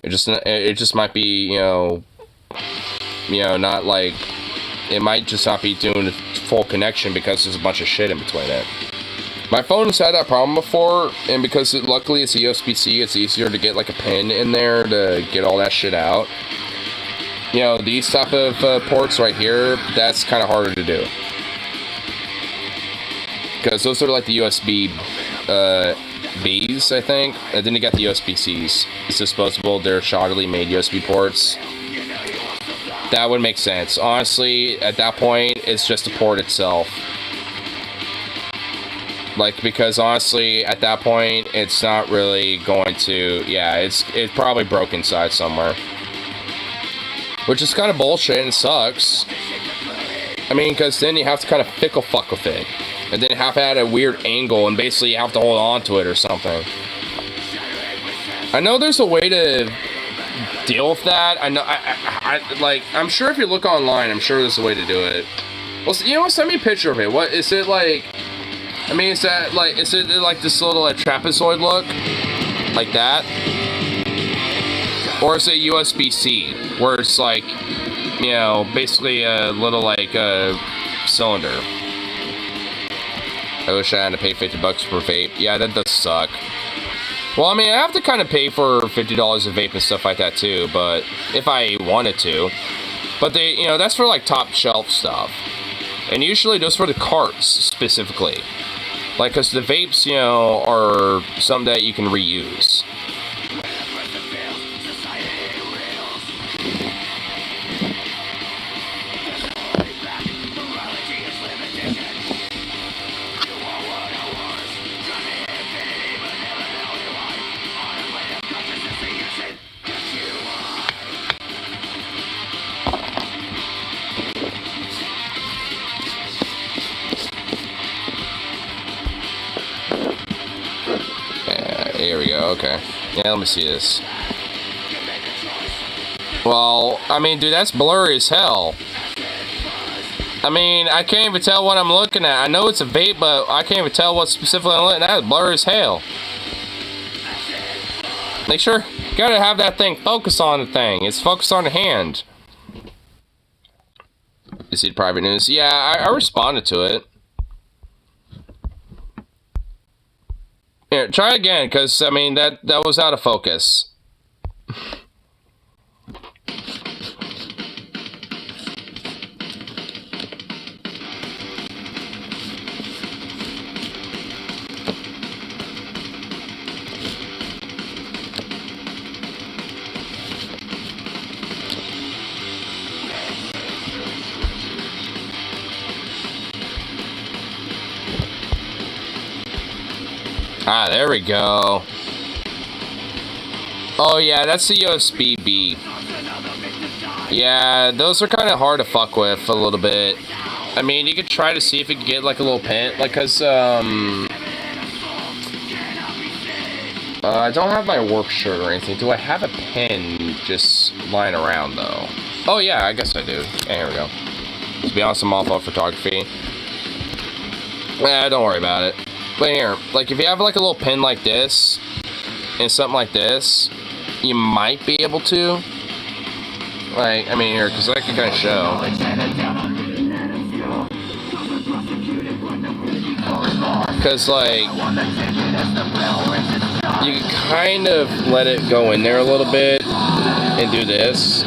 It just might be, you know, not like, it might just not be doing full connection because there's a bunch of shit in between it. My phone's had that problem before, and because luckily it's a USB-C, it's easier to get like a pin in there to get all that shit out. You know, these type of ports right here, that's kind of harder to do. Because those are like the USB Bs, I think. And then you got the USB-Cs. It's disposable, they're shoddily made USB ports. That would make sense. Honestly, at that point, it's just the port itself. Like, because honestly, at that point, it's not really going to... Yeah, it's probably broke inside somewhere. Which is kind of bullshit and sucks. I mean, because then you have to kind of fickle fuck with it. And then have to add a weird angle and basically you have to hold on to it or something. I know there's a way to deal with that. I know, like, I'm sure if you look online, I'm sure there's a way to do it. Well, you know what, send me a picture of it. What, is it like, I mean, is it like this little like, trapezoid look? Like that? Or is it USB-C? Where it's like, you know, basically a little like cylinder. I wish I had to pay $50 per vape. Yeah, that does suck. Well, I mean, I have to kind of pay for $50 a vape and stuff like that too, but if I wanted to. But they, you know, that's for like top shelf stuff. And usually those for the carts specifically. Like, because the vapes, you know, are something that you can reuse. Here we go, okay. Yeah, let me see this. Well, I mean, dude, that's blurry as hell. I mean, I can't even tell what I'm looking at. I know it's a vape, but I can't even tell what specifically I'm looking at. It's blurry as hell. Make sure, you gotta have that thing focus on the thing. It's focused on the hand. You see the private news? Yeah, I responded to it. Here, try again, because, I mean, that was out of focus. Ah, there we go. Oh yeah, that's the USB-B. Yeah, those are kind of hard to fuck with a little bit. I mean, you could try to see if you can get like a little pin, like, cause I don't have my work shirt or anything. Do I have a pen just lying around though? Oh yeah, I guess I do. Yeah, here we go. To be honest, I'm all about photography. Don't worry about it. But here, like if you have like a little pin like this and something like this, you might be able to. Like, I mean, here, because I can kind of show. Because, like, you can kind of let it go in there a little bit and do this.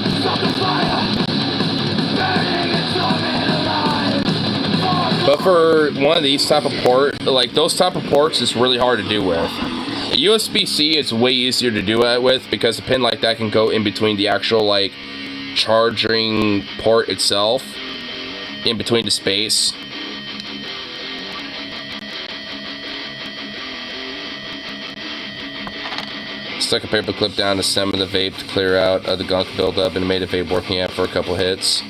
But for one of these type of ports, like those type of ports, it's really hard to do with. A USB-C is way easier to do that with because a pin like that can go in between the actual like charging port itself, in between the space. Stuck a paper clip down the stem of the vape to clear out the gunk buildup and made the vape working out for a couple hits.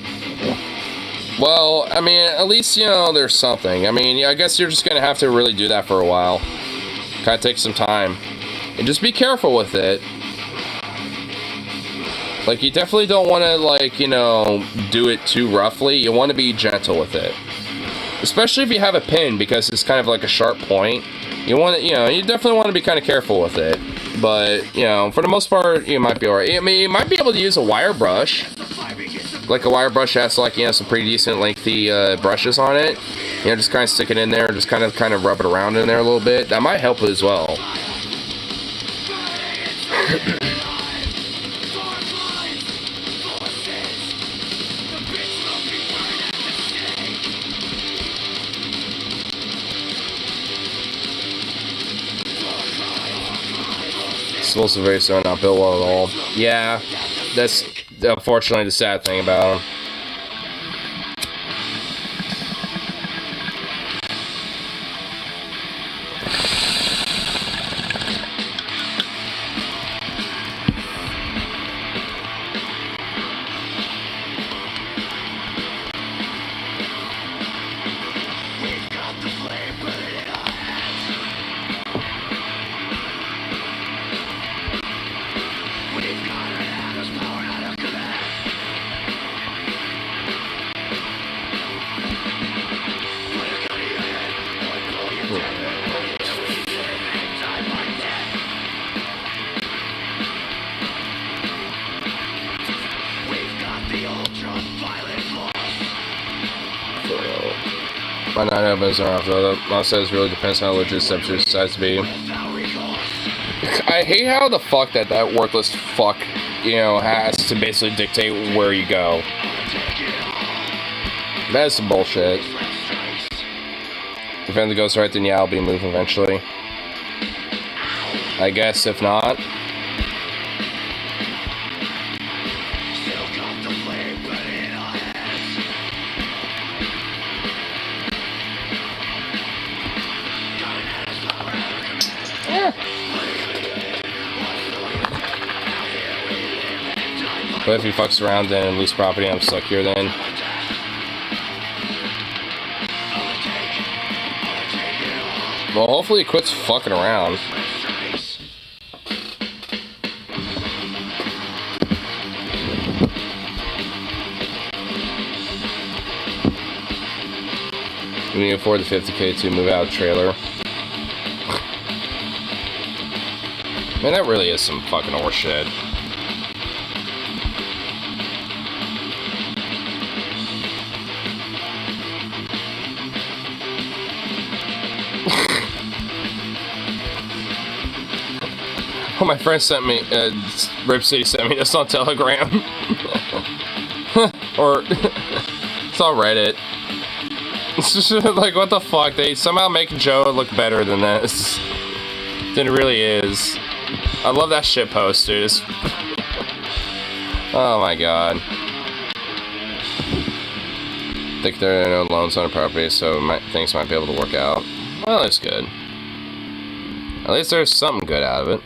Well, I mean, at least, you know, there's something. I mean, I guess you're just going to have to really do that for a while. Kind of take some time. And just be careful with it. Like, you definitely don't want to, like, you know, do it too roughly. You want to be gentle with it. Especially if you have a pin, because it's kind of like a sharp point. You want to, you know, you definitely want to be kind of careful with it. But, you know, for the most part, you might be alright. I mean, you might be able to use a wire brush. like a wire brush has like, you know, some pretty decent lengthy brushes on it, you know, just kind of stick it in there, just kind of rub it around in there a little bit. That might help as well. Explosive racer are not built well at all. Yeah, that's unfortunately the sad thing about them. My 9 opens are off though. That law says really depends on how legit Septure decides to be. I hate how the fuck that worthless fuck, you know, has to basically dictate where you go. That's some bullshit. If anything goes right, then yeah, I'll be moving eventually. I guess if not. But if he fucks around then lose property, I'm stuck here then. Well, hopefully he quits fucking around. We can afford the 50K to move out trailer. Man, that really is some fucking horse shit. Oh, my friend sent me, Rip City sent me this on Telegram. Or, it's on Reddit. It's just like, what the fuck? They somehow make Joe look better than this. Than it really is. I love that shit post, dude. Oh my god. I think there are no loans on the property, so things might be able to work out. Well, that's good. At least there's something good out of it.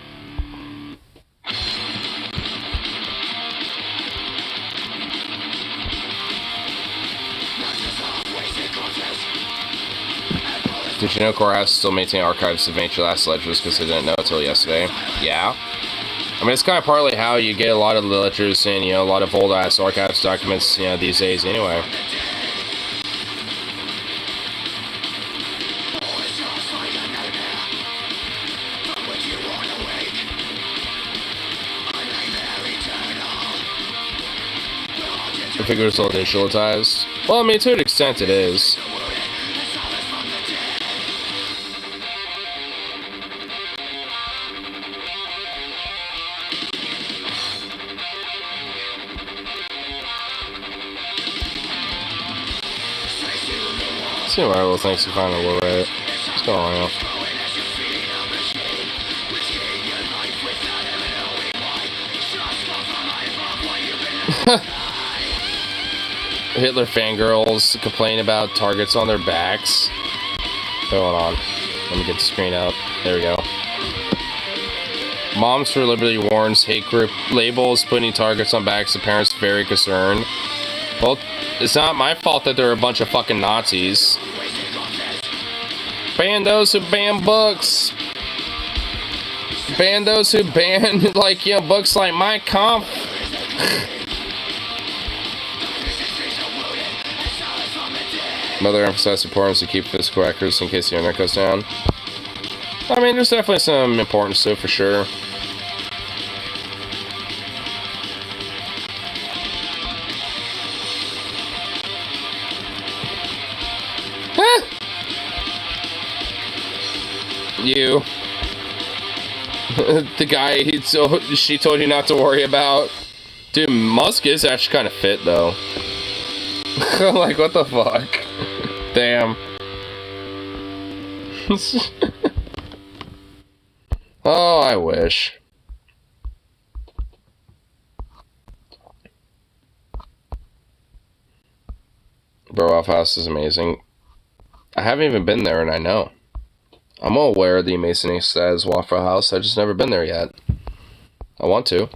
Did you know Corehouse still maintain archives of ancient last ledgers because they didn't know until yesterday? Yeah. I mean, it's kind of partly how you get a lot of the ledgers and, you know, a lot of old ass archives documents, you know, these days anyway. I figure it's all digitalized. Well, I mean, to an extent it is. See what little things to find a little bit. What's going on? Hitler fangirls complain about targets on their backs. Hold on. Let me get the screen up. There we go. Moms for Liberty warns hate group labels putting targets on backs of parents very concerned. Well, it's not my fault that they're a bunch of fucking Nazis. Ban those who ban books. Ban those who ban, like, you know, books like Mein Kampf. Mother emphasized the importance to keep physical records in case the internet goes down. I mean, there's definitely some importance to it for sure. You. The guy she told you not to worry about. Dude, Musk is actually kind of fit, though. Like, what the fuck? Damn. Oh, I wish. Bro, Waffle House is amazing. I haven't even been there, and I know. I'm all aware of the amazing says Waffle House. I've just never been there yet. I want to.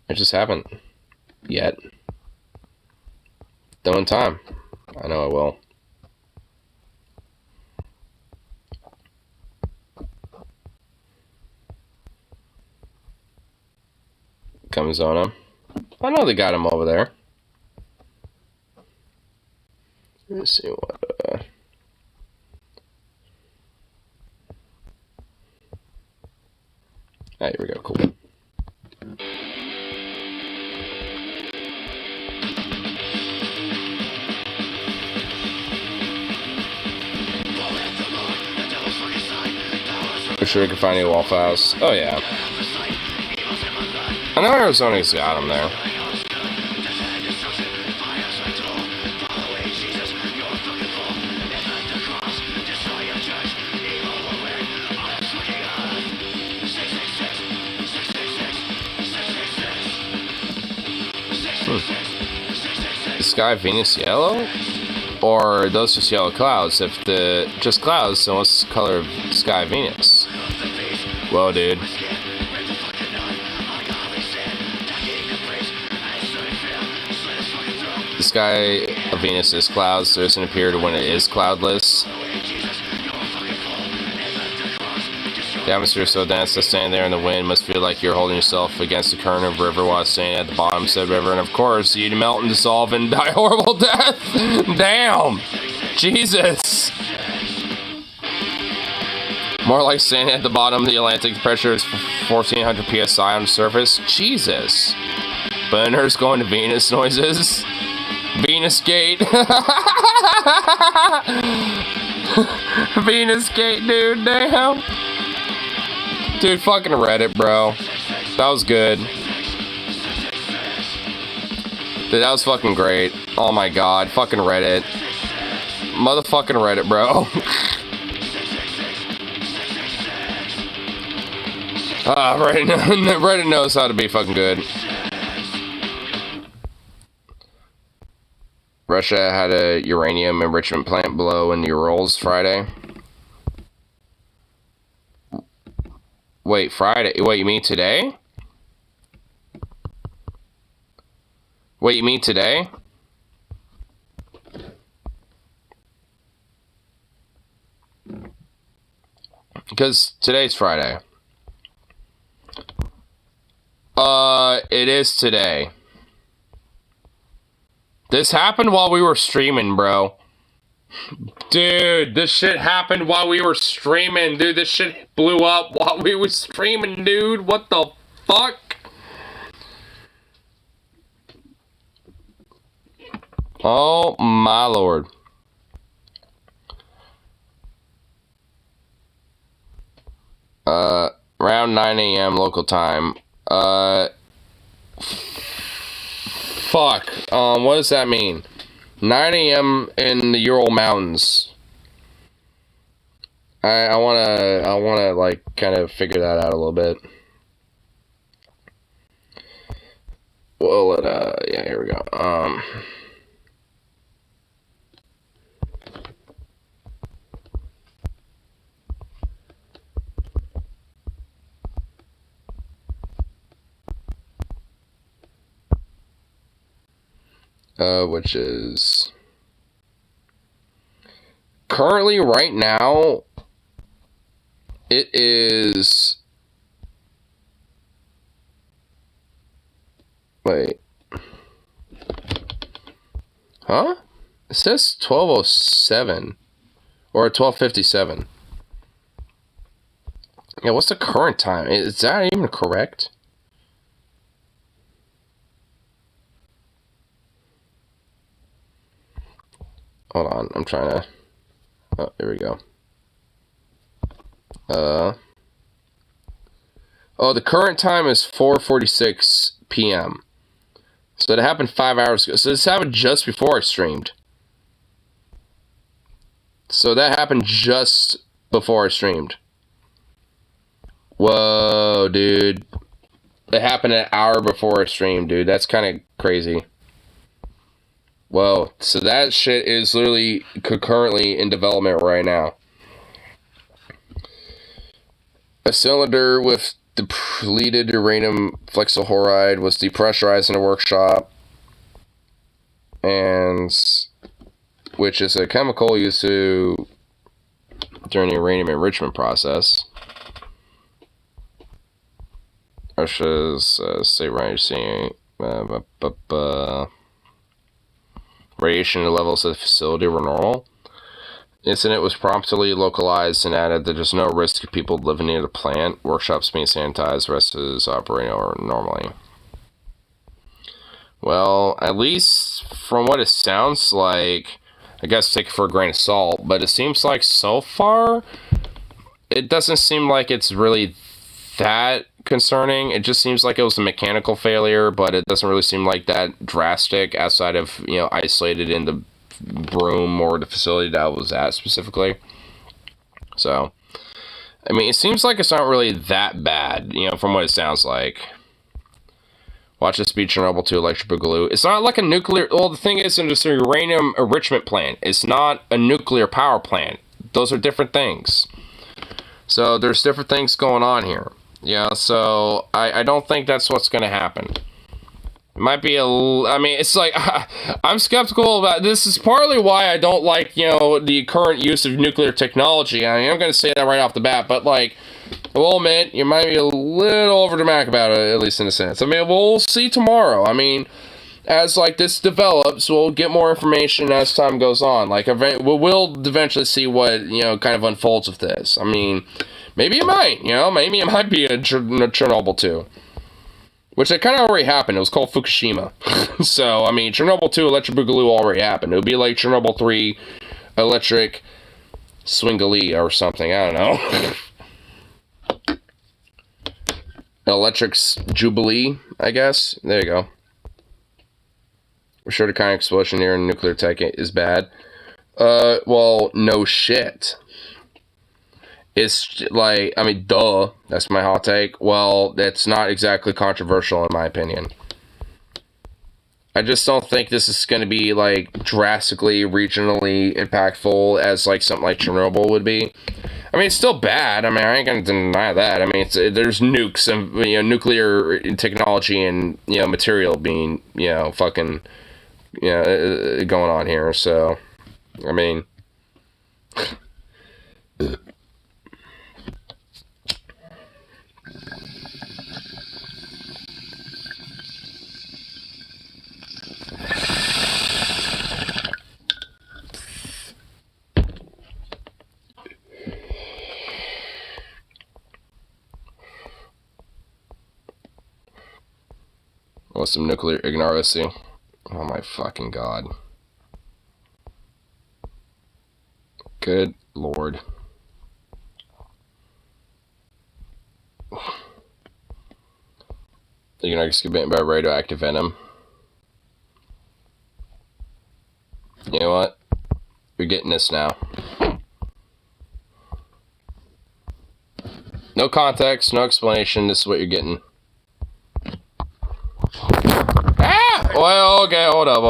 I just haven't. Yet. Though in time. I know I will. Comzona. I know they got him over there. Let's see what, Ah, here we go, cool. For sure we can find a Waffle House. Oh, yeah. I know Arizona's got them there. Is Sky Venus yellow? Or are those just yellow clouds? If the just clouds, then what's the color of Sky Venus? Whoa, dude. The sky of Venus is clouds, so it doesn't appear to when it is cloudless. The atmosphere is so dense that standing there in the wind must feel like you're holding yourself against the current of the river while standing at the bottom of said river, and of course, you'd melt and dissolve and die horrible death. Damn! Jesus! More like standing at the bottom of the Atlantic, pressure is 1400 psi on the surface. Jesus! But Earth's going to Venus noises. Venus Gate. Venus Gate, dude, damn. Dude, fucking Reddit, bro. That was good. Dude, that was fucking great. Oh my god, fucking Reddit. Motherfucking Reddit, bro. Reddit knows how to be fucking good. Russia had a uranium enrichment plant blow in the Urals Friday. Wait, Friday? Wait, you mean today? Wait, you mean today? Because today's Friday. It is today. This happened while we were streaming, bro. Dude, this shit happened while we were streaming. Dude, this shit blew up while we were streaming, dude. What the fuck? Oh, my lord. Around 9 a.m. local time. Fuck. What does that mean? 9 a.m. in the Ural Mountains. I wanna like kind of figure that out a little bit. Well, yeah, here we go. Which is currently right now it is, wait, huh? It says 12:07 or 12:57. Yeah, what's the current time? Is that even correct? Hold on, I'm trying to... Oh, here we go. Oh, the current time is 4:46 p.m. So it happened 5 hours ago. So this happened just before I streamed. So that happened just before I streamed. Whoa, dude. It happened an hour before I streamed, dude. That's kind of crazy. Whoa. So that shit is literally concurrently in development right now. A cylinder with depleted uranium flexylhoride was depressurized in a workshop, and which is a chemical used during the uranium enrichment process. Russia's state radiation levels of the facility were normal. The incident was promptly localized and added that there's no risk of people living near the plant. Workshops being sanitized, the rest is operating normally. Well, at least from what it sounds like, I guess take it for a grain of salt, but it seems like so far, it doesn't seem like it's really that concerning. It just seems like it was a mechanical failure, but it doesn't really seem like that drastic outside of, you know, isolated in the room or the facility that I was at specifically. So, I mean, it seems like it's not really that bad, you know, from what it sounds like. Watch this be Chernobyl 2 Electric Boogaloo. It's not like a nuclear... Well, the thing is, it's a uranium enrichment plant. It's not a nuclear power plant. Those are different things. So, there's different things going on here. Yeah, so I don't think that's what's going to happen. It might be a... I mean, it's like... I'm skeptical about... This is partly why I don't like, you know, the current use of nuclear technology. I mean, I'm going to say that right off the bat, but, like... Well, man, you might be a little overdramatic about it, at least in a sense. I mean, we'll see tomorrow. I mean, as, like, this develops, we'll get more information as time goes on. Like, we'll eventually see what, you know, kind of unfolds with this. I mean, maybe it might, you know? Maybe it might be a Chernobyl 2. Which it kind of already happened. It was called Fukushima. So, I mean, Chernobyl 2 Electric Boogaloo already happened. It would be like Chernobyl 3 Electric Swingalee or something. I don't know. Electric's Jubilee, I guess. There you go. We're sure the kind of explosion here in nuclear tech is bad. Well, no shit. It's like, I mean, duh. That's my hot take. Well, that's not exactly controversial in my opinion. I just don't think this is going to be, like, drastically, regionally impactful as, like, something like Chernobyl would be. I mean, it's still bad. I mean, I ain't going to deny that. I mean, there's nukes and, you know, nuclear technology and, you know, material being, you know, fucking, you know, going on here. So, I mean... Oh, some nuclear ignoracy. Oh my fucking god. Good lord. You're gonna get bitten by radioactive venom. You know what? You're getting this now. No context, no explanation. This is what you're getting. Ah! Well, okay, hold up.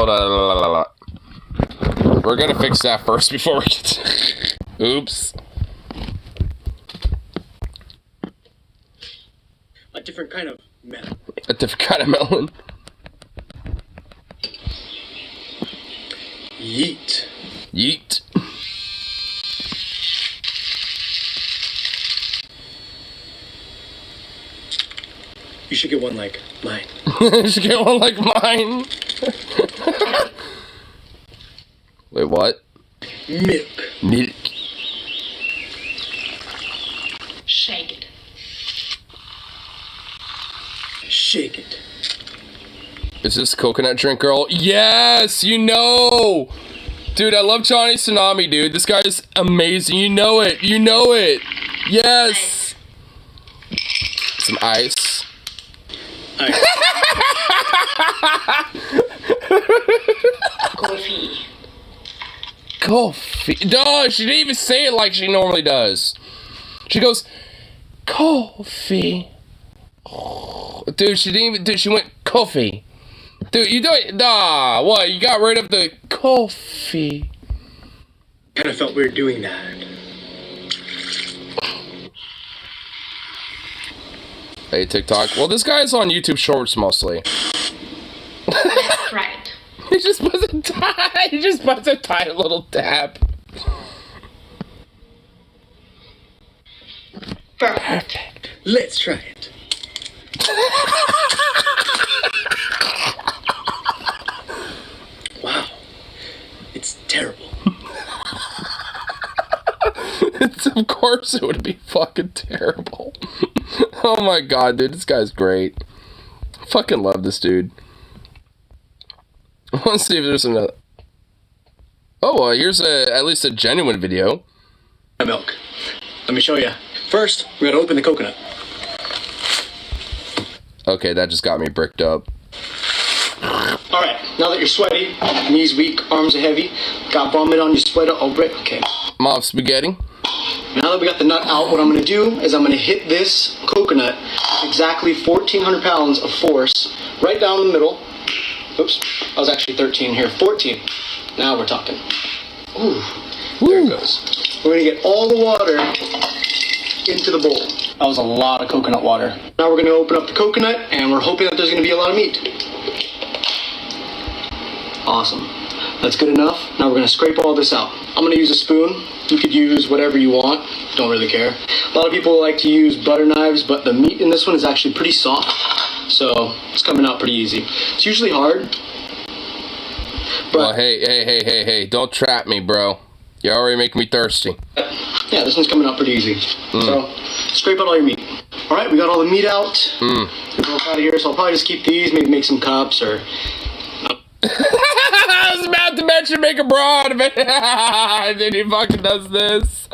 We're gonna fix that first before we get to... Oops. A different kind of melon. A different kind of melon. Yeet. Yeet. You should get one like mine. You should get one like mine. Wait, what? Milk. Milk. Shake it. Shake it. Is this coconut drink girl? Yes, you know. Dude, I love Johnny Tsunami, dude. This guy is amazing. You know it. You know it. Yes. Some ice. Coffee. Coffee. No, she didn't even say it like she normally does. She goes, coffee. Dude, she didn't even. Dude, she went coffee. Dude, you do it. Nah, what? You got rid of the coffee. Kind of felt weird doing that. Hey, TikTok. Well, this guy's on YouTube Shorts mostly. That's right. He just puts a tie. He just puts a tiny little dab. Perfect. Let's try it. Wow. It's terrible. Of course it would be fucking terrible. Oh my god, dude, this guy's great. I fucking love this dude. I want to see if there's another. Oh, here's at least a genuine video. Milk. Let me show you. First, we gotta open the coconut. Okay, that just got me bricked up. Alright, now that you're sweaty, knees weak, arms are heavy, got vomit on your sweater, okay. Mom, spaghetti. Now that we got the nut out, what I'm going to do is I'm going to hit this coconut exactly 1,400 pounds of force right down the middle. Oops, I was actually 13 here. 14. Now we're talking. Ooh, there it goes. We're going to get all the water into the bowl. That was a lot of coconut water. Now we're going to open up the coconut, and we're hoping that there's going to be a lot of meat. Awesome. That's good enough. Now we're going to scrape all this out. I'm going to use a spoon. You could use whatever you want. Don't really care. A lot of people like to use butter knives, but the meat in this one is actually pretty soft. So it's coming out pretty easy. It's usually hard. But well, hey. Don't trap me, bro. You're already making me thirsty. Yeah, this one's coming out pretty easy. So scrape out all your meat. All right, we got all the meat out. We're out of here, so I'll probably just keep these, maybe make some cups or... I was about to mention make a broad, and then he fucking does this.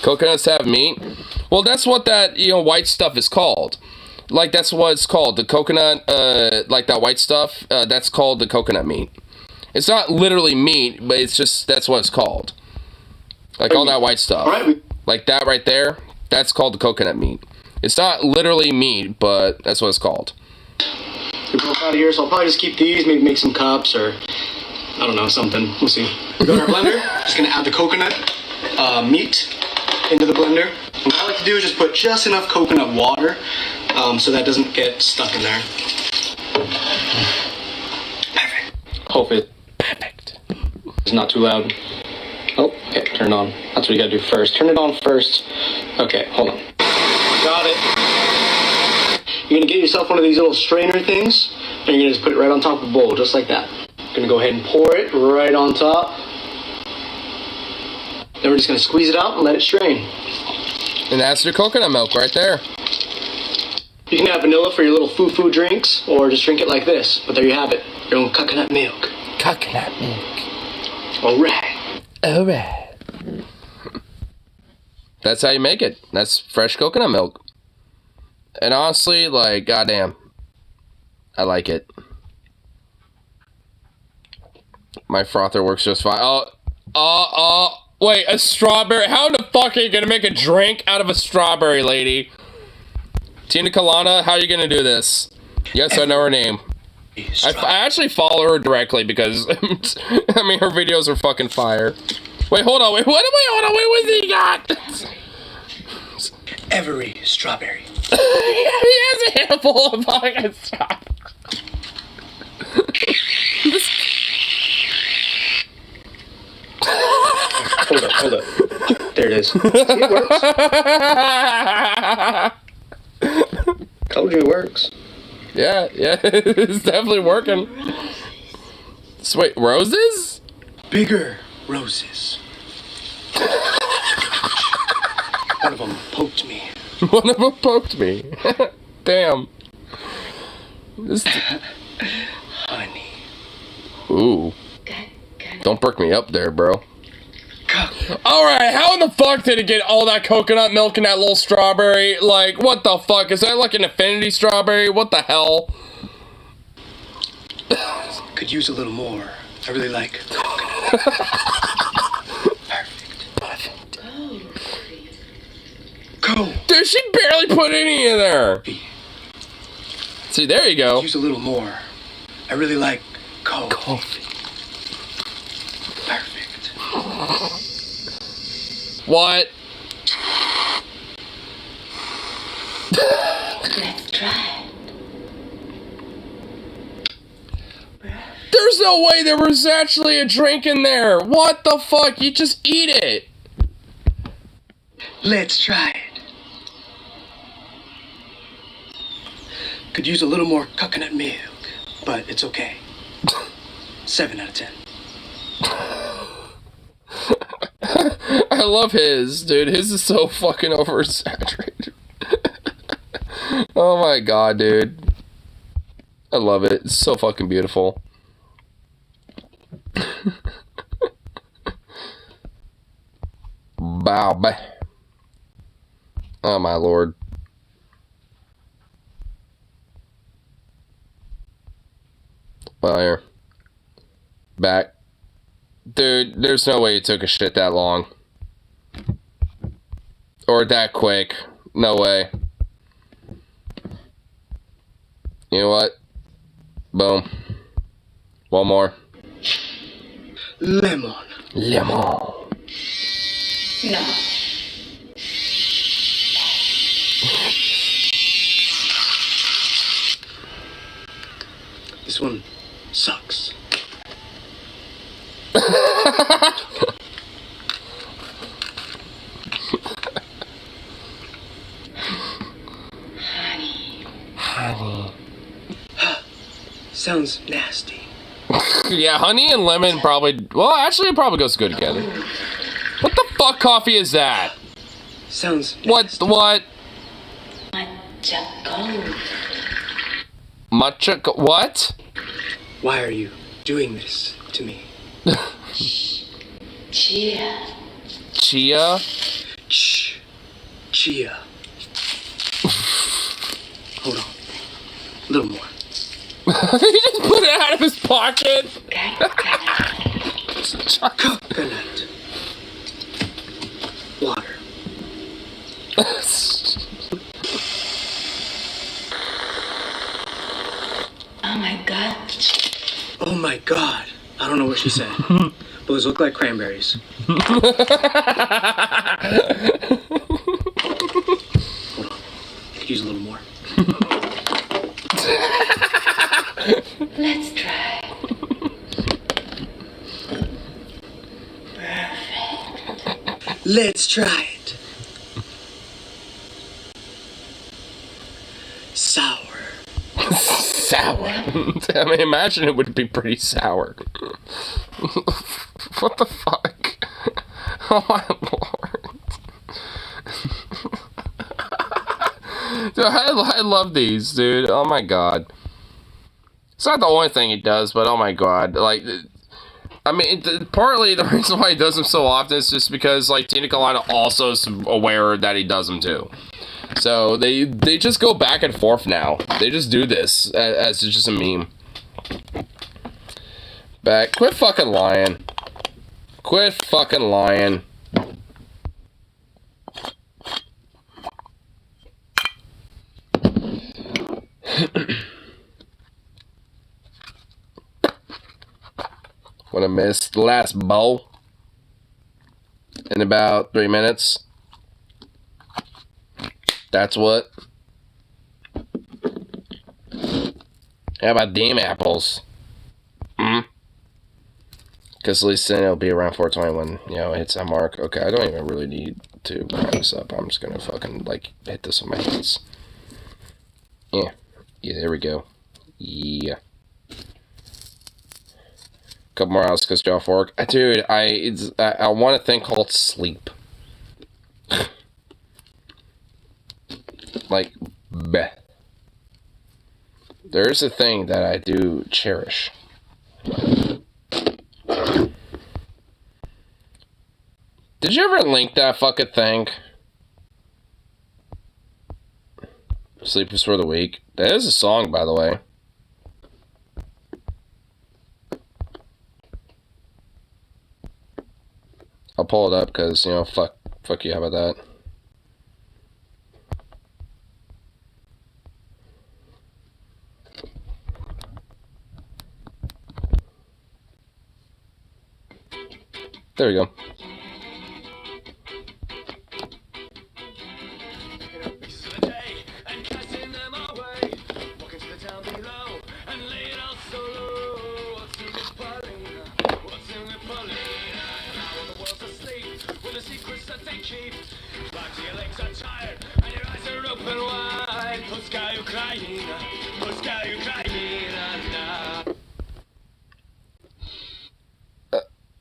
Coconuts have meat? Well, that's what that, white stuff is called. Like, that's what it's called. The coconut, like that white stuff, that's called the coconut meat. It's not literally meat, but it's just, that's what it's called. Like all that white stuff. Like that right there, that's called the coconut meat. It's not literally meat, but that's what it's called. We're both out of here, so I'll probably just keep these, maybe make some cups or, I don't know, something. We'll see. We go to our blender. Just going to add the coconut meat into the blender. What I like to do is just put just enough coconut water so that doesn't get stuck in there. Perfect. Hope it's perfect. It's not too loud. Oh, okay, turn it on. That's what you got to do first. Turn it on first. Okay, hold on. Got it. You're going to get yourself one of these little strainer things, and you're going to just put it right on top of the bowl, just like that. You're going to go ahead and pour it right on top. Then we're just going to squeeze it out and let it strain. And that's your coconut milk right there. You can have vanilla for your little foo-foo drinks, or just drink it like this. But there you have it, your own coconut milk. Coconut milk. Alright. Alright. That's how you make it. That's fresh coconut milk. And honestly, like, goddamn, I like it. My frother works just fine. Wait, a strawberry? How the fuck are you gonna make a drink out of a strawberry, lady? Tina Kalana, how are you gonna do this? Yes, I know her name. I actually follow her directly because, I mean, her videos are fucking fire. Wait, hold on, wait, what's he got? Every strawberry. He has a handful of fucking stuff. Hold up. There it is. See, it works. Told you it works. Yeah, it's definitely working. So wait, roses? Bigger roses. One of them poked me. One of them poked me. Damn. Honey. Ooh. Don't perk me up there, bro. Alright, how in the fuck did it get all that coconut milk in that little strawberry? Like, what the fuck? Is that like an affinity strawberry? What the hell? Could use a little more. I really like coconut. Perfect. Go. Dude, she barely put any in there. See, there you go. Use a little more. I really like coffee. Perfect. What? Let's try it. There's no way there was actually a drink in there. What the fuck? You just eat it. Let's try it. Could use a little more coconut milk, but it's okay. 7 out of 10. I love his, dude. His is so fucking oversaturated. Oh my god, dude. I love it. It's so fucking beautiful. Bow. Oh my lord. Well, here. Back. Dude, there's no way it took a shit that long. Or that quick. No way. You know what? Boom. One more. Lemon. No. This one sucks. Honey. Sounds nasty. Yeah, honey and lemon probably... Well, actually, it probably goes good together. What the fuck coffee is that? Sounds nasty. What? Matcha... What? Why are you doing this to me? Chia. Chia? Chia. Hold on. A little more. He just put it out of his pocket. Coconut. Water. Oh my god. Oh my god. I don't know what she said. But those look like cranberries. Hold on. Could use a little more. Let's try. Perfect. Let's try it. Sour. Sour. I mean, imagine it would be pretty sour. What the fuck? Oh my lord. Dude, I love these, dude. Oh my god. It's not the only thing he does, but oh my god. Like, I mean, partly the reason why he does them so often is just because, like, Tina Colonna also is aware that he does them too. So they just go back and forth now. They just do this as just a meme. Back. Quit fucking lying. Quit fucking lying. What I missed the last bowl in about 3 minutes. That's what. How about damn apples? Because at least then it'll be around 420 when, you know, it hits that mark. Okay, I don't even really need to grind this up. I'm just gonna fucking, like, hit this with my hands. Yeah. Yeah, there we go. Yeah. Couple more hours because off work. Dude, I want a thing called sleep. Like, bleh. There's a thing that I do cherish. Dude, you ever link that fucking thing? Sleepers for the Weak. That is a song, by the way. I'll pull it up because, you know, fuck you, how about that? There we go.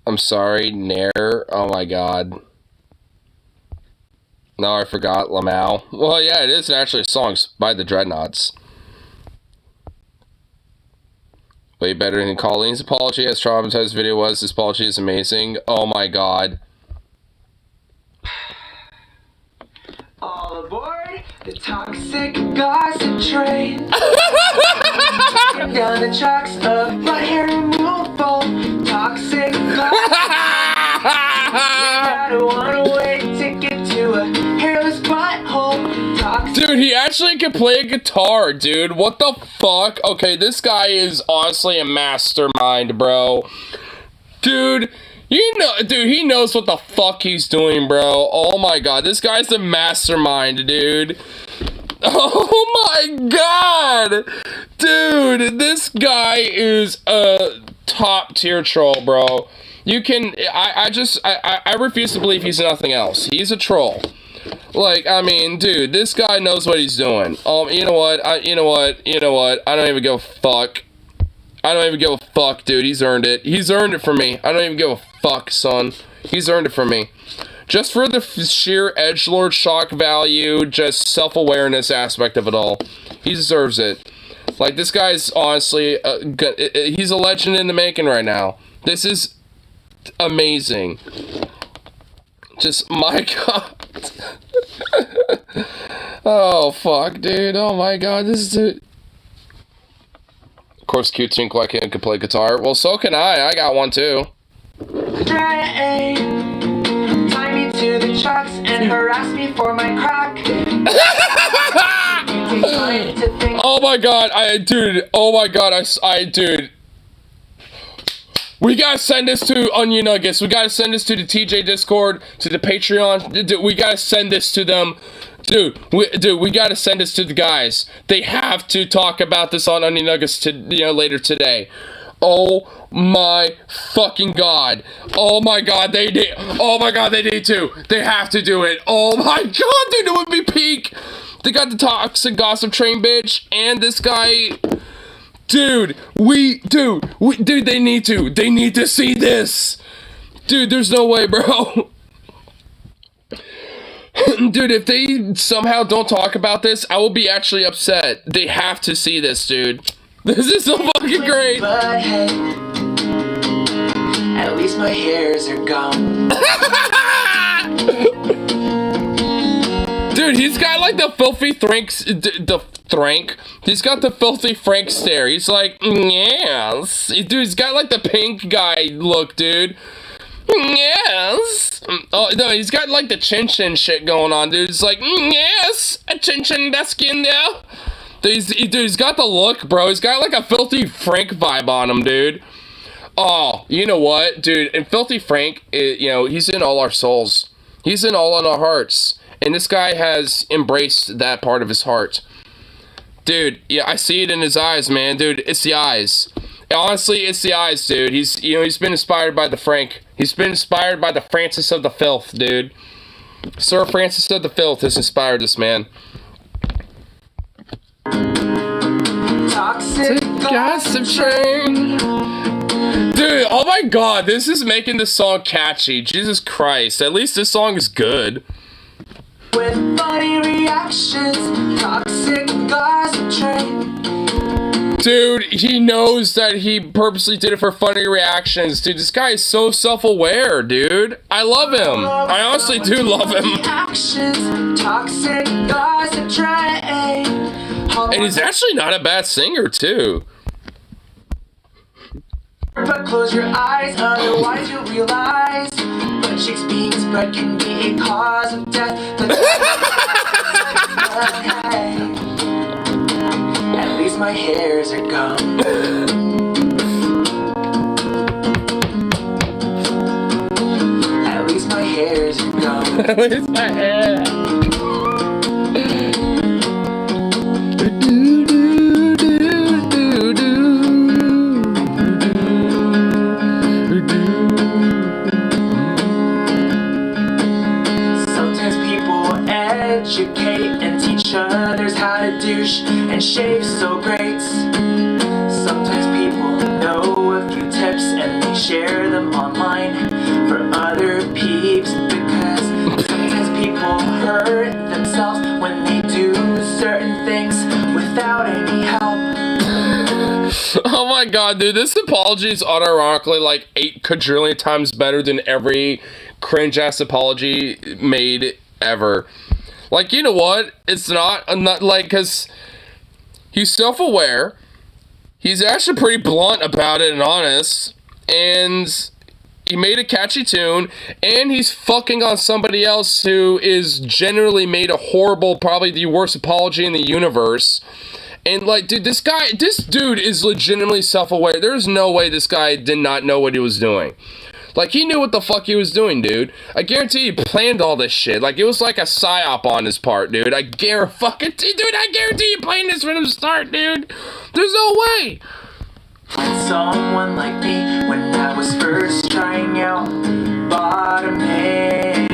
I'm sorry, Nair. Oh my god. No, I forgot Lamau. Well, yeah, it is actually songs by the Dreadnoughts. Way better than Colleen's apology, as traumatized video was. This apology is amazing. Oh my god. All aboard the toxic gossip train. Down the tracks of my hair removal. Toxic gossip. Got a one-way ticket to a hairless butthole. Toxic. Dude, he actually can play a guitar, dude. What the fuck? Okay, this guy is honestly a mastermind, bro. Dude. You know, dude, he knows what the fuck he's doing, bro. Oh my god, this guy's a mastermind, dude. Oh my god! Dude, this guy is a top tier troll, bro. You can, I refuse to believe he's nothing else. He's a troll. Like, I mean, dude, this guy knows what he's doing. You know what, I don't even give a fuck. I don't even give a fuck, dude. He's earned it. He's earned it for me. I don't even give a fuck, son. He's earned it for me. Just for the sheer edgelord shock value, just self-awareness aspect of it all. He deserves it. Like, this guy's honestly, he's a legend in the making right now. This is amazing. Just, my god. Oh, fuck, dude. Oh, my god. This is it. Of course, Cute Tink like him can play guitar. Well, so can I. I got one too. Tie me to the tracks and harass me for my crack. Oh my god, dude. Oh my god, dude. We gotta send this to Onion Nuggets. We gotta send this to the TJ Discord, to the Patreon. Dude, we gotta send this to them. Dude, we gotta send this to the guys. They have to talk about this on Onion Nuggets later today. Oh my fucking god. Oh my god, they did. Oh my god, they need to. They have to do it. Oh my god, dude, it would be peak. They got the toxic gossip train, bitch, and this guy. Dude, they need to. They need to see this. Dude, there's no way, bro. Dude, if they somehow don't talk about this, I will be actually upset. They have to see this, dude. This is so fucking great. But hey, at least my hairs are gone. Dude, he's got like the filthy He's got the filthy Frank stare. He's like, yes. Dude, he's got like the pink guy look, dude. Yes. Oh, no, he's got like the chin-chin shit going on, dude. It's like, yes, a chin-chin desk in there. Dude, he's got the look, bro. He's got like a filthy Frank vibe on him, dude. Oh, you know what, dude? And filthy Frank, he's in all our souls. He's in all in our hearts. And this guy has embraced that part of his heart. Dude, yeah, I see it in his eyes, man. Dude, it's the eyes. Honestly, it's the eyes, dude. He's been inspired by the Frank. He's been inspired by the Francis of the Filth, dude. Sir Francis of the Filth has inspired this man. Toxic gossip train. Dude, oh my god, this is making this song catchy. Jesus Christ. At least this song is good. With funny reactions, toxic gossip train. Dude, he knows that he purposely did it for funny reactions. Dude, this guy is so self-aware, dude. I love him. I honestly do love him. And he's actually not a bad singer, too. But close your eyes, otherwise you'll realize blood chicks being spread can be a cause of death. At least my hairs are gone. At least my hairs are gone. At least my hair. Educate and teach others how to douche and shave so great. Sometimes people know a few tips and they share them online for other peeps, because sometimes people hurt themselves when they do certain things without any help. Oh my god, dude, this apology is unironically like 8 quadrillion times better than every cringe-ass apology made ever. Like, you know what? It's not like, because he's self-aware. He's actually pretty blunt about it and honest. And he made a catchy tune. And he's fucking on somebody else who is generally made a horrible, probably the worst apology in the universe. And, like, dude, this dude is legitimately self-aware. There's no way this guy did not know what he was doing. Like, he knew what the fuck he was doing, dude. I guarantee he planned all this shit. Like, it was like a psyop on his part, dude. I guarantee you planned this from the start, dude. There's no way. Someone like me when I was first trying out bottoming.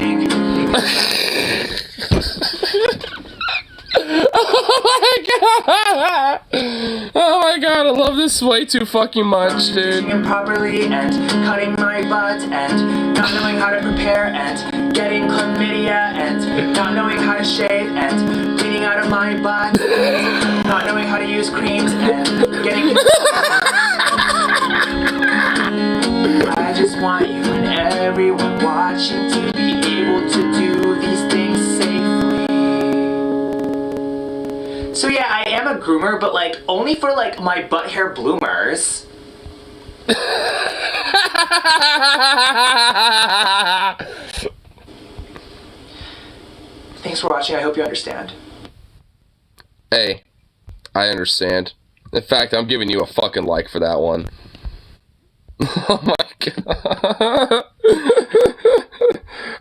Oh my god, I love this way too fucking much, dude. Improperly and cutting my butt and not knowing how to prepare and getting chlamydia and not knowing how to shave and bleeding out of my butt and not knowing how to use creams and getting I just want you and everyone watching to be able to do these things safely. So yeah, I am a groomer, but like only for like my butt hair bloomers. Thanks for watching. I hope you understand. Hey, I understand. In fact, I'm giving you a fucking like for that one. Oh my god.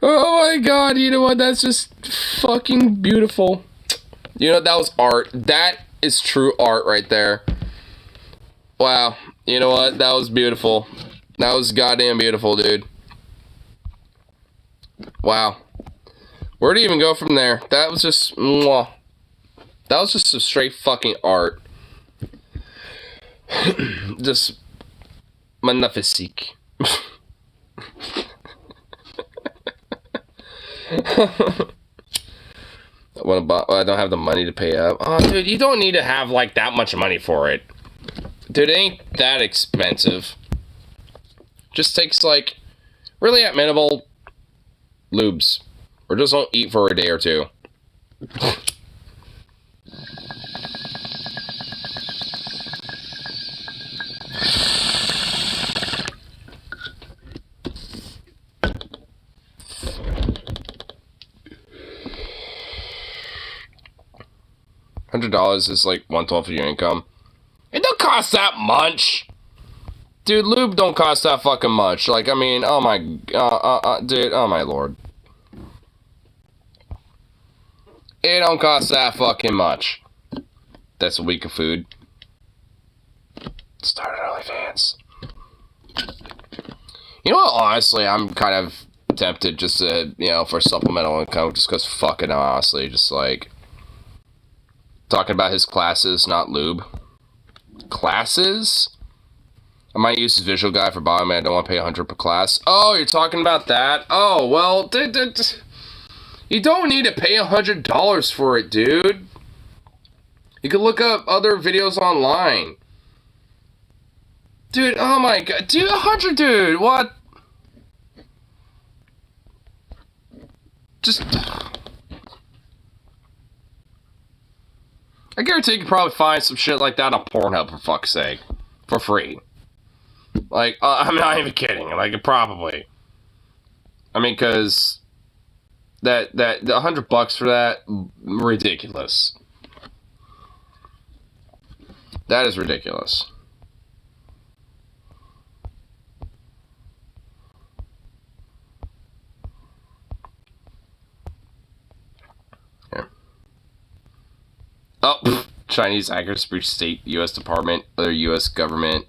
Oh my god, you know what? That's just fucking beautiful. You know, that was art. That is true art right there. Wow. You know what? That was beautiful. That was goddamn beautiful, dude. Wow. Where do you even go from there? That was just... Mwah. That was just some straight fucking art. Just... Magnifique. I don't have the money to pay up. Oh, dude, you don't need to have, like, that much money for it. Dude, it ain't that expensive. Just takes, like, really at minimal lubes. Or just don't eat for a day or two. $100 is like 1/12 of your income. It don't cost that much. Dude, lube don't cost that fucking much. Like, I mean, oh my, dude, oh my lord. It don't cost that fucking much. That's a week of food. Start at OnlyFans. You know what, honestly, I'm kind of tempted just to, you know, for supplemental income, just because fucking honestly, just like, talking about his classes, not lube. Classes? I might use his visual guide for bottom, I don't want to pay $100 per class. Oh, you're talking about that? Oh, well, you don't need to pay $100 for it, dude. You can look up other videos online. Dude, oh my god. Dude, 100, dude. What? Just... I guarantee you can probably find some shit like that on Pornhub, for fuck's sake. For free. Like, I'm not even kidding. Like, probably. I mean, because... the $100 for that, ridiculous. That is ridiculous. Here. Oh, Chinese hackers breach state U.S. Department, other U.S. government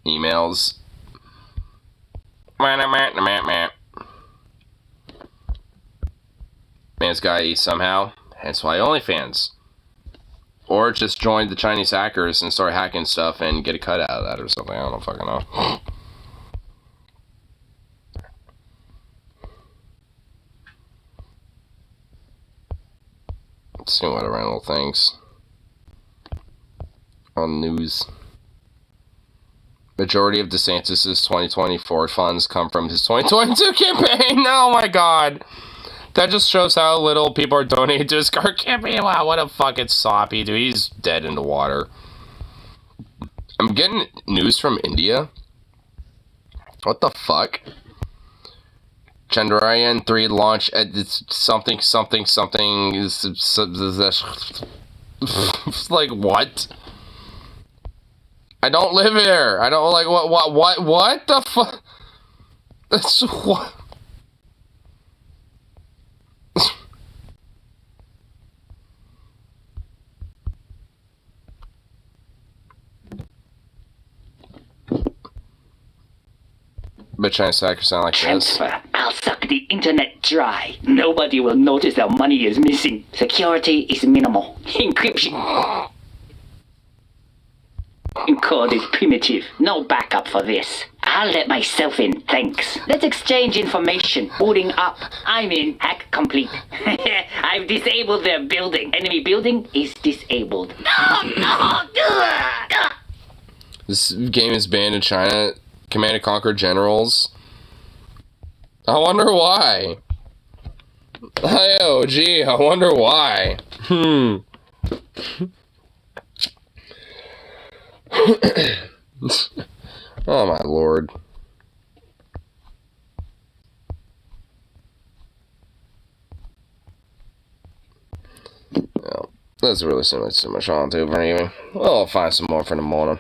emails. Man's gotta eat somehow, hence why OnlyFans. Or just join the Chinese hackers and start hacking stuff and get a cut out of that or something. I don't fucking know. Let's see what other little things on news. Majority of DeSantis' 2020 Ford funds come from his 2022 campaign. Oh my god. That just shows how little people are donating to his car campaign. Wow, what a fucking soppy, dude. He's dead in the water. I'm getting news from India. What the fuck? Chandrayaan 3 launch at something. Like, what? I don't live here. I don't, like, what the fuck? That's what? But Chinese hackers sound like this. Transfer. I'll suck the internet dry. Nobody will notice our money is missing. Security is minimal. Encryption. Code is primitive. No backup for this. I'll let myself in, thanks. Let's exchange information. Booting up. I'm in. Hack complete. I've disabled their building. Enemy building is disabled. No! This game is banned in China. Command & Conquer Generals. I wonder why. Oh, gee, I wonder why. Oh my lord. Well, that's really so much on to for anyway. Well, I'll find some more for the morning.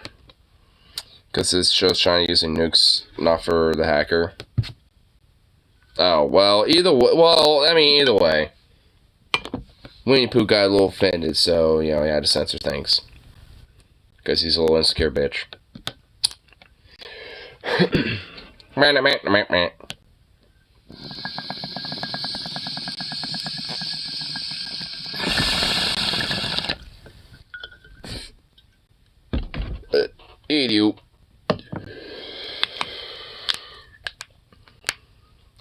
Because this shows China using nukes, not for the hacker. Oh, well, either way. Well, I mean, either way. Winnie Pooh got a little offended, so, you know, he had to censor things. Because he's a little insecure bitch. Eat you.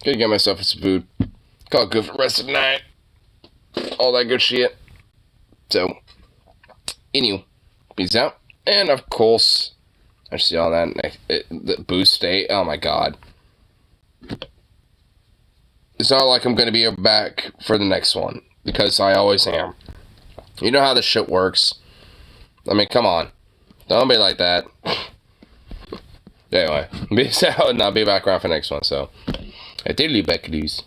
Gonna get myself some food. Call it good for the rest of the night. All that good shit. So, anyway, peace out. And of course, I see all that. The boost state. Oh my god. It's not like I'm gonna be back for the next one. Because I always am. You know how this shit works. I mean, come on. Don't be like that. Anyway, peace out, and I'll be back around for the next one, so. I did leave back these.